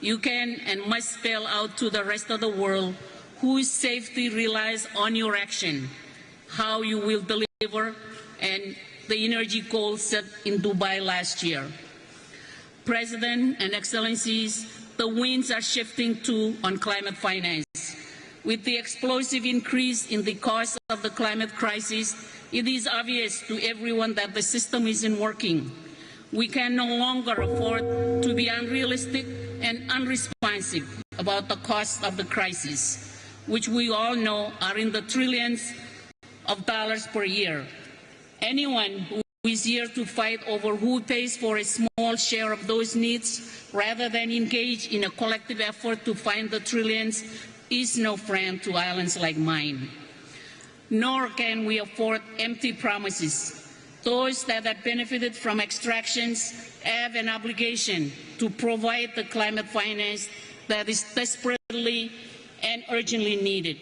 You can and must spell out to the rest of the world whose safety relies on your action, how you will deliver, and the energy goals set in Dubai last year. President and Excellencies, the winds are shifting too on climate finance. With the explosive increase in the cost of the climate crisis, it is obvious to everyone that the system isn't working. We can no longer afford to be unrealistic and unresponsive about the cost of the crisis, which we all know are in the trillions of dollars per year. Anyone who is here to fight over who pays for a small share of those needs rather than engage in a collective effort to find the trillions is no friend to islands like mine. Nor can we afford empty promises. Those that have benefited from extractions have an obligation to provide the climate finance that is desperately and urgently needed.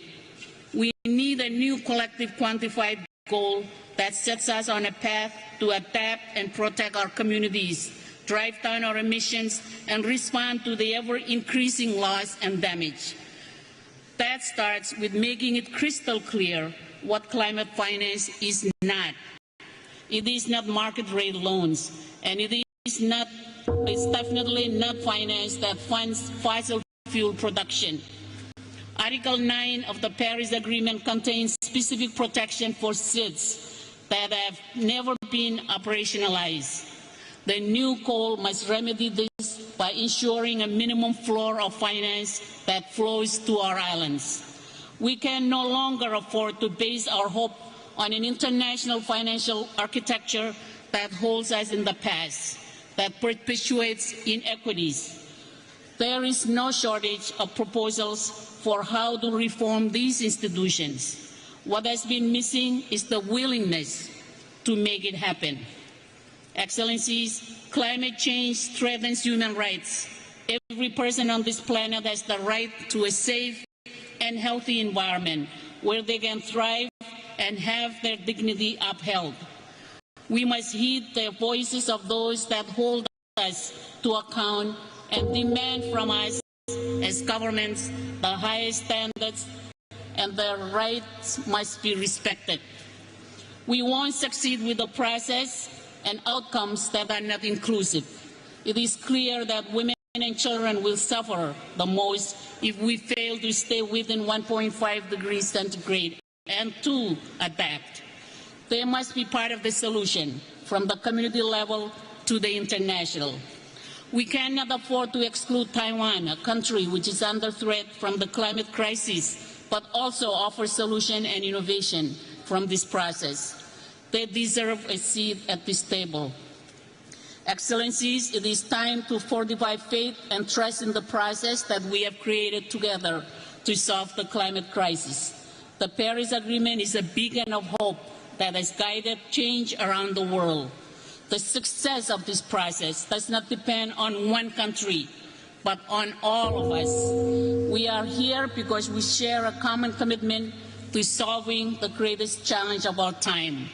We need a new collective quantified goal that sets us on a path to adapt and protect our communities, drive down our emissions, and respond to the ever-increasing loss and damage. That starts with making it crystal clear what climate finance is not. It is not market rate loans, and it's definitely not finance that funds fossil fuel production. Article 9 of the Paris Agreement contains specific protection for SIDS that have never been operationalized. The new call must remedy this by ensuring a minimum floor of finance that flows to our islands. We can no longer afford to base our hope on an international financial architecture that holds us in the past, that perpetuates inequities. There is no shortage of proposals for how to reform these institutions. What has been missing is the willingness to make it happen. Excellencies, climate change threatens human rights. Every person on this planet has the right to a safe and healthy environment where they can thrive and have their dignity upheld. We must heed the voices of those that hold us to account and demand from us as governments the highest standards, and their rights must be respected. We won't succeed with the process and outcomes that are not inclusive. It is clear that women and children will suffer the most if we fail to stay within 1.5 degrees centigrade and to adapt. They must be part of the solution from the community level to the international. We cannot afford to exclude Taiwan, a country which is under threat from the climate crisis, but also offers solution and innovation from this process. They deserve a seat at this table. Excellencies, it is time to fortify faith and trust in the process that we have created together to solve the climate crisis. The Paris Agreement is a beacon of hope that has guided change around the world. The success of this process does not depend on one country, but on all of us. We are here because we share a common commitment to solving the greatest challenge of our time.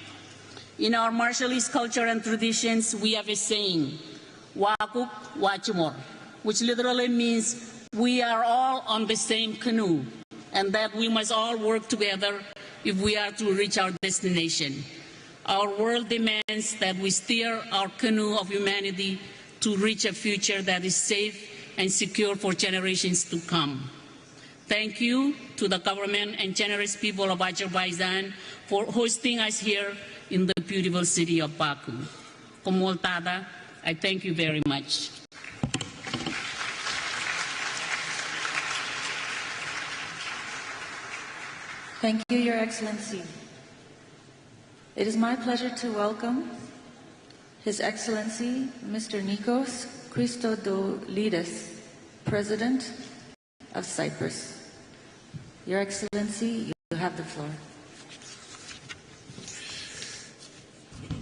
In our Marshallese culture and traditions, we have a saying, "Wakuk Wachimor," which literally means we are all on the same canoe, and that we must all work together if we are to reach our destination. Our world demands that we steer our canoe of humanity to reach a future that is safe and secure for generations to come. Thank you to the government and generous people of Azerbaijan for hosting us here in the beautiful city of Baku. Komoltada, I thank you very much. Thank you, Your Excellency. It is my pleasure to welcome His Excellency Mr. Nikos Christodoulidis, President of Cyprus. Your Excellency, you have the floor.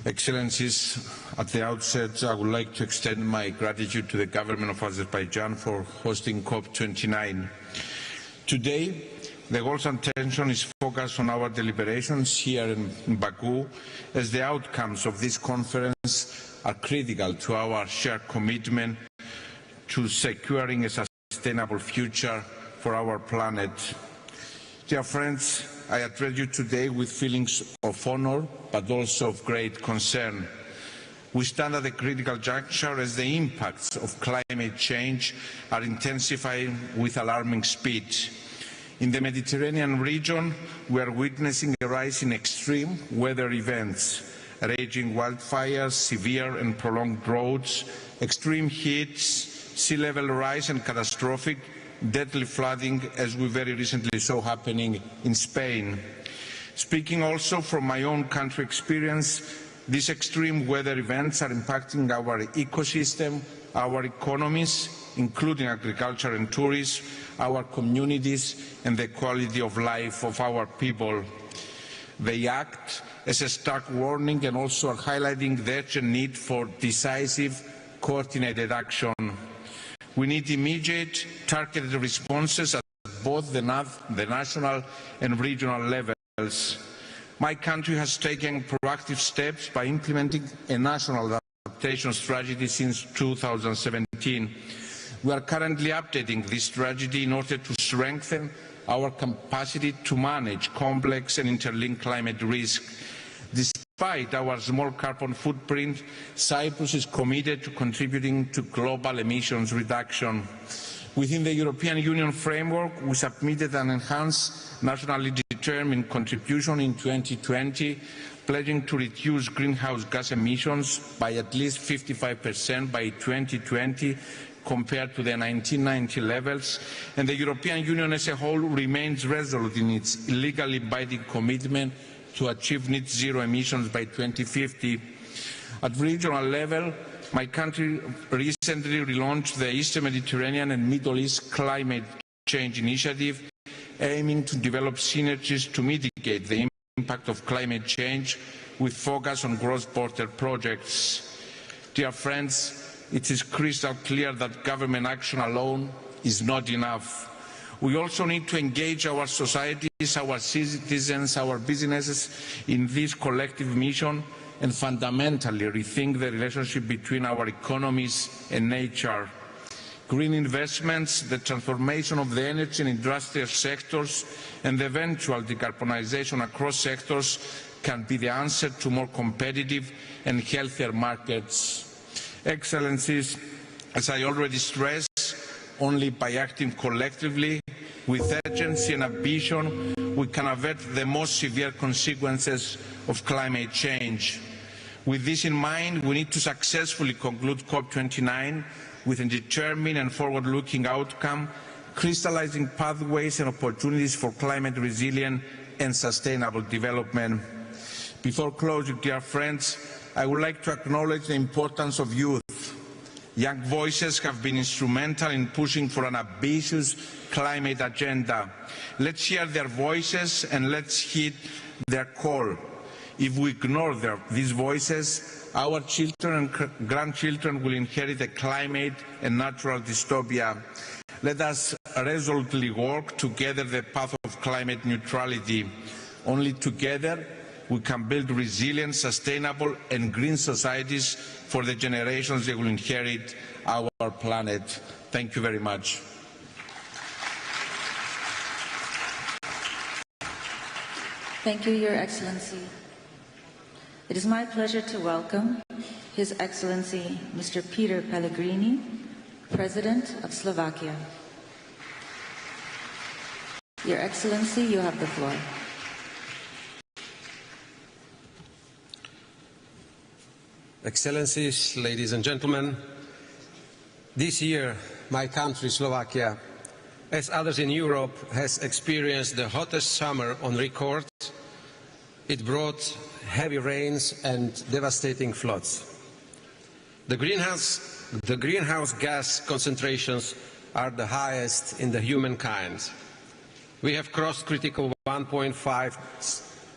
Excellencies, at the outset, I would like to extend my gratitude to the government of Azerbaijan for hosting COP29. Today, the goals and attention is focused on our deliberations here in Baku, as the outcomes of this conference are critical to our shared commitment to securing a sustainable future for our planet. Dear friends, I address you today with feelings of honor, but also of great concern. We stand at a critical juncture as the impacts of climate change are intensifying with alarming speed. In the Mediterranean region, we are witnessing a rise in extreme weather events, raging wildfires, severe and prolonged droughts, extreme heats, sea level rise and catastrophic, deadly flooding, as we very recently saw happening in Spain. Speaking also from my own country experience, these extreme weather events are impacting our ecosystem, our economies, including agriculture and tourism, our communities and the quality of life of our people. They act as a stark warning and also are highlighting the urgent need for decisive, coordinated action. We need immediate, targeted responses at both the national and regional levels. My country has taken proactive steps by implementing a national adaptation strategy since 2017. We are currently updating this strategy in order to strengthen our capacity to manage complex and interlinked climate risk. Despite our small carbon footprint, Cyprus is committed to contributing to global emissions reduction. Within the European Union framework, we submitted an enhanced nationally determined contribution in 2020, pledging to reduce greenhouse gas emissions by at least 55% by 2020 compared to the 1990 levels, and the European Union as a whole remains resolute in its legally binding commitment to achieve net zero emissions by 2050. At regional level, my country recently relaunched the Eastern Mediterranean and Middle East Climate Change Initiative, aiming to develop synergies to mitigate the impact of climate change with focus on cross-border projects. Dear friends, it is crystal clear that government action alone is not enough. We also need to engage our societies, our citizens, our businesses in this collective mission, and fundamentally rethink the relationship between our economies and nature. Green investments, the transformation of the energy and industrial sectors, and the eventual decarbonization across sectors can be the answer to more competitive and healthier markets. Excellencies, as I already stressed, only by acting collectively with urgency and ambition we can avert the most severe consequences of climate change. With this in mind, we need to successfully conclude COP29 with a determined and forward-looking outcome, crystallizing pathways and opportunities for climate resilient and sustainable development. Before closing, dear friends, I would like to acknowledge the importance of youth. Young voices have been instrumental in pushing for an ambitious climate agenda. Let's hear their voices and let's heed their call. If we ignore these voices, our children and grandchildren will inherit a climate and natural dystopia. Let us resolutely work together the path of climate neutrality. Only together we can build resilient, sustainable and green societies for the generations that will inherit our planet. Thank you very much. Thank you, Your Excellency. It is my pleasure to welcome His Excellency Mr. Peter Pellegrini, President of Slovakia. Your Excellency, you have the floor. Excellencies, ladies and gentlemen, this year my country, Slovakia, as others in Europe, has experienced the hottest summer on record. It brought heavy rains and devastating floods. The greenhouse gas concentrations are the highest in the humankind. We have crossed critical 1.5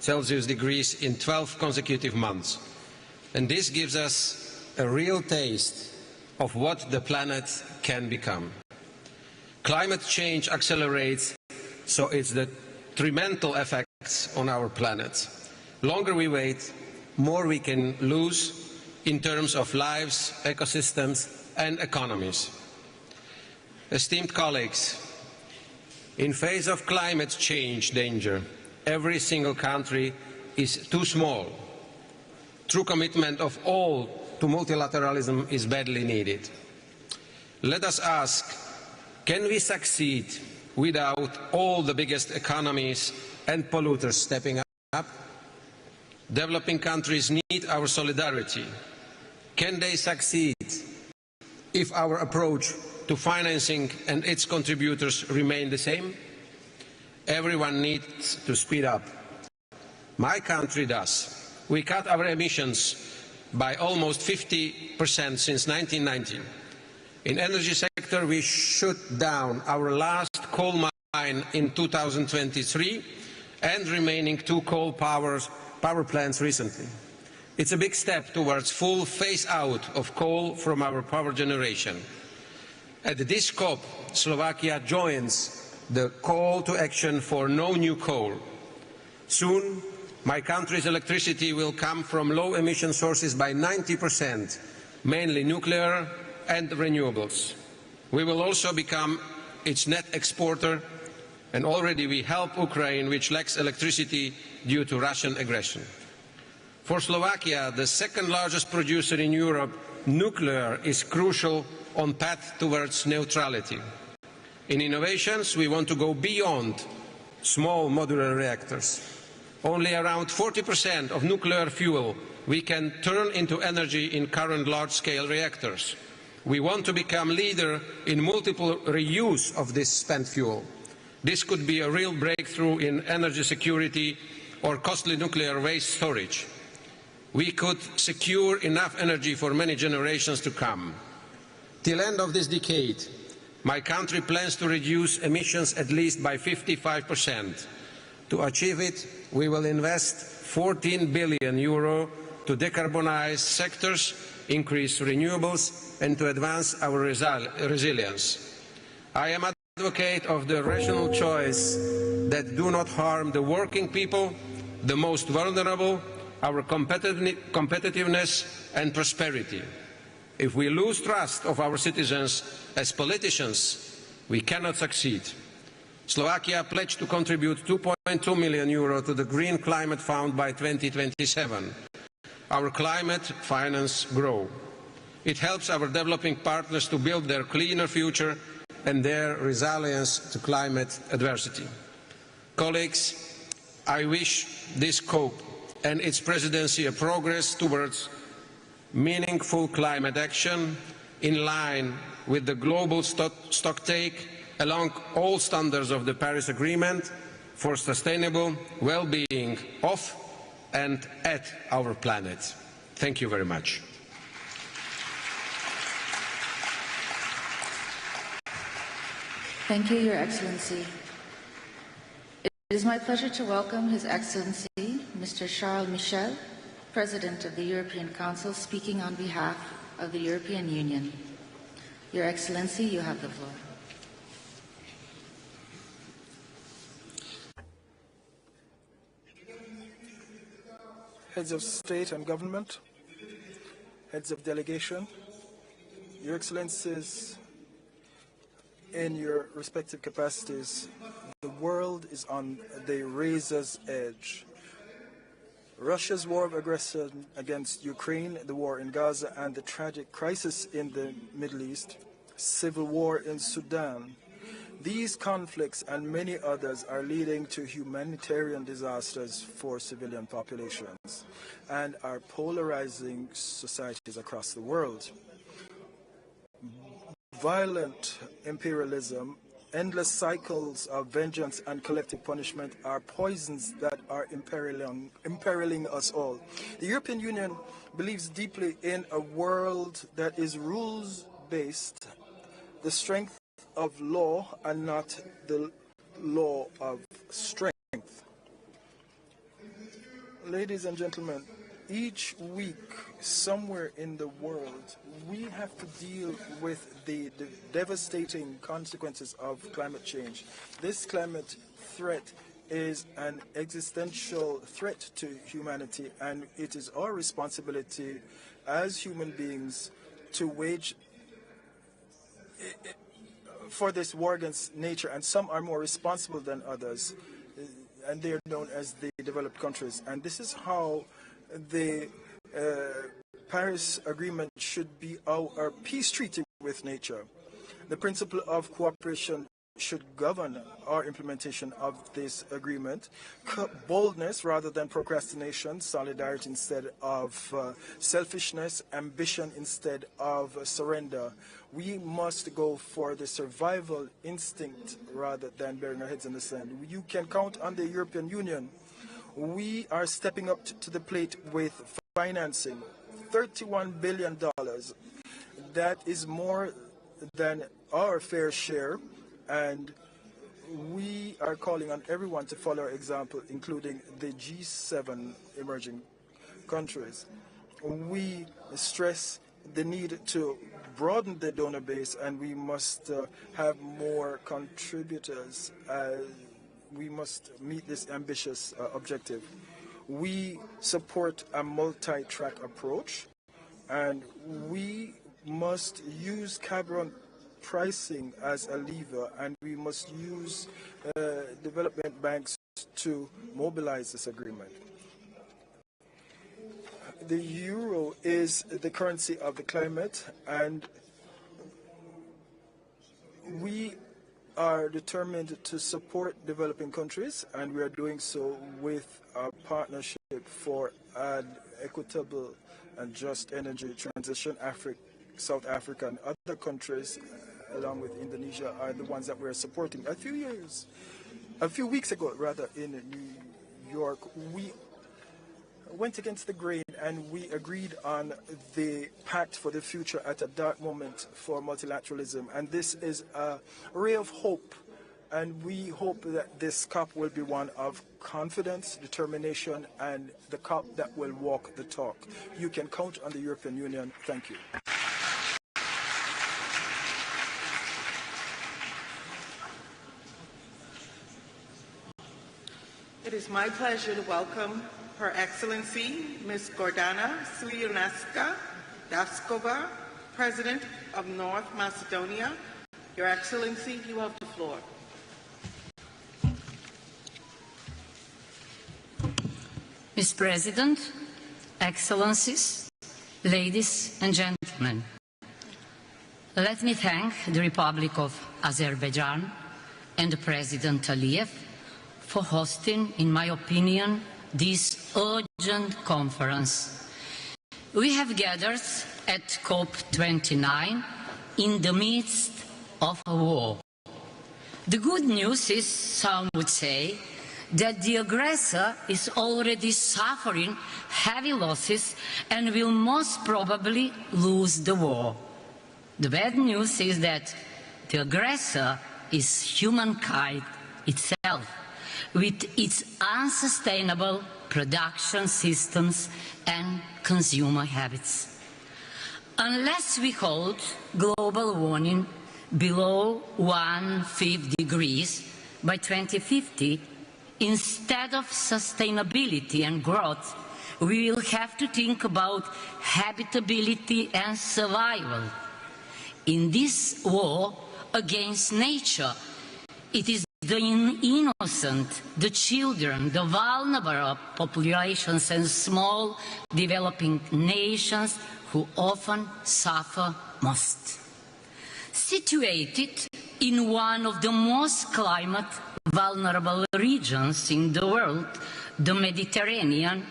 Celsius degrees in 12 consecutive months. And this gives us a real taste of what the planet can become. Climate change accelerates, so it's the detrimental effects on our planet. Longer we wait, more we can lose in terms of lives, ecosystems and economies. Esteemed colleagues, in face of climate change danger, every single country is too small. True commitment of all to multilateralism is badly needed. Let us ask, can we succeed without all the biggest economies and polluters stepping up? Developing countries need our solidarity. Can they succeed if our approach to financing and its contributors remain the same? Everyone needs to speed up. My country does. We cut our emissions by almost 50% since 1990. In the energy sector, we shut down our last coal mine in 2023 and remaining 2 coal power plants recently. It's a big step towards full phase-out of coal from our power generation. At this COP, Slovakia joins the call to action for no new coal. Soon, my country's electricity will come from low-emission sources by 90%, mainly nuclear and renewables. We will also become its net exporter, and already we help Ukraine, which lacks electricity due to Russian aggression. For Slovakia, the second largest producer in Europe, nuclear is crucial on path towards neutrality. In innovations, we want to go beyond small modular reactors. Only around 40% of nuclear fuel we can turn into energy in current large-scale reactors. We want to become leader in multiple reuse of this spent fuel. This could be a real breakthrough in energy security or costly nuclear waste storage. We could secure enough energy for many generations to come. Till end of this decade, my country plans to reduce emissions at least by 55%. To achieve it, we will invest €14 billion to decarbonize sectors, increase renewables, and to advance our resilience. I am an advocate of the rational choice that do not harm the working people, the most vulnerable, our competitiveness and prosperity. If we lose trust of our citizens as politicians, we cannot succeed. Slovakia pledged to contribute €2.2 million to the Green Climate Fund by 2027. Our climate finance grow. It helps our developing partners to build their cleaner future and their resilience to climate adversity. Colleagues, I wish this COP and its presidency a progress towards meaningful climate action in line with the global stocktake along all standards of the Paris Agreement for sustainable well-being of and at our planet. Thank you very much. Thank you, Your Excellency. It is my pleasure to welcome His Excellency, Mr. Charles Michel, President of the European Council, speaking on behalf of the European Union. Your Excellency, you have the floor. Heads of state and government, heads of delegation, Your Excellencies, in your respective capacities, the world is on the razor's edge. Russia's war of aggression against Ukraine, the war in Gaza, and the tragic crisis in the Middle East, civil war in Sudan. These conflicts and many others are leading to humanitarian disasters for civilian populations and are polarizing societies across the world. Violent imperialism, endless cycles of vengeance and collective punishment are poisons that are imperiling us all. The European Union believes deeply in a world that is rules-based, the strength of law and not the law of strength. Ladies and gentlemen, each week somewhere in the world we have to deal with the devastating consequences of climate change. This climate threat is an existential threat to humanity, and it is our responsibility as human beings to wage for this war against nature, and some are more responsible than others, and they are known as the developed countries. And this is how the Paris Agreement should be our peace treaty with nature. The principle of cooperation should govern our implementation of this agreement. Boldness rather than procrastination, solidarity instead of selfishness, ambition instead of surrender. We must go for the survival instinct rather than burying our heads in the sand. You can count on the European Union. We are stepping up to the plate with financing, $31 billion. That is more than our fair share, and we are calling on everyone to follow our example, including the G7 emerging countries. We stress the need to broaden the donor base, and we must have more contributors. We must meet this ambitious objective. We support a multi-track approach, and we must use carbon pricing as a lever, and we must use development banks to mobilize this agreement. The euro is the currency of the climate, and we are determined to support developing countries, and we are doing so with a partnership for an equitable and just energy transition. South Africa and other countries, along with Indonesia, are the ones that we are supporting. A few weeks ago, in New York, we went against the grain and we agreed on the pact for the future at a dark moment for multilateralism. And this is a ray of hope, and we hope that this COP will be one of confidence, determination, and the COP that will walk the talk. You can count on the European Union. Thank you. It is my pleasure to welcome Her Excellency Ms. Gordana Sliunaska-Daskova, President of North Macedonia. Your Excellency, you have the floor. Mr. President, Excellencies, ladies and gentlemen, let me thank the Republic of Azerbaijan and President Aliyev for hosting, in my opinion, this urgent conference. We have gathered at COP29 in the midst of a war. The good news is, some would say, that the aggressor is already suffering heavy losses and will most probably lose the war. The bad news is that the aggressor is humankind itself, with its unsustainable production systems and consumer habits. Unless we hold global warming below 1.5 degrees by 2050, instead of sustainability and growth, we will have to think about habitability and survival. In this war against nature, it is the innocent, the children, the vulnerable populations and small developing nations who often suffer most. Situated in one of the most climate vulnerable regions in the world, the Mediterranean,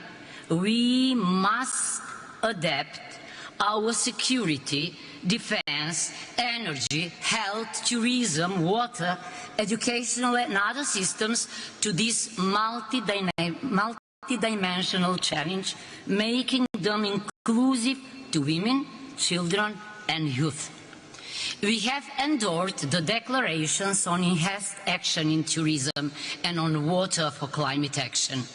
we must adapt our security, defense, energy, health, tourism, water, educational and other systems to this multi-dimensional challenge, making them inclusive to women, children and youth. We have endorsed the declarations on enhanced action in tourism and on water for climate action.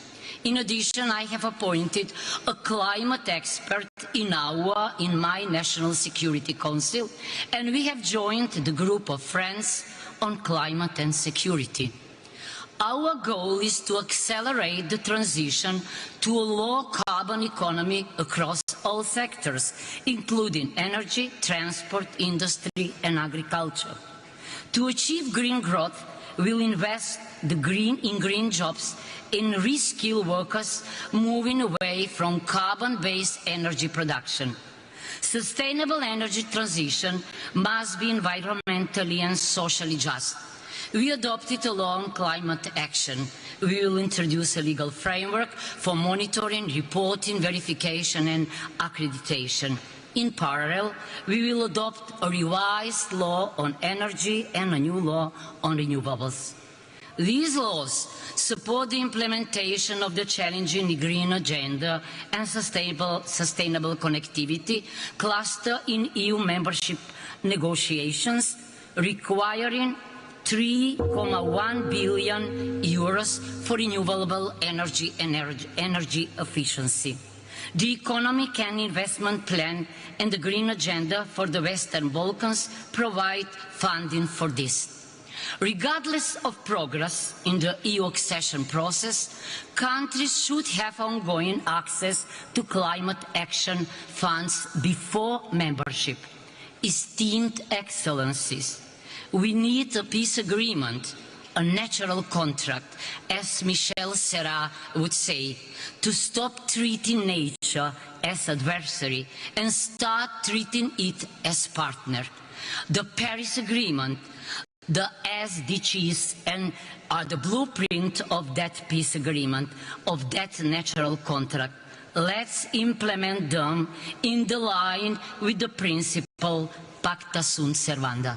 In addition, I have appointed a climate expert in my National Security Council, and we have joined the group of friends on climate and security. Our goal is to accelerate the transition to a low-carbon economy across all sectors, including energy, transport, industry and agriculture. To achieve green growth, we will invest in green jobs and reskill workers, moving away from carbon-based energy production. Sustainable energy transition must be environmentally and socially just. We adopted a long climate action. We will introduce a legal framework for monitoring, reporting, verification and accreditation. In parallel, we will adopt a revised law on energy and a new law on renewables. These laws support the implementation of the challenging green agenda and sustainable connectivity cluster in EU membership negotiations, requiring €3.1 billion for renewable energy and energy efficiency. The Economic and Investment Plan and the Green Agenda for the Western Balkans provide funding for this. Regardless of progress in the EU accession process, countries should have ongoing access to climate action funds before membership. Esteemed Excellencies, we need a peace agreement, a natural contract, as Michel Serra would say, to stop treating nature as adversary and start treating it as partner. The Paris Agreement, the SDGs are the blueprint of that peace agreement, of that natural contract. Let's implement them in the line with the principle Pacta sunt servanda.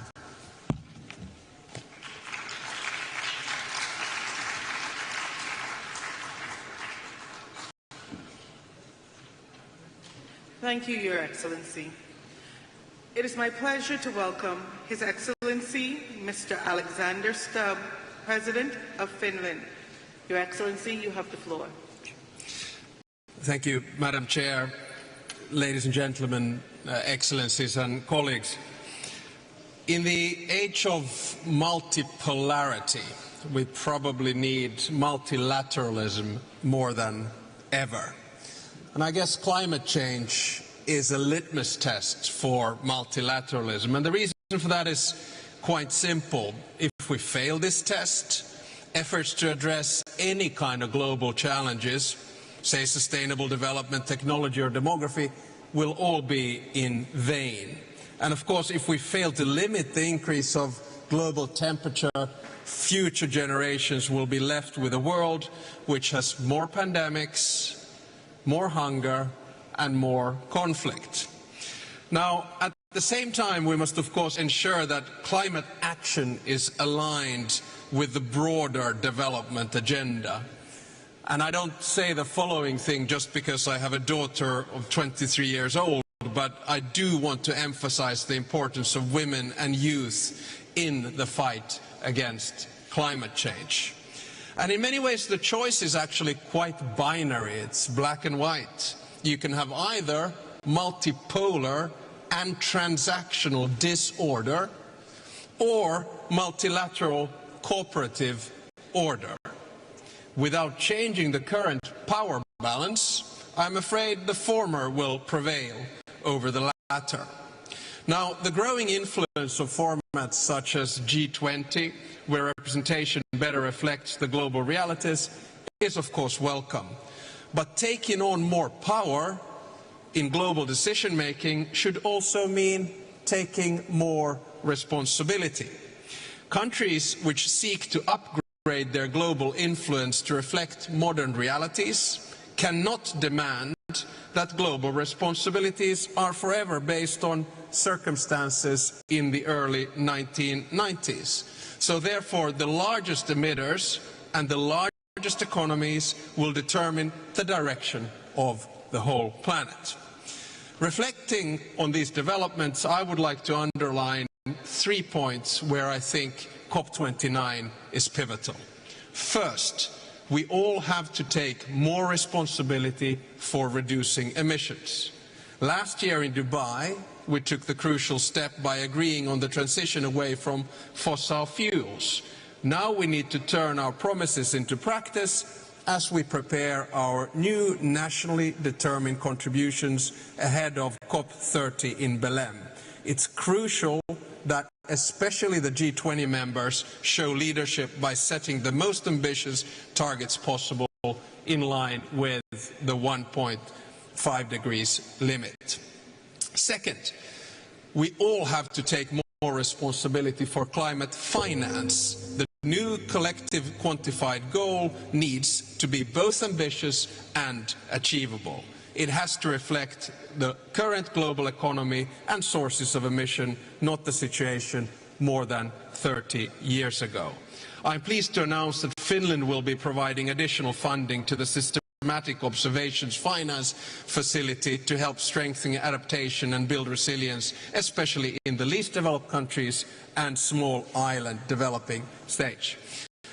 Thank you, Your Excellency. It is my pleasure to welcome His Excellency, Mr. Alexander Stubb, President of Finland. Your Excellency, you have the floor. Thank you, Madam Chair, ladies and gentlemen, Excellencies and colleagues. In the age of multipolarity, we probably need multilateralism more than ever. And I guess climate change is a litmus test for multilateralism. And the reason for that is quite simple. If we fail this test, efforts to address any kind of global challenges, say sustainable development, technology or demography, will all be in vain. And of course, if we fail to limit the increase of global temperature, future generations will be left with a world which has more pandemics, more hunger and more conflict. Now, at the same time, we must of course ensure that climate action is aligned with the broader development agenda. And I don't say the following thing just because I have a daughter of 23 years old, but I do want to emphasize the importance of women and youth in the fight against climate change. And in many ways the choice is actually quite binary, it's black and white. You can have either multipolar and transactional disorder or multilateral cooperative order. Without changing the current power balance, I'm afraid the former will prevail over the latter. Now, the growing influence of formats such as G20, where representation better reflects the global realities, is of course welcome. But taking on more power in global decision-making should also mean taking more responsibility. Countries which seek to upgrade their global influence to reflect modern realities cannot demand that global responsibilities are forever based on circumstances in the early 1990s. So therefore, the largest emitters and the largest economies will determine the direction of the whole planet. Reflecting on these developments, I would like to underline 3 points where I think COP29 is pivotal. First, we all have to take more responsibility for reducing emissions. Last year in Dubai, we took the crucial step by agreeing on the transition away from fossil fuels. Now we need to turn our promises into practice as we prepare our new nationally determined contributions ahead of COP30 in Belém. It's crucial that especially the G20 members show leadership by setting the most ambitious targets possible in line with the 1.5 degrees limit. Second, we all have to take more responsibility for climate finance. The new collective quantified goal needs to be both ambitious and achievable. It has to reflect the current global economy and sources of emission, not the situation more than 30 years ago. I'm pleased to announce that Finland will be providing additional funding to the Systematic Observations Finance Facility to help strengthen adaptation and build resilience, especially in the least developed countries and small island developing stage.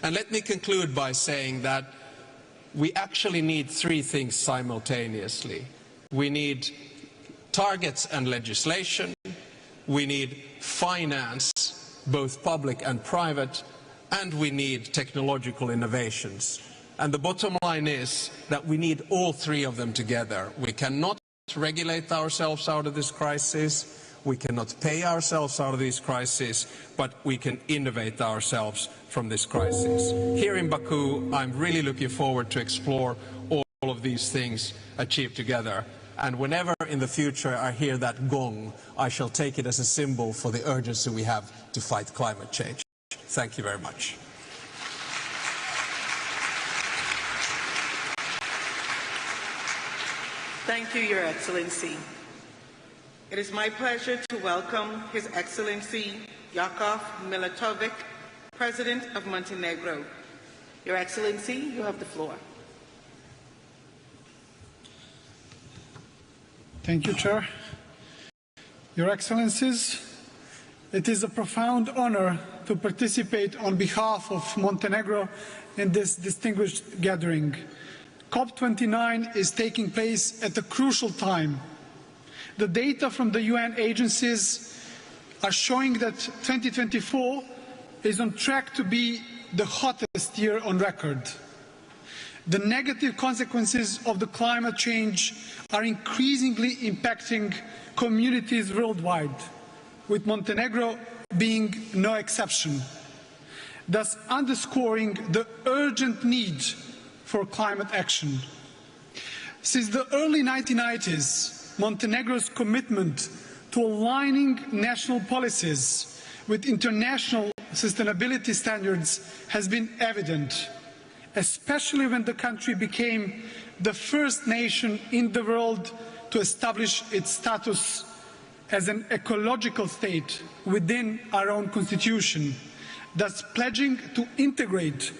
And let me conclude by saying that we actually need 3 things simultaneously. We need targets and legislation, we need finance, both public and private, and we need technological innovations. And the bottom line is that we need all 3 of them together. We cannot regulate ourselves out of this crisis, we cannot pay ourselves out of this crisis, but we can innovate ourselves from this crisis. Here in Baku, I'm really looking forward to explore all of these things achieved together. And whenever in the future I hear that gong, I shall take it as a symbol for the urgency we have to fight climate change. Thank you very much. Thank you, Your Excellency. It is my pleasure to welcome His Excellency Jakov Milatovic, President of Montenegro. Your Excellency, you have the floor. Thank you, Chair. Your Excellencies, it is a profound honor to participate on behalf of Montenegro in this distinguished gathering. COP29 is taking place at a crucial time. The data from the UN agencies are showing that 2024 is on track to be the hottest year on record. The negative consequences of the climate change are increasingly impacting communities worldwide, with Montenegro being no exception, thus underscoring the urgent need for climate action. Since the early 1990s, Montenegro's commitment to aligning national policies with international sustainability standards has been evident, especially when the country became the first nation in the world to establish its status as an ecological state within our own constitution, thus pledging to integrate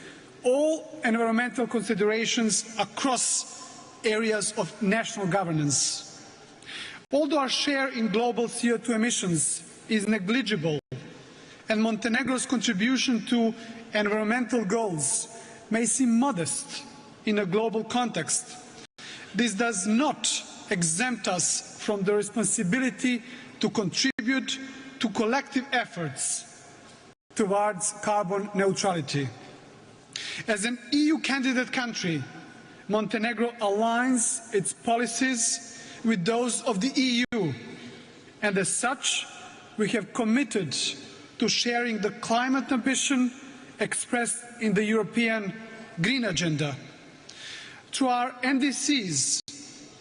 all environmental considerations across areas of national governance. Although our share in global CO2 emissions is negligible and Montenegro's contribution to environmental goals may seem modest in a global context, this does not exempt us from the responsibility to contribute to collective efforts towards carbon neutrality. As an EU candidate country, Montenegro aligns its policies with those of the EU, and as such, we have committed to sharing the climate ambition expressed in the European Green Agenda. Through our NDCs,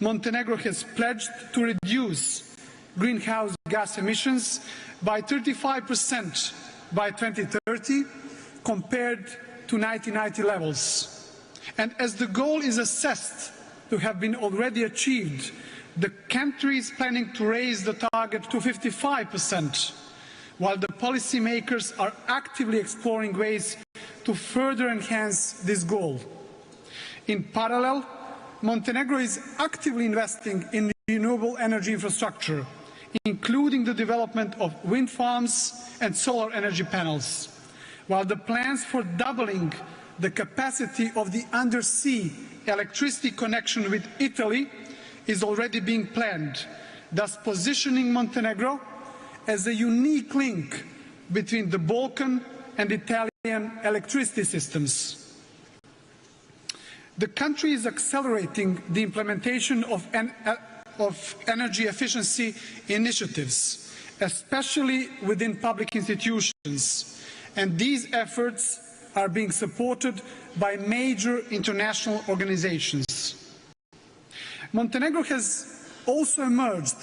Montenegro has pledged to reduce greenhouse gas emissions by 35% by 2030 compared to 1990 levels. And as the goal is assessed to have been already achieved, the country is planning to raise the target to 55%, while the policymakers are actively exploring ways to further enhance this goal. In parallel, Montenegro is actively investing in renewable energy infrastructure, including the development of wind farms and solar energy panels, while the plans for doubling the capacity of the undersea electricity connection with Italy is already being planned, thus positioning Montenegro as a unique link between the Balkan and Italian electricity systems. The country is accelerating the implementation of energy efficiency initiatives, especially within public institutions, and these efforts are being supported by major international organizations. Montenegro has also emerged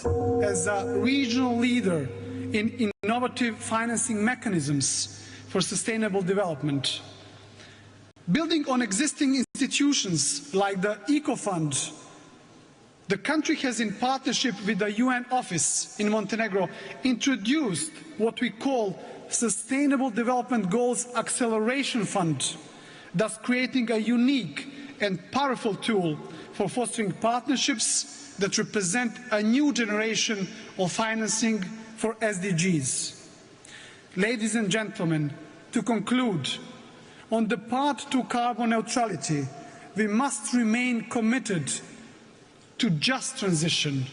as a regional leader in innovative financing mechanisms for sustainable development. Building on existing institutions like the Eco Fund, the country has, in partnership with the UN office in Montenegro, introduced what we call Sustainable Development Goals Acceleration Fund, thus creating a unique and powerful tool for fostering partnerships that represent a new generation of financing for SDGs. Ladies and gentlemen, to conclude, on the path to carbon neutrality, we must remain committed to just transition.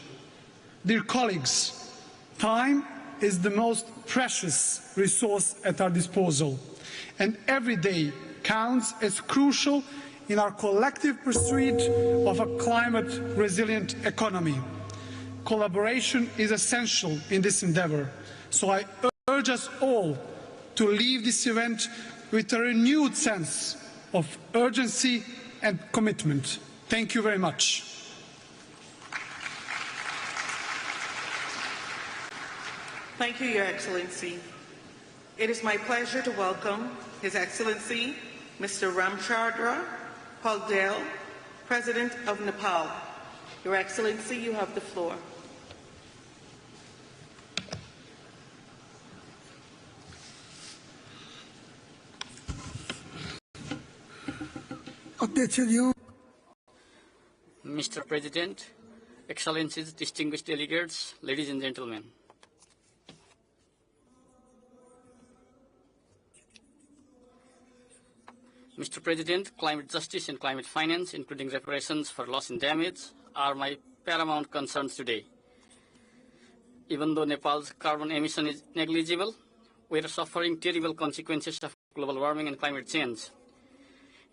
Dear colleagues, time is the most precious resource at our disposal, and every day counts as crucial in our collective pursuit of a climate-resilient economy. Collaboration is essential in this endeavour, so I urge us all to leave this event with a renewed sense of urgency and commitment. Thank you very much. Thank you, Your Excellency. It is my pleasure to welcome His Excellency Mr. Ramchandra Paldale, President of Nepal. Your Excellency, you have the floor. Mr. President, Excellencies, distinguished delegates, ladies and gentlemen. Mr. President, climate justice and climate finance, including reparations for loss and damage, are my paramount concerns today. Even though Nepal's carbon emission is negligible, we are suffering terrible consequences of global warming and climate change.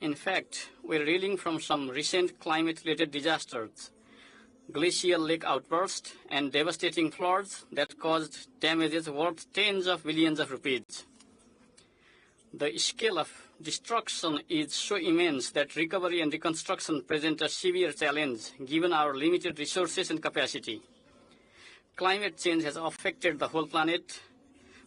In fact, we're reeling from some recent climate-related disasters, glacial lake outbursts and devastating floods that caused damages worth tens of billions of rupees. The scale of destruction is so immense that recovery and reconstruction present a severe challenge given our limited resources and capacity. Climate change has affected the whole planet,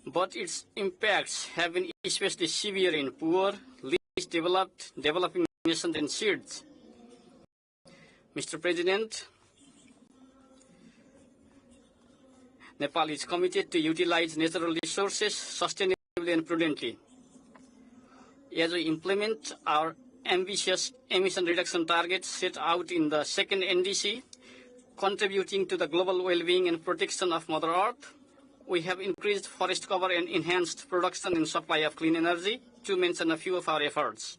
but its impacts have been especially severe in poor, least developed, developing nations and SEEDs. Mr. President, Nepal is committed to utilize natural resources sustainably and prudently. As we implement our ambitious emission reduction targets set out in the second NDC, contributing to the global well-being and protection of Mother Earth, we have increased forest cover and enhanced production and supply of clean energy, to mention a few of our efforts.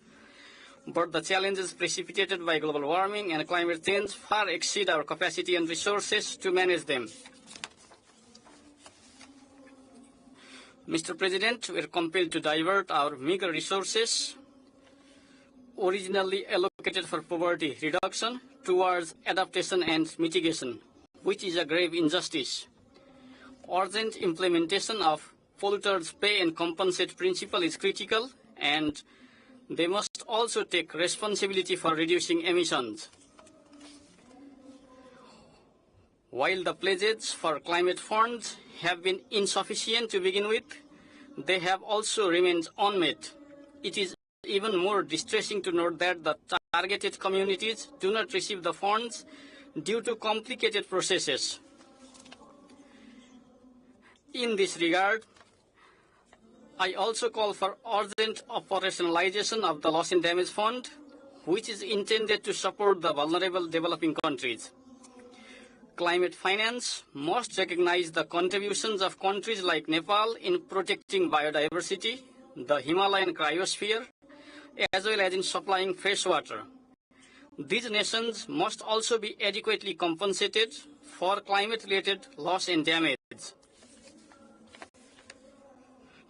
But the challenges precipitated by global warming and climate change far exceed our capacity and resources to manage them. Mr. President, we are compelled to divert our meager resources, originally allocated for poverty reduction, towards adaptation and mitigation, which is a grave injustice. Urgent implementation of polluters pay and compensate principle is critical, and they must also take responsibility for reducing emissions. While the pledges for climate funds have been insufficient to begin with, they have also remained unmet. It is even more distressing to note that the targeted communities do not receive the funds due to complicated processes. In this regard, I also call for urgent operationalization of the Loss and Damage Fund, which is intended to support the vulnerable developing countries. Climate finance must recognize the contributions of countries like Nepal in protecting biodiversity, the Himalayan cryosphere, as well as in supplying fresh water. These nations must also be adequately compensated for climate-related loss and damage.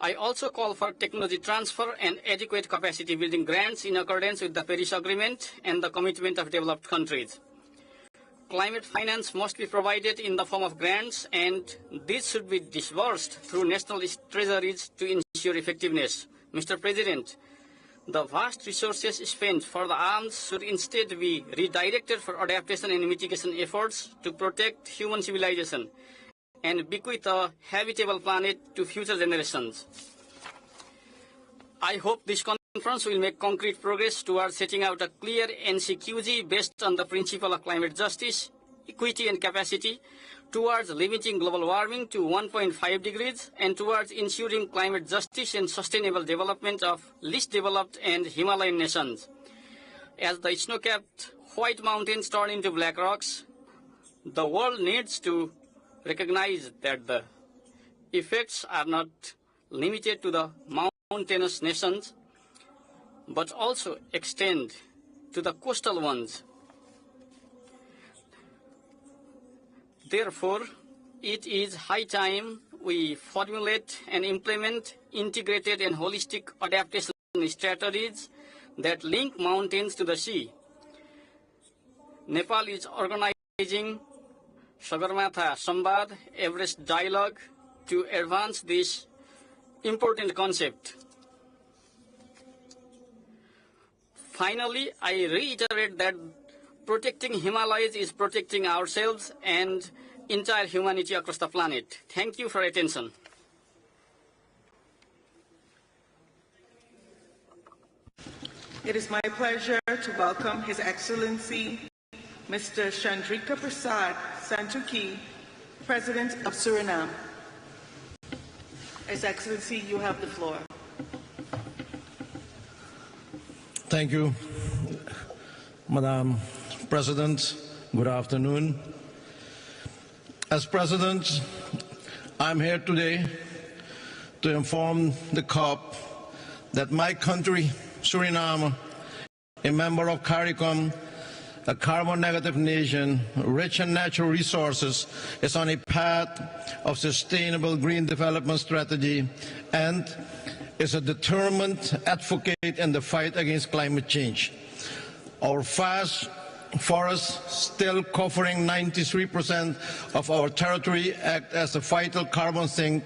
I also call for technology transfer and adequate capacity building grants in accordance with the Paris Agreement and the commitment of developed countries. Climate finance must be provided in the form of grants, and this should be disbursed through national treasuries to ensure effectiveness. Mr. President, the vast resources spent for the arms should instead be redirected for adaptation and mitigation efforts to protect human civilization and bequeath a habitable planet to future generations. I hope this conference will make concrete progress towards setting out a clear NCQG based on the principle of climate justice, equity and capacity, towards limiting global warming to 1.5 degrees and towards ensuring climate justice and sustainable development of least developed and Himalayan nations. As the snow-capped white mountains turn into black rocks, the world needs to recognize that the effects are not limited to the mountainous nations, but also extend to the coastal ones. Therefore, it is high time we formulate and implement integrated and holistic adaptation strategies that link mountains to the sea. Nepal is organizing Sagarmatha Sambad Everest Dialogue to advance this important concept. Finally, I reiterate that protecting Himalayas is protecting ourselves and entire humanity across the planet. Thank you for your attention. It is my pleasure to welcome His Excellency Mr. Chandrika Prasad Santokhi, President of Suriname. His Excellency, you have the floor. Thank you, Madam President. Good afternoon. As President, I'm here today to inform the COP that my country, Suriname, a member of CARICOM, a carbon-negative nation, rich in natural resources, is on a path of sustainable green development strategy and is a determined advocate in the fight against climate change. Our vast forests, still covering 93% of our territory, act as a vital carbon sink,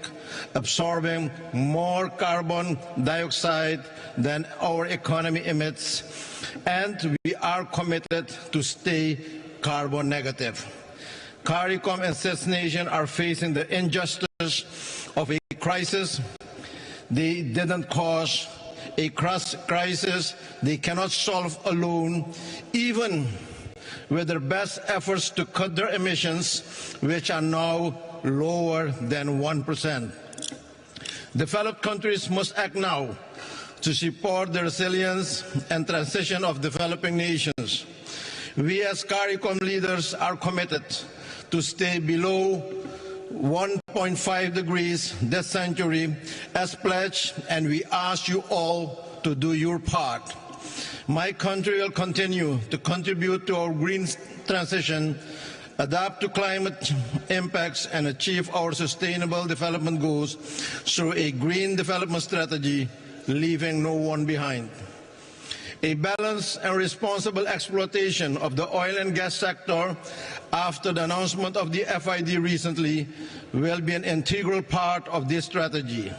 absorbing more carbon dioxide than our economy emits, and we are committed to stay carbon negative. CARICOM and CIS nations are facing the injustice of a crisis they didn't cause, a crisis they cannot solve alone, even with their best efforts to cut their emissions, which are now lower than 1%. Developed countries must act now to support the resilience and transition of developing nations. We as CARICOM leaders are committed to stay below 1.5 degrees this century as pledged, and we ask you all to do your part. My country will continue to contribute to our green transition, adapt to climate impacts, and achieve our sustainable development goals through a green development strategy, leaving no one behind. A balanced and responsible exploitation of the oil and gas sector after the announcement of the FID recently will be an integral part of this strategy.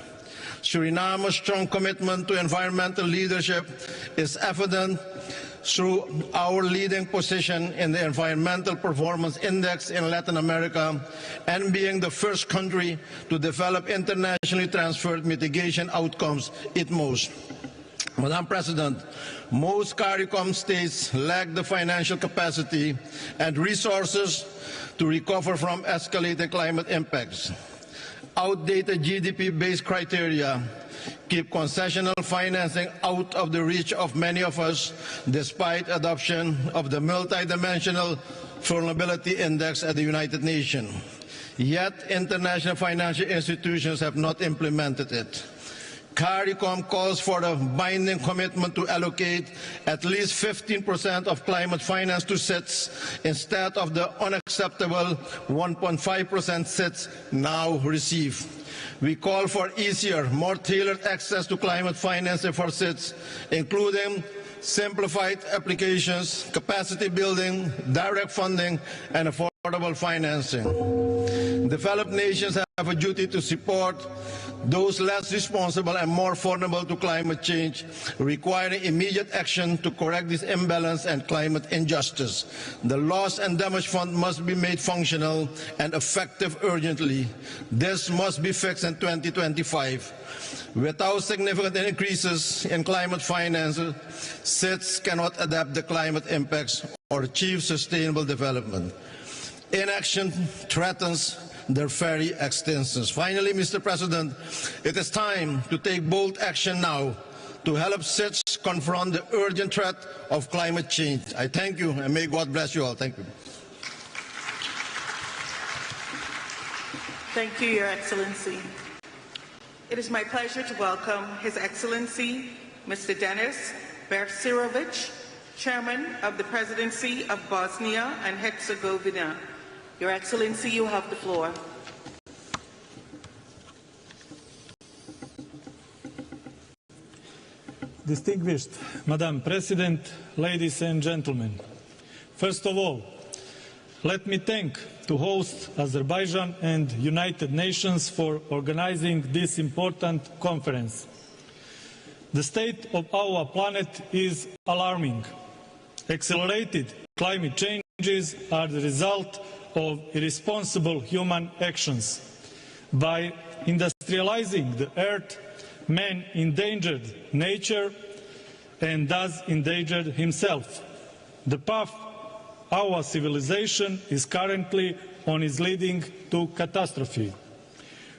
Suriname's strong commitment to environmental leadership is evident through our leading position in the Environmental Performance Index in Latin America and being the first country to develop internationally transferred mitigation outcomes it most. Madam President, most CARICOM states lack the financial capacity and resources to recover from escalating climate impacts. Outdated GDP-based criteria keep concessional financing out of the reach of many of us, despite adoption of the Multidimensional Vulnerability Index at the United Nations. Yet, international financial institutions have not implemented it. CARICOM calls for a binding commitment to allocate at least 15% of climate finance to CITES instead of the unacceptable 1.5% CITES now receive. We call for easier, more tailored access to climate financing for CITES, including simplified applications, capacity building, direct funding, and affordable financing. Developed nations have a duty to support those less responsible and more vulnerable to climate change, requiring immediate action to correct this imbalance and climate injustice. The Loss and Damage Fund must be made functional and effective urgently. This must be fixed in 2025. Without significant increases in climate finance, CITES cannot adapt the climate impacts or achieve sustainable development. Inaction threatens their very existence. Finally, Mr. President, it is time to take bold action now to help CITES confront the urgent threat of climate change. I thank you, and may God bless you all. Thank you. Thank you, Your Excellency. It is my pleasure to welcome His Excellency, Mr. Denis Bersirovic, Chairman of the Presidency of Bosnia and Herzegovina. Your Excellency, you have the floor. Distinguished Madam President, ladies and gentlemen, first of all, let me thank to host Azerbaijan and United Nations for organizing this important conference. The state of our planet is alarming. Accelerated climate changes are the result of irresponsible human actions. By industrializing the earth, man endangered nature and thus endangered himself. The path our civilization is currently on is leading to catastrophe.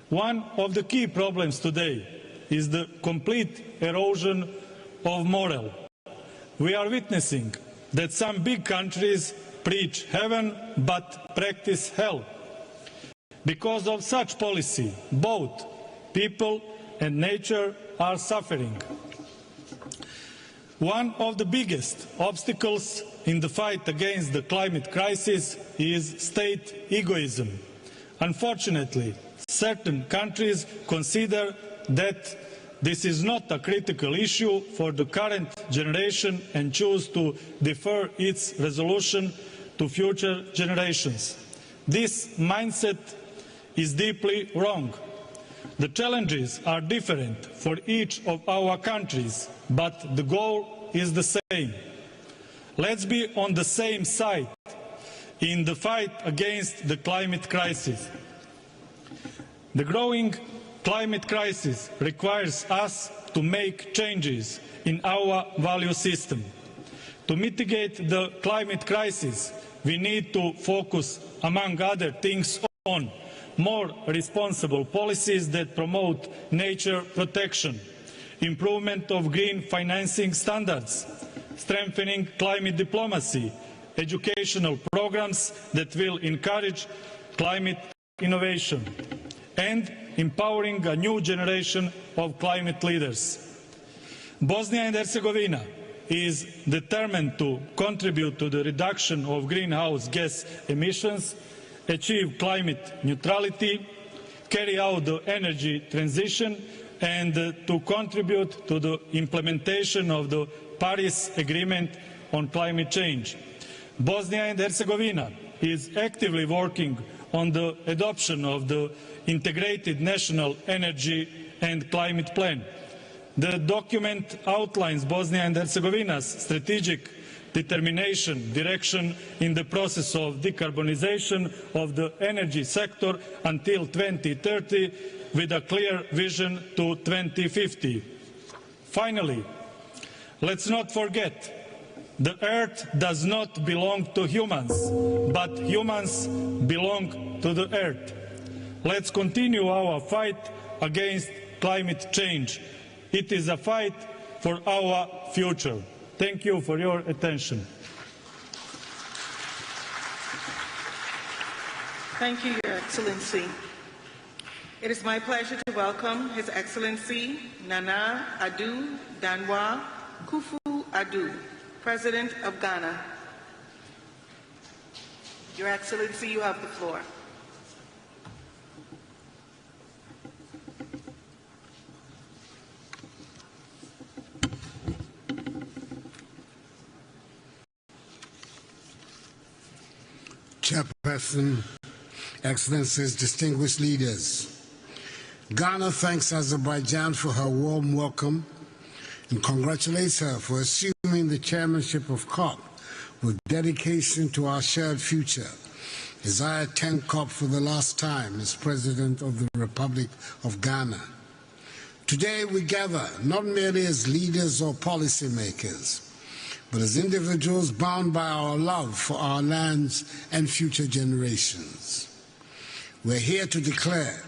One of the key problems today is the complete erosion of moral. We are witnessing that some big countries preach heaven but practice hell. Because of such policy, both people and nature are suffering. One of the biggest obstacles in the fight against the climate crisis is state egoism. Unfortunately, certain countries consider that this is not a critical issue for the current generation and choose to defer its resolution to future generations. This mindset is deeply wrong. The challenges are different for each of our countries, but the goal is the same. Let's be on the same side in the fight against the climate crisis. The growing climate crisis requires us to make changes in our value system. To mitigate the climate crisis, we need to focus, among other things, on more responsible policies that promote nature protection, improvement of green financing standards, strengthening climate diplomacy, educational programs that will encourage climate innovation, and empowering a new generation of climate leaders. Bosnia and Herzegovina is determined to contribute to the reduction of greenhouse gas emissions, achieve climate neutrality, carry out the energy transition, and to contribute to the implementation of the Paris Agreement on climate change. Bosnia and Herzegovina is actively working on the adoption of the Integrated National Energy and Climate Plan. The document outlines Bosnia and Herzegovina's strategic determination, direction in the process of decarbonization of the energy sector until 2030, with a clear vision to 2050. Finally, let's not forget, the earth does not belong to humans, but humans belong to the earth. Let's continue our fight against climate change. It is a fight for our future. Thank you for your attention. Thank you, Your Excellency. It is my pleasure to welcome His Excellency Nana Addo Dankwa Akufo-Addo, President of Ghana. Your Excellency, you have the floor. Chairperson, Excellencies, distinguished leaders, Ghana thanks Azerbaijan for her warm welcome and congratulates her for assuming the chairmanship of COP with dedication to our shared future, as I attend COP for the last time as President of the Republic of Ghana. Today we gather not merely as leaders or policymakers, but as individuals bound by our love for our lands and future generations. We're here to declare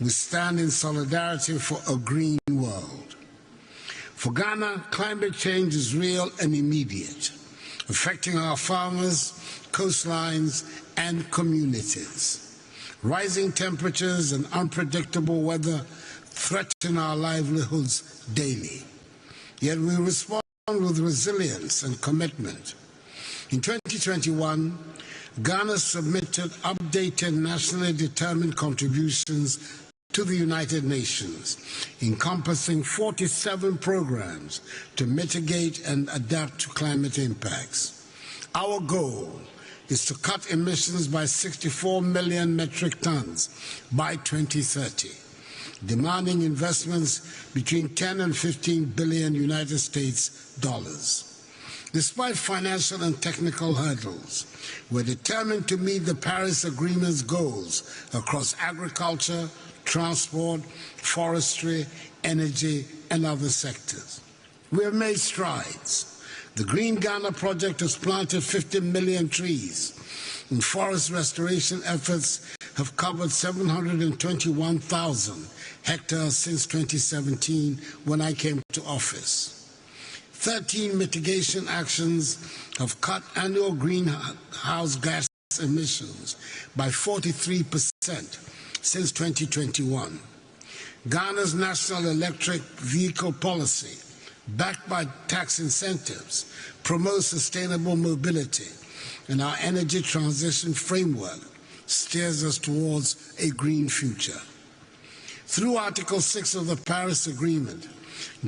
we stand in solidarity for a green world. For Ghana, climate change is real and immediate, affecting our farmers, coastlines, and communities. Rising temperatures and unpredictable weather threaten our livelihoods daily. Yet we respond with resilience and commitment. In 2021, Ghana submitted updated nationally determined contributions to the United Nations, encompassing 47 programs to mitigate and adapt to climate impacts. Our goal is to cut emissions by 64 million metric tons by 2030, demanding investments between 10 and 15 billion United States dollars. Despite financial and technical hurdles, we're determined to meet the Paris Agreement's goals across agriculture, transport, forestry, energy, and other sectors. We have made strides. The Green Ghana project has planted 50 million trees, and forest restoration efforts have covered 721,000 hectares since 2017, when I came to office. 13 mitigation actions have cut annual greenhouse gas emissions by 43% since 2021. Ghana's national electric vehicle policy, backed by tax incentives, promotes sustainable mobility, and our energy transition framework steers us towards a green future. Through Article 6 of the Paris Agreement,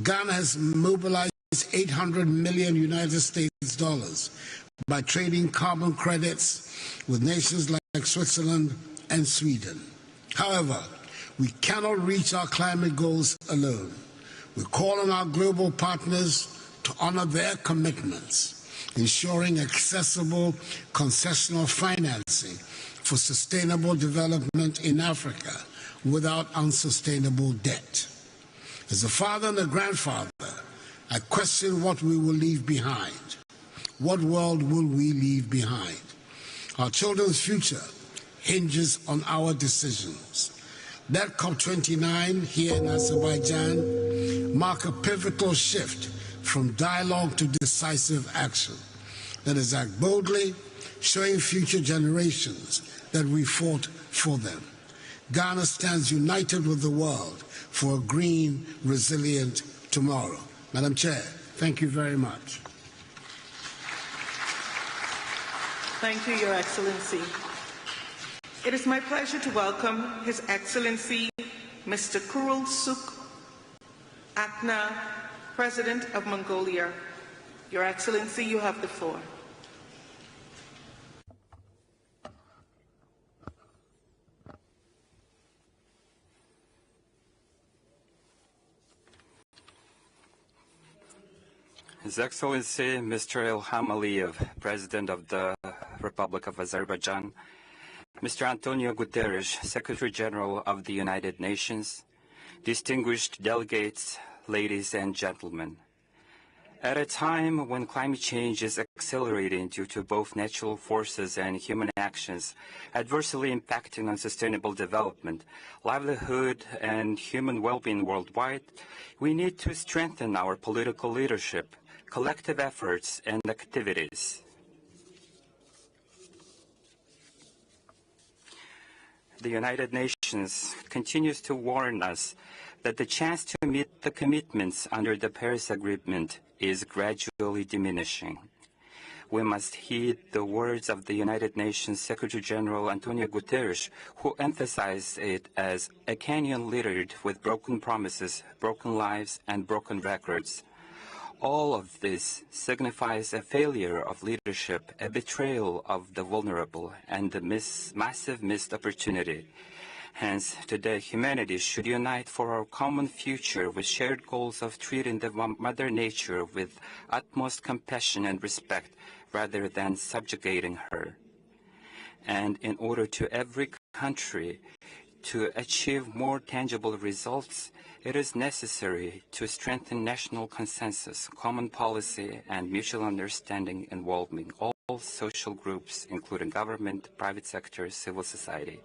Ghana has mobilized 800 million United States dollars by trading carbon credits with nations like Switzerland and Sweden. However, we cannot reach our climate goals alone. We call on our global partners to honor their commitments, ensuring accessible concessional financing for sustainable development in Africa without unsustainable debt. As a father and a grandfather, I question what we will leave behind. What world will we leave behind? Our children's future hinges on our decisions. Let COP29 here in Azerbaijan mark a pivotal shift from dialogue to decisive action. Let us act boldly, showing future generations that we fought for them. Ghana stands united with the world for a green, resilient tomorrow. Madam Chair, thank you very much. Thank you, Your Excellency. It is my pleasure to welcome His Excellency Mr. Kurulsuk Akna, President of Mongolia. Your Excellency, you have the floor. His Excellency Mr. Ilham Aliyev, President of the Republic of Azerbaijan, Mr. Antonio Guterres, Secretary General of the United Nations, distinguished delegates, ladies and gentlemen. At a time when climate change is accelerating due to both natural forces and human actions, adversely impacting on sustainable development, livelihood, and human well-being worldwide, we need to strengthen our political leadership, collective efforts, and activities. The United Nations continues to warn us that the chance to meet the commitments under the Paris Agreement is gradually diminishing. We must heed the words of the United Nations Secretary General Antonio Guterres, who emphasized it as a canyon littered with broken promises, broken lives, and broken records. All of this signifies a failure of leadership, a betrayal of the vulnerable, and a massive missed opportunity. Hence, today, humanity should unite for our common future with shared goals of treating the Mother Nature with utmost compassion and respect, rather than subjugating her. And in order to every country to achieve more tangible results, it is necessary to strengthen national consensus, common policy, and mutual understanding involving all social groups, including government, private sector, civil society.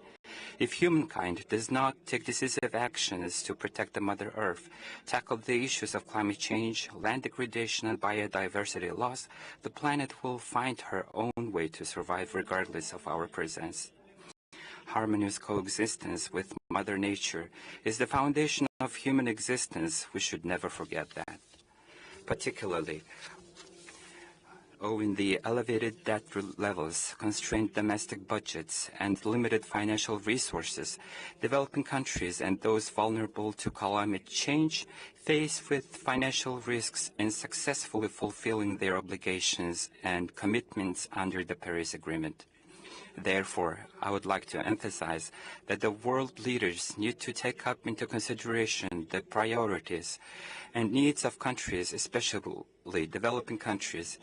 If humankind does not take decisive actions to protect the Mother Earth, tackle the issues of climate change, land degradation, and biodiversity loss, the planet will find her own way to survive regardless of our presence. Harmonious coexistence with Mother Nature is the foundation of human existence. We should never forget that. Particularly, owing the elevated debt levels, constrained domestic budgets, and limited financial resources, developing countries and those vulnerable to climate change face with financial risks in successfully fulfilling their obligations and commitments under the Paris Agreement. Therefore, I would like to emphasize that the world leaders need to take up into consideration the priorities and needs of countries, especially developing countries,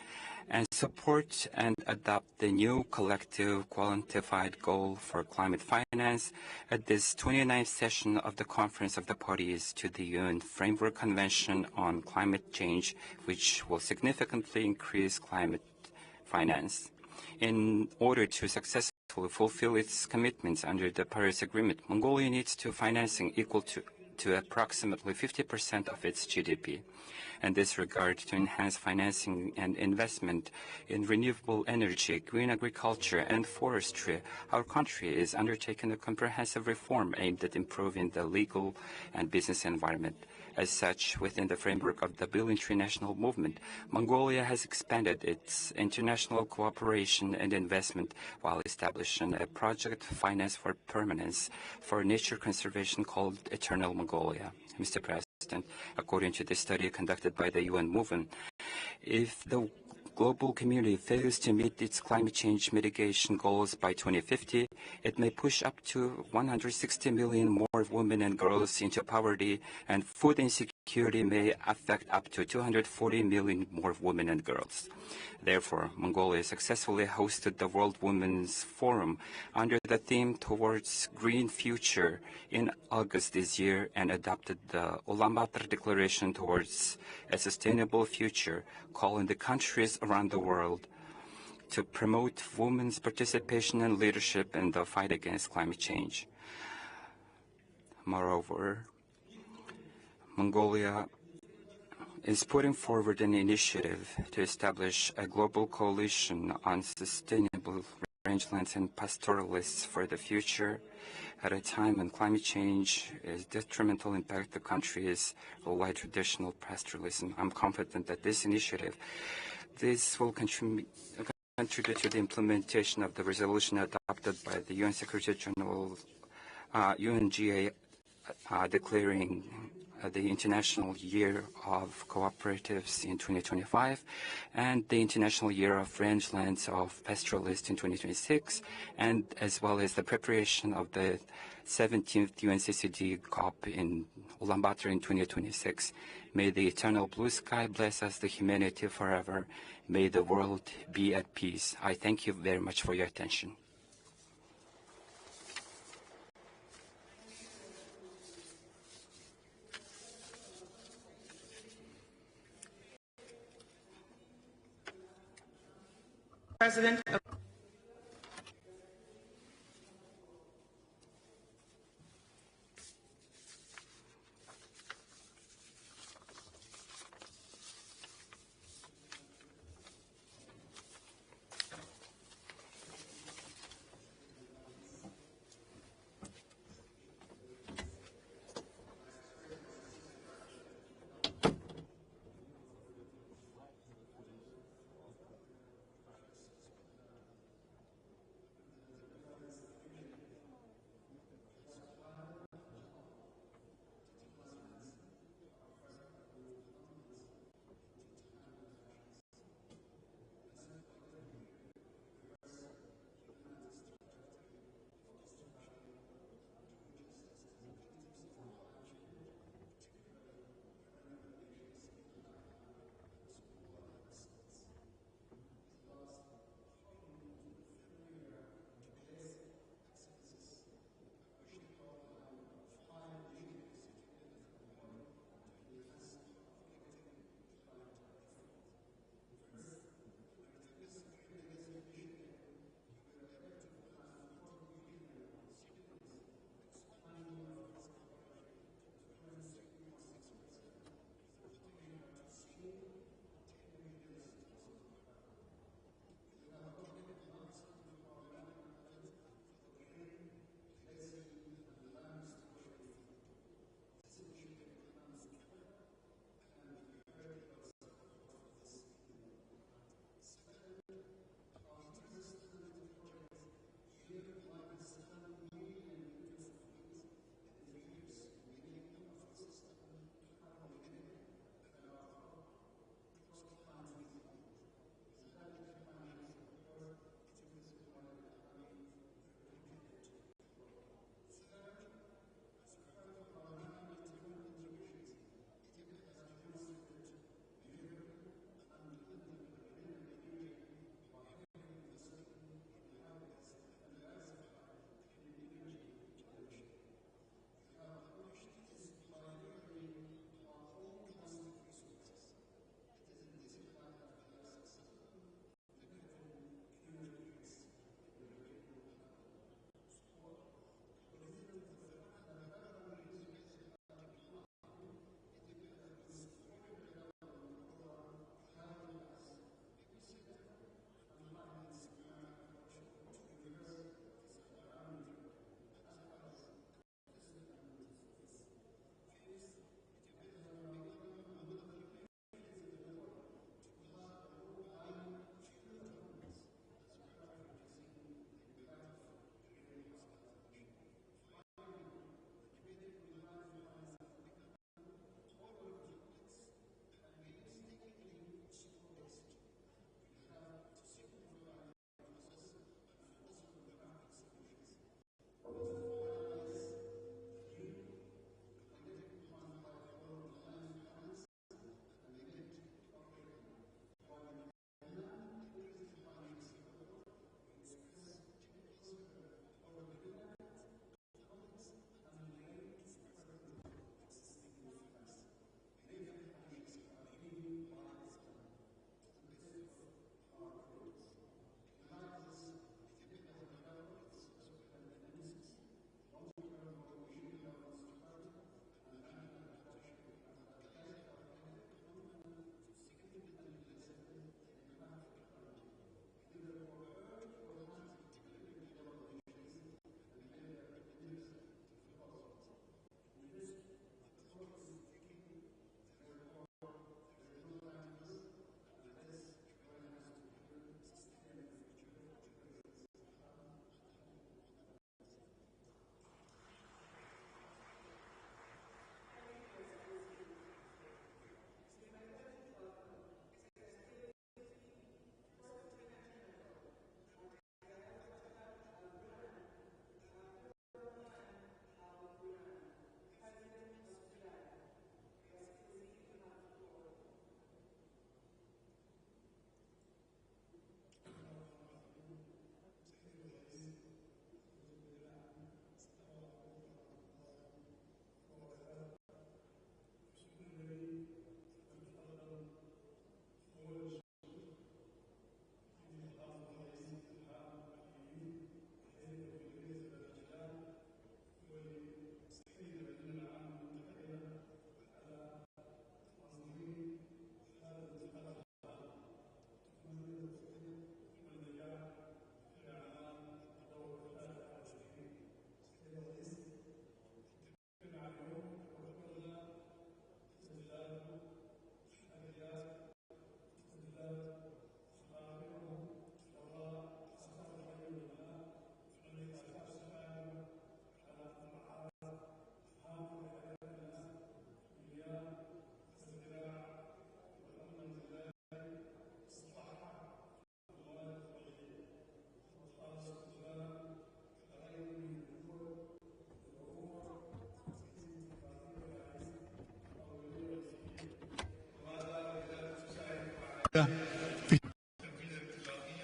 and support and adopt the new collective quantified goal for climate finance at this 29th session of the Conference of the Parties to the UN Framework Convention on Climate Change, which will significantly increase climate finance. In order to successfully fulfill its commitments under the Paris Agreement, Mongolia needs to financing equal to to approximately 50% of its GDP. In this regard, to enhance financing and investment in renewable energy, green agriculture, and forestry, our country is undertaking a comprehensive reform aimed at improving the legal and business environment. As such, within the framework of the Building International movement, Mongolia has expanded its international cooperation and investment while establishing a project finance for permanence for nature conservation called Eternal Mongolia. Mr. President, according to the study conducted by the UN movement, if the global community fails to meet its climate change mitigation goals by 2050, it may push up to 160 million more women and girls into poverty, and food insecurity may affect up to 240 million more women and girls. Therefore, Mongolia successfully hosted the World Women's Forum under the theme Towards Green Future in August this year and adopted the Ulaanbaatar Declaration Towards a Sustainable Future, calling the countries around the world to promote women's participation and leadership in the fight against climate change. Moreover, Mongolia is putting forward an initiative to establish a global coalition on sustainable rangelands and pastoralists for the future at a time when climate change is detrimental impact the country's worldwide traditional pastoralism. I'm confident that this initiative will contribute to the implementation of the resolution adopted by the UN Secretary General UNGA declaring the International Year of Cooperatives in 2025 and the International Year of Rangelands of Pastoralists in 2026, and as well as the preparation of the 17th UNCCD COP in Ulaanbaatar in 2026. May the eternal blue sky bless us, the humanity forever. May the world be at peace. I thank you very much for your attention. President of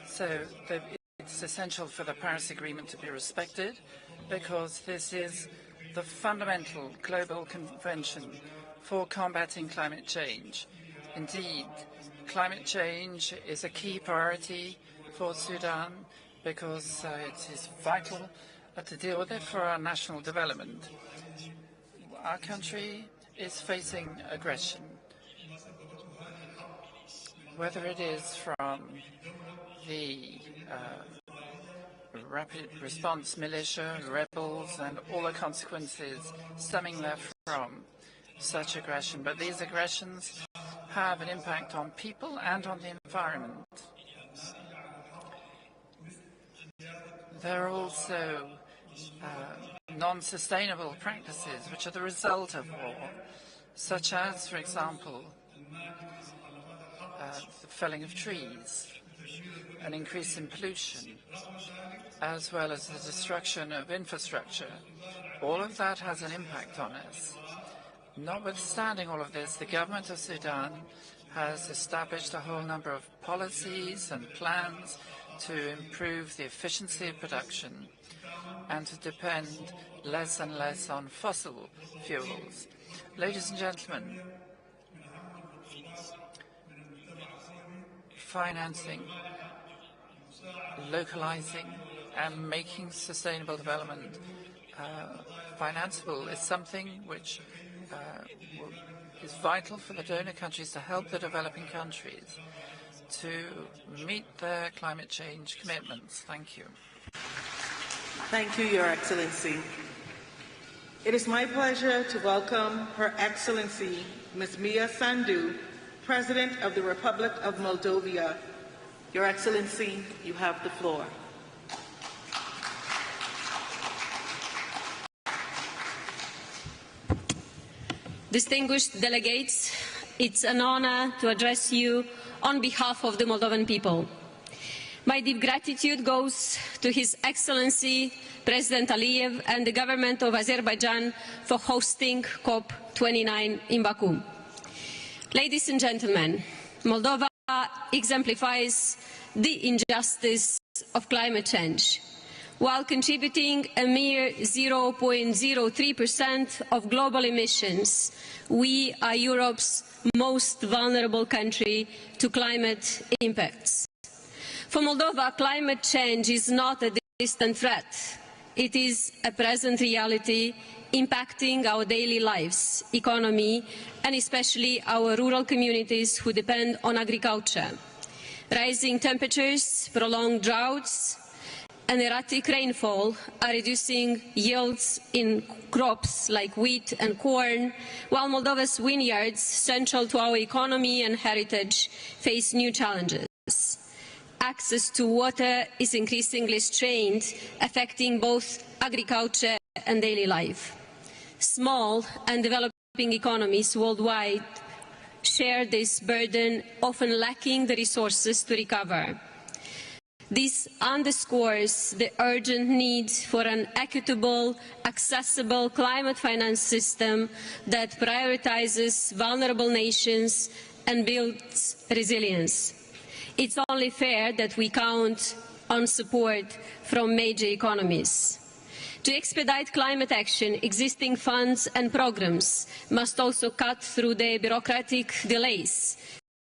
So it's essential for the Paris Agreement to be respected because this is the fundamental global convention for combating climate change. Indeed, climate change is a key priority for Sudan because it is vital to deal with it for our national development. Our country is facing aggression, whether it is from the rapid response militia, rebels, and all the consequences stemming therefrom such aggression. But these aggressions have an impact on people and on the environment. There are also non-sustainable practices which are the result of war, such as, for example, the felling of trees, an increase in pollution, as well as the destruction of infrastructure. All of that has an impact on us. Notwithstanding all of this, the government of Sudan has established a whole number of policies and plans to improve the efficiency of production and to depend less and less on fossil fuels. Ladies and gentlemen, financing, localizing, and making sustainable development financeable is something which is vital for the donor countries to help the developing countries to meet their climate change commitments. Thank you. Thank you, Your Excellency. It is my pleasure to welcome Her Excellency Ms. Mia Sandu, President of the Republic of Moldova. Your Excellency, you have the floor. Distinguished delegates, it's an honor to address you on behalf of the Moldovan people. My deep gratitude goes to His Excellency President Aliyev and the government of Azerbaijan for hosting COP29 in Baku. Ladies and gentlemen, Moldova exemplifies the injustice of climate change. While contributing a mere 0.03% of global emissions, we are Europe's most vulnerable country to climate impacts. For Moldova, climate change is not a distant threat. It is a present reality impacting our daily lives, economy, and especially our rural communities who depend on agriculture. Rising temperatures, prolonged droughts, and erratic rainfall are reducing yields in crops like wheat and corn, while Moldova's vineyards, central to our economy and heritage, face new challenges. Access to water is increasingly strained, affecting both agriculture and daily life. Small and developing economies worldwide share this burden, often lacking the resources to recover. This underscores the urgent need for an equitable, accessible climate finance system that prioritizes vulnerable nations and builds resilience. It's only fair that we count on support from major economies. To expedite climate action, existing funds and programs must also cut through the bureaucratic delays,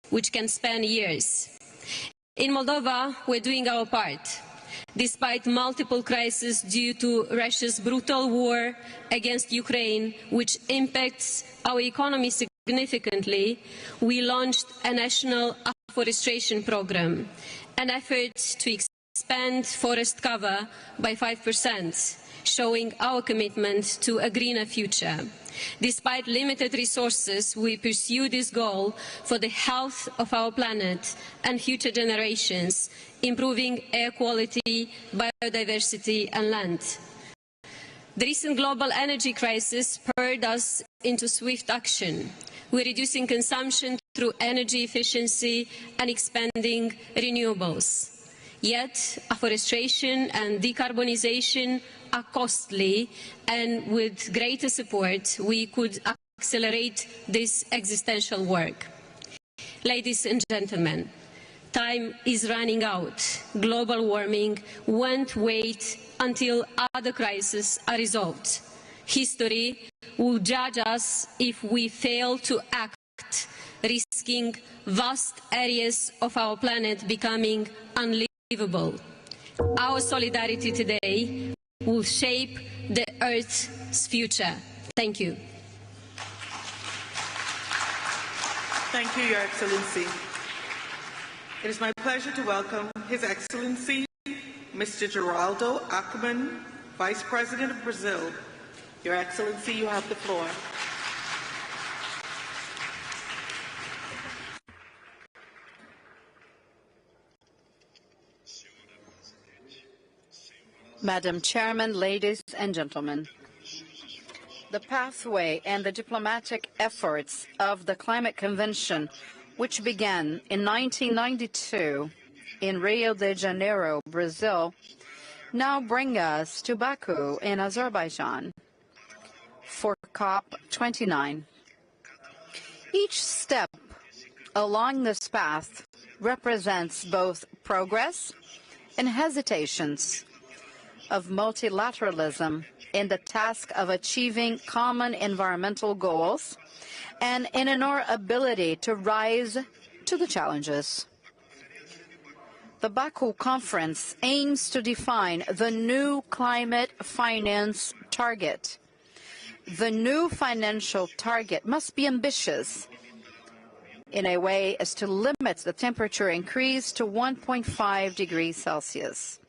which can span years. In Moldova, we're doing our part. Despite multiple crises due to Russia's brutal war against Ukraine, which impacts our economy significantly, we launched a national afforestation program, an effort to expand forest cover by 5%, showing our commitment to a greener future. Despite limited resources, we pursue this goal for the health of our planet and future generations, improving air quality, biodiversity and land. The recent global energy crisis spurred us into swift action. We're reducing consumption through energy efficiency and expanding renewables. Yet, afforestation and decarbonization are costly, and with greater support, we could accelerate this existential work. Ladies and gentlemen, time is running out. Global warming won't wait until other crises are resolved. History will judge us if we fail to act, risking vast areas of our planet becoming unlivable. Our solidarity today will shape the Earth's future. Thank you. Thank you, Your Excellency. It is my pleasure to welcome His Excellency, Mr. Geraldo Ackman, Vice President of Brazil. Your Excellency, you have the floor. Madam Chairman, ladies and gentlemen, the pathway and the diplomatic efforts of the Climate Convention, which began in 1992 in Rio de Janeiro, Brazil, now bring us to Baku in Azerbaijan for COP29. Each step along this path represents both progress and hesitations of multilateralism in the task of achieving common environmental goals and in our ability to rise to the challenges. The Baku conference aims to define the new climate finance target. The new financial target must be ambitious in a way as to limit the temperature increase to 1.5 degrees Celsius.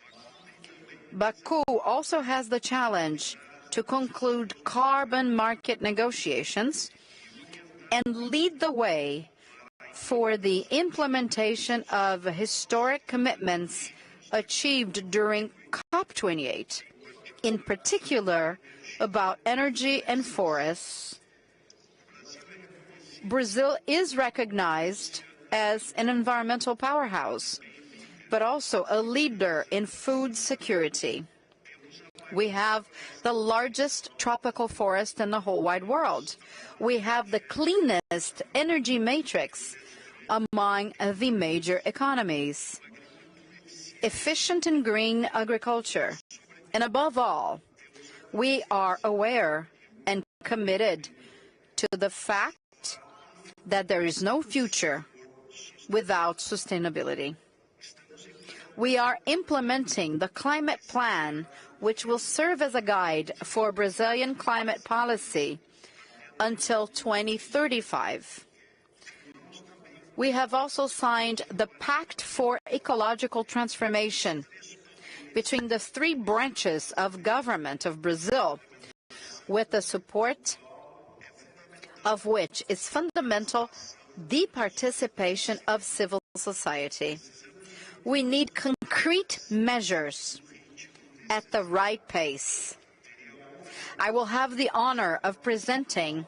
Baku also has the challenge to conclude carbon market negotiations and lead the way for the implementation of historic commitments achieved during COP28, in particular about energy and forests. Brazil is recognized as an environmental powerhouse, but also a leader in food security. We have the largest tropical forest in the whole wide world. We have the cleanest energy matrix among the major economies, efficient and green agriculture, and above all, we are aware and committed to the fact that there is no future without sustainability. We are implementing the climate plan, which will serve as a guide for Brazilian climate policy until 2035. We have also signed the Pact for Ecological Transformation between the three branches of government of Brazil, with the support of which is fundamental the participation of civil society. We need concrete measures at the right pace. I will have the honor of presenting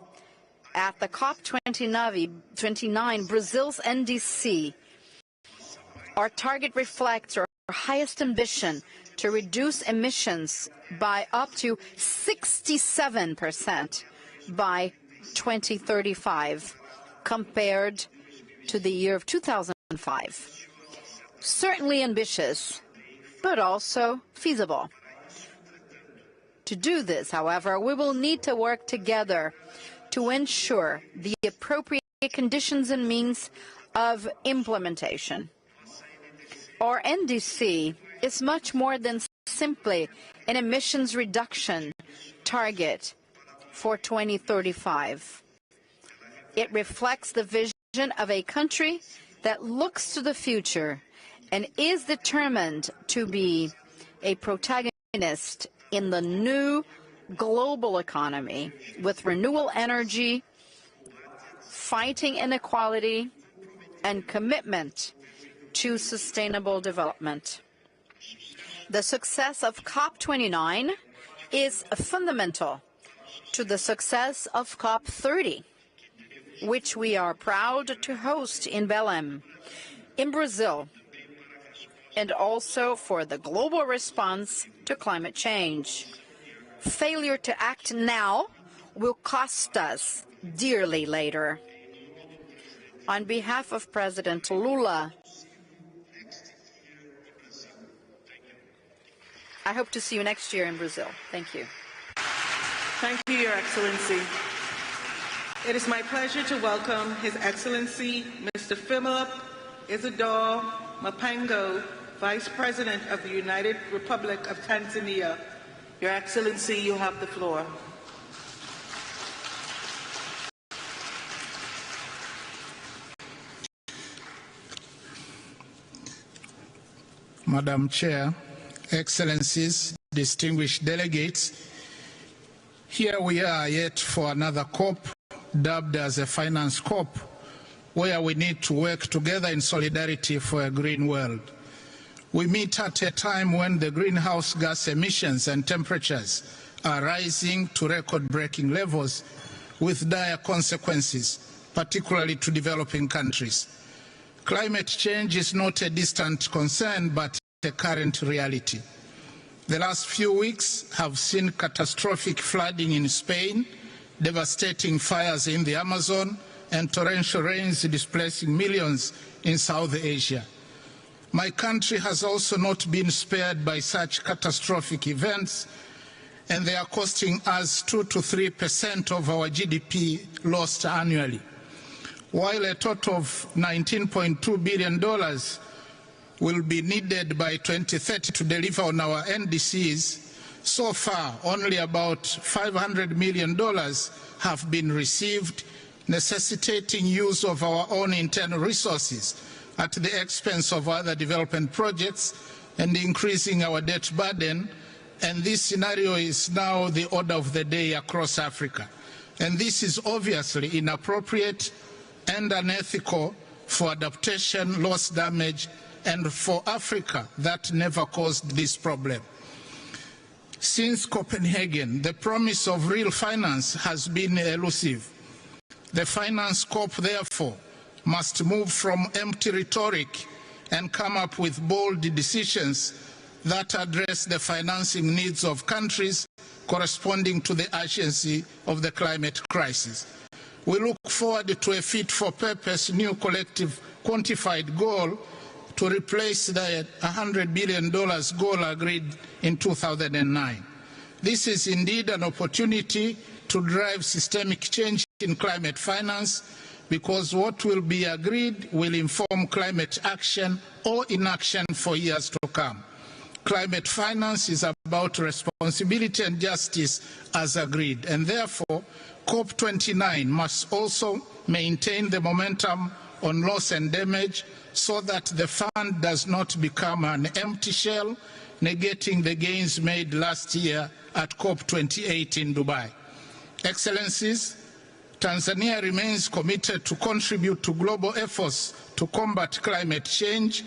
at the COP29 Brazil's NDC. Our target reflects our highest ambition to reduce emissions by up to 67% by 2035 compared to the year of 2005. Certainly ambitious, but also feasible. To do this, however, we will need to work together to ensure the appropriate conditions and means of implementation. Our NDC is much more than simply an emissions reduction target for 2035. It reflects the vision of a country that looks to the future and is determined to be a protagonist in the new global economy with renewable energy, fighting inequality, and commitment to sustainable development. The success of COP29 is fundamental to the success of COP30, which we are proud to host in Belém, in Brazil, and also for the global response to climate change. Failure to act now will cost us dearly later. On behalf of President Lula, I hope to see you next year in Brazil. Thank you. Thank you, Your Excellency. It is my pleasure to welcome His Excellency Mr. Philip Isidore Mapango, Vice President of the United Republic of Tanzania. Your Excellency, you have the floor. Madam Chair, Excellencies, distinguished delegates, here we are yet for another COP, dubbed as a finance COP, where we need to work together in solidarity for a green world. We meet at a time when the greenhouse gas emissions and temperatures are rising to record-breaking levels with dire consequences, particularly to developing countries. Climate change is not a distant concern, but a current reality. The last few weeks have seen catastrophic flooding in Spain, devastating fires in the Amazon, and torrential rains displacing millions in South Asia. My country has also not been spared by such catastrophic events, and they are costing us 2 to 3% of our GDP lost annually. While a total of $19.2 billion will be needed by 2030 to deliver on our NDCs, so far only about $500 million have been received, necessitating use of our own internal resources at the expense of other development projects and increasing our debt burden. And this scenario is now the order of the day across Africa. And this is obviously inappropriate and unethical for adaptation, loss, damage, and for Africa that never caused this problem. Since Copenhagen, the promise of real finance has been elusive. The finance COP, therefore, must move from empty rhetoric and come up with bold decisions that address the financing needs of countries corresponding to the urgency of the climate crisis. We look forward to a fit-for-purpose new collective quantified goal to replace the $100 billion goal agreed in 2009. This is indeed an opportunity to drive systemic change in climate finance, because what will be agreed will inform climate action or inaction for years to come. Climate finance is about responsibility and justice as agreed, and therefore COP29 must also maintain the momentum on loss and damage so that the fund does not become an empty shell, negating the gains made last year at COP28 in Dubai. Excellencies, Tanzania remains committed to contribute to global efforts to combat climate change.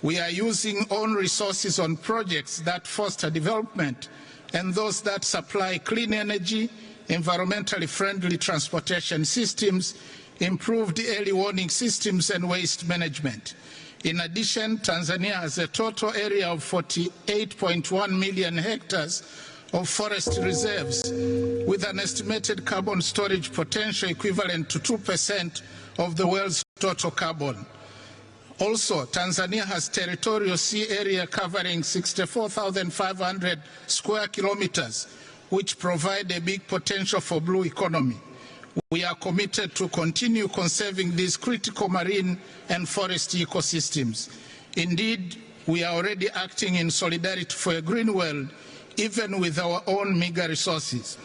We are using own resources on projects that foster development and those that supply clean energy, environmentally friendly transportation systems, improved early warning systems, and waste management. In addition, Tanzania has a total area of 48.1 million hectares of forest reserves, with an estimated carbon storage potential equivalent to 2% of the world's total carbon. Also, Tanzania has territorial sea area covering 64,500 square kilometers, which provide a big potential for blue economy. We are committed to continue conserving these critical marine and forest ecosystems. Indeed, we are already acting in solidarity for a green world, even with our own meager resources.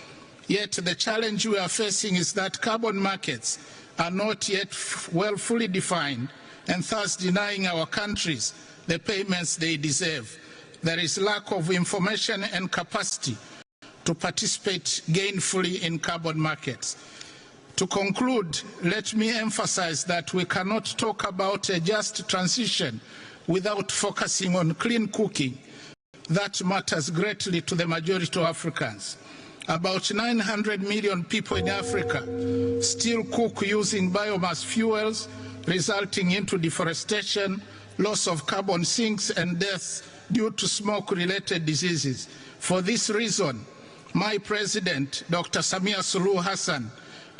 Yet the challenge we are facing is that carbon markets are not yet fully defined, and thus denying our countries the payments they deserve. There is lack of information and capacity to participate gainfully in carbon markets. To conclude, let me emphasize that we cannot talk about a just transition without focusing on clean cooking. That matters greatly to the majority of Africans. About 900 million people in Africa still cook using biomass fuels, resulting into deforestation, loss of carbon sinks, and deaths due to smoke-related diseases. For this reason, my president, Dr. Samia Suluhu Hassan,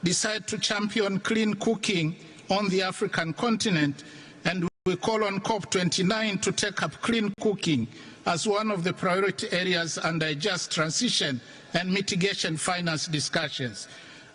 decided to champion clean cooking on the African continent, and we call on COP29 to take up clean cooking as one of the priority areas under just transition and mitigation finance discussions.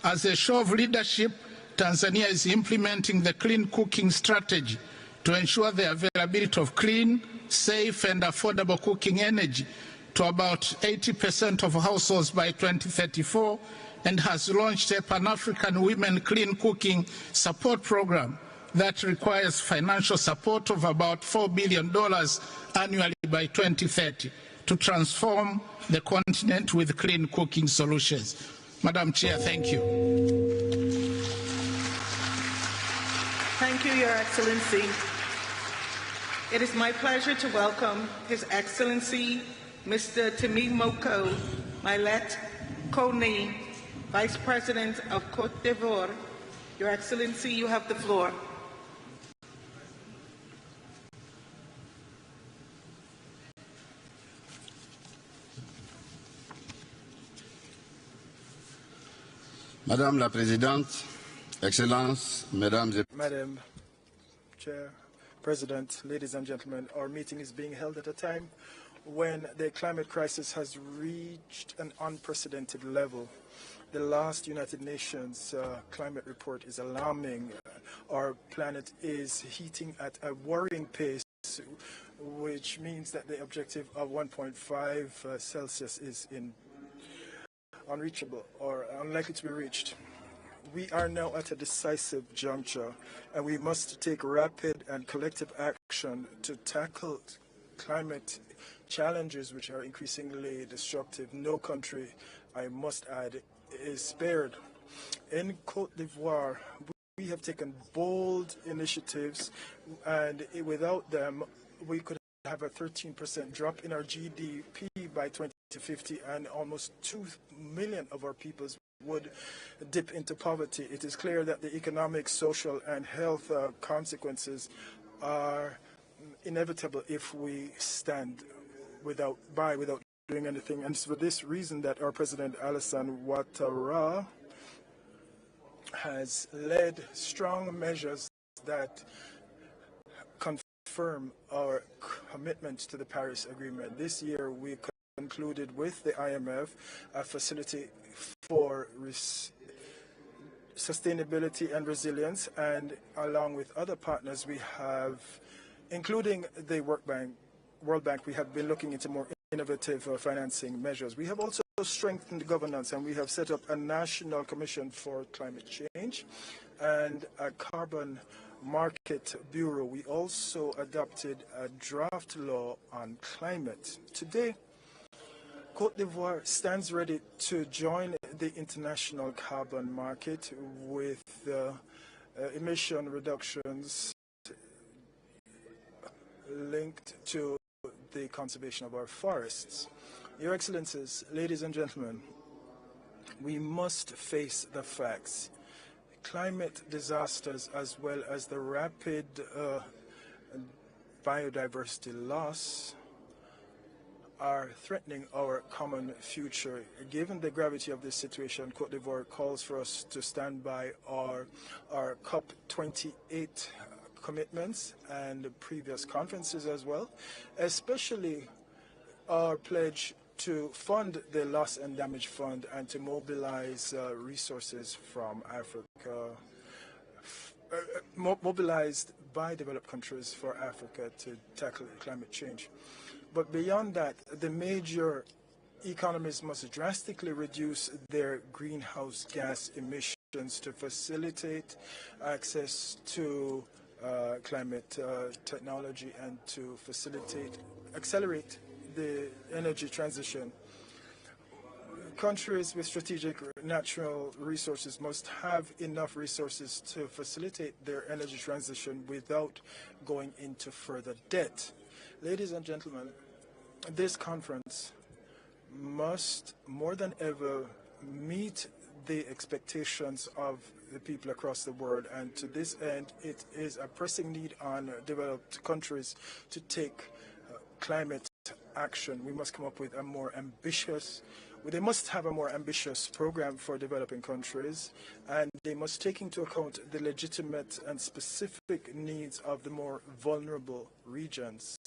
As a show of leadership, Tanzania is implementing the clean cooking strategy to ensure the availability of clean, safe and affordable cooking energy to about 80% of households by 2034, and has launched a Pan-African Women Clean Cooking Support Program that requires financial support of about $4 billion annually by 2030 to transform the continent with clean cooking solutions. Madam Chair, thank you. Thank you, Your Excellency. It is my pleasure to welcome His Excellency Mr. Temimoko Mailet Kone, Vice President of Côte d'Ivoire. Your Excellency, you have the floor. Madame la Présidente, Excellences, Mesdames et Madam Chair, President, ladies and gentlemen, our meeting is being held at a time when the climate crisis has reached an unprecedented level. The last United Nations climate report is alarming. Our planet is heating at a worrying pace, which means that the objective of 1.5 Celsius is unreachable or unlikely to be reached. We are now at a decisive juncture, and we must take rapid and collective action to tackle climate challenges which are increasingly destructive. No country, I must add, is spared. In Côte d'Ivoire, we have taken bold initiatives, and without them, we could have a 13% drop in our GDP by 2050, and almost 2 million of our peoples would dip into poverty. It is clear that the economic, social, and health consequences are inevitable if we stand without doing anything. And it's for this reason that our President Alassane Ouattara has led strong measures that confirm our commitment to the Paris Agreement. This year we concluded with the IMF a facility for sustainability and resilience, and along with other partners we have, including the World Bank, we have been looking into more innovative financing measures. We have also strengthened governance, and we have set up a National Commission for Climate Change and a Carbon Market Bureau. We also adopted a draft law on climate. Today, Côte d'Ivoire stands ready to join the international carbon market with emission reductions linked to the conservation of our forests. Your Excellencies, ladies and gentlemen, we must face the facts. Climate disasters, as well as the rapid biodiversity loss, are threatening our common future. Given the gravity of this situation, Côte d'Ivoire calls for us to stand by our COP28 commitments and previous conferences as well, especially our pledge to fund the Loss and Damage Fund and to mobilize resources from Africa, mobilized by developed countries for Africa to tackle climate change. But beyond that, the major economies must drastically reduce their greenhouse gas emissions to facilitate access to climate technology and to accelerate the energy transition. Countries with strategic natural resources must have enough resources to facilitate their energy transition without going into further debt. Ladies and gentlemen, this conference must more than ever meet the expectations of the people across the world, and to this end it is a pressing need on developed countries to take climate action. We must come up with a more ambitious they must have a more ambitious program for developing countries, and they must take into account the legitimate and specific needs of the more vulnerable regions.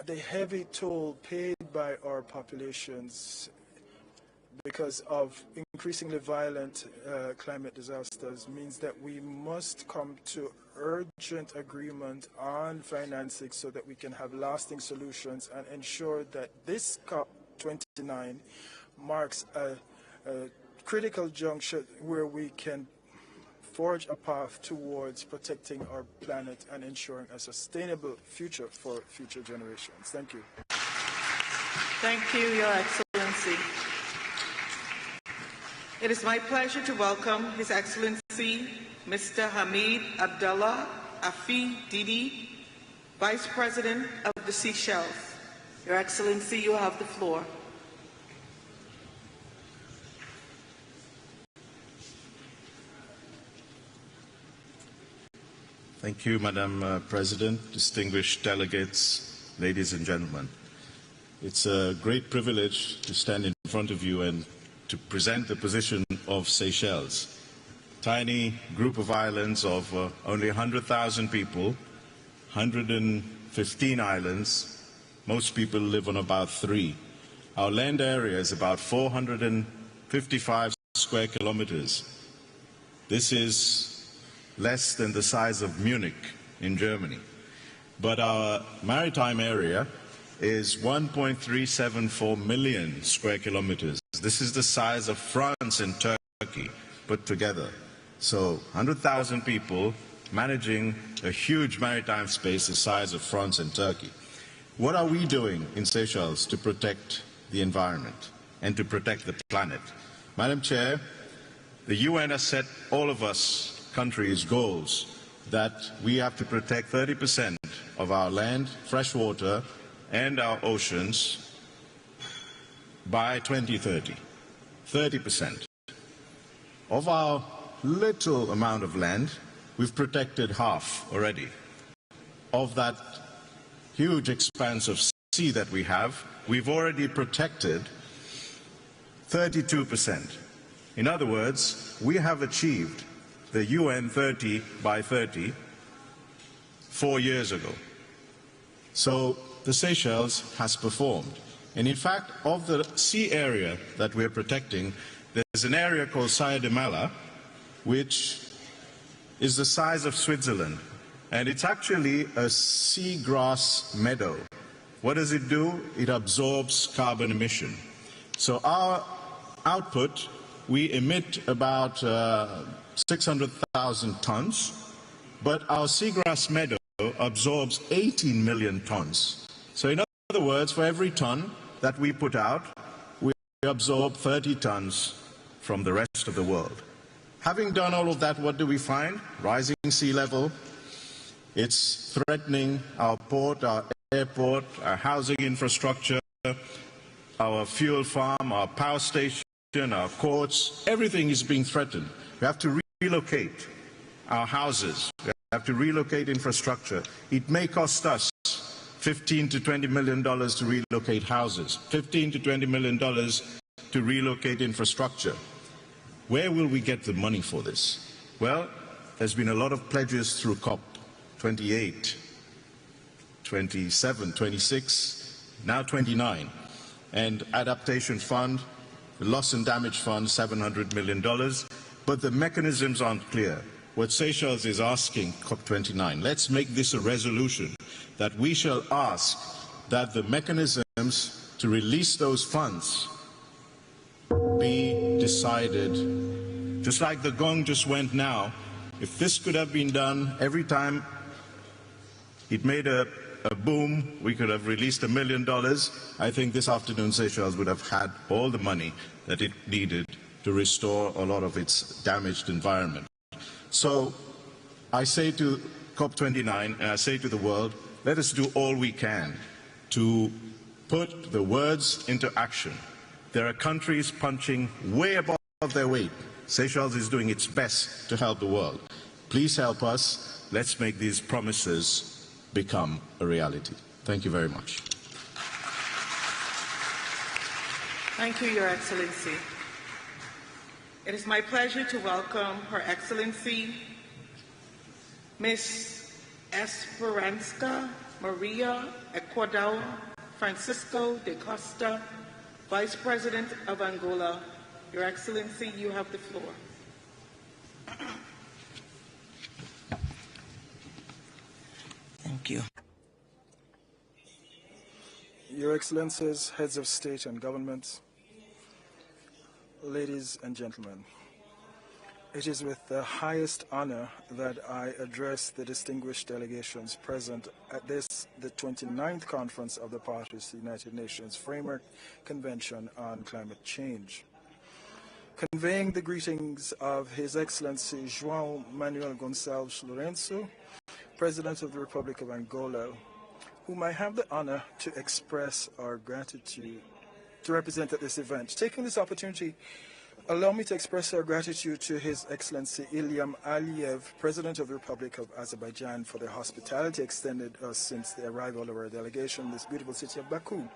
The heavy toll paid by our populations because of increasingly violent climate disasters means that we must come to urgent agreement on financing so that we can have lasting solutions and ensure that this COP29 marks a critical juncture where we can forge a path towards protecting our planet and ensuring a sustainable future for future generations. Thank you. Thank you, Your Excellency. It is my pleasure to welcome His Excellency Mr. Hamid Abdullah Afi Didi, Vice President of the Seychelles. Your Excellency, you have the floor. Thank you, Madam President, distinguished delegates, ladies and gentlemen. It's a great privilege to stand in front of you and to present the position of Seychelles. Tiny group of islands of only 100,000 people, 115 islands. Most people live on about 3. Our land area is about 455 square kilometers. This is less than the size of Munich in Germany. But our maritime area is 1.374 million square kilometers. This is the size of France and Turkey put together. So 100,000 people managing a huge maritime space the size of France and Turkey. What are we doing in Seychelles to protect the environment and to protect the planet? Madam Chair, the UN has set all of us countries goals that we have to protect 30% of our land, fresh water, and our oceans by 2030. 30%. Of our little amount of land, we've protected half already. Of that huge expanse of sea that we have, we've already protected 32%. In other words, we have achieved the UN 30 by 30 4 years ago. So the Seychelles has performed. And in fact, of the sea area that we're protecting, there's an area called Saya de Mala, which is the size of Switzerland. And it's actually a seagrass meadow. What does it do? It absorbs carbon emission. So our output, we emit about 600,000 tons, but our seagrass meadow absorbs 18 million tons. So in other words, for every ton that we put out, we absorb 30 tons from the rest of the world. Having done all of that, what do we find? Rising sea level. It's threatening our port, our airport, our housing infrastructure, our fuel farm, our power station, our courts. Everything is being threatened. We have to relocate our houses. We have to relocate infrastructure. It may cost us $15 to $20 million to relocate houses, $15 to $20 million to relocate infrastructure. Where will we get the money for this? Well, there's been a lot of pledges through COP28, 27, 26, now 29, and adaptation fund, the loss and damage fund, $700 million. But the mechanisms aren't clear. What Seychelles is asking COP29, let's make this a resolution that we shall ask that the mechanisms to release those funds be decided. Just like the gong just went now, if this could have been done every time it made a boom, we could have released $1 million. I think this afternoon Seychelles would have had all the money that it needed to restore a lot of its damaged environment. So I say to COP29 and I say to the world, let us do all we can to put the words into action. There are countries punching way above their weight. Seychelles is doing its best to help the world. Please help us. Let's make these promises become a reality. Thank you very much. Thank you, Your Excellency. It is my pleasure to welcome Her Excellency Ms. Esperanza Maria Ecuador Francisco de Costa, Vice President of Angola. Your Excellency, you have the floor. Thank you. Your Excellencies, heads of state and government, ladies and gentlemen, it is with the highest honor that I address the distinguished delegations present at the 29th Conference of the Parties to the United Nations Framework Convention on Climate Change. Conveying the greetings of His Excellency João Manuel Gonçalves Lourenço, President of the Republic of Angola, whom I have the honor to express our gratitude to represent at this event. Taking this opportunity, allow me to express our gratitude to His Excellency Ilham Aliyev, President of the Republic of Azerbaijan, for the hospitality extended us since the arrival of our delegation in this beautiful city of Baku.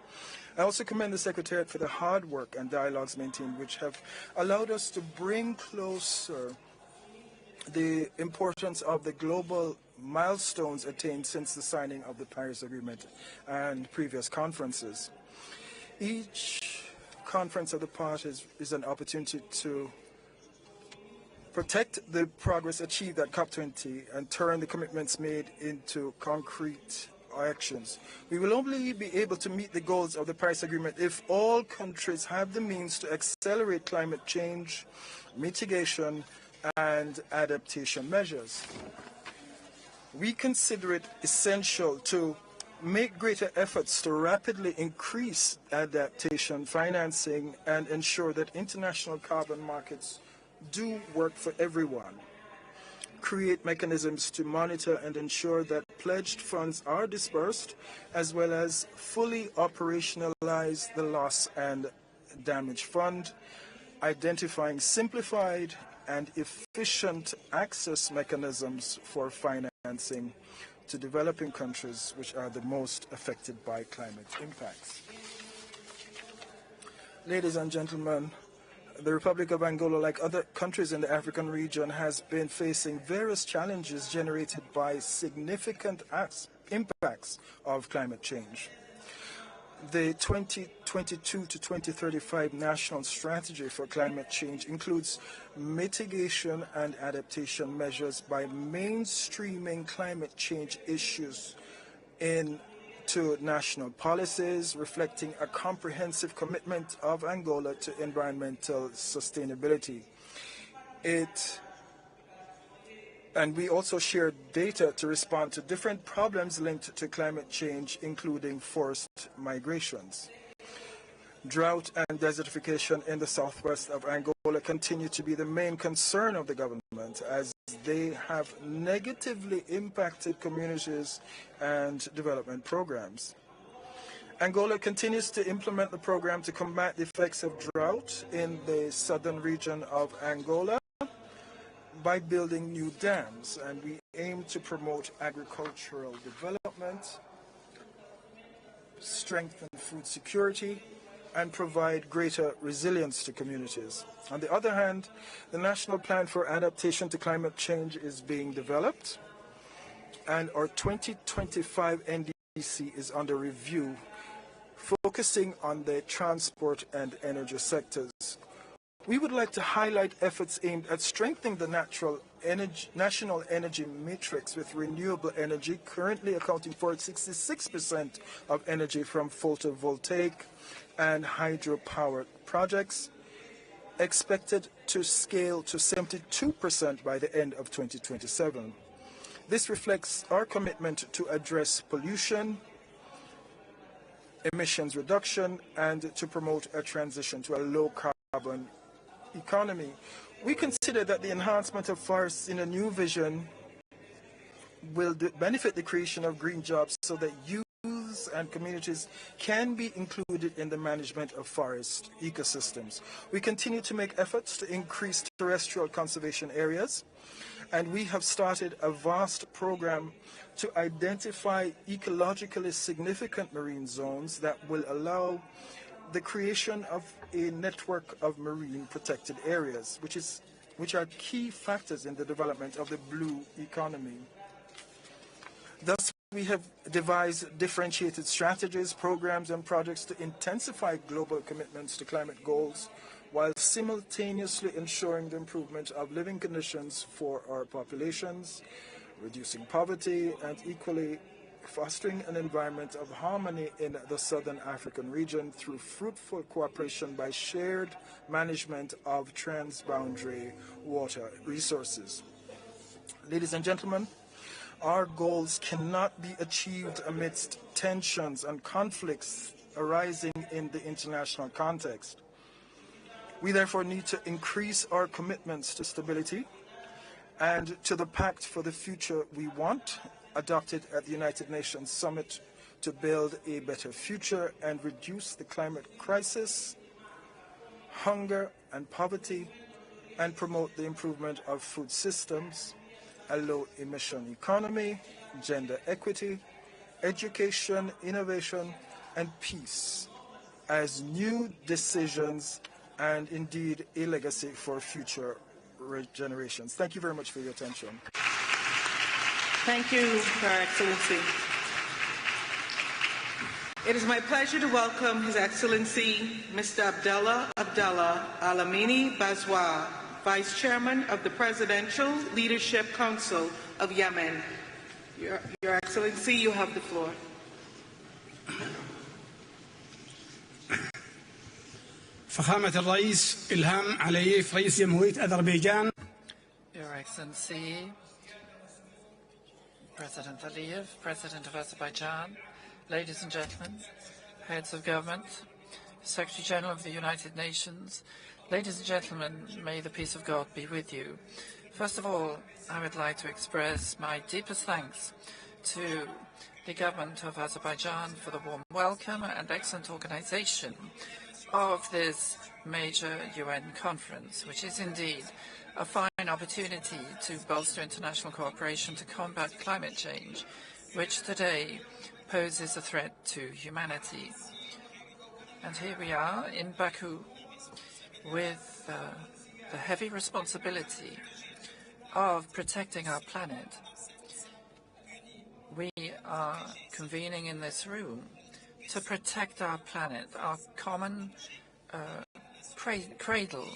I also commend the Secretariat for the hard work and dialogues maintained, which have allowed us to bring closer the importance of the global milestones attained since the signing of the Paris Agreement and previous conferences. Each conference of the parties is an opportunity to protect the progress achieved at COP20 and turn the commitments made into concrete actions. We will only be able to meet the goals of the Paris Agreement if all countries have the means to accelerate climate change, mitigation, and adaptation measures. We consider it essential to make greater efforts to rapidly increase adaptation financing and ensure that international carbon markets do work for everyone. Create mechanisms to monitor and ensure that pledged funds are dispersed, as well as fully operationalize the loss and damage fund, identifying simplified and efficient access mechanisms for financing to developing countries which are the most affected by climate impacts. Ladies and gentlemen, the Republic of Angola, like other countries in the African region, has been facing various challenges generated by significant impacts of climate change. The 2022 to 2035 National Strategy for Climate Change includes mitigation and adaptation measures by mainstreaming climate change issues into national policies, reflecting a comprehensive commitment of Angola to environmental sustainability. And we also share data to respond to different problems linked to climate change, including forced migrations. Drought and desertification in the southwest of Angola continue to be the main concern of the government, as they have negatively impacted communities and development programs. Angola continues to implement the program to combat the effects of drought in the southern region of Angola by building new dams, and we aim to promote agricultural development, strengthen food security, and provide greater resilience to communities. On the other hand, the National Plan for Adaptation to Climate Change is being developed, and our 2025 NDC is under review, focusing on the transport and energy sectors. We would like to highlight efforts aimed at strengthening the national energy matrix with renewable energy, currently accounting for 66% of energy from photovoltaic and hydropower projects, expected to scale to 72% by the end of 2027. This reflects our commitment to address pollution, emissions reduction, and to promote a transition to a low-carbon economy. We consider that the enhancement of forests in a new vision will benefit the creation of green jobs so that youths and communities can be included in the management of forest ecosystems. We continue to make efforts to increase terrestrial conservation areas, and we have started a vast program to identify ecologically significant marine zones that will allow the creation of a network of marine protected areas, which are key factors in the development of the blue economy. Thus, we have devised differentiated strategies, programs, and projects to intensify global commitments to climate goals, while simultaneously ensuring the improvement of living conditions for our populations, reducing poverty, and equally fostering an environment of harmony in the southern African region through fruitful cooperation by shared management of transboundary water resources. Ladies and gentlemen, our goals cannot be achieved amidst tensions and conflicts arising in the international context. We therefore need to increase our commitments to stability and to the Pact for the Future we Want, adopted at the United Nations Summit to build a better future and reduce the climate crisis, hunger and poverty, and promote the improvement of food systems, a low-emission economy, gender equity, education, innovation, and peace as new decisions and indeed a legacy for future generations. Thank you very much for your attention. Thank you, Your Excellency. It is my pleasure to welcome His Excellency Mr. Abdallah Alamini Bazwa, Vice Chairman of the Presidential Leadership Council of Yemen. Your Excellency, you have the floor. فخامة الرئيس إلهام علييف رئيس جمهورية أذربيجان. Your Excellency, President Aliyev, President of Azerbaijan, ladies and gentlemen, heads of government, Secretary General of the United Nations, ladies and gentlemen, may the peace of God be with you. First of all, I would like to express my deepest thanks to the government of Azerbaijan for the warm welcome and excellent organization of this major UN conference, which is indeed a fine opportunity to bolster international cooperation to combat climate change, which today poses a threat to humanity. And here we are in Baku with the heavy responsibility of protecting our planet. We are convening in this room to protect our planet, our common cradle,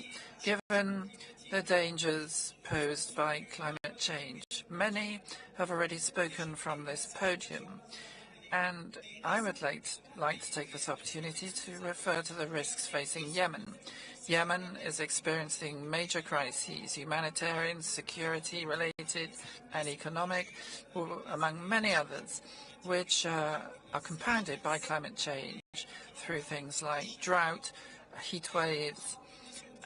given the dangers posed by climate change. Many have already spoken from this podium, and I would like to take this opportunity to refer to the risks facing Yemen. Yemen is experiencing major crises, humanitarian, security-related, and economic, among many others, which are compounded by climate change through things like drought, heat waves,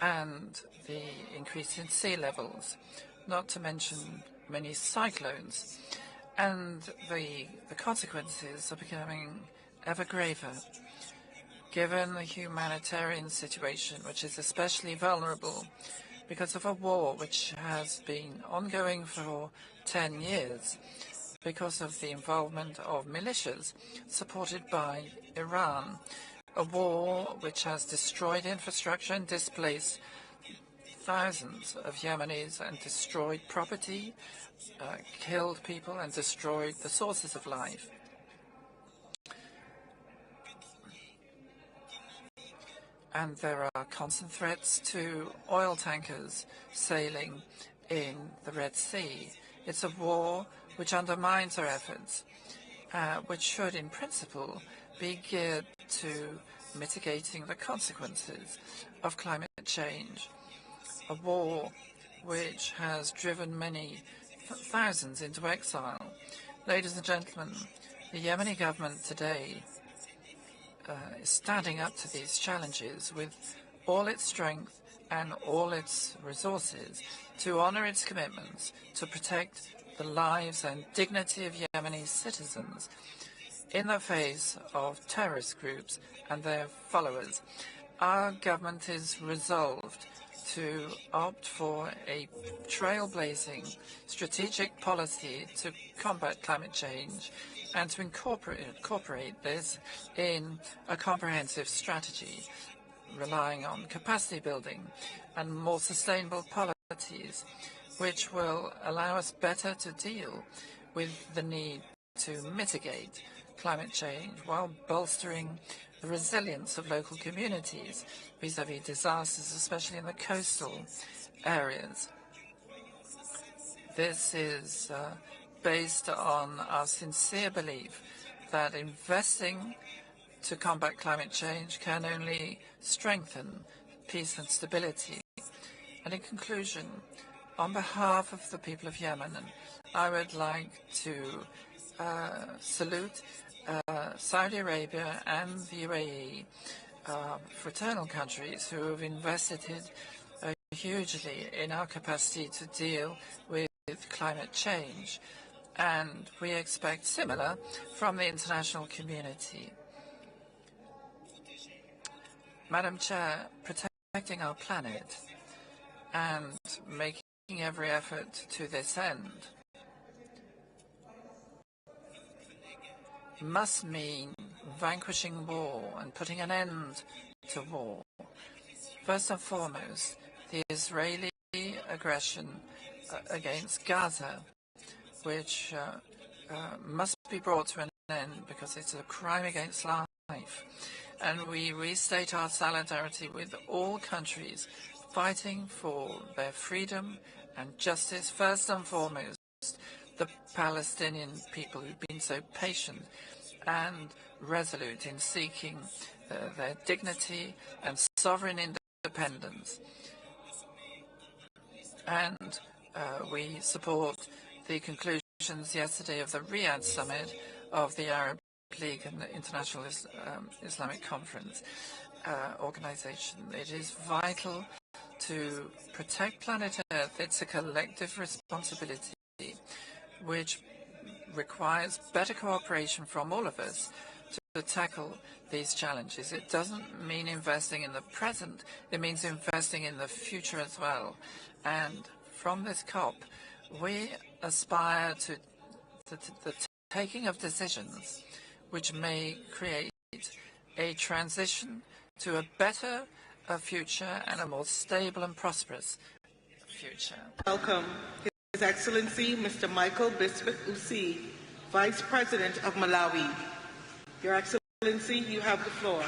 and the increase in sea levels, not to mention many cyclones. And the consequences are becoming ever graver, given the humanitarian situation, which is especially vulnerable because of a war which has been ongoing for 10 years, because of the involvement of militias supported by Iran, a war which has destroyed infrastructure and displaced thousands of Yemenis and destroyed property, killed people and destroyed the sources of life. And there are constant threats to oil tankers sailing in the Red Sea. It's a war which undermines our efforts, which should, in principle, be geared to mitigating the consequences of climate change. A war which has driven many thousands into exile. Ladies and gentlemen, the Yemeni government today is standing up to these challenges with all its strength and all its resources to honor its commitments to protect the lives and dignity of Yemeni citizens in the face of terrorist groups and their followers. Our government is resolved to opt for a trailblazing strategic policy to combat climate change and to incorporate this in a comprehensive strategy, relying on capacity building and more sustainable policies, which will allow us better to deal with the need to mitigate climate change while bolstering the resilience of local communities vis-à-vis disasters, especially in the coastal areas. This is based on our sincere belief that investing to combat climate change can only strengthen peace and stability. And in conclusion, on behalf of the people of Yemen, I would like to salute Saudi Arabia and the UAE, fraternal countries who have invested hugely in our capacity to deal with climate change. And we expect similar from the international community. Madam Chair, protecting our planet and making every effort to this end must mean vanquishing war and putting an end to war. First and foremost, the Israeli aggression against Gaza, which must be brought to an end because it's a crime against life. And we restate our solidarity with all countries fighting for their freedom and justice, first and foremost the Palestinian people who've been so patient and resolute in seeking their dignity and sovereign independence. And we support the conclusions yesterday of the Riyadh summit of the Arab League and the International Islamic Conference organization. It is vital to protect planet Earth. It's a collective responsibility which requires better cooperation from all of us to tackle these challenges. It doesn't mean investing in the present, it means investing in the future as well. And from this COP, we aspire to the taking of decisions which may create a transition to a better future and a more stable and prosperous future. Welcome His Excellency Mr. Michael Bisbet Usi, Vice President of Malawi. Your Excellency, you have the floor.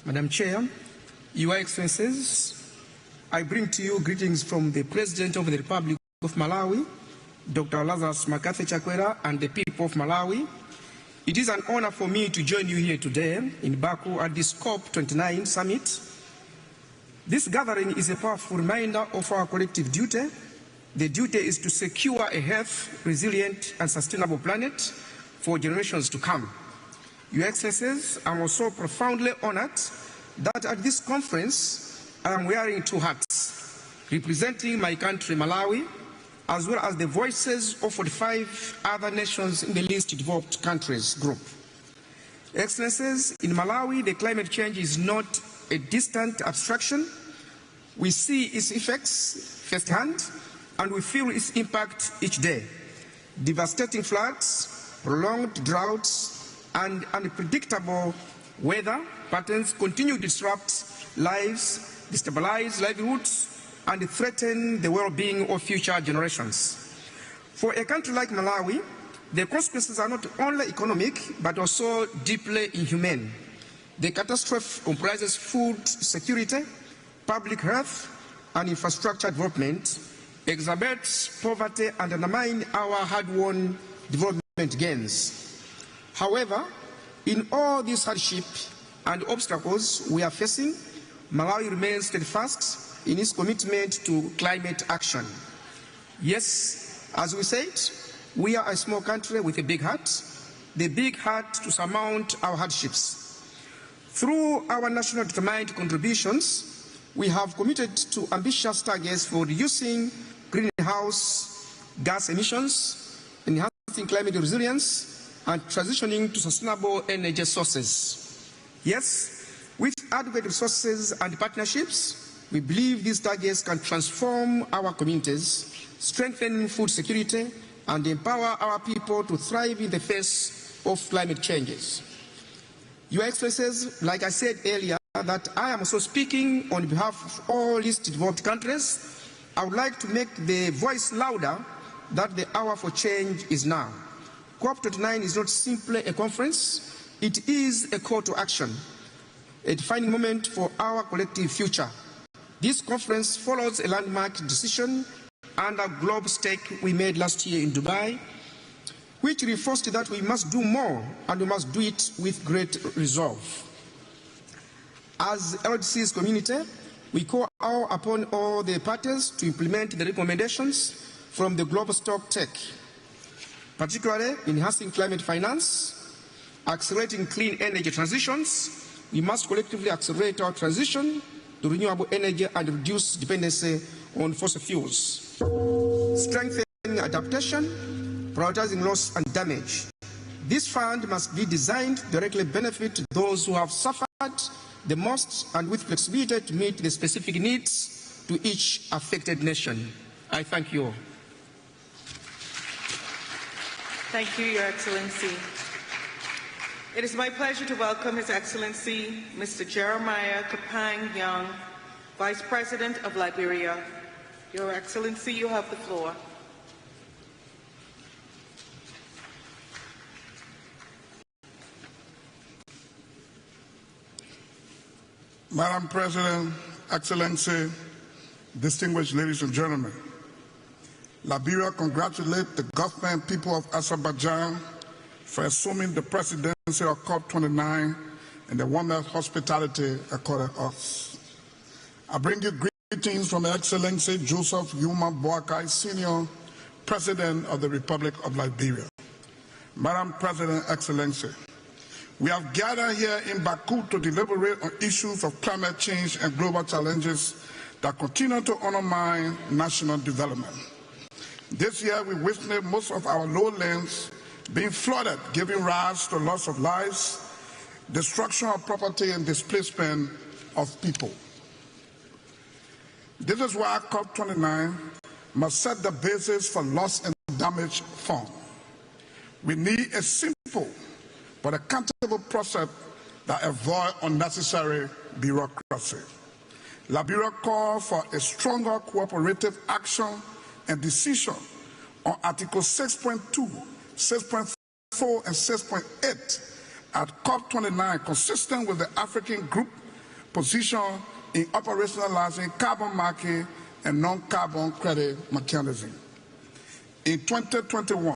Madam Chair, Your Excellencies, I bring to you greetings from the President of the Republic of Malawi, Dr. Lazarus Makathi Chakwera, and the people of Malawi. It is an honor for me to join you here today in Baku at this COP29 summit. This gathering is a powerful reminder of our collective duty. The duty is to secure a healthy, resilient, and sustainable planet for generations to come. Your Excellencies, I'm also profoundly honored that at this conference I am wearing two hats, representing my country, Malawi, as well as the voices of 45 other nations in the least developed countries group. Excellencies, in Malawi, the climate change is not a distant abstraction. We see its effects firsthand, and we feel its impact each day. Devastating floods, prolonged droughts, and unpredictable weather patterns continue to disrupt lives, destabilize livelihoods, and threaten the well-being of future generations. For a country like Malawi, the consequences are not only economic, but also deeply inhumane. The catastrophe comprises food security, public health, and infrastructure development, exacerbates poverty, and undermines our hard-won development gains. However, in all these hardships and obstacles we are facing, Malawi remains steadfast in its commitment to climate action. Yes, as we said, we are a small country with a big heart, the big heart to surmount our hardships. Through our national determined contributions, we have committed to ambitious targets for reducing greenhouse gas emissions, enhancing climate resilience, and transitioning to sustainable energy sources. Yes, with adequate resources and partnerships, we believe these targets can transform our communities, strengthen food security, and empower our people to thrive in the face of climate changes. Your Excellencies, like I said earlier, that I am also speaking on behalf of all least developed countries. I would like to make the voice louder that the hour for change is now. COP29 is not simply a conference, it is a call to action, a defining moment for our collective future. This conference follows a landmark decision and a global stake we made last year in Dubai, which reinforced that we must do more and we must do it with great resolve. As LDC's community, we call upon all the parties to implement the recommendations from the global stock take, particularly enhancing climate finance, accelerating clean energy transitions. We must collectively accelerate our transition to renewable energy and reduce dependency on fossil fuels, strengthening adaptation, prioritizing loss and damage. This fund must be designed to directly benefit those who have suffered the most and with flexibility to meet the specific needs to each affected nation. I thank you all. Thank you, Your Excellency. It is my pleasure to welcome His Excellency Mr. Jeremiah Kapang Young, Vice President of Liberia. Your Excellency, you have the floor. Madam President, Excellency, distinguished ladies and gentlemen, Liberia congratulates the government and people of Azerbaijan for assuming the presidency of COP29 and the warmest hospitality accorded us. I bring you greetings from Excellency Joseph Yuma Boakai, Senior President of the Republic of Liberia. Madam President, Excellency, we have gathered here in Baku to deliberate on issues of climate change and global challenges that continue to undermine national development. This year, we witnessed most of our lowlands being flooded, giving rise to loss of lives, destruction of property, and displacement of people. This is why COP29 must set the basis for loss and damage fund. We need a simple but accountable process that avoids unnecessary bureaucracy. Liberia calls for a stronger cooperative action and decision on Article 6.2, 6.4, and 6.8 at COP29, consistent with the African Group position in operationalizing carbon market and non-carbon credit mechanism. In 2021,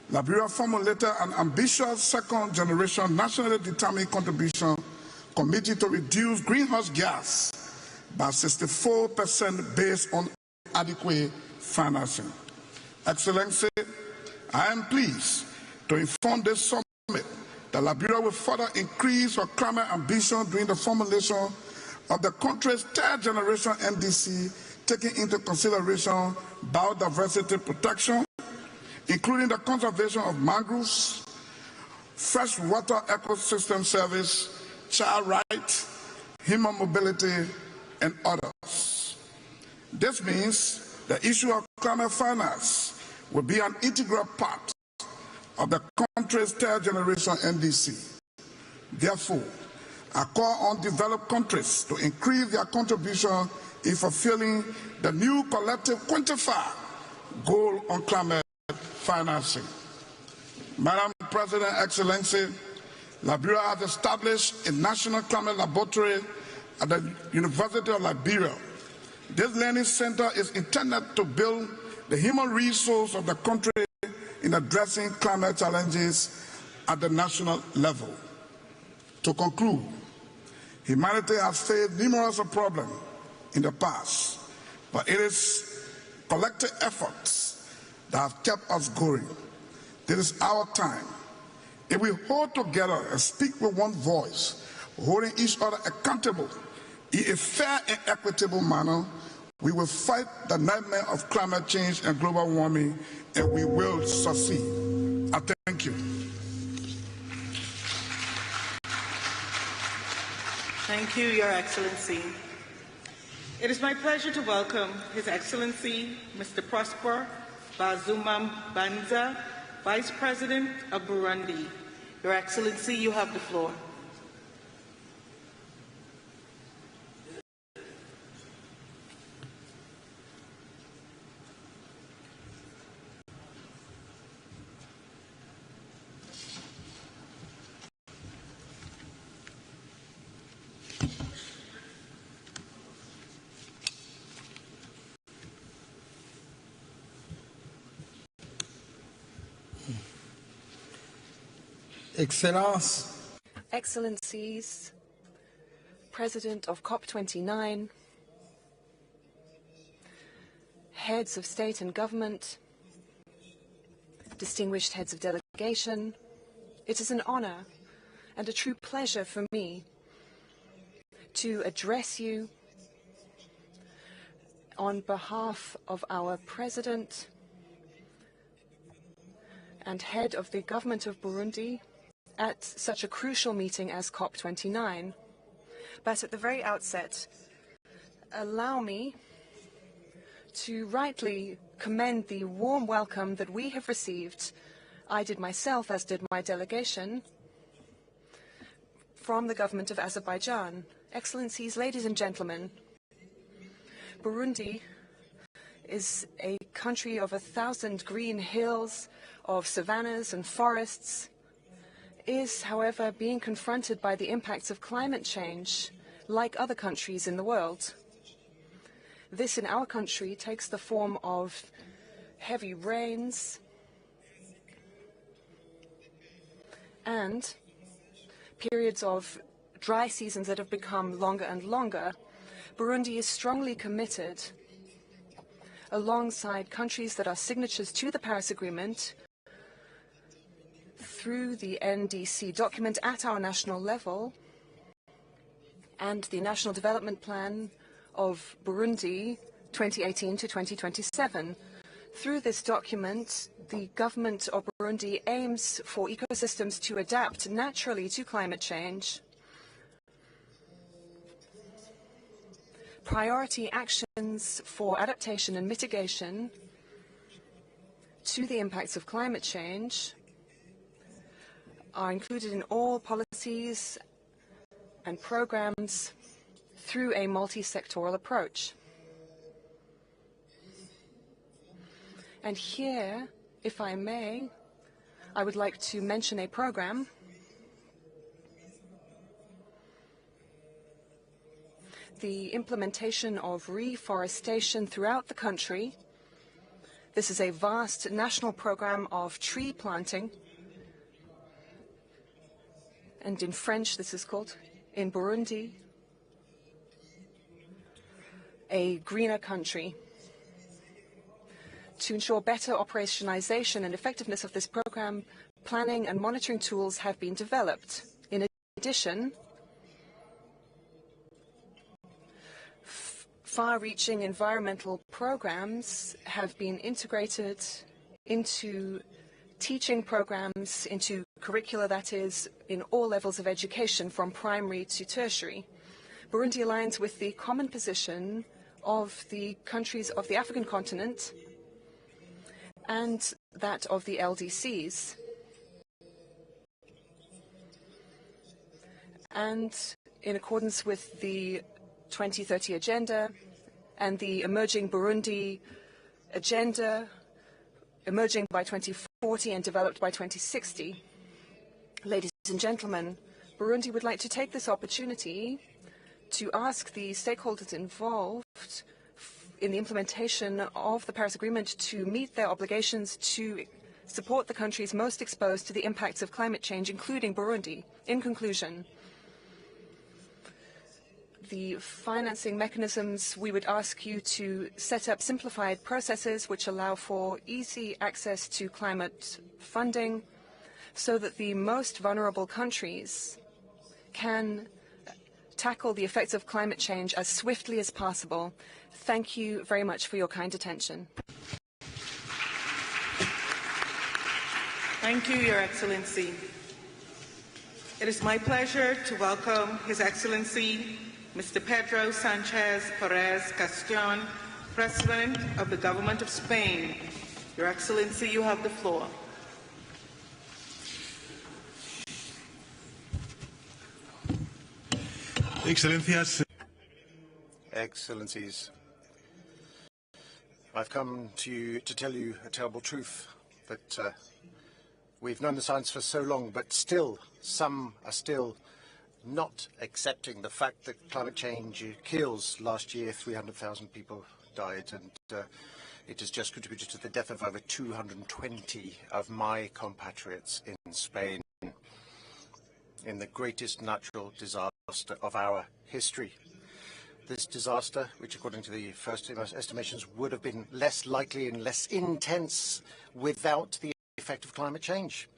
Liberia formulated an ambitious second-generation nationally determined contribution committed to reduce greenhouse gas by 64% based on adequate financing. Excellency, I am pleased to inform this summit that Liberia will further increase her climate ambition during the formulation of the country's third-generation NDC, taking into consideration biodiversity protection, including the conservation of mangroves, freshwater ecosystem service, child rights, human mobility, and others. This means the issue of climate finance will be an integral part of the country's third-generation NDC. Therefore, I call on developed countries to increase their contribution in fulfilling the new collective quantified goal on climate financing. Madam President, Excellency, Liberia has established a national climate laboratory at the University of Liberia. This learning center is intended to build the human resource of the country in addressing climate challenges at the national level. To conclude, humanity has faced numerous problems in the past, but it is collective efforts that have kept us going. This is our time. If we hold together and speak with one voice, holding each other accountable, In a fair and equitable manner, we will fight the nightmare of climate change and global warming, and we will succeed. I thank you. Thank you, Your Excellency. It is my pleasure to welcome His Excellency Mr. Prosper Bazumambanza, Vice President of Burundi. Your Excellency, you have the floor. Excellencies, President of COP29, heads of state and government, distinguished heads of delegation, it is an honor and a true pleasure for me to address you on behalf of our President and head of the government of Burundi at such a crucial meeting as COP29. But at the very outset, allow me to rightly commend the warm welcome that we have received, I did myself, as did my delegation, from the government of Azerbaijan. Excellencies, ladies and gentlemen, Burundi is a country of 1,000 green hills, of savannas and forests, is, however, being confronted by the impacts of climate change like other countries in the world. This in our country takes the form of heavy rains and periods of dry seasons that have become longer and longer. Burundi is strongly committed, alongside countries that are signatories to the Paris Agreement, through the NDC document at our national level and the National Development Plan of Burundi 2018 to 2027. Through this document, the government of Burundi aims for ecosystems to adapt naturally to climate change. Priority actions for adaptation and mitigation to the impacts of climate change are included in all policies and programs through a multi-sectoral approach. And here, if I may, I would like to mention a program the implementation of reforestation throughout the country. This is a vast national program of tree planting, and in French this is called, in Burundi, a greener country. To ensure better operationalization and effectiveness of this program, planning and monitoring tools have been developed. In addition, far-reaching environmental programs have been integrated into teaching programs, into curricula, that is, in all levels of education, from primary to tertiary. Burundi aligns with the common position of the countries of the African continent and that of the LDCs. And in accordance with the 2030 agenda and the emerging Burundi agenda, emerging by 2040 and developed by 2060. Ladies and gentlemen, Burundi would like to take this opportunity to ask the stakeholders involved in the implementation of the Paris Agreement to meet their obligations to support the countries most exposed to the impacts of climate change, including Burundi. In conclusion, the financing mechanisms, we would ask you to set up simplified processes which allow for easy access to climate funding so that the most vulnerable countries can tackle the effects of climate change as swiftly as possible. Thank you very much for your kind attention. Thank you, Your Excellency. It is my pleasure to welcome His Excellency Mr. Pedro Sanchez Perez Castillo, President of the Government of Spain. Your Excellency, you have the floor. Excellencias. Excellencies, I've come to you to tell you a terrible truth, that we've known the science for so long, but still, some are still not accepting the fact that climate change kills. Last year, 300,000 people died, and it has just contributed to the death of over 220 of my compatriots in Spain, in the greatest natural disaster of our history. This disaster, which according to the first estimations would have been less likely and less intense without the effect of climate change.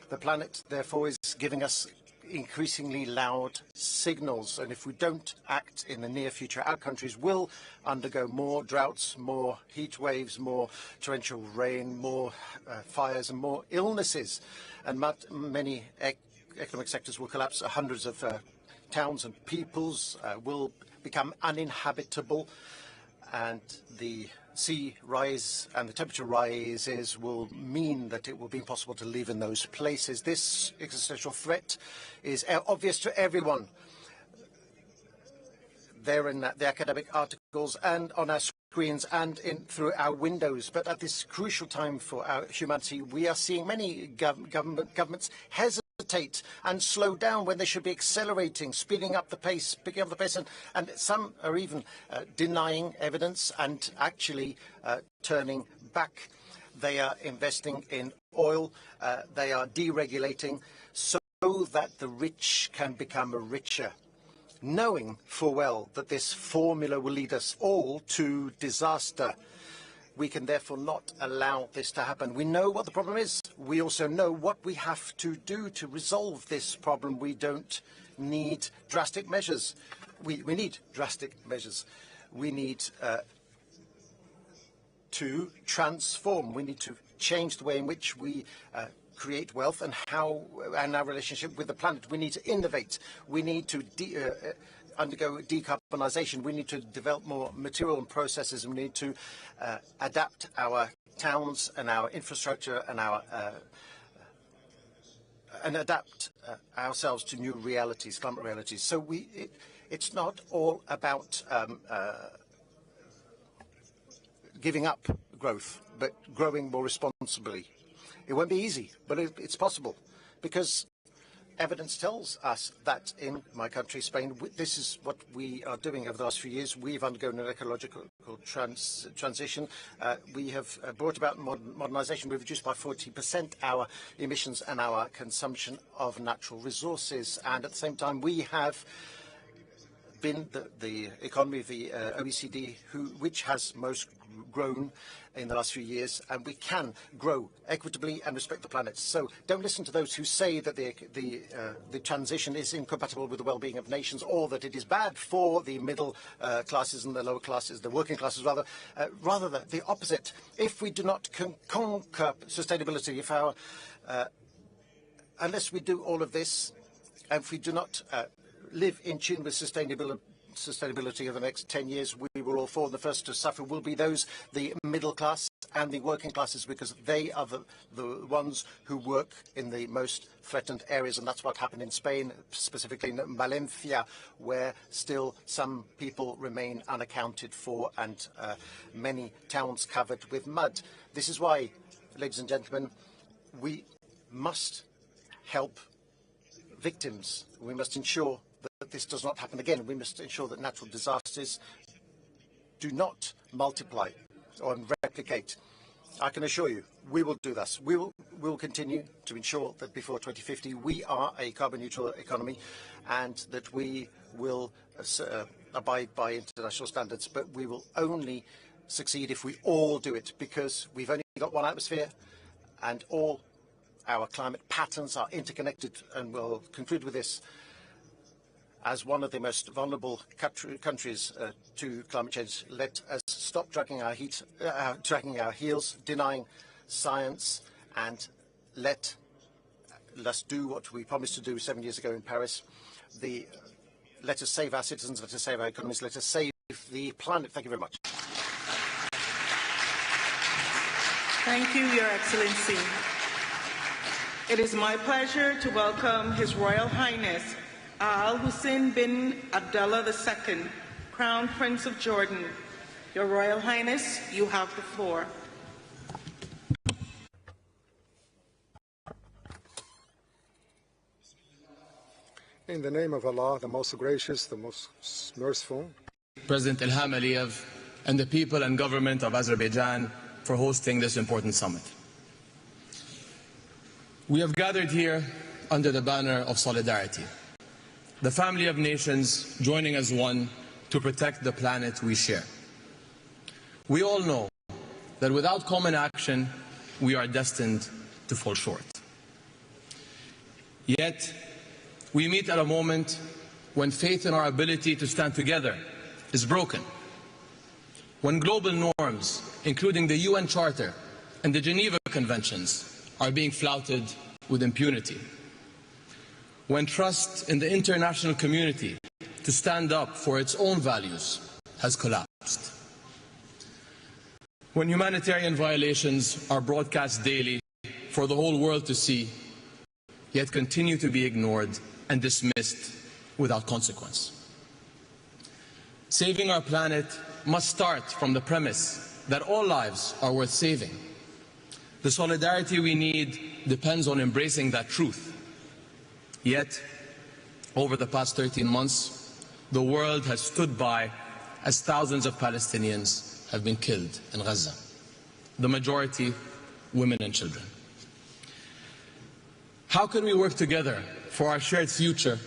The planet, therefore, is giving us increasingly loud signals, and if we don't act in the near future, our countries will undergo more droughts, more heat waves, more torrential rain, more fires and more illnesses, and many economic sectors will collapse. Hundreds of towns and peoples will become uninhabitable, and the sea rise and the temperature rises will mean that it will be impossible to live in those places. This existential threat is obvious to everyone. They're in the academic articles and on our screens and through our windows. But at this crucial time for our humanity, we are seeing many governments hesitate and slow down when they should be accelerating, speeding up the pace, picking up the pace, and some are even denying evidence and actually turning back. They are investing in oil, they are deregulating so that the rich can become richer, knowing full well that this formula will lead us all to disaster. We can therefore not allow this to happen. We know what the problem is. We also know what we have to do to resolve this problem. We don't need drastic measures. We need drastic measures. We need to transform. We need to change the way in which we create wealth and our relationship with the planet. We need to innovate. We need to undergo decarbonisation. We need to develop more material and processes, and we need to adapt our towns and our infrastructure and adapt ourselves to new realities, climate realities. So it's not all about giving up growth, but growing more responsibly. It won't be easy, but it's possible, because evidence tells us that in my country, Spain, this is what we are doing over the last few years. We've undergone an ecological transition. We have brought about modernisation. We've reduced by 40% our emissions and our consumption of natural resources. And at the same time, we have been the economy of the OECD, which has most grown in the last few years, and we can grow equitably and respect the planet. So don't listen to those who say that the transition is incompatible with the well-being of nations, or that it is bad for the middle classes and the lower classes, the working classes rather. Rather the opposite. If we do not conquer sustainability, unless we do all of this, and if we do not live in tune with sustainability over the next 10 years, we will all fall. The first to suffer will be the middle class and the working classes, because they are the ones who work in the most threatened areas. And that's what happened in Spain, specifically in Valencia, where still some people remain unaccounted for, and many towns covered with mud. This is why, ladies and gentlemen, we must help victims. We must ensure that this does not happen again. We must ensure that natural disasters do not multiply or replicate. I can assure you, we will do this. We will continue to ensure that before 2050 we are a carbon neutral economy, and that we will abide by international standards. But we will only succeed if we all do it, because we've only got one atmosphere, and all our climate patterns are interconnected. And we'll conclude with this. as one of the most vulnerable countries to climate change, let us stop dragging our heels, denying science, and let us do what we promised to do 7 years ago in Paris. Let us save our citizens, let us save our economies, let us save the planet. Thank you very much. Thank you, Your Excellency. It is my pleasure to welcome His Royal Highness Al Hussein bin Abdullah II, Crown Prince of Jordan. Your Royal Highness, you have the floor. In the name of Allah, the most gracious, the most merciful, President Ilham Aliyev and the people and government of Azerbaijan for hosting this important summit. We have gathered here under the banner of solidarity, the family of nations joining as one to protect the planet we share. We all know that without common action, we are destined to fall short. Yet, we meet at a moment when faith in our ability to stand together is broken, when global norms, including the UN Charter and the Geneva Conventions, are being flouted with impunity, when trust in the international community to stand up for its own values has collapsed, when humanitarian violations are broadcast daily for the whole world to see, yet continue to be ignored and dismissed without consequence. Saving our planet must start from the premise that all lives are worth saving. The solidarity we need depends on embracing that truth. Yet, over the past 13 months, the world has stood by as thousands of Palestinians have been killed in Gaza, the majority women and children. How can we work together for our shared future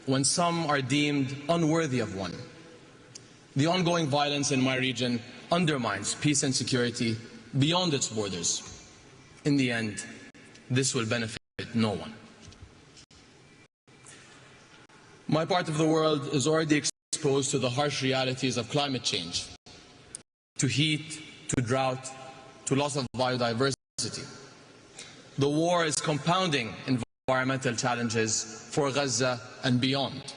when some are deemed unworthy of one? The ongoing violence in my region undermines peace and security beyond its borders. In the end, this will benefit no one. My part of the world is already exposed to the harsh realities of climate change, to heat, to drought, to loss of biodiversity. The war is compounding environmental challenges for Gaza and beyond.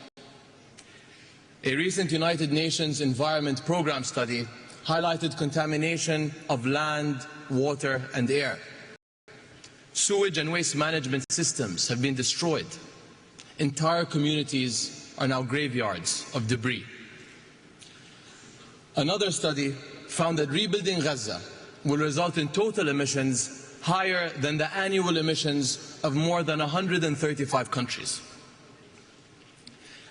A recent United Nations Environment Programme study highlighted contamination of land, water and air. Sewage and waste management systems have been destroyed. Entire communities are now graveyards of debris. Another study found that rebuilding Gaza will result in total emissions higher than the annual emissions of more than 135 countries.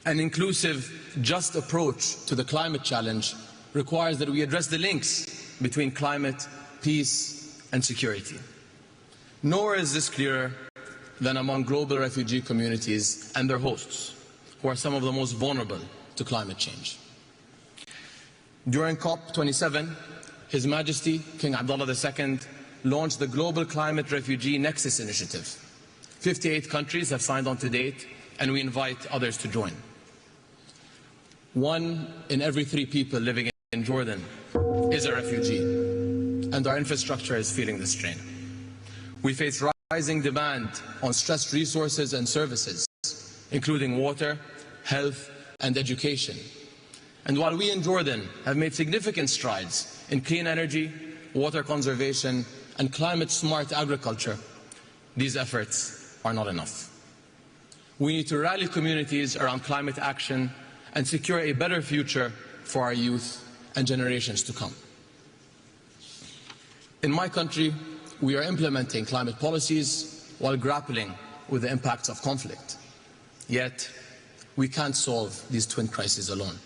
An inclusive, just approach to the climate challenge requires that we address the links between climate, peace and security. Nowhere is this clearer than among global refugee communities and their hosts, who are some of the most vulnerable to climate change. During COP29, His Majesty King Abdullah II launched the Global Climate Refugee Nexus Initiative. 58 countries have signed on to date, and we invite others to join. 1 in every 3 people living in Jordan is a refugee, and our infrastructure is feeling the strain. We face rising demand on stressed resources and services, including water, health, and education. And while we in Jordan have made significant strides in clean energy, water conservation, and climate-smart agriculture, these efforts are not enough. We need to rally communities around climate action and secure a better future for our youth and generations to come. In my country, we are implementing climate policies while grappling with the impacts of conflict. Yet, we can't solve these twin crises alone.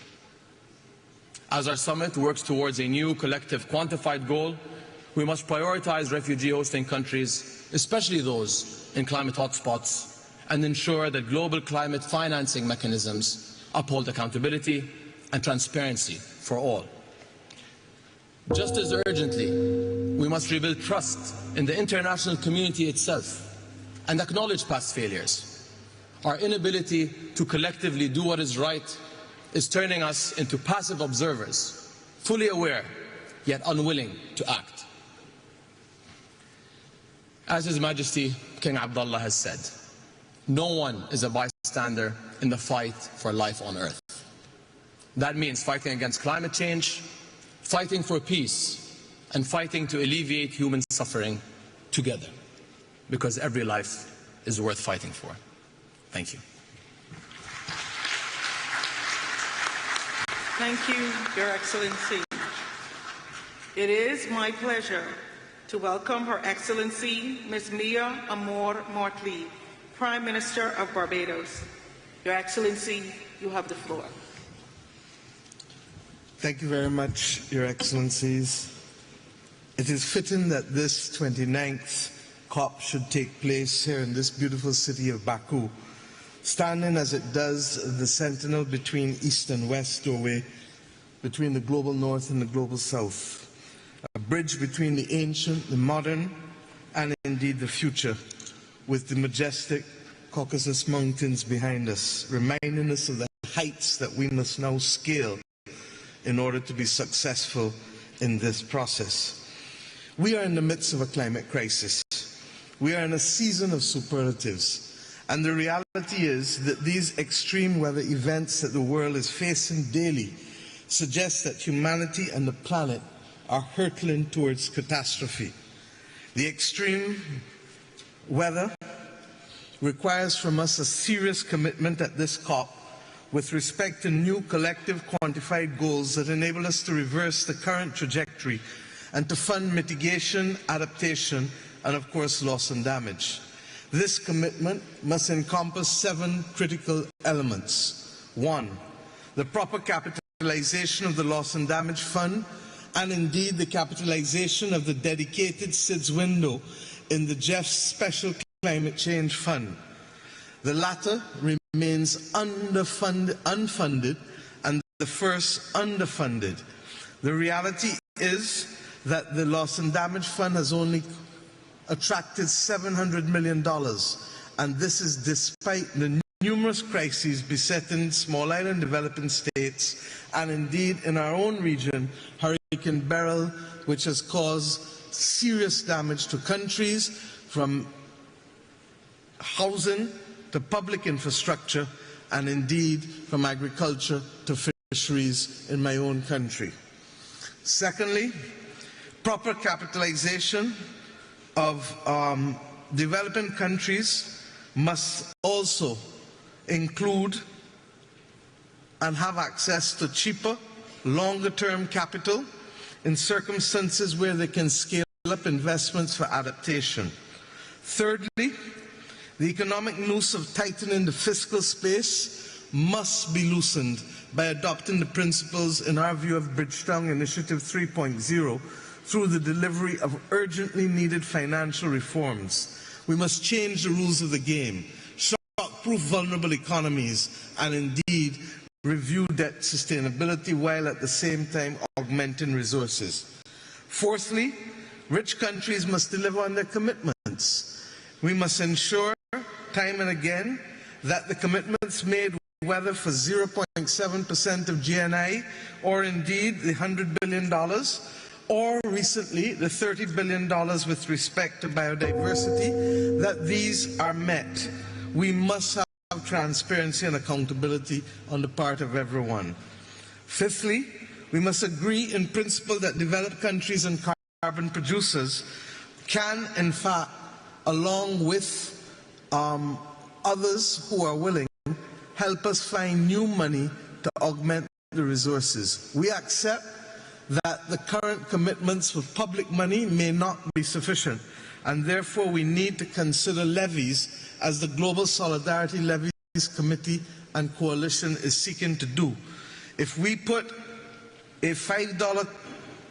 As our summit works towards a new collective quantified goal, we must prioritize refugee-hosting countries, especially those in climate hotspots, and ensure that global climate financing mechanisms uphold accountability and transparency for all. Just as urgently, we must rebuild trust in the international community itself and acknowledge past failures. Our inability to collectively do what is right is turning us into passive observers, fully aware, yet unwilling to act. As His Majesty King Abdullah has said, no one is a bystander in the fight for life on Earth. That means fighting against climate change, fighting for peace, and fighting to alleviate human suffering together, because every life is worth fighting for. Thank you. Thank you, Your Excellency. It is my pleasure to welcome Her Excellency Ms. Mia Amor Mortley, Prime Minister of Barbados. Your Excellency, you have the floor. Thank you very much, Your Excellencies. It is fitting that this 29th COP should take place here in this beautiful city of Baku, standing as it does the sentinel between East and West doorway, between the global North and the global South, a bridge between the ancient, the modern, and indeed the future, with the majestic Caucasus Mountains behind us, reminding us of the heights that we must now scale in order to be successful in this process. We are in the midst of a climate crisis. We are in a season of superlatives. And the reality is that these extreme weather events that the world is facing daily suggest that humanity and the planet are hurtling towards catastrophe. The extreme weather requires from us a serious commitment at this COP with respect to new collective quantified goals that enable us to reverse the current trajectory and to fund mitigation, adaptation, and of course loss and damage. This commitment must encompass 7 critical elements. 1, the proper capitalization of the Loss and Damage Fund, and indeed the capitalization of the dedicated SIDS window in the GEF's Special Climate Change Fund. The latter remains unfunded, and the first underfunded. The reality is that the Loss and Damage Fund has only attracted $700 million, and this is despite the numerous crises besetting small island developing states, and indeed in our own region, Hurricane Beryl, which has caused serious damage to countries, from housing to public infrastructure, and indeed from agriculture to fisheries in my own country. Secondly, proper capitalization of developing countries must also include and have access to cheaper, longer-term capital in circumstances where they can scale up investments for adaptation. Thirdly, the economic noose of tightening the fiscal space must be loosened by adopting the principles, in our view, of Bridgetown Initiative 3.0 through the delivery of urgently needed financial reforms. We must change the rules of the game, shock-proof vulnerable economies, and indeed review debt sustainability while at the same time augmenting resources. Fourthly, rich countries must deliver on their commitments. We must ensure time and again that the commitments made, whether for 0.7% of GNI or indeed the $100 billion, or recently the $30 billion with respect to biodiversity, that these are met. We must have transparency and accountability on the part of everyone. Fifthly, we must agree in principle that developed countries and carbon producers can, in fact, along with others who are willing, help us find new money to augment the resources. We accept that the current commitments with public money may not be sufficient, and therefore we need to consider levies, as the Global Solidarity Levies Committee and Coalition is seeking to do. If we put a $5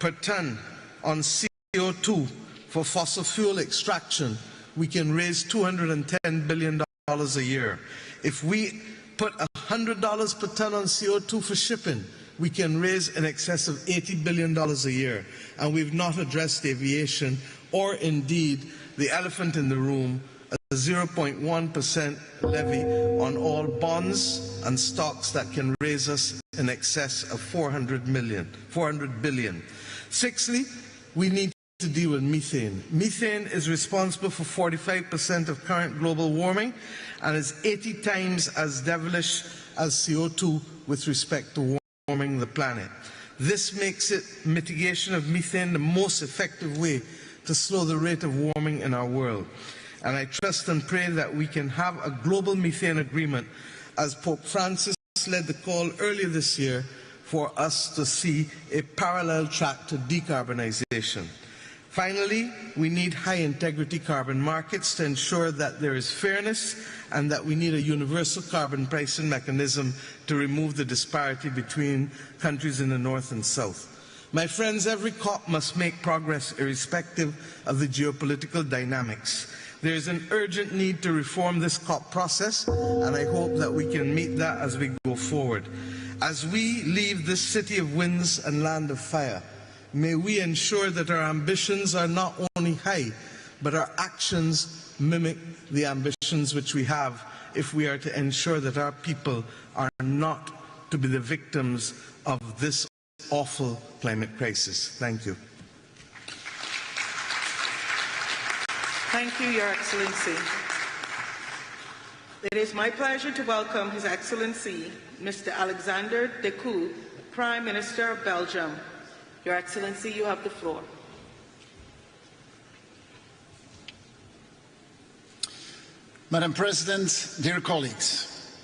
per ton on CO2 for fossil fuel extraction, we can raise $210 billion a year. If we put $100 per ton on CO2 for shipping, we can raise in excess of $80 billion a year. And we've not addressed aviation or indeed the elephant in the room, a 0.1% levy on all bonds and stocks that can raise us in excess of 400 billion. Sixthly, we need to deal with methane. Methane is responsible for 45% of current global warming and is 80 times as devilish as CO2 with respect to warming the planet. This makes mitigation of methane the most effective way to slow the rate of warming in our world. And I trust and pray that we can have a global methane agreement, as Pope Francis led the call earlier this year for us to see a parallel track to decarbonization. Finally, we need high-integrity carbon markets to ensure that there is fairness, and that we need a universal carbon pricing mechanism to remove the disparity between countries in the north and south. My friends, every COP must make progress irrespective of the geopolitical dynamics. There is an urgent need to reform this COP process, and I hope that we can meet that as we go forward. As we leave this city of winds and land of fire, may we ensure that our ambitions are not only high, but our actions mimic the ambitions which we have, if we are to ensure that our people are not to be the victims of this awful climate crisis. Thank you. Thank you, Your Excellency. It is my pleasure to welcome His Excellency, Mr. Alexander De Croo, Prime Minister of Belgium. Your Excellency, you have the floor. Madam President, dear colleagues,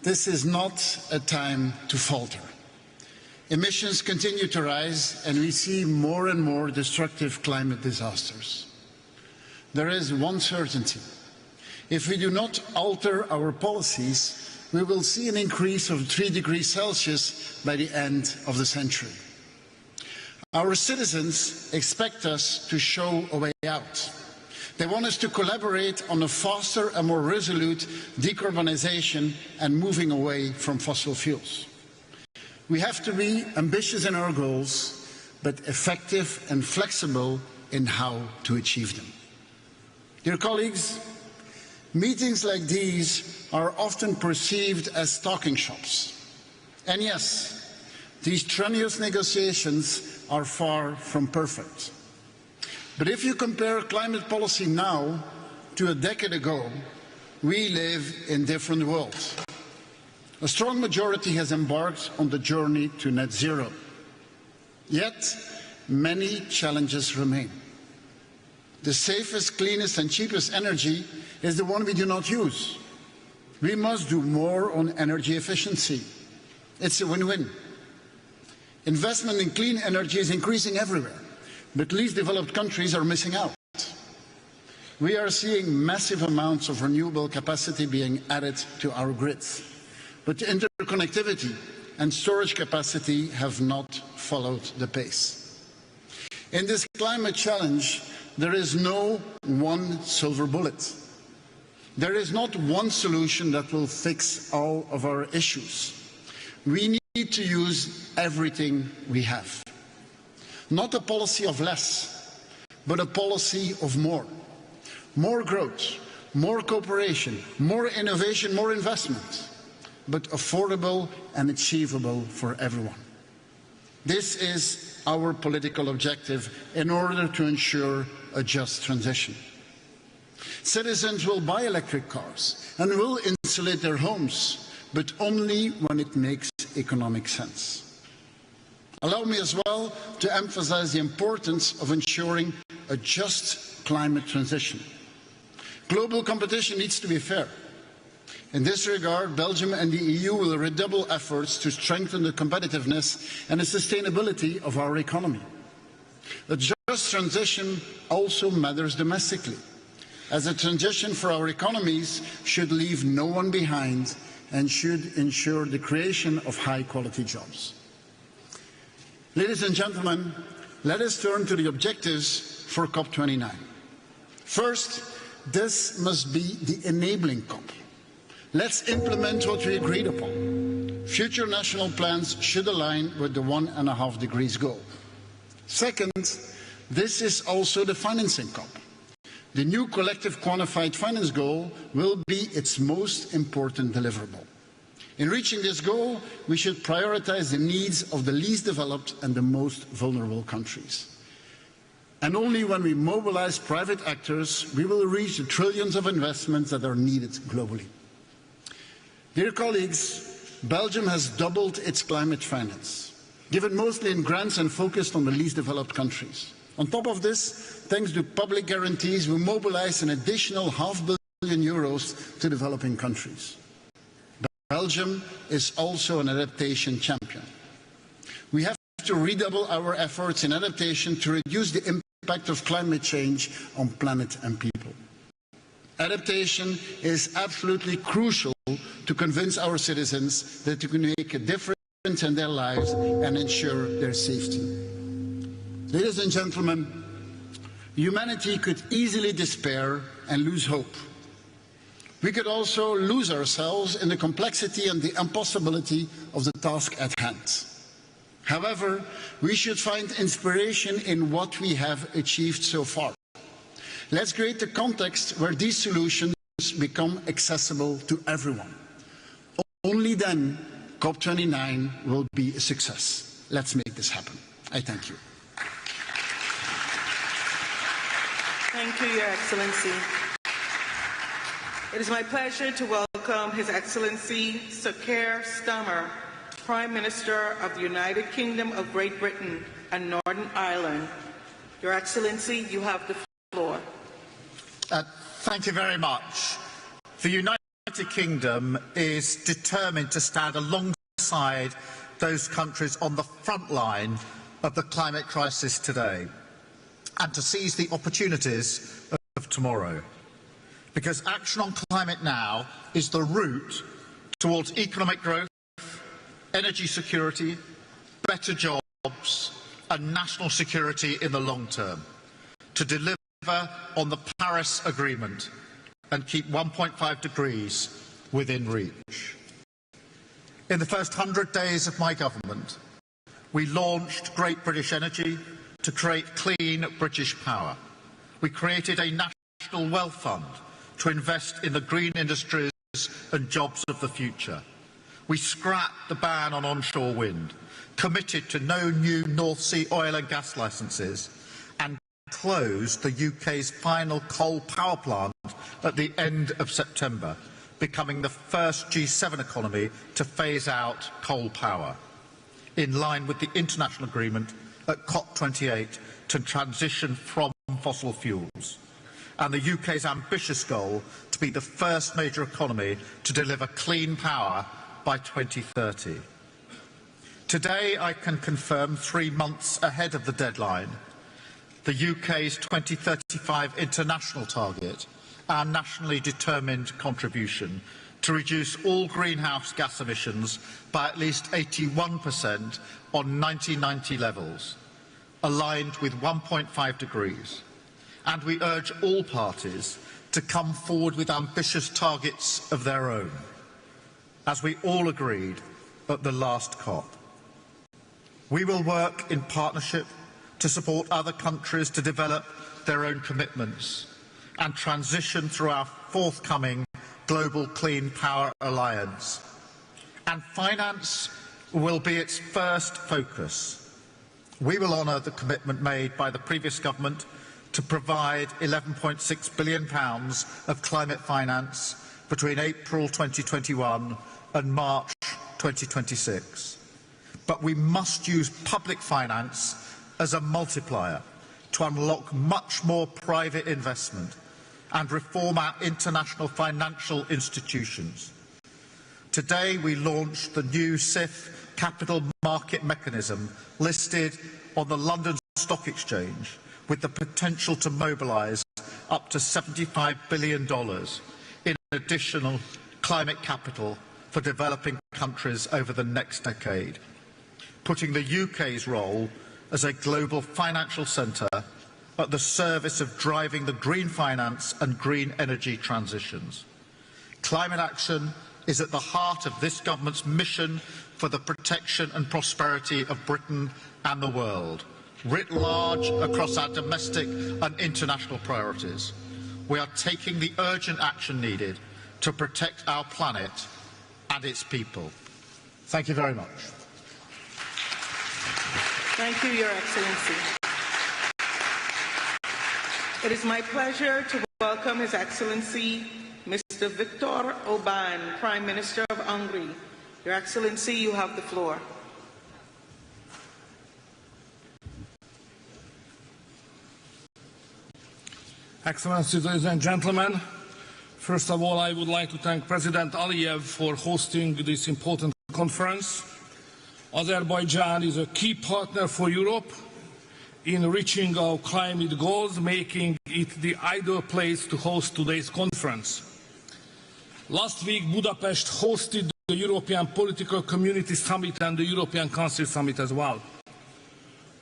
this is not a time to falter. Emissions continue to rise, and we see more and more destructive climate disasters. There is one certainty. If we do not alter our policies, we will see an increase of 3 degrees Celsius by the end of the century. Our citizens expect us to show a way out. They want us to collaborate on a faster and more resolute decarbonization and moving away from fossil fuels. We have to be ambitious in our goals, but effective and flexible in how to achieve them. Dear colleagues, meetings like these are often perceived as talking shops. And yes, these strenuous negotiations are far from perfect. But if you compare climate policy now to a decade ago, we live in different worlds. A strong majority has embarked on the journey to net zero. Yet, many challenges remain. The safest, cleanest and cheapest energy is the one we do not use. We must do more on energy efficiency. It's a win-win. Investment in clean energy is increasing everywhere, but least developed countries are missing out. We are seeing massive amounts of renewable capacity being added to our grids, but interconnectivity and storage capacity have not followed the pace. In this climate challenge, there is no one silver bullet. There is not one solution that will fix all of our issues. We need to use everything we have. Not a policy of less, but a policy of more. More growth, more cooperation, more innovation, more investment, but affordable and achievable for everyone. This is our political objective in order to ensure a just transition. Citizens will buy electric cars and will insulate their homes, but only when it makes economic sense. Allow me as well to emphasize the importance of ensuring a just climate transition. Global competition needs to be fair. In this regard, Belgium and the EU will redouble efforts to strengthen the competitiveness and the sustainability of our economy. A just transition also matters domestically, as a transition for our economies should leave no one behind and should ensure the creation of high-quality jobs. Ladies and gentlemen, let us turn to the objectives for COP29. First, this must be the enabling COP. Let's implement what we agreed upon. Future national plans should align with the 1.5 degrees goal. Second, this is also the financing COP. the new collective quantified finance goal will be its most important deliverable. In reaching this goal, we should prioritize the needs of the least developed and the most vulnerable countries. And only when we mobilize private actors, we will reach the trillions of investments that are needed globally. Dear colleagues, Belgium has doubled its climate finance, given mostly in grants and focused on the least developed countries. On top of this, thanks to public guarantees, we mobilize an additional €500 million to developing countries. Belgium is also an adaptation champion. We have to redouble our efforts in adaptation to reduce the impact of climate change on planet and people. Adaptation is absolutely crucial to convince our citizens that they can make a difference in their lives and ensure their safety. Ladies and gentlemen, humanity could easily despair and lose hope. We could also lose ourselves in the complexity and the impossibility of the task at hand. However, we should find inspiration in what we have achieved so far. Let's create a context where these solutions become accessible to everyone. Only then COP29 will be a success. Let's make this happen. I thank you. Thank you, Your Excellency. It is my pleasure to welcome His Excellency Sir Keir Starmer, Prime Minister of the United Kingdom of Great Britain and Northern Ireland. Your Excellency, you have the floor. Thank you very much. The United Kingdom is determined to stand alongside those countries on the front line of the climate crisis today and to seize the opportunities of tomorrow. Because action on climate now is the route towards economic growth, energy security, better jobs and national security in the long term, to deliver on the Paris Agreement and keep 1.5 degrees within reach. In the first 100 days of my government, we launched Great British Energy to create clean British power. We created a national wealth fund to invest in the green industries and jobs of the future. We scrapped the ban on onshore wind, committed to no new North Sea oil and gas licences, and closed the UK's final coal power plant at the end of September, becoming the first G7 economy to phase out coal power, in line with the international agreement at COP28 to transition from fossil fuels, and the UK's ambitious goal to be the first major economy to deliver clean power by 2030. Today I can confirm, 3 months ahead of the deadline, the UK's 2035 international target, our nationally determined contribution to reduce all greenhouse gas emissions by at least 81% on 1990 levels, aligned with 1.5 degrees. And we urge all parties to come forward with ambitious targets of their own, as we all agreed at the last COP. We will work in partnership to support other countries to develop their own commitments and transition through our forthcoming Global Clean Power Alliance. And finance will be its first focus. We will honour the commitment made by the previous government to provide £11.6 billion of climate finance between April 2021 and March 2026. But we must use public finance as a multiplier to unlock much more private investment and reform our international financial institutions. Today we launched the new CIF capital market mechanism listed on the London Stock Exchange, with the potential to mobilise up to $75 billion in additional climate capital for developing countries over the next decade, putting the UK's role as a global financial centre at the service of driving the green finance and green energy transitions. Climate action is at the heart of this government's mission for the protection and prosperity of Britain and the world, writ large across our domestic and international priorities. we are taking the urgent action needed to protect our planet and its people. Thank you very much. Thank you, Your Excellency. It is my pleasure to welcome His Excellency Mr. Viktor Orbán, Prime Minister of Hungary. Your Excellency, you have the floor. Excellencies, ladies and gentlemen, first of all, I would like to thank President Aliyev for hosting this important conference. Azerbaijan is a key partner for Europe in reaching our climate goals, making it the ideal place to host today's conference. Last week, Budapest hosted the European Political Community Summit and the European Council Summit as well.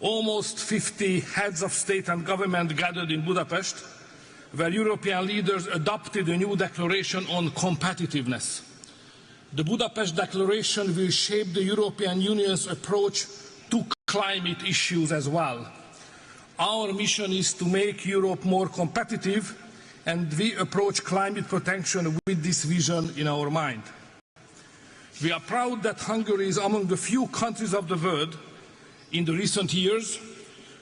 Almost 50 heads of state and government gathered in Budapest, where European leaders adopted a new declaration on competitiveness. The Budapest Declaration will shape the European Union's approach to climate issues as well. Our mission is to make Europe more competitive, and we approach climate protection with this vision in our mind. We are proud that Hungary is among the few countries of the world in the recent years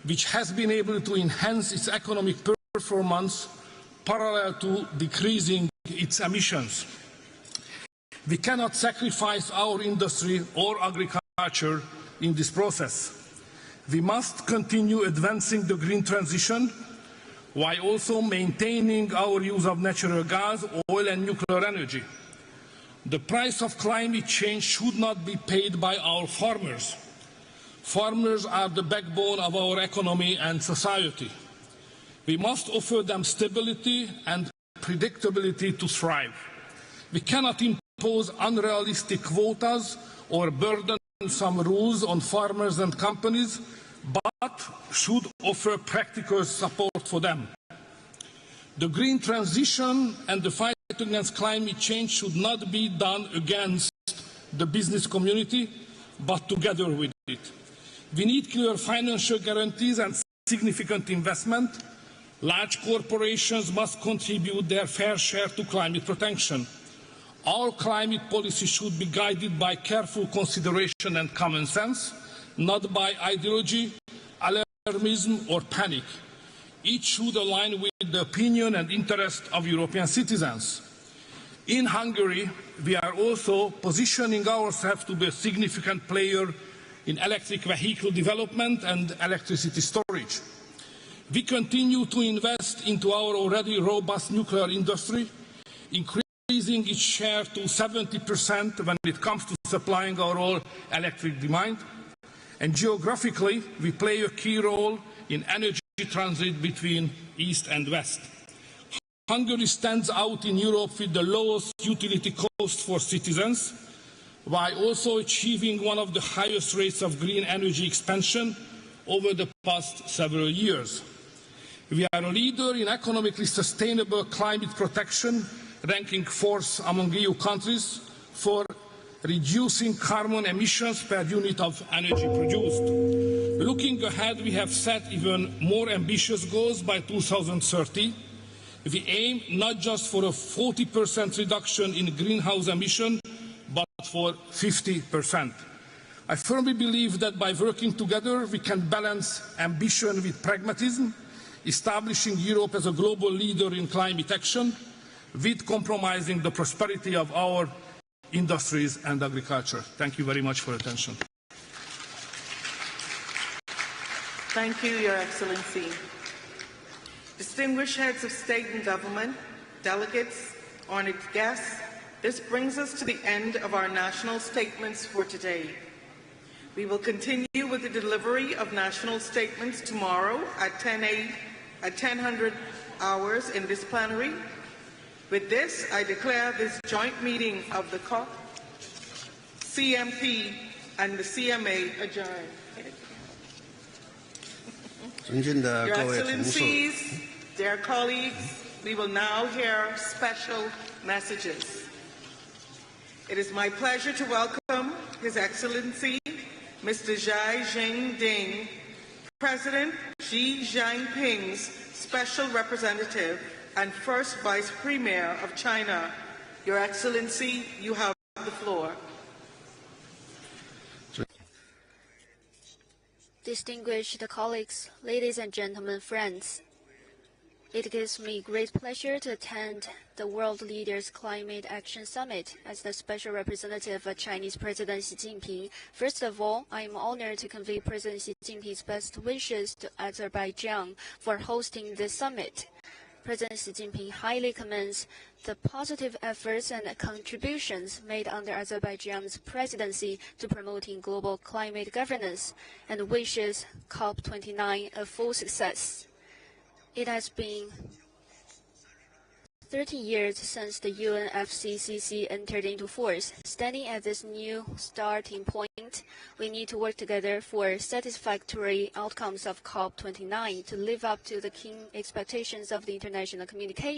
which has been able to enhance its economic performance parallel to decreasing its emissions. We cannot sacrifice our industry or agriculture in this process. We must continue advancing the green transition while also maintaining our use of natural gas, oil and nuclear energy. The price of climate change should not be paid by our farmers. Farmers are the backbone of our economy and society. We must offer them stability and predictability to thrive. We cannot impose unrealistic quotas or burdensome rules on farmers and companies, but should offer practical support for them. The green transition and the fight against climate change should not be done against the business community, but together with it. We need clear financial guarantees and significant investment. Large corporations must contribute their fair share to climate protection. Our climate policy should be guided by careful consideration and common sense, not by ideology, alarmism or panic. Each should align with the opinion and interest of European citizens. In Hungary, we are also positioning ourselves to be a significant player in electric vehicle development and electricity storage. We continue to invest into our already robust nuclear industry, increasing its share to 70% when it comes to supplying our all electric demand. And geographically, we play a key role in energy transit between East and West. Hungary stands out in Europe with the lowest utility cost for citizens, while also achieving one of the highest rates of green energy expansion over the past several years. We are a leader in economically sustainable climate protection, ranking fourth among EU countries for reducing carbon emissions per unit of energy produced. Looking ahead, we have set even more ambitious goals by 2030. We aim not just for a 40% reduction in greenhouse emissions, but for 50%. I firmly believe that by working together, we can balance ambition with pragmatism, establishing Europe as a global leader in climate action, with compromising the prosperity of our industries and agriculture. Thank you very much for your attention. Thank you, Your Excellency. Distinguished heads of state and government, delegates, honored guests, this brings us to the end of our national statements for today. We will continue with the delivery of national statements tomorrow at 10:00 hours in this plenary. With this, I declare this joint meeting of the COP, CMP, and the CMA adjourned. Your Excellencies, dear colleagues, we will now hear special messages. It is my pleasure to welcome His Excellency Mr. Xi Jinping, President Xi Jinping's Special Representative and first Vice Premier of China. Your Excellency, you have the floor. Distinguished colleagues, ladies and gentlemen, friends, it gives me great pleasure to attend the World Leaders Climate Action Summit as the special representative of Chinese President Xi Jinping. First of all, I am honored to convey President Xi Jinping's best wishes to Azerbaijan for hosting this summit. President Xi Jinping highly commends the positive efforts and contributions made under Azerbaijan's presidency to promoting global climate governance and wishes COP29 a full success. It has been 30 years since the UNFCCC entered into force. Standing at this new starting point, we need to work together for satisfactory outcomes of COP29 to live up to the keen expectations of the international community.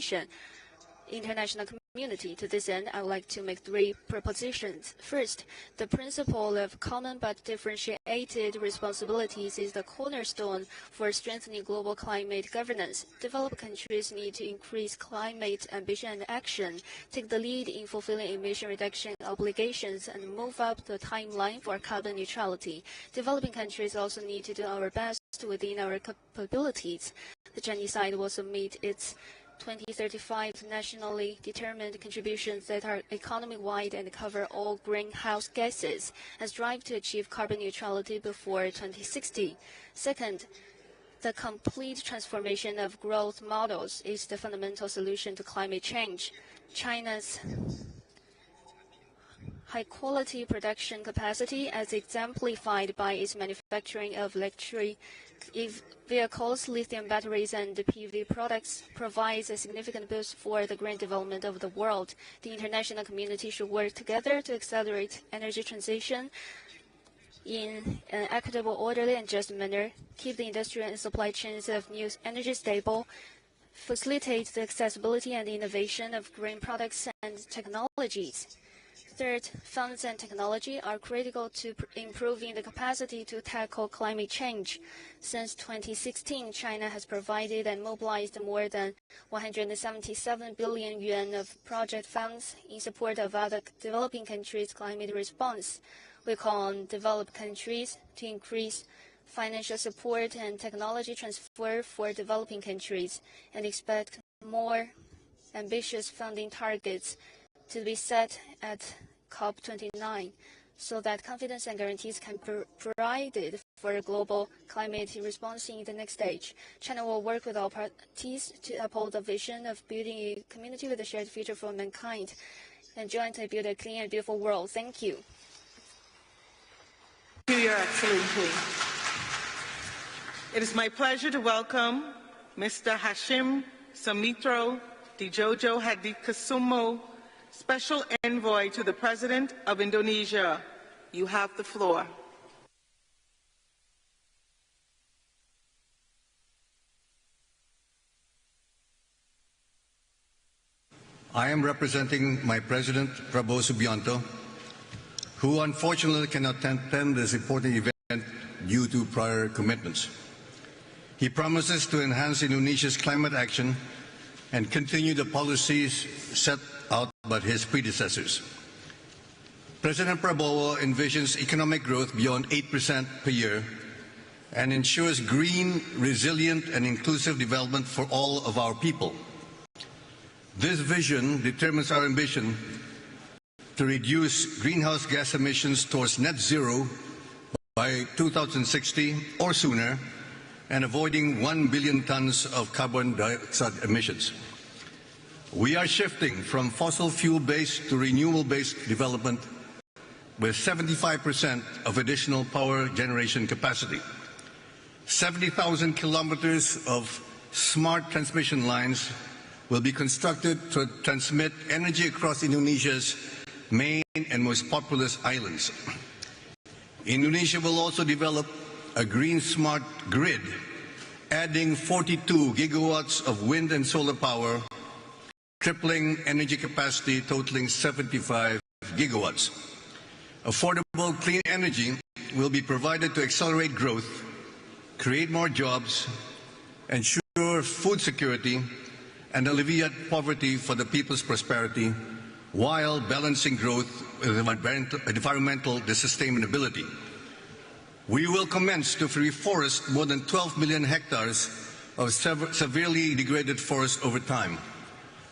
To this end, I would like to make 3 propositions. First, the principle of common but differentiated responsibilities is the cornerstone for strengthening global climate governance. Developed countries need to increase climate ambition and action, take the lead in fulfilling emission reduction obligations, and move up the timeline for carbon neutrality. Developing countries also need to do our best within our capabilities. The Chinese side will submit its 2035 nationally determined contributions that are economy-wide and cover all greenhouse gases and strive to achieve carbon neutrality before 2060. Second, the complete transformation of growth models is the fundamental solution to climate change. China's high-quality production capacity, as exemplified by its manufacturing of electric vehicles, lithium batteries, and PV products, provides a significant boost for the green development of the world. The international community should work together to accelerate energy transition in an equitable, orderly, and just manner, keep the industrial and supply chains of new energy stable, facilitate the accessibility and innovation of green products and technologies. Third, funds and technology are critical to improving the capacity to tackle climate change. Since 2016, China has provided and mobilized more than 177 billion yuan of project funds in support of other developing countries' climate response. We call on developed countries to increase financial support and technology transfer for developing countries and expect more ambitious funding targets to be set at COP29 so that confidence and guarantees can be provided for a global climate response in the next stage. China will work with all parties to uphold the vision of building a community with a shared future for mankind and jointly build a clean and beautiful world. Thank you. Thank you, Your Excellency. It is my pleasure to welcome Mr. Hashim Sumitro Dijojo Hadikusumo, Special Envoy to the President of Indonesia. You have the floor. I am representing my President, Prabowo Subianto, who unfortunately cannot attend this important event due to prior commitments. He promises to enhance Indonesia's climate action and continue the policies set out by his predecessors. President Prabowo envisions economic growth beyond 8% per year and ensures green, resilient, and inclusive development for all of our people. This vision determines our ambition to reduce greenhouse gas emissions towards net zero by 2060 or sooner, and avoiding 1 billion tons of carbon dioxide emissions. We are shifting from fossil fuel-based to renewable-based development with 75% of additional power generation capacity. 70,000 kilometers of smart transmission lines will be constructed to transmit energy across Indonesia's main and most populous islands. Indonesia will also develop a green smart grid, adding 42 gigawatts of wind and solar power, tripling energy capacity totaling 75 gigawatts. Affordable clean energy will be provided to accelerate growth, create more jobs, ensure food security, and alleviate poverty for the people's prosperity, while balancing growth with environmental sustainability. We will commence to reforest more than 12 million hectares of severely degraded forest over time,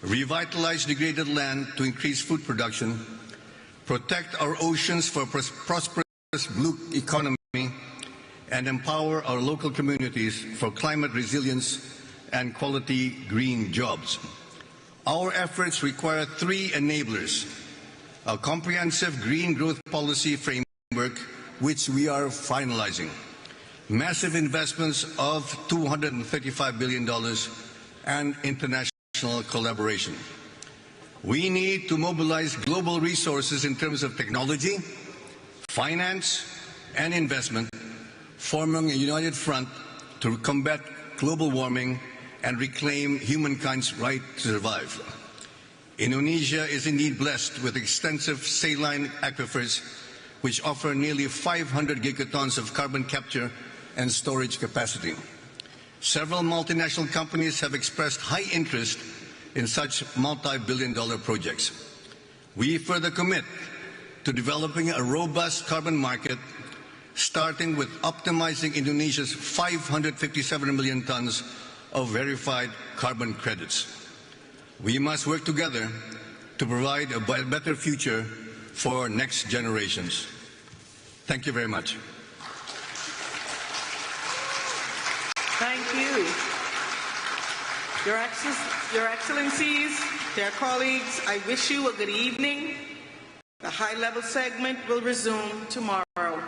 revitalize degraded land to increase food production, protect our oceans for prosperous blue economy, and empower our local communities for climate resilience and quality green jobs. Our efforts require three enablers: a comprehensive green growth policy framework, which we are finalizing, massive investments of $235 billion, and international collaboration. We need to mobilize global resources in terms of technology, finance, and investment, forming a united front to combat global warming and reclaim humankind's right to survive. Indonesia is indeed blessed with extensive saline aquifers, which offer nearly 500 gigatons of carbon capture and storage capacity. Several multinational companies have expressed high interest in such multi-billion-dollar projects. We further commit to developing a robust carbon market, starting with optimizing Indonesia's 557 million tons of verified carbon credits. We must work together to provide a better future for next generations. Thank you very much. Thank you. Your Excellencies, dear colleagues, I wish you a good evening. The high-level segment will resume tomorrow.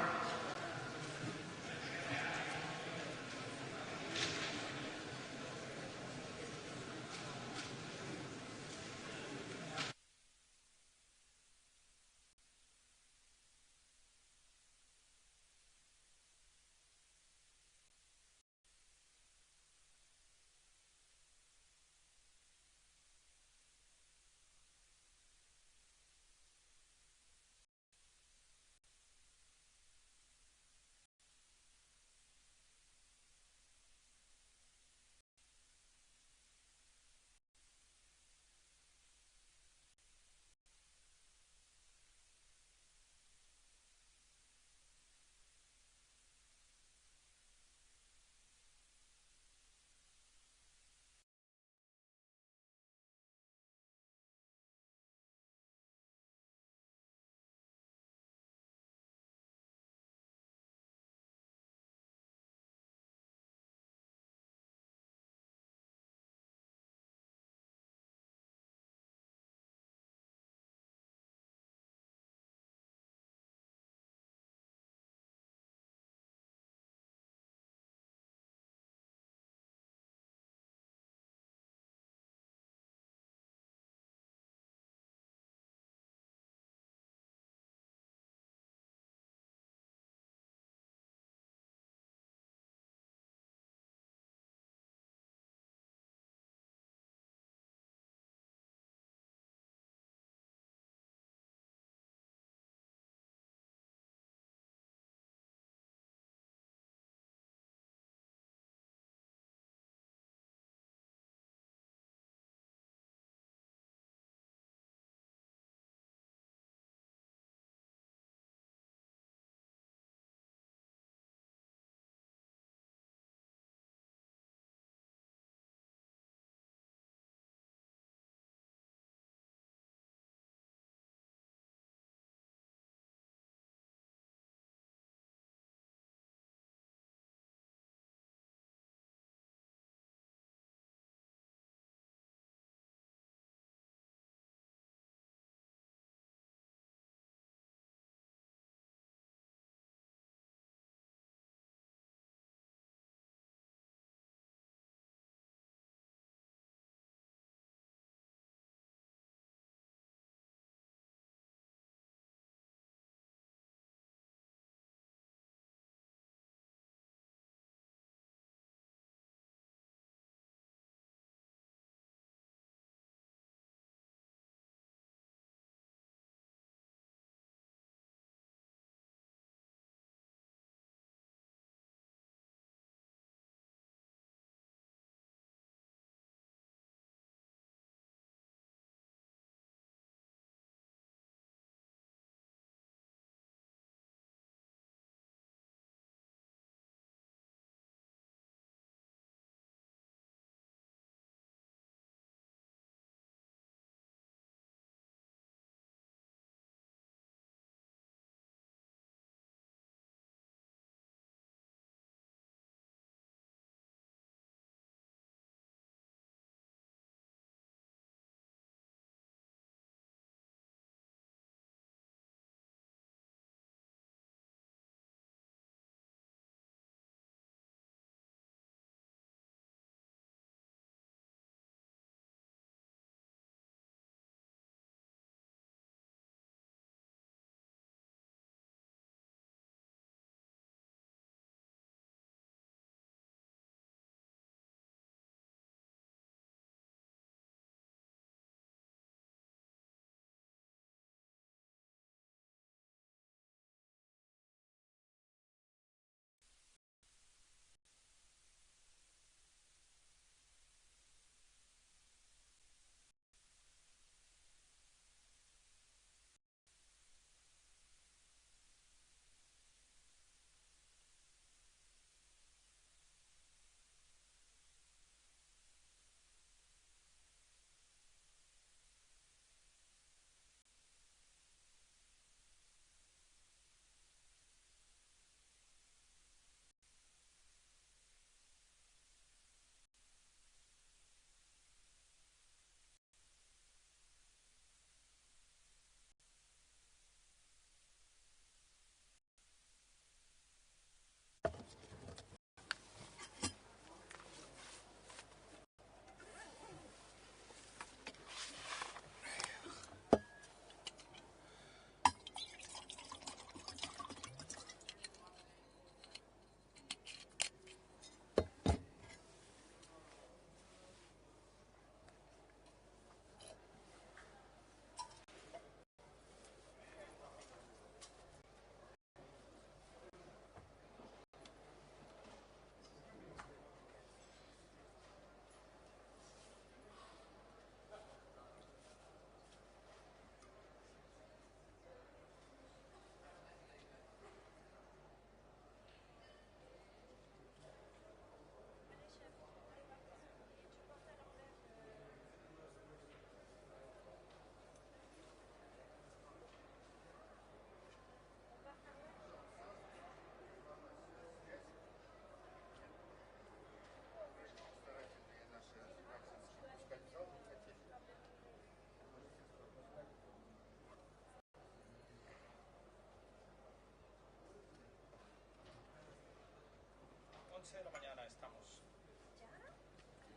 11 de la mañana estamos.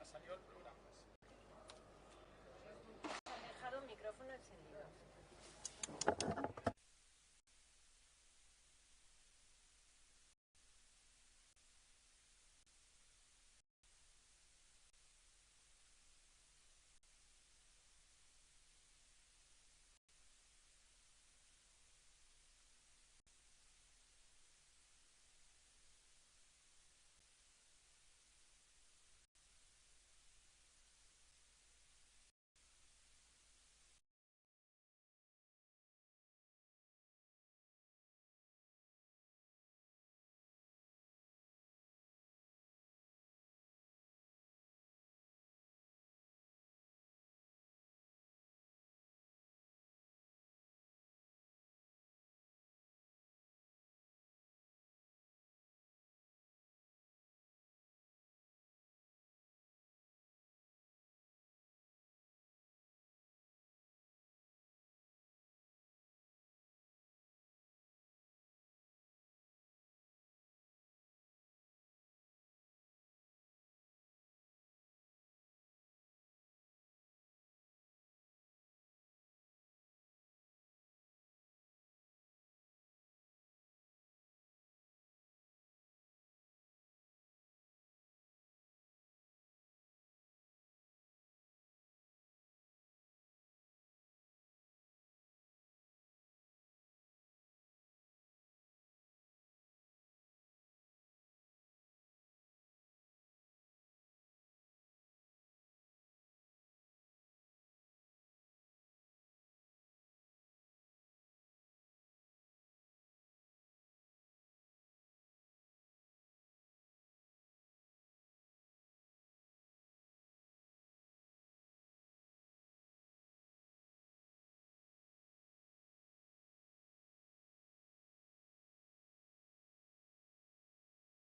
¿Ha salido el programa? Ha dejado el micrófono encendido.